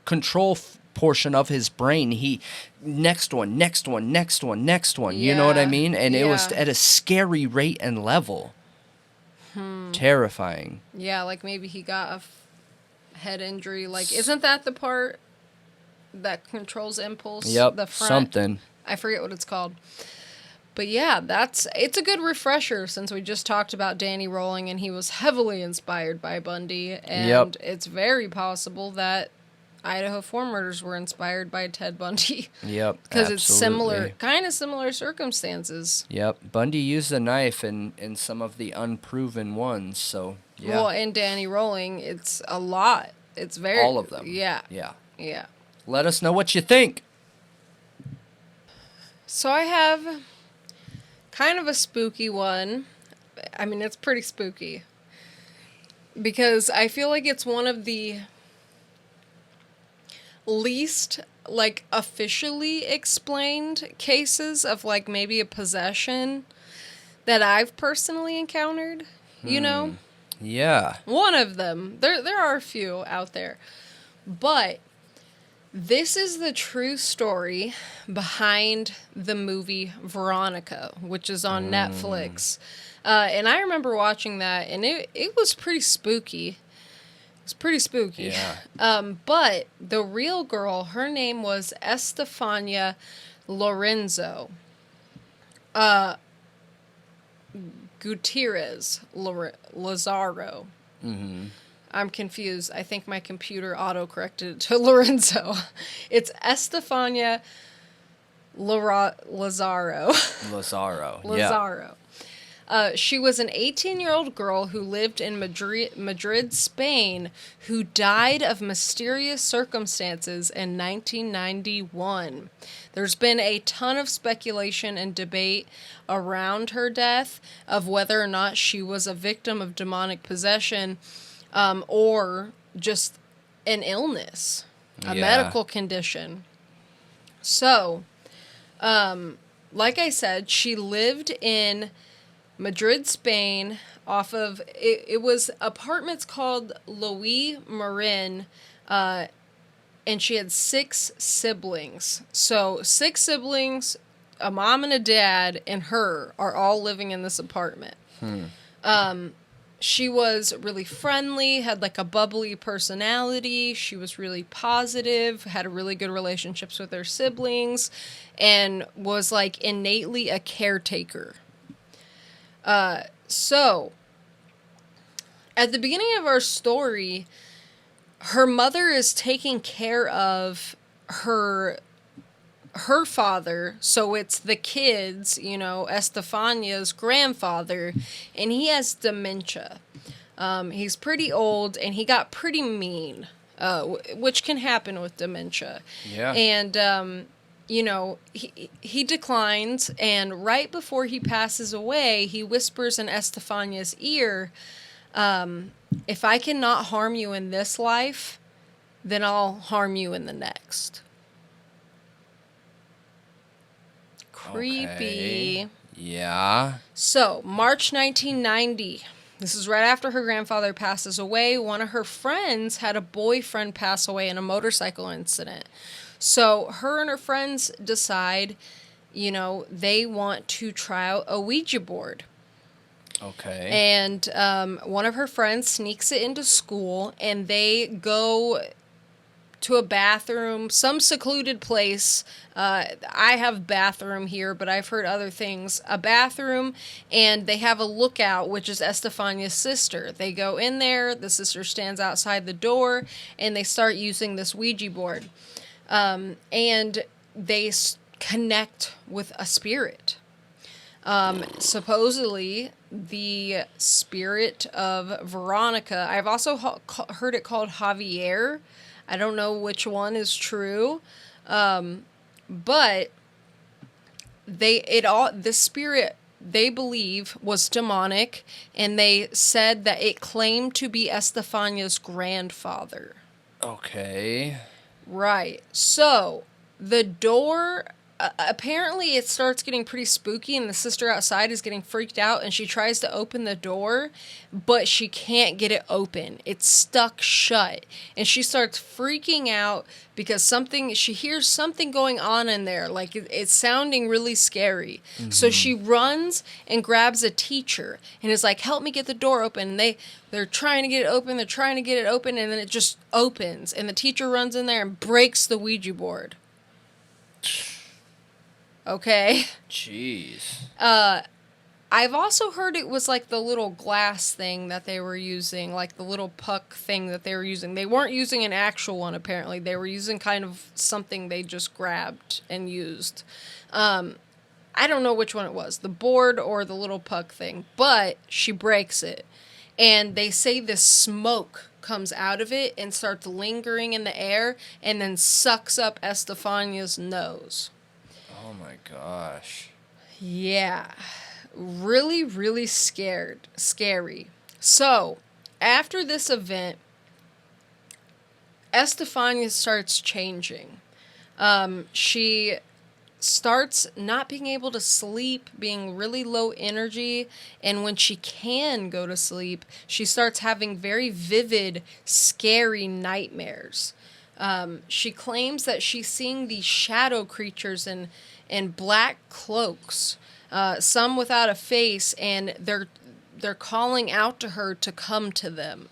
control portion of his brain. He next one. You know what I mean? And it was at a scary rate and level. Terrifying. Yeah, like maybe he got a head injury. Like, isn't that the part that controls impulse? Yep, the front? something. I forget what it's called. But yeah, it's a good refresher since we just talked about Danny Rolling and he was heavily inspired by Bundy. And it's very possible that Idaho4 murders were inspired by Ted Bundy. Yep, because it's kind of similar circumstances. Yep, Bundy used a knife in some of the unproven ones, so yeah. Well, in Danny Rolling, it's a lot. It's very... All of them. Yeah. Yeah. Let us know what you think. So I have kind of a spooky one. I mean, it's pretty spooky. because I feel like it's one of the least, like, officially explained cases of, like, maybe a possession that I've personally encountered, you know? Yeah. One of them. There are a few out there. But this is the true story behind the movie Veronica, which is on Netflix. And I remember watching that, and it was pretty spooky. It's pretty spooky. Yeah. But the real girl, her name was Estefania Lorenzo. Gutierrez Lazaro. Mm-hmm. I'm confused. I think my computer auto-corrected it to Lorenzo. It's Estefania Lazaro. Yeah. She was an 18-year-old girl who lived in Madrid, Spain, who died of mysterious circumstances in 1991. There's been a ton of speculation and debate around her death of whether or not she was a victim of demonic possession, or just an illness, a medical condition. So, like I said, she lived in Madrid, Spain, off of, it was apartments called Louis Marin, and she had 6 siblings. So 6 siblings, a mom and a dad, and her are all living in this apartment. She was really friendly, had like a bubbly personality. She was really positive, had a really good relationships with her siblings, and was like innately a caretaker. So, at the beginning of our story, her mother is taking care of her father, so it's the kids, you know, Estefania's grandfather, and he has dementia. He's pretty old, and he got pretty mean, which can happen with dementia. Yeah. And, you know, he declines, and right before he passes away, he whispers in Estefania's ear, if I cannot harm you in this life, then I'll harm you in the next. Creepy. Okay. Yeah. So, March 1990. This is right after her grandfather passes away. One of her friends had a boyfriend pass away in a motorcycle incident. So, her and her friends decide, you know, they want to try out a Ouija board. Okay. And one of her friends sneaks it into school, and they go to a bathroom, some secluded place. I have bathroom here, but I've heard other things. A bathroom, and they have a lookout, which is Estefania's sister. They go in there, the sister stands outside the door, and they start using this Ouija board. And they connect with a spirit. Supposedly, the spirit of Veronica, I've also heard it called Javier. I don't know which one is true, but the spirit, they believe, was demonic, and they said that it claimed to be Estefania's grandfather. Okay. Right. So, the door, apparently it starts getting pretty spooky, and the sister outside is getting freaked out, and she tries to open the door, but she can't get it open. It's stuck shut. And she starts freaking out because she hears something going on in there. Like, it's sounding really scary. Mm-hmm. So she runs and grabs a teacher and is like, help me get the door open. And they're trying to get it open. They're trying to get it open. And then it just opens. And the teacher runs in there and breaks the Ouija board. Okay. Jeez. I've also heard it was like the little glass thing that they were using, like the little puck thing that they were using. They weren't using an actual one, apparently. They were using kind of something they just grabbed and used. I don't know which one it was, the board or the little puck thing, but she breaks it. And they say this smoke comes out of it and starts lingering in the air and then sucks up Estefania's nose. Oh my gosh. Yeah. Really, really scary. So, after this event, Estefania starts changing. She starts not being able to sleep, being really low energy, and when she can go to sleep, she starts having very vivid, scary nightmares. She claims that she's seeing these shadow creatures in black cloaks, some without a face, and they're calling out to her to come to them.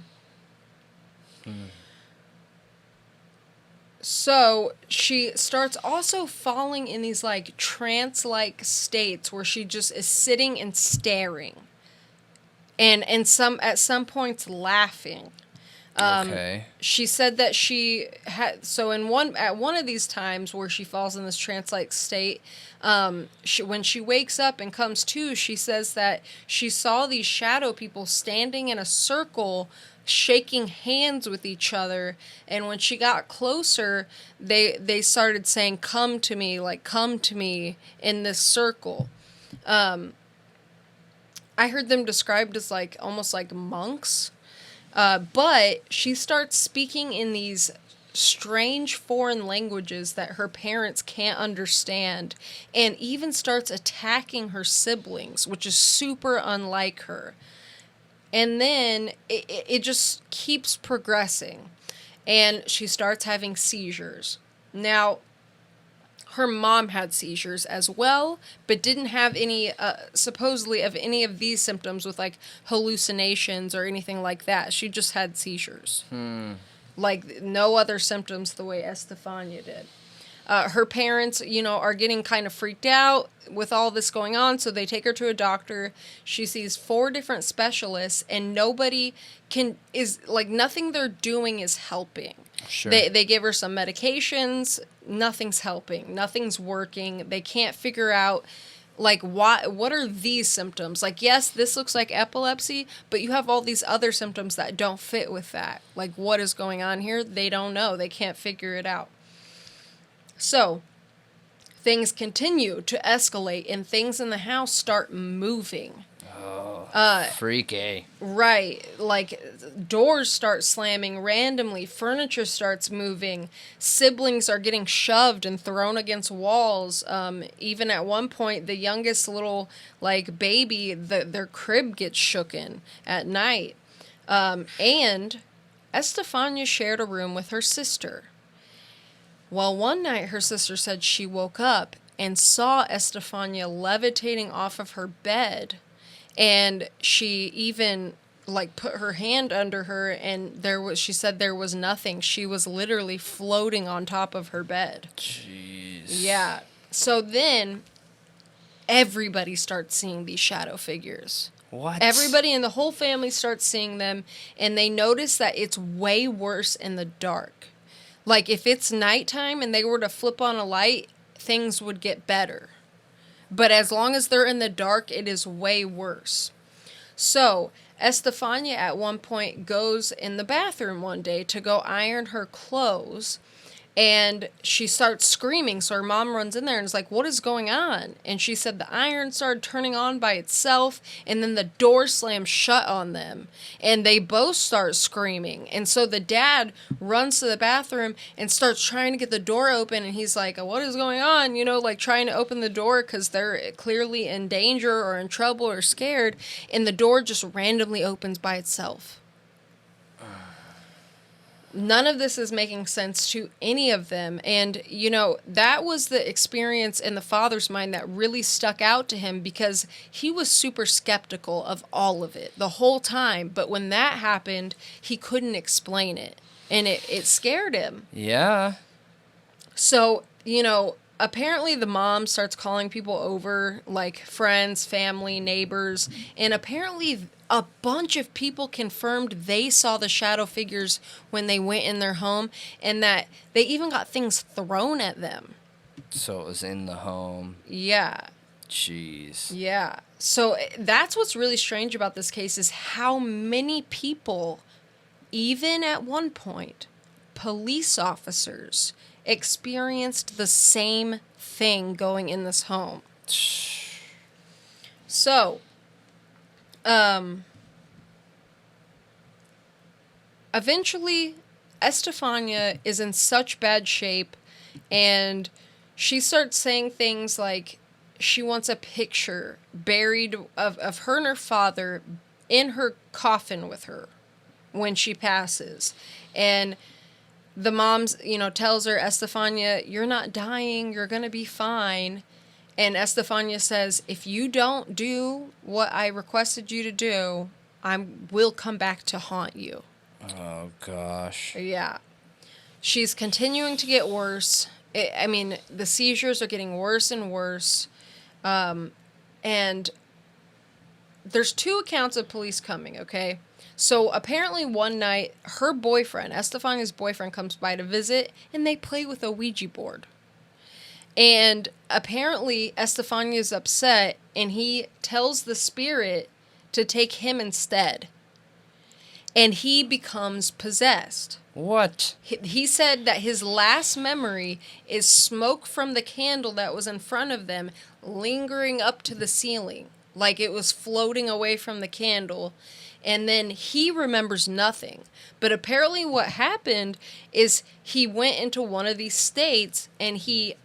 So she starts also falling in these like trance-like states where she just is sitting and staring, and at some points laughing. Okay. She said that she had at one of these times where she falls in this trance-like state, when she wakes up and comes to, she says that she saw these shadow people standing in a circle, shaking hands with each other, and when she got closer, they started saying, "Come to me," like "come to me" in this circle. I heard them described as like almost like monks. But she starts speaking in these strange foreign languages that her parents can't understand, and even starts attacking her siblings, which is super unlike her. And then it just keeps progressing, and she starts having seizures. Now, her mom had seizures as well, but didn't have any, supposedly, of any of these symptoms with, like, hallucinations or anything like that. She just had seizures. Like, no other symptoms the way Estefania did. Her parents, are getting kind of freaked out with all this going on, so they take her to a doctor. She sees 4 different specialists, and nothing they're doing is helping. Sure. They give her some medications, nothing's helping, nothing's working. They can't figure out, like, what are these symptoms? Like, yes, this looks like epilepsy, but you have all these other symptoms that don't fit with that. Like, what is going on here? They don't know. They can't figure it out. So, things continue to escalate, and things in the house start moving. Oh, freaky. Right. Like, doors start slamming randomly, furniture starts moving, siblings are getting shoved and thrown against walls. Even at one point, the youngest little, like, baby, their crib gets shooken at night. And Estefania shared a room with her sister. Well, one night her sister said she woke up and saw Estefania levitating off of her bed, and she even like put her hand under her, and she said there was nothing. She was literally floating on top of her bed. Jeez. Yeah. So then everybody starts seeing these shadow figures. What? Everybody in the whole family starts seeing them, and they notice that it's way worse in the dark. Like, if it's nighttime and they were to flip on a light, things would get better. But as long as they're in the dark, it is way worse. So, Estefania at one point goes in the bathroom one day to go iron her clothes, and she starts screaming. So her mom runs in there and is like, "What is going on?" And she said the iron started turning on by itself, and then the door slammed shut on them, and they both start screaming. And so the dad runs to the bathroom and starts trying to get the door open, and he's like, "What is going on?" Like trying to open the door because they're clearly in danger or in trouble or scared, and the door just randomly opens by itself. None of this is making sense to any of them. And, that was the experience in the father's mind that really stuck out to him, because he was super skeptical of all of it the whole time. But when that happened, he couldn't explain it. And it scared him. Yeah. So, apparently the mom starts calling people over, like friends, family, neighbors, and apparently a bunch of people confirmed they saw the shadow figures when they went in their home, and that they even got things thrown at them. So it was in the home. Yeah. Jeez. Yeah. So that's what's really strange about this case, is how many people, even at one point, police officers, experienced the same thing going in this home. So, eventually, Estefania is in such bad shape, and she starts saying things like she wants a picture buried of her and her father in her coffin with her when she passes. And the mom's, tells her, Estefania, you're not dying, you're going to be fine. And Estefania says, if you don't do what I requested you to do, I will come back to haunt you. Oh, gosh. Yeah. She's continuing to get worse. The seizures are getting worse and worse. And there's 2 accounts of police coming, okay? So apparently one night, her boyfriend, Estefania's boyfriend, comes by to visit, and they play with a Ouija board. And apparently Estefania's upset, and he tells the spirit to take him instead. And he becomes possessed. What? He said that his last memory is smoke from the candle that was in front of them lingering up to the ceiling, like it was floating away from the candle. And then he remembers nothing. But apparently what happened is he went into one of these states and he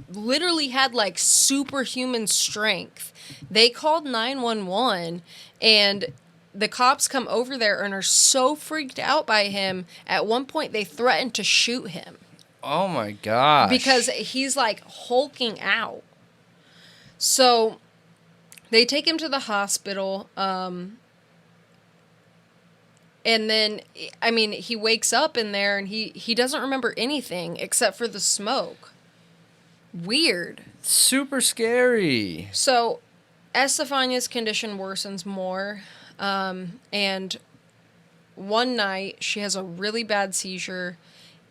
literally had like superhuman strength. They called 911, and the cops come over there and are so freaked out by him. At one point, they threatened to shoot him. Oh my gosh. Because he's like hulking out. So they take him to the hospital. And then, he wakes up in there and he doesn't remember anything except for the smoke. Weird. Super scary. So Estefania's condition worsens more. And one night she has a really bad seizure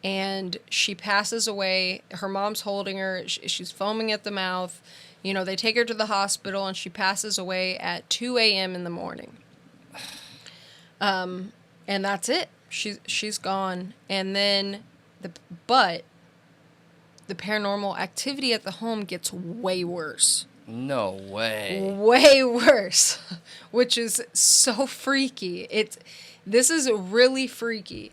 and she passes away. Her mom's holding her. She's foaming at the mouth. They take her to the hospital and she passes away at 2 a.m. in the morning. And that's it. She's gone. And then the paranormal activity at the home gets way worse. No way. Way worse, which is so freaky. This is really freaky.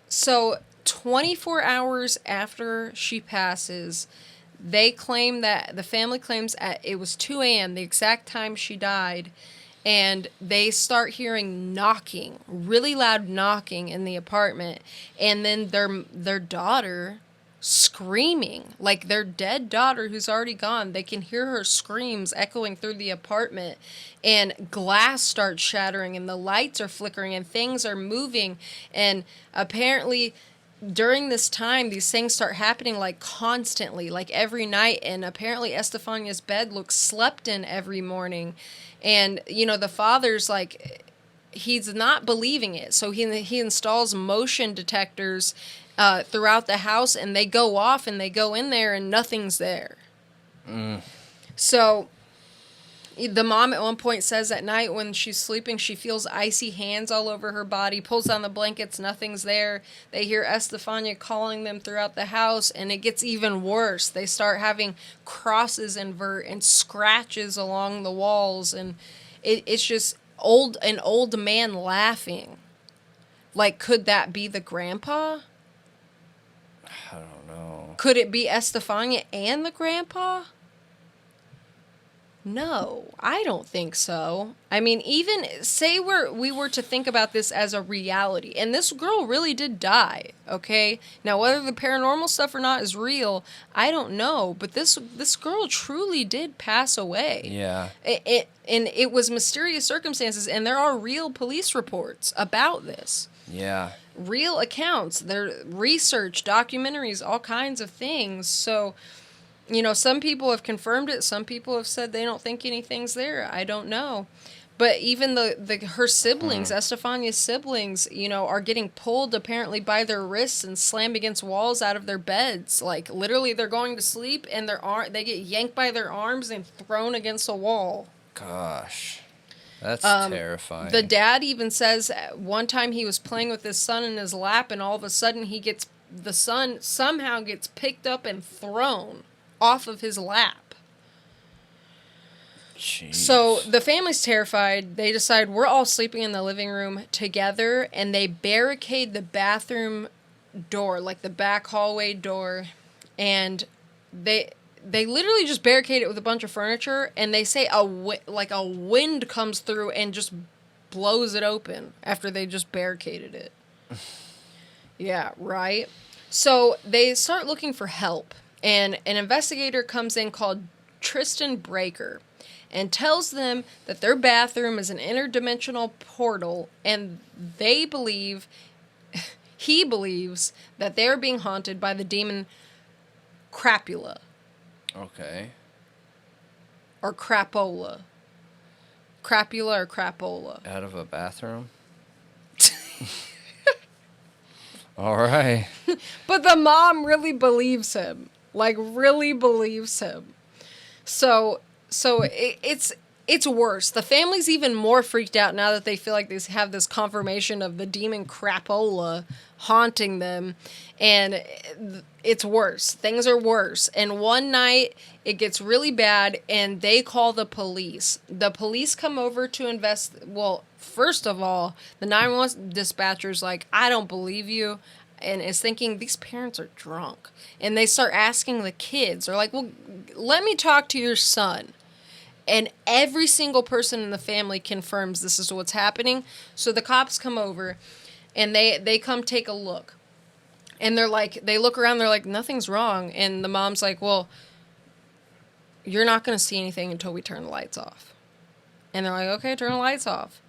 So 24 hours after she passes, they claim that the family claims it was 2 a.m., the exact time she died, and they start hearing knocking, really loud knocking in the apartment, and then their daughter screaming, like their dead daughter who's already gone. They can hear her screams echoing through the apartment, and glass starts shattering and the lights are flickering and things are moving. And apparently during this time these things start happening like constantly, like every night. And apparently Estefania's bed looks slept in every morning. And the father's like, he's not believing it, so he installs motion detectors throughout the house, and they go off and they go in there and nothing's there. So the mom at one point says at night when she's sleeping she feels icy hands all over her body, pulls down the blankets, nothing's there. They hear Estefania calling them throughout the house, and it gets even worse. They start having crosses invert and scratches along the walls, and it's just an old man laughing. Like, could that be the grandpa? I don't know. Could it be Estefania and the grandpa? No, I don't think so. Even say we were to think about this as a reality, and this girl really did die, okay? Now, whether the paranormal stuff or not is real, I don't know, but this girl truly did pass away. Yeah. And it was mysterious circumstances, and there are real police reports about this. Yeah. Real accounts, there research, documentaries, all kinds of things. So, some people have confirmed it. Some people have said they don't think anything's there. I don't know. But even her siblings, Estefania's siblings, are getting pulled apparently by their wrists and slammed against walls out of their beds. Like, literally, they're going to sleep and they get yanked by their arms and thrown against a wall. Gosh. That's terrifying. The dad even says one time he was playing with his son in his lap, and all of a sudden the son somehow gets picked up and thrown off of his lap. Jeez. So the family's terrified. They decide we're all sleeping in the living room together, and they barricade the bathroom door, like the back hallway door, and they literally just barricade it with a bunch of furniture, and they say a wind comes through and just blows it open after they just barricaded it. Yeah, right? So they start looking for help, and an investigator comes in called Tristan Breaker and tells them that their bathroom is an interdimensional portal, and he believes that they're being haunted by the demon Crapula. Okay. Or Crapola. Crapula or Crapola. Out of a bathroom? All right. But the mom really believes him. Like, really believes him. So it's worse. The family's even more freaked out now that they feel like they have this confirmation of the demon Crapola haunting them. And it's worse. Things are worse. And one night, it gets really bad, and they call the police. The police come over to well, first of all, the 911 dispatcher's like, I don't believe you, and is thinking, these parents are drunk. And they start asking the kids. They're like, well, let me talk to your son. And every single person in the family confirms this is what's happening. So the cops come over, and they come take a look. And they're like, they look around, they're like, nothing's wrong. And the mom's like, well, you're not going to see anything until we turn the lights off. And they're like, okay, turn the lights off.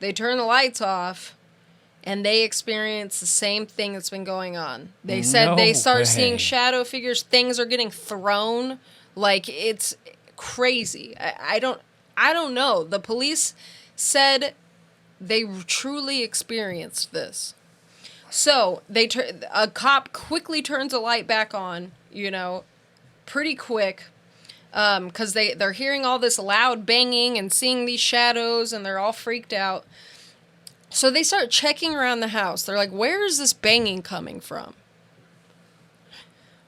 They turn the lights off, and they experience the same thing that's been going on. They said they start seeing shadow figures. Things are getting thrown. Like, it's crazy. I don't know. The police said they truly experienced this. So a cop quickly turns a light back on, pretty quick, because they're hearing all this loud banging and seeing these shadows, and they're all freaked out. So they start checking around the house. They're like, where is this banging coming from?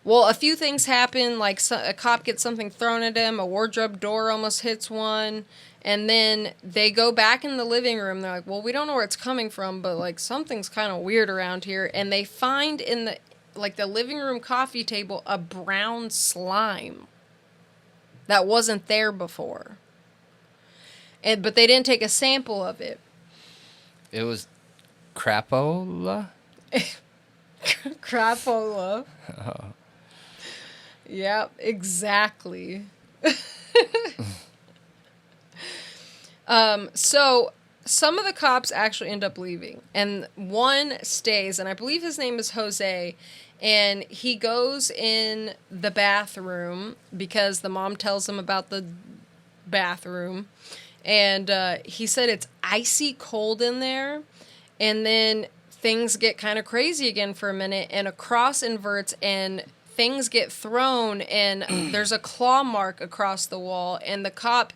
Well, a few things happen, like a cop gets something thrown at him, a wardrobe door almost hits one, and then they go back in the living room. They're like, well, we don't know where it's coming from, but like something's kind of weird around here. And they find in the living room coffee table a brown slime that wasn't there before. But they didn't take a sample of it. It was Crapola? Crapola. Oh. Yep, exactly. So some of the cops actually end up leaving, and one stays, and I believe his name is Jose, and he goes in the bathroom because the mom tells him about the bathroom, and he said it's icy cold in there, and then things get kind of crazy again for a minute, and a cross inverts, and things get thrown, and there's a claw mark across the wall, and the cop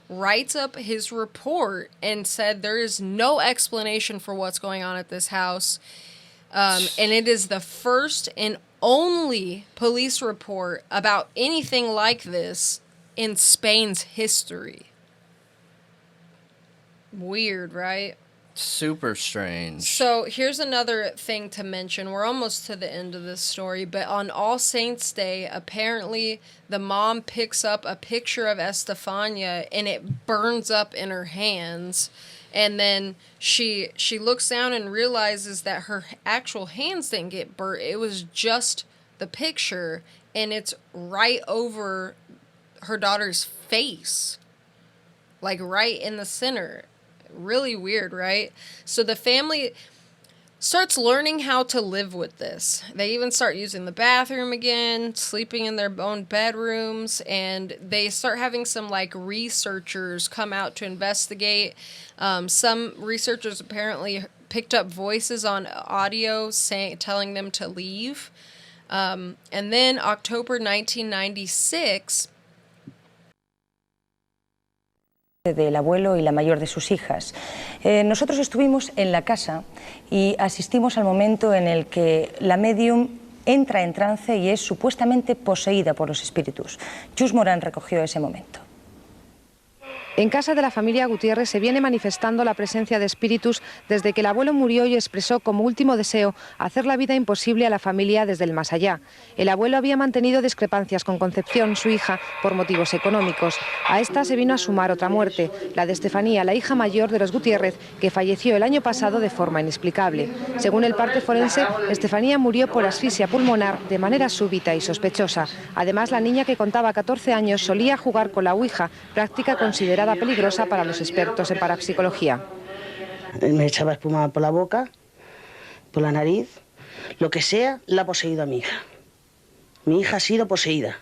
writes up his report and said there is no explanation for what's going on at this house. And it is the first and only police report about anything like this in Spain's history. Weird, right? Super strange. So here's another thing to mention. We're almost to the end of this story, but on All Saints Day, apparently the mom picks up a picture of Estefania and it burns up in her hands. And then she looks down and realizes that her actual hands didn't get burnt. It was just the picture, and it's right over her daughter's face. Like right in the center. Really weird, right? So the family starts learning how to live with this. They even start using the bathroom again, sleeping in their own bedrooms, and they start having some like researchers come out to investigate. Some researchers apparently picked up voices on audio telling them to leave. And then October 1996, del abuelo y la mayor de sus hijas. Nosotros estuvimos en la casa y asistimos al momento en el que la medium entra en trance y es supuestamente poseída por los espíritus. Jus Morán recogió ese momento. En casa de la familia Gutiérrez se viene manifestando la presencia de espíritus desde que el abuelo murió y expresó como último deseo hacer la vida imposible a la familia desde el más allá. El abuelo había mantenido discrepancias con Concepción, su hija, por motivos económicos. A esta se vino a sumar otra muerte, la de Estefanía, la hija mayor de los Gutiérrez, que falleció el año pasado de forma inexplicable. Según el parte forense, Estefanía murió por asfixia pulmonar de manera súbita y sospechosa. Además, la niña, que contaba 14 años, solía jugar con la ouija, práctica considerada peligrosa para los expertos en parapsicología. Me echaba espuma por la boca, por la nariz, lo que sea, la ha poseído a mi hija. Mi hija ha sido poseída.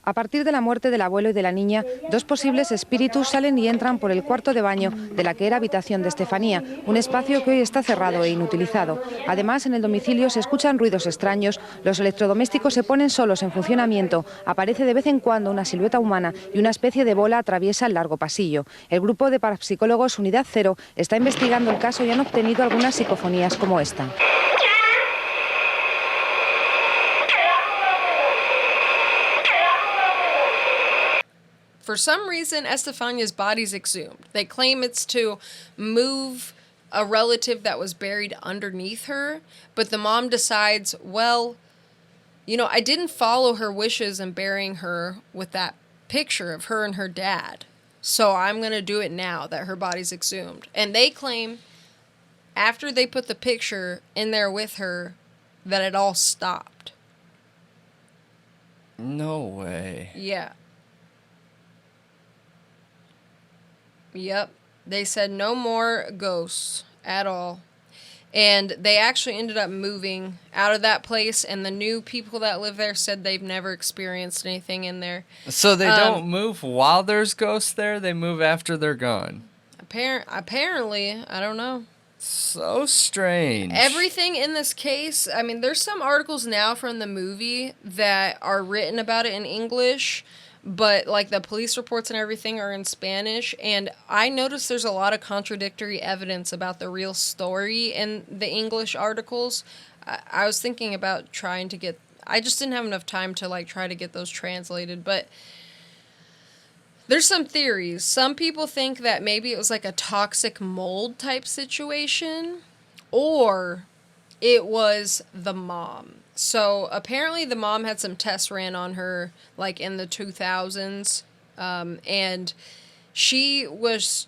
A partir de la muerte del abuelo y de la niña, dos posibles espíritus salen y entran por el cuarto de baño de la que era habitación de Estefanía, un espacio que hoy está cerrado e inutilizado. Además, en el domicilio se escuchan ruidos extraños, los electrodomésticos se ponen solos en funcionamiento, aparece de vez en cuando una silueta humana y una especie de bola atraviesa el largo pasillo. El grupo de parapsicólogos Unidad Cero está investigando el caso y han obtenido algunas psicofonías como esta. For some reason, Estefania's body's exhumed. They claim it's to move a relative that was buried underneath her, but the mom decides, well, you know, I didn't follow her wishes in burying her with that picture of her and her dad, so I'm going to do it now that her body's exhumed. And they claim, after they put the picture in there with her, that it all stopped. No way. Yeah. Yep. They said no more ghosts at all. And they actually ended up moving out of that place, and the new people that live there said they've never experienced anything in there. So they don't move while there's ghosts there? They move after they're gone? Apparently, I don't know. So strange. Everything in this case, I mean, there's some articles now from the movie that are written about it in English, but like the police reports and everything are in Spanish, and I noticed there's a lot of contradictory evidence about the real story in the English articles. I was thinking about trying to get, I just didn't have enough time to like try to get those translated, but there's some theories. Some people think that maybe it was like a toxic mold type situation, or it was the mom. So apparently the mom had some tests ran on her like in the 2000s, and she was,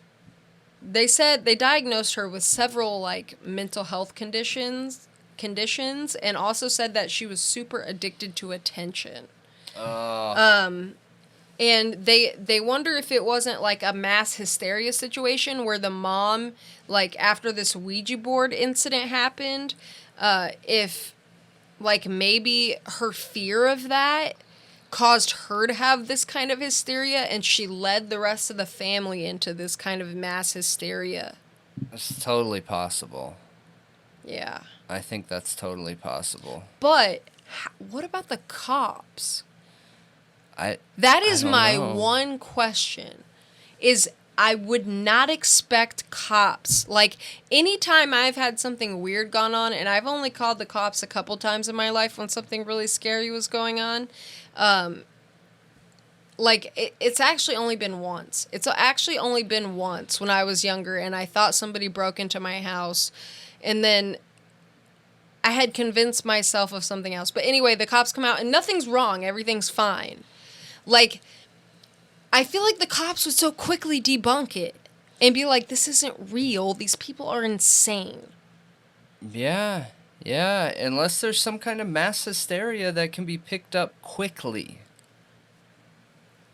they said they diagnosed her with several like mental health conditions, and also said that she was super addicted to attention. And they wonder if it wasn't like a mass hysteria situation where the mom, like after this Ouija board incident happened, if like maybe her fear of that caused her to have this kind of hysteria, and she led the rest of the family into this kind of mass hysteria. It's totally possible. Yeah. I think that's totally possible. But what about the cops? That is my one question. Is I would not expect cops. Like, anytime I've had something weird gone on, and I've only called the cops a couple times in my life when something really scary was going on, it's actually only been once. It's actually only been once when I was younger, and I thought somebody broke into my house, and then I had convinced myself of something else. But anyway, the cops come out, and nothing's wrong. Everything's fine. Like, I feel like the cops would so quickly debunk it and be like, this isn't real. These people are insane. Yeah, unless there's some kind of mass hysteria that can be picked up quickly.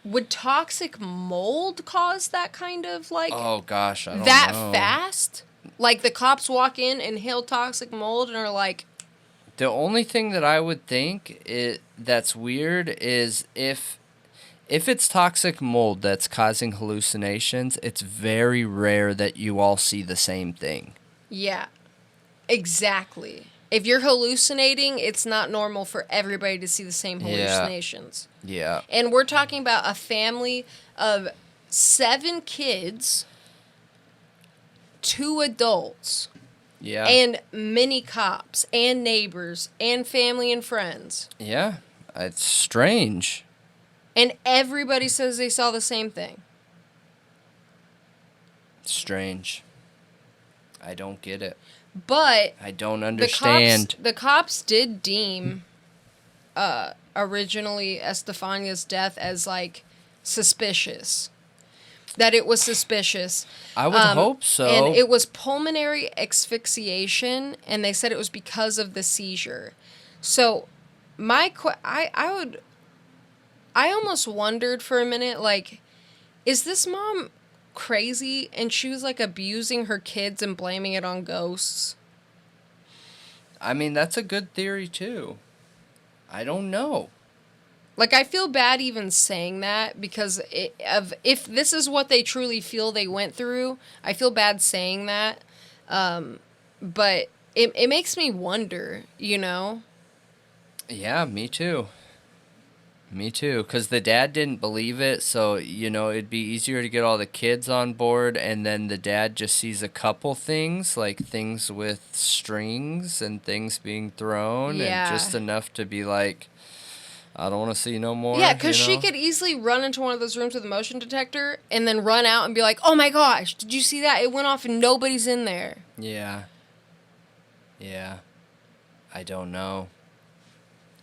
Would toxic mold cause that kind of, like... Oh, gosh, I don't know. That fast? Like, the cops walk in, inhale toxic mold, and are like... The only thing that I would think that's weird is if it's toxic mold that's causing hallucinations, it's very rare that you all see the same thing. Yeah, exactly. If you're hallucinating, it's not normal for everybody to see the same hallucinations. Yeah. And we're talking about a family of 7 kids, 2 adults, and many cops, and neighbors, and family and friends. Yeah, it's strange. And everybody says they saw the same thing. Strange. I don't get it. But I don't understand. The cops did deem originally Estefania's death as like suspicious. That it was suspicious. I would hope so. And it was pulmonary asphyxiation, and they said it was because of the seizure. So, I almost wondered for a minute, like, is this mom crazy? And she was like abusing her kids and blaming it on ghosts. I mean, that's a good theory too. I don't know. Like, I feel bad even saying that because if this is what they truly feel they went through, I feel bad saying that. But it makes me wonder, you know? Yeah, me too. Me too, because the dad didn't believe it, so, you know, it'd be easier to get all the kids on board, and then the dad just sees a couple things, like things with strings and things being thrown, and just enough to be like, I don't want to see no more. Yeah, because she could easily run into one of those rooms with a motion detector and then run out and be like, oh my gosh, did you see that? It went off and nobody's in there. Yeah. Yeah. I don't know.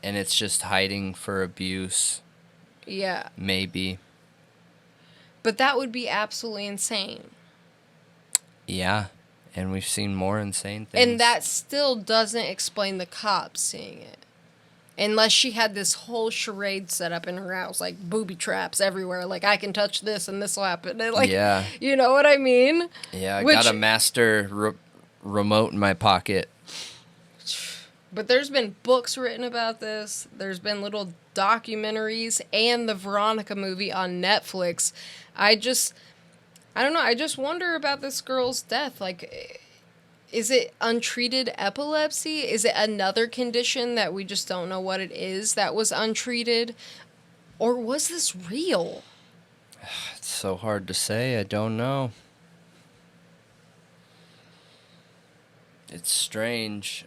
And it's just hiding for abuse. Yeah. Maybe. But that would be absolutely insane. Yeah. And we've seen more insane things. And that still doesn't explain the cops seeing it. Unless she had this whole charade set up in her house, like booby traps everywhere. Like, I can touch this and this will happen. And like, yeah. You know what I mean? Yeah, I got a master remote in my pocket. But there's been books written about this. There's been little documentaries and the Veronica movie on Netflix. I don't know. I just wonder about this girl's death. Like, is it untreated epilepsy? Is it another condition that we just don't know what it is that was untreated? Or was this real? It's so hard to say. I don't know. It's strange.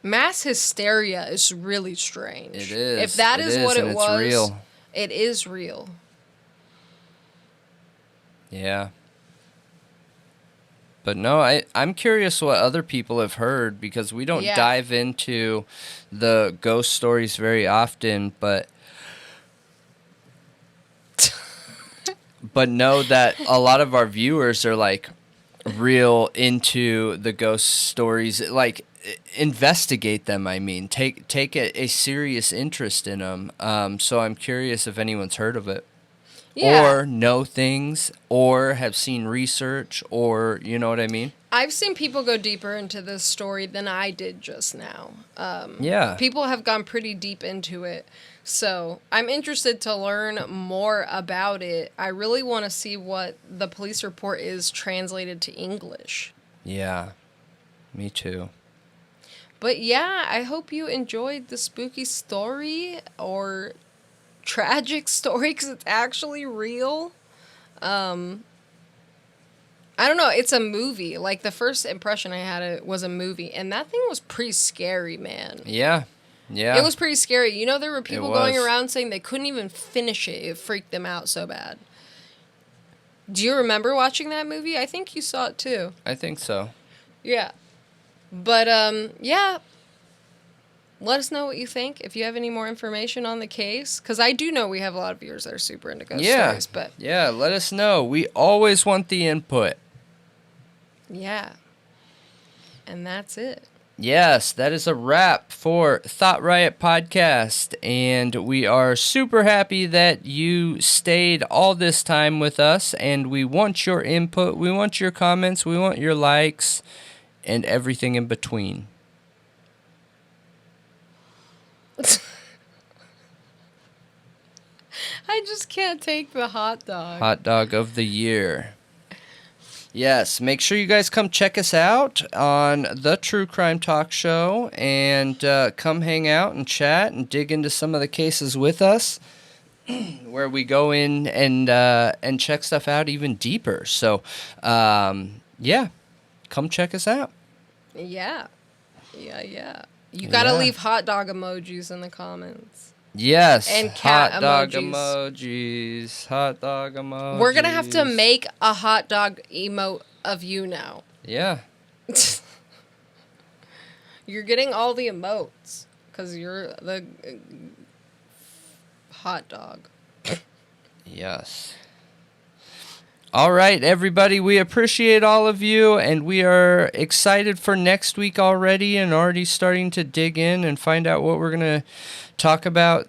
Mass hysteria is really strange. It is. If that is what it was, real. It is real. Yeah. But no, I'm curious what other people have heard, because we don't dive into the ghost stories very often, but know that a lot of our viewers are like real into the ghost stories, like investigate them. I mean, take a serious interest in them. So I'm curious if anyone's heard of it. Yeah. Or know things, or have seen research, or, you know what I mean? I've seen people go deeper into this story than I did just now. Yeah. People have gone pretty deep into it. So I'm interested to learn more about it. I really want to see what the police report is translated to English. Yeah. Me too. But yeah, I hope you enjoyed the spooky story, or tragic story, because it's actually real. I don't know, it's a movie. Like, the first impression I had it was a movie, and that thing was pretty scary, man. Yeah. It was pretty scary. You know, there were people going around saying they couldn't even finish it. It freaked them out so bad. Do you remember watching that movie? I think you saw it too. I think so. Yeah. But yeah, let us know what you think if you have any more information on the case, because I do know we have a lot of viewers that are super into ghost stories. But yeah, let us know. We always want the input. Yeah. And that's it. Yes, that is a wrap for Thought Riot Podcast, and we are super happy that you stayed all this time with us, and we want your input, we want your comments, we want your likes, and everything in between. I just can't take the hot dog. Hot dog of the year. Yes, make sure you guys come check us out on the True Crime Talk Show, and come hang out and chat and dig into some of the cases with us, where we go in and check stuff out even deeper. So, yeah, come check us out. Yeah. You gotta leave hot dog emojis in the comments. Yes. And cat hot dog emojis. Hot dog emojis. We're gonna have to make a hot dog emote of you now. Yeah. You're getting all the emotes because you're the hot dog. Yes. All right, everybody, we appreciate all of you, and we are excited for next week already and already starting to dig in and find out what we're going to talk about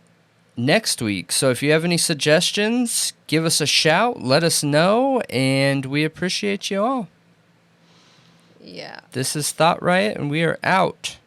next week. So if you have any suggestions, give us a shout, let us know, and we appreciate you all. Yeah. This is Thought Riot, and we are out.